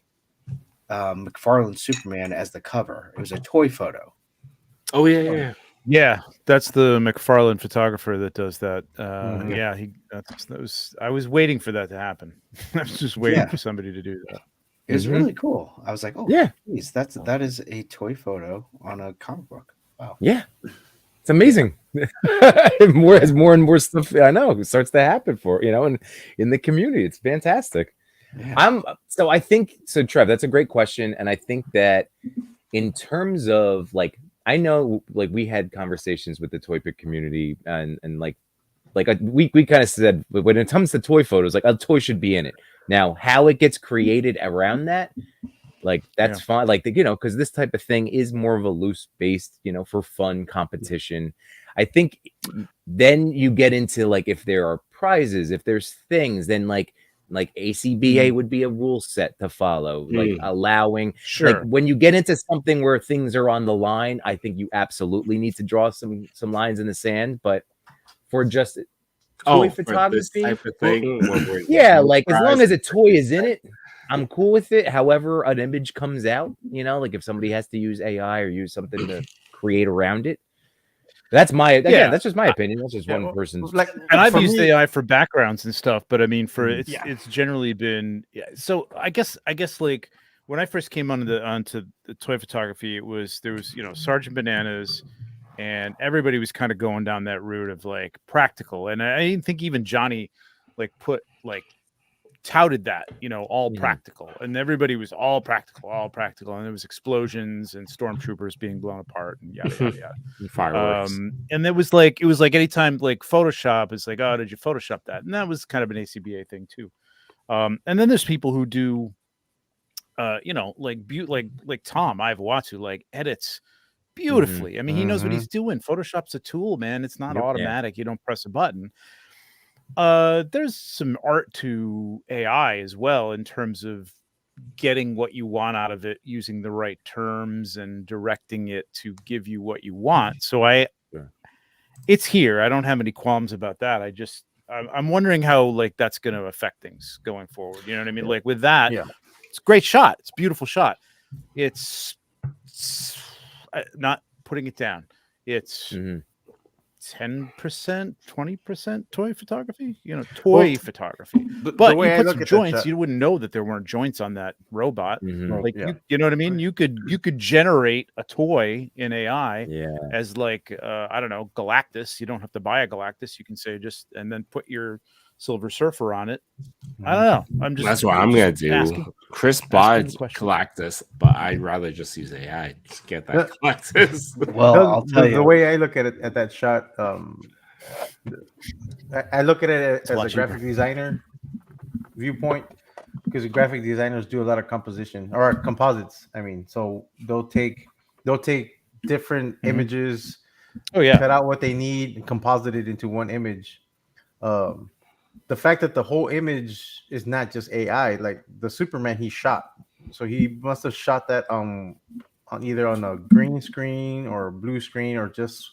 McFarlane Superman as the cover. It was a toy photo. Oh yeah. Yeah, that's the McFarlane photographer that does that. Mhm. Yeah, that was. I was waiting for that to happen. I was just waiting Yeah. for somebody to do that. It was Mhm. really cool. I was like, oh, Yeah. geez, that is a toy photo on a comic book. Wow. Yeah, it's amazing. As more and more stuff I know starts to happen for and in the community, it's fantastic. Yeah. I think so, Trev. That's a great question, and I think that in terms of I know we had conversations with the toy pick community, and we kind of said when it comes to toy photos, a toy should be in it. Now, how it gets created around that, that's fine. Because this type of thing is more of a loose based, for fun competition. I think then you get into if there are prizes, if there's things, then like ACBA would be a rule set to follow, allowing Sure. when you get into something where things are on the line, I think you absolutely need to draw some lines in the sand. But for just toy for this photography, type of thing. yeah, as long as a toy is in it, I'm cool with it. However, an image comes out, if somebody has to use AI or use something to create around it. That's that's just my opinion. That's just one person's. And I've for used me- AI for backgrounds and stuff, but I mean, Yeah. it's generally been So I guess when I first came onto the toy photography, there was Sergeant Bananas, and everybody was kind of going down that route of practical, and I didn't think even Johnny touted that all practical, and everybody was all practical, and there was explosions and stormtroopers being blown apart and yada yada yada. Fireworks. And it was like anytime Photoshop is oh, did you Photoshop that? And that was kind of an ACBA thing too. And then there's people who do like Tom Iwatsu edits beautifully. I mean, he knows what he's doing. Photoshop's a tool, man. It's not automatic. You don't press a button. There's some art to AI as well in terms of getting what you want out of it, using the right terms and directing it to give you what you want. So it's here. I don't have any qualms about that. I'm wondering how that's going to affect things going forward. You know what I mean? With that, it's a great shot. It's a beautiful shot. It's not putting it down. It's 10%, 20% toy photography, toy photography. But way you I put look some at that joints, shot- you wouldn't know that there weren't joints on that robot. You know what I mean? You could generate a toy in AI as I don't know, Galactus. You don't have to buy a Galactus. You can say and then put your Silver Surfer on it. I don't know. That's what I'm gonna do. Chris bought Galactus, but I'd rather just use AI to get that Galactus. Well, I'll tell you the way I look at it at that shot, I look at it as a graphic designer viewpoint, because the graphic designers do a lot of composition or composites. I mean, so they'll take different images, cut out what they need, and composite it into one image. The fact that the whole image is not just AI, like the Superman he shot, so he must have shot that on either on a green screen or blue screen or just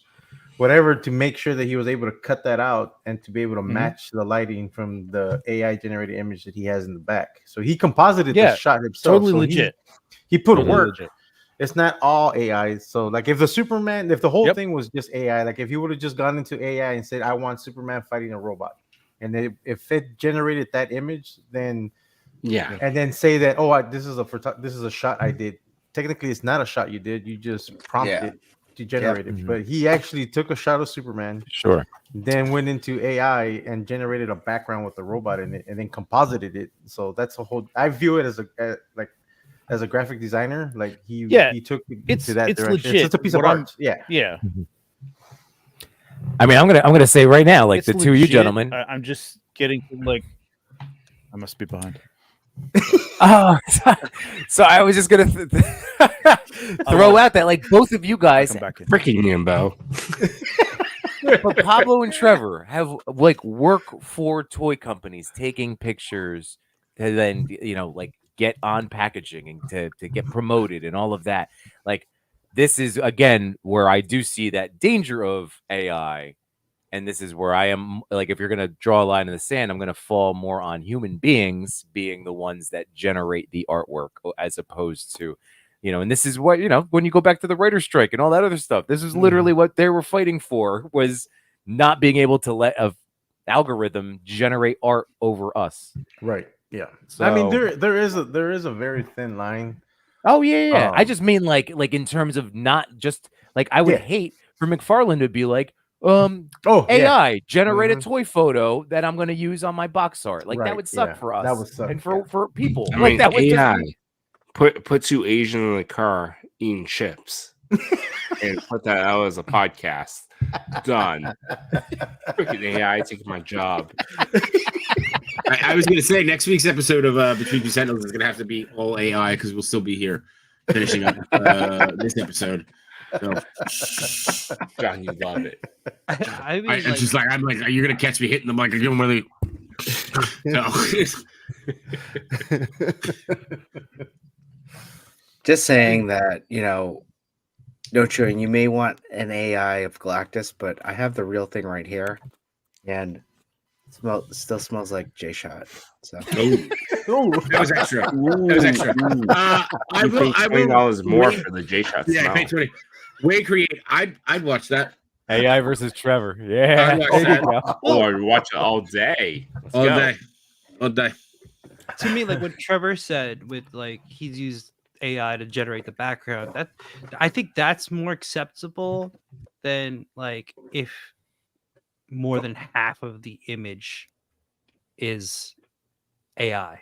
whatever, to make sure that he was able to cut that out and to be able to match the lighting from the AI generated image that he has in the back. So he composited the shot himself. Totally so legit. He put work. Legit. It's not all AI. So if the whole thing was just AI, if he would have just gone into AI and said, I want Superman fighting a robot, and if it generated that image, then and then say that, this is a shot I did. Technically, it's not a shot you did. You just prompted it to generate it. But he actually took a shot of Superman. Sure. Then went into AI and generated a background with the robot in it, and then composited it. So that's a whole. I view it as a graphic designer. He took it to that direction. Legit. It's just a piece of art. Yeah. I mean, I'm gonna say right now, the two of you gentlemen. I'm just getting I must be behind. Oh, so I was just gonna throw out that both of you guys, freaking Nimbo. but Pablo and Trevor have work for toy companies, taking pictures to then get on packaging and to get promoted and all of that. This is again where I do see that danger of AI. And this is where I am if you're going to draw a line in the sand, I'm going to fall more on human beings being the ones that generate the artwork as opposed to, You know, and this is what, you know, when you go back to the writer's strike and all that other stuff, this is literally what they were fighting for, was not being able to let a algorithm generate art over us. Right. Yeah. So, I mean, there is a very thin line. Oh yeah. I just mean like in terms of not just like, I would hate for McFarlane to be like, AI generate a toy photo that I'm going to use on my box art. Like that would suck for us. That would suck. And for people. I Like mean, that would AI just be... put two Asian in the car eating chips and put that out as a podcast. Done. Freaking AI taking my job. I was going to say next week's episode of Between Two Sentinels is going to have to be all AI because we'll still be here finishing up this episode. So, John, you love it. I mean, it's just like, I'm like, you're going to catch me hitting the mic. I give him really. Just saying that, you know, no chewing. You may want an AI of Galactus, but I have the real thing right here, and still smells like J-Shot. So, that was extra. That was extra. I will $20 more for the J-Shot. Yeah, I paid 20. Way create. I'd watch that. AI versus Trevor. Yeah. Oh, I watch it all day. All day. To me, like what Trevor said, with like he's used AI to generate the background, that I think that's more acceptable than like if more than half of the image is AI.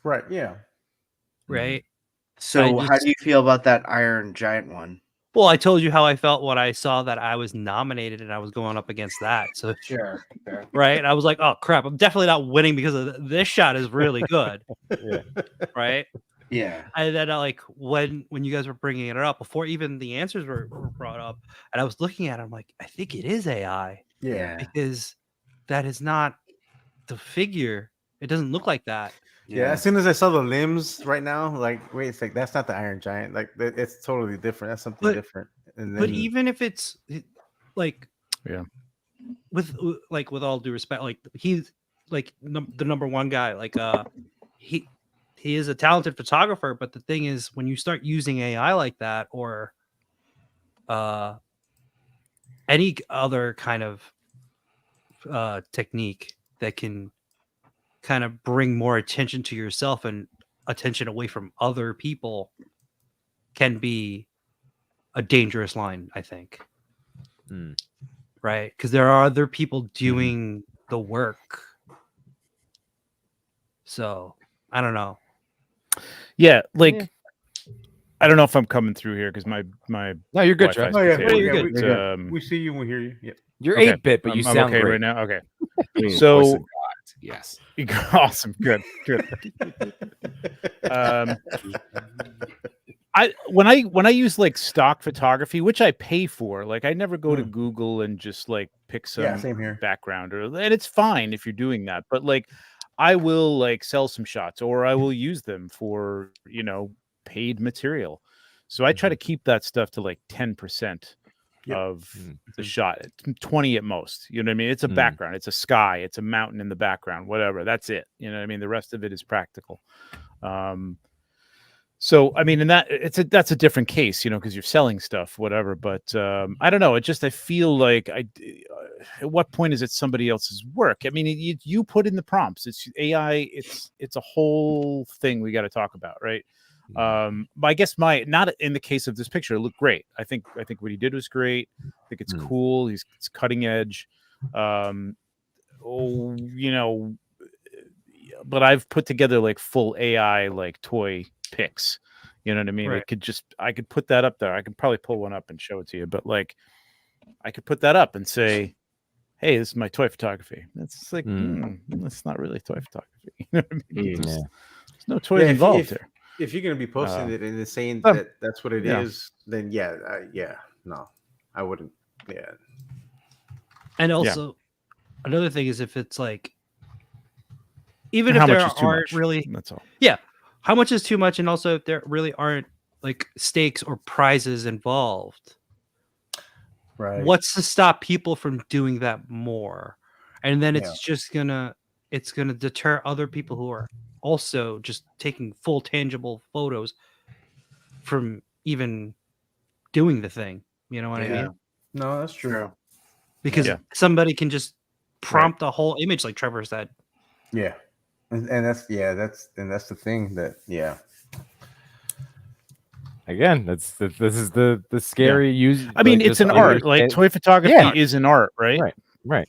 Right. Yeah. Right. So how do you feel about that Iron Giant one? Well, I told you how I felt when I saw that I was nominated and I was going up against that. So sure. Right. I was like, oh crap, I'm definitely not winning because of this shot is really good. Right. Yeah. And then like when you guys were bringing it up before even the answers were brought up, and I was looking at it, I'm like, I think it is AI. Yeah. Because that is not the figure. It doesn't look like that. Yeah. As soon as I saw the limbs right now, like, wait a sec, that's not the Iron Giant. Like, it's totally different. That's something different. And then, but even if it's like, with all due respect, like he's like the number one guy. Like, he is a talented photographer. But the thing is, when you start using AI like that, or any other kind of technique that can kind of bring more attention to yourself and attention away from other people, can be a dangerous line, I think. Right? Because there are other people doing the work. So I don't know. Yeah, like I don't know if I'm coming through here because my no, you're good, Trev. Oh, yeah, you're good. We see you, we hear you. Yep. You're 8-bit, but you I'm sound okay great right now. Okay, So yes, awesome, good. When I use like stock photography, which I pay for, like I never go to Google and just like pick some same here. background, and it's fine if you're doing that, but like I will like sell some shots or I will use them for, you know, paid material. So I try to keep that stuff to like 10% of the shot, 20 at most. You know what I mean? It's a background, it's a sky, it's a mountain in the background, whatever. That's it. You know what I mean? The rest of it is practical. So I mean, and that's a different case, you know, because you're selling stuff, whatever. But I don't know. I feel like at what point is it somebody else's work? I mean, you put in the prompts. It's AI. It's a whole thing we got to talk about, right? But I guess not in the case of this picture, it looked great. I think what he did was great. I think it's cool. It's cutting edge. You know, but I've put together like full AI like toy pics. You know what I mean? Right. I could put that up there. I could probably pull one up and show it to you, but like I could put that up and say, hey, this is my toy photography. That's like that's not really toy photography. You know what I mean? There's no toys involved here. If you're gonna be posting it and saying that that's what it is, then no, I wouldn't. Yeah. And also another thing is if it's like, even if there aren't really, that's all. Yeah. How much is too much? And also if there really aren't like stakes or prizes involved, right? What's to stop people from doing that more? And then it's just gonna deter other people who are also just taking full tangible photos from even doing the thing. You know what I mean? No, that's true. Because somebody can just prompt a whole image, like Trevor said. Yeah, and that's the thing that Again, this is the scary use. I mean, like, it's just an art. Like toy photography is an art, right? Right.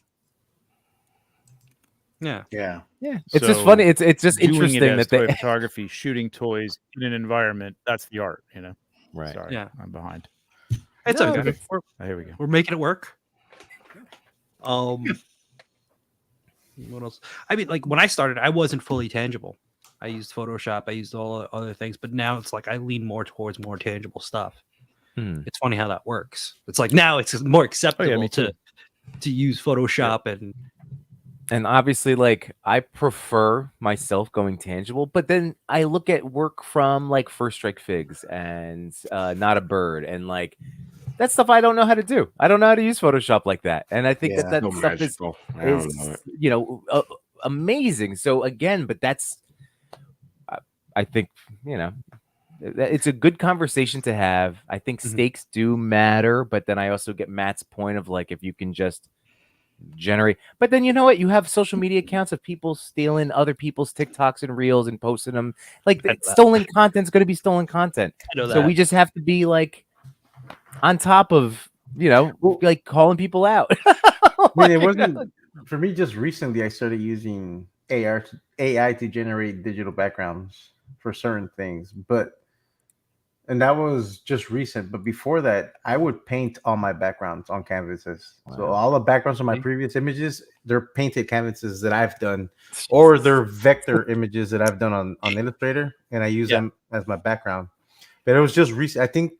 Yeah. It's just funny. It's just doing interesting it as that toy they photography, shooting toys in an environment. That's the art, you know. Right. Sorry, Yeah. I'm behind. It's No, okay. Here we go. We're making it work. What else? I mean, like when I started, I wasn't fully tangible. I used Photoshop. I used all other things, but now it's like I lean more towards more tangible stuff. It's funny how that works. It's like now it's more acceptable to use Photoshop and obviously, like, I prefer myself going tangible, but then I look at work from like First Strike Figs and Not a Bird, and like that stuff I don't know how to do. I don't know how to use Photoshop like that, and I think that So stuff magical. I don't is know it. you know amazing. So again, but that's I think it's a good conversation to have. I think stakes do matter, but then I also get Matt's point of like if you can just generate, but then you know what, you have social media accounts of people stealing other people's TikToks and reels and posting them. Like stolen content's going to be stolen content. So we just have to be like on top of like calling people out. I mean, it wasn't for me. Just recently, I started using AI to generate digital backgrounds for certain things, and that was just recent. But before that, I would paint all my backgrounds on canvases. Wow. So all the backgrounds on my previous images, they're painted canvases that I've done, or they're vector images that I've done on Illustrator, and I use them as my background. But it was just recent. I think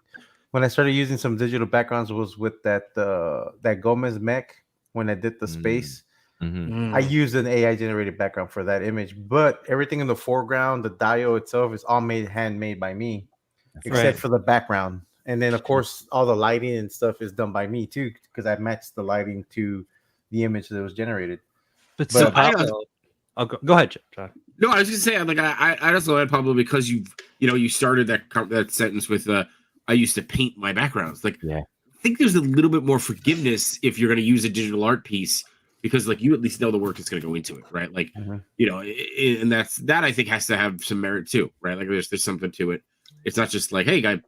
when I started using some digital backgrounds was with that Gomez mech when I did the space. I used an AI generated background for that image, but everything in the foreground, the dio itself, is all handmade by me, except for the background. And then of course all the lighting and stuff is done by me too, because I matched the lighting to the image that was generated. But so I'll go ahead, John. No, I was just saying, like I also had probably because you started that sentence with I used to paint my backgrounds. Like I think there's a little bit more forgiveness if you're going to use a digital art piece, because like you at least know the work that's going to go into it, right? Like and that I think has to have some merit too, right? Like there's something to it. It's not just like, hey, guy,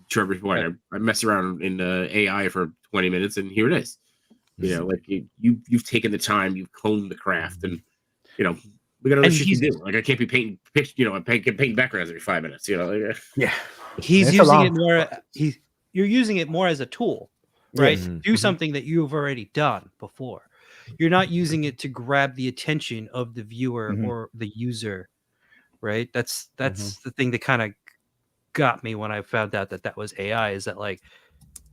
Trevor's point. I mess around in AI for 20 minutes and here it is. Like you've taken the time, you've honed the craft, and we got other shit to do. Like I can't be painting backgrounds every 5 minutes. He's using it more. You're using it more as a tool, right? Do something that you've already done before. You're not using it to grab the attention of the viewer or the user, right? That's the thing that kind of got me when I found out that was AI. Is that like,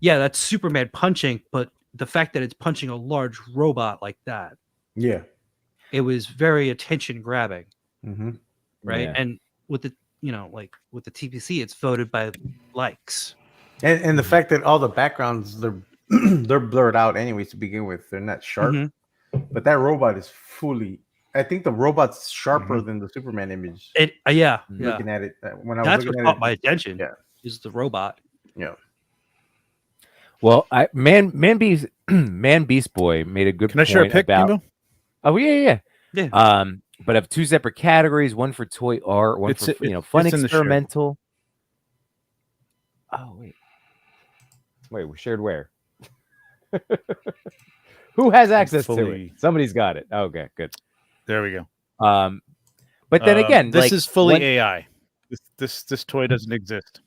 that's Superman punching, but the fact that it's punching a large robot like that, it was very attention grabbing, right? And with the with the TPC, it's voted by likes, and the fact that all the backgrounds they're blurred out anyways to begin with. They're not sharp, but that robot is fully. I think the robot's sharper than the Superman image. Looking at it when I was that's looking what at caught my attention. Is the robot. Well, Man Beast Boy made a good. Can I share a pic, Kimbo? Oh yeah. But I have two separate categories: one for toy art, one for fun experimental. Oh wait, we shared where? Who has access to it? Somebody's got it. Okay, good. There we go. But then again, this is fully AI. This toy doesn't exist.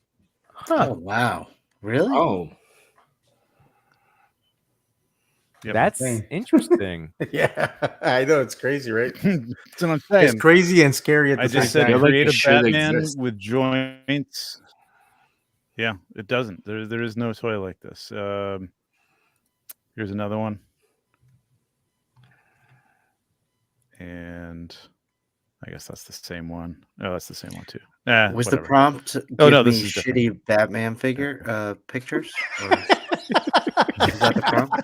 Huh. Oh wow! Really? Oh. Yep. That's interesting. I know, it's crazy, right? That's what I'm saying. It's crazy and scary at the I just same said time. create a Batman with joints. Yeah, it doesn't. There is no toy like this. Here's another one. And I guess that's the same one. Oh, that's the same one too. Was the prompt this is shitty Batman figure pictures? Or... Is that the prompt?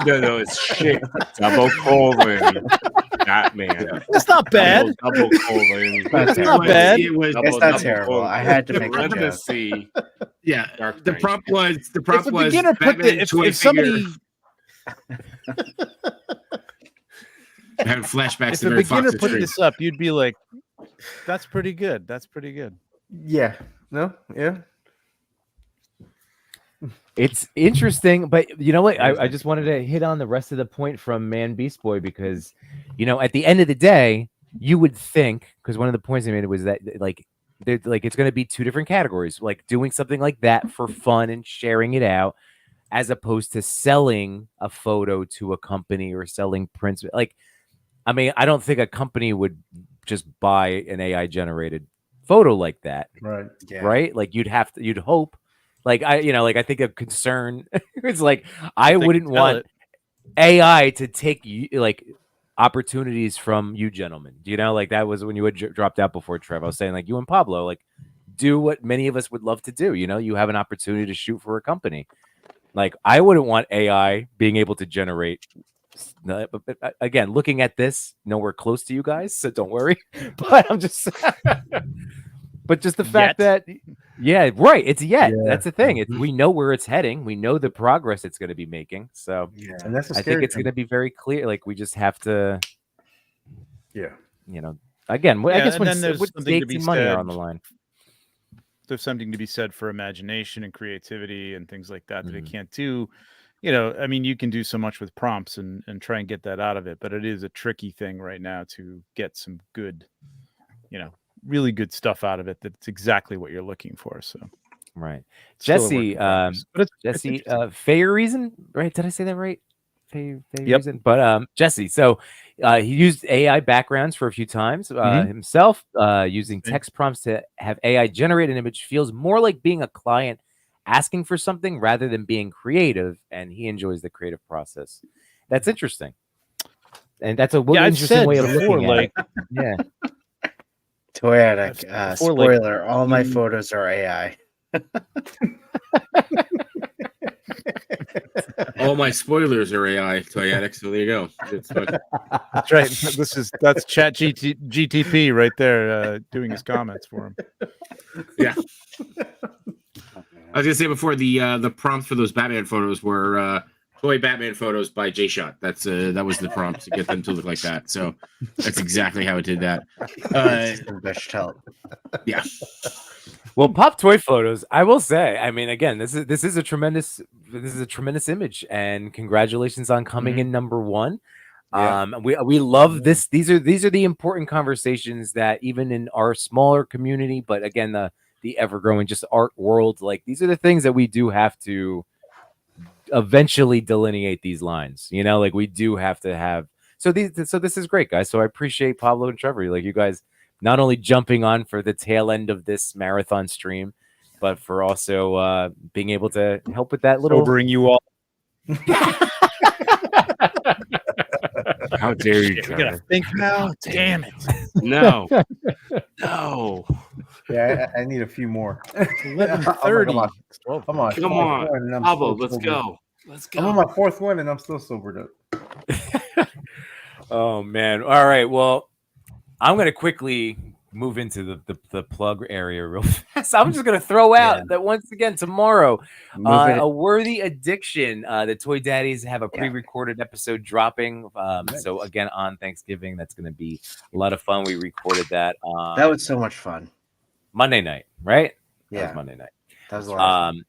No, it's shit. Double colon. Batman. That's not bad. Double colon. That's not bad. It was It's not terrible. I had to make a Run to joke. see. yeah. Dark The Knight. prompt was If a beginner put Batman the, toy if somebody having flashbacks if to a Mary beginner Fox's put dream. this up, you'd be like, "That's pretty good. That's pretty good." Yeah. No. Yeah. It's interesting, but you know what? I just wanted to hit on the rest of the point from Man Beast Boy because, at the end of the day, you would think, because one of the points I made was that like it's going to be two different categories, like doing something like that for fun and sharing it out, as opposed to selling a photo to a company or selling prints. Like, I mean, I don't think a company would just buy an AI generated photo like that, Right. Yeah. right? Like you'd hope. Like I think a concern is like I wouldn't want AI to take like opportunities from you gentlemen. Like that was when you had dropped out before, Trev. I was saying like you and Pablo, like do what many of us would love to do. You have an opportunity to shoot for a company. Like I wouldn't want AI being able to generate. But again, looking at this, nowhere close to you guys, so don't worry. But I'm just. But just the fact that, yeah, right. It's yet. Yeah. That's the thing. We know where it's heading. We know the progress it's going to be making. So Yeah. And that's a I scary think it's thing. going to be very clear. Like we just have to, Yeah. Again, I Yeah, guess and when then there's when something to stakes be and money are said. on the line. There's something to be said for imagination and creativity and things like that that it Mhm. can't do. I mean, you can do so much with prompts and try and get that out of it, but it is a tricky thing right now to get some good, really good stuff out of it. That's exactly what you're looking for. So, Right. still a work Jesse, in progress. But it's Jesse, interesting. Fair Reason, right? Did I say that right? Fair Yep. Reason. But Jesse, so he used AI backgrounds for a few times Mhm. himself, using Same. text prompts to have AI generate an image feels more like being a client asking for something rather than being creative, and he enjoys the creative process. That's interesting. And that's a Yeah, I've interesting said way of before, looking at like, it. Yeah. Toy Addict. Before, like, Spoiler: all my photos are AI. All my spoilers are AI, Toy Addict, so there you go. that's right. That's Chat GTP right there, doing his comments for him. Yeah. I was gonna say before the prompt for those Batman photos were toy Batman photos by J Shot. That was the prompt to get them to look like that. So that's exactly how it did that. Yeah. Well, pop toy photos, I will say. I mean, again, this is a tremendous image, and congratulations on coming in number one. Yeah. We love this. These are the important conversations that even in our smaller community, but again, the ever growing just art world, like these are the things that we do have to eventually delineate these lines. Like we do have to have. So this is great, guys. So I appreciate Pablo and Trevor, like you guys, not only jumping on for the tail end of this marathon stream, but for also being able to help with that little Sobering you all. How dare you, Shit, we gotta Trevor? think now. Damn it. No. No. Yeah, I need a few more. 11:30. Come on. Come on. Pablo, let's go. Let's I'm go. on my fourth one and I'm still sobered up. Oh man. All right. Well, I'm gonna quickly move into the plug area real fast. I'm just gonna throw out that once again tomorrow, a worthy addiction. The Toy Daddies have a pre-recorded episode dropping. So again on Thanksgiving, that's gonna be a lot of fun. We recorded that. That was so much fun. Monday night, right? That Yeah. was Monday night. That was a lot of fun.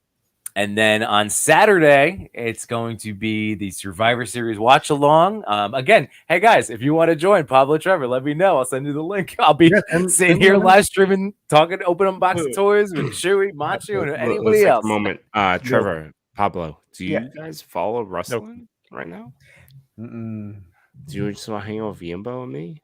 And then on Saturday, it's going to be the Survivor Series watch along. Again, hey guys, if you want to join Pablo Trevor, let me know. I'll send you the link. I'll be sitting here live streaming, talking, open unbox of toys with Chewy, Machu, and anybody else. Moment, Trevor, Pablo, do you guys follow wrestling right now? Mm-mm. Do you just want to hang out with Yimbo and me?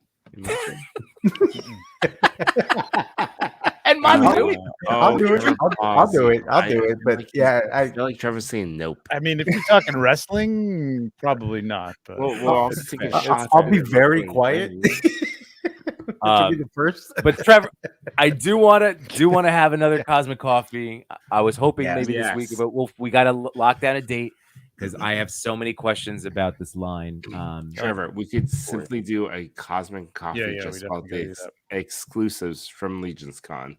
And Machu. I'll do it. I'll do it. I'll do it. But yeah, I feel like Trevor's saying nope. I mean, if you're talking wrestling, probably not. But We'll also take a shot. I'll be very quiet. To be the first. But Trevor, I do want to have another Cosmic Coffee. I was hoping maybe this week, but we got to lock down a date. because I have so many questions about this line. Trevor, we could simply do a Cosmic Coffee we just about definitely gotta the do exclusives from Legion's Con.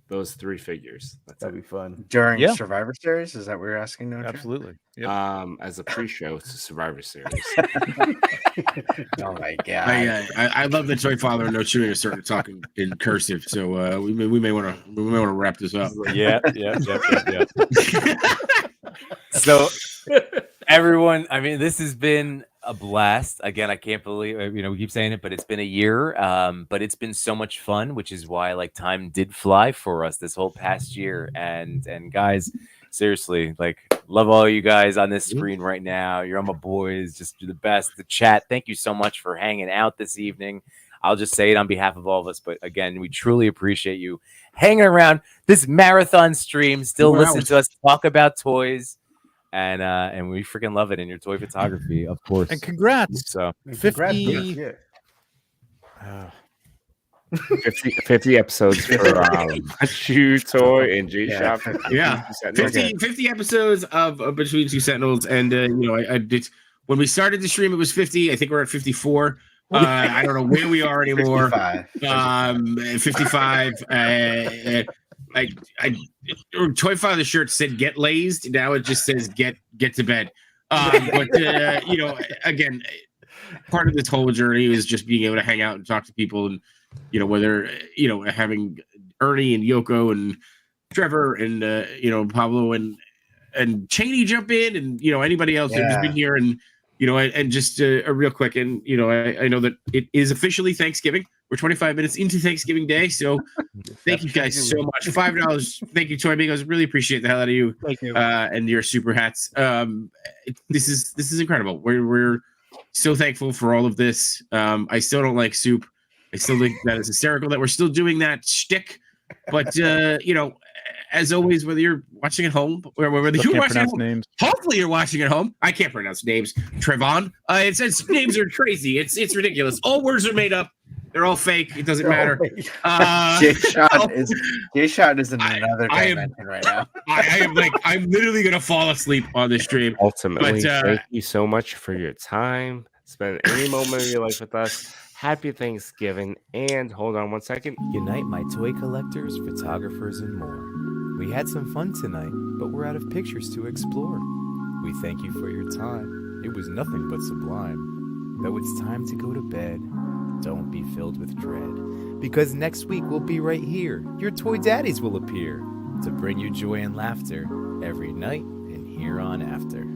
Those 3 figures. That'd be fun. During Yeah. Survivor Series, is that what you're asking now? Jeff? Absolutely. Yep. As a pre-show to Survivor Series. Oh my god! I love that Toy Father and No Chewing started talking in cursive, so we may want to wrap this up. Yeah. So, everyone, I mean, this has been a blast. Again, I can't believe, we keep saying it, but it's been a year. But it's been so much fun, which is why like time did fly for us this whole past year. And guys, seriously, like love all you guys on this screen right now. You're all my boys, just you're the best. The chat, thank you so much for hanging out this evening. I'll just say it on behalf of all of us, but again, we truly appreciate you hanging around this marathon stream, still listening to us talk about toys. And we freaking love it in your toy photography, of course. And congrats. So 50 episodes for Shoe Toy and J Shop. Yeah, 50 episodes of Between Two Sentinels, and I did when we started the stream, it was 50. I think we're at 54. I don't know where we are anymore. 55. Toy Father shirt said "get lazed." Now it just says "get to bed." But again, part of this whole journey is just being able to hang out and talk to people, and whether having Ernie and Yoko and Trevor and Pablo and Cheney jump in, and anybody else who's been here, and and just a real quick, and I know that it is officially Thanksgiving. We're 25 minutes into Thanksgiving Day, so thank you guys so much. $5, thank you, Toy Amigos. Really appreciate the hell out of you. Thank you. And your super hats. This is incredible. We're so thankful for all of this. I still don't like soup. I still think that is hysterical that we're still doing that shtick. But as always, whether you're watching at home or whether you're watching at home, names. hopefully you're watching at home. I can't pronounce names. Trevon. It says names are crazy. It's ridiculous. All words are made up. They're all fake. It doesn't matter. Jay-Shot is in another dimension right now. I'm literally gonna fall asleep on the stream. Ultimately, thank you so much for your time. Spend any moment of your life with us. Happy Thanksgiving. And hold on one second. Good night, my toy collectors, photographers, and more. We had some fun tonight, but we're out of pictures to explore. We thank you for your time. It was nothing but sublime. Though it's time to go to bed, don't be filled with dread, because next week we'll be right here. Your toy daddies will appear to bring you joy and laughter every night and here on after.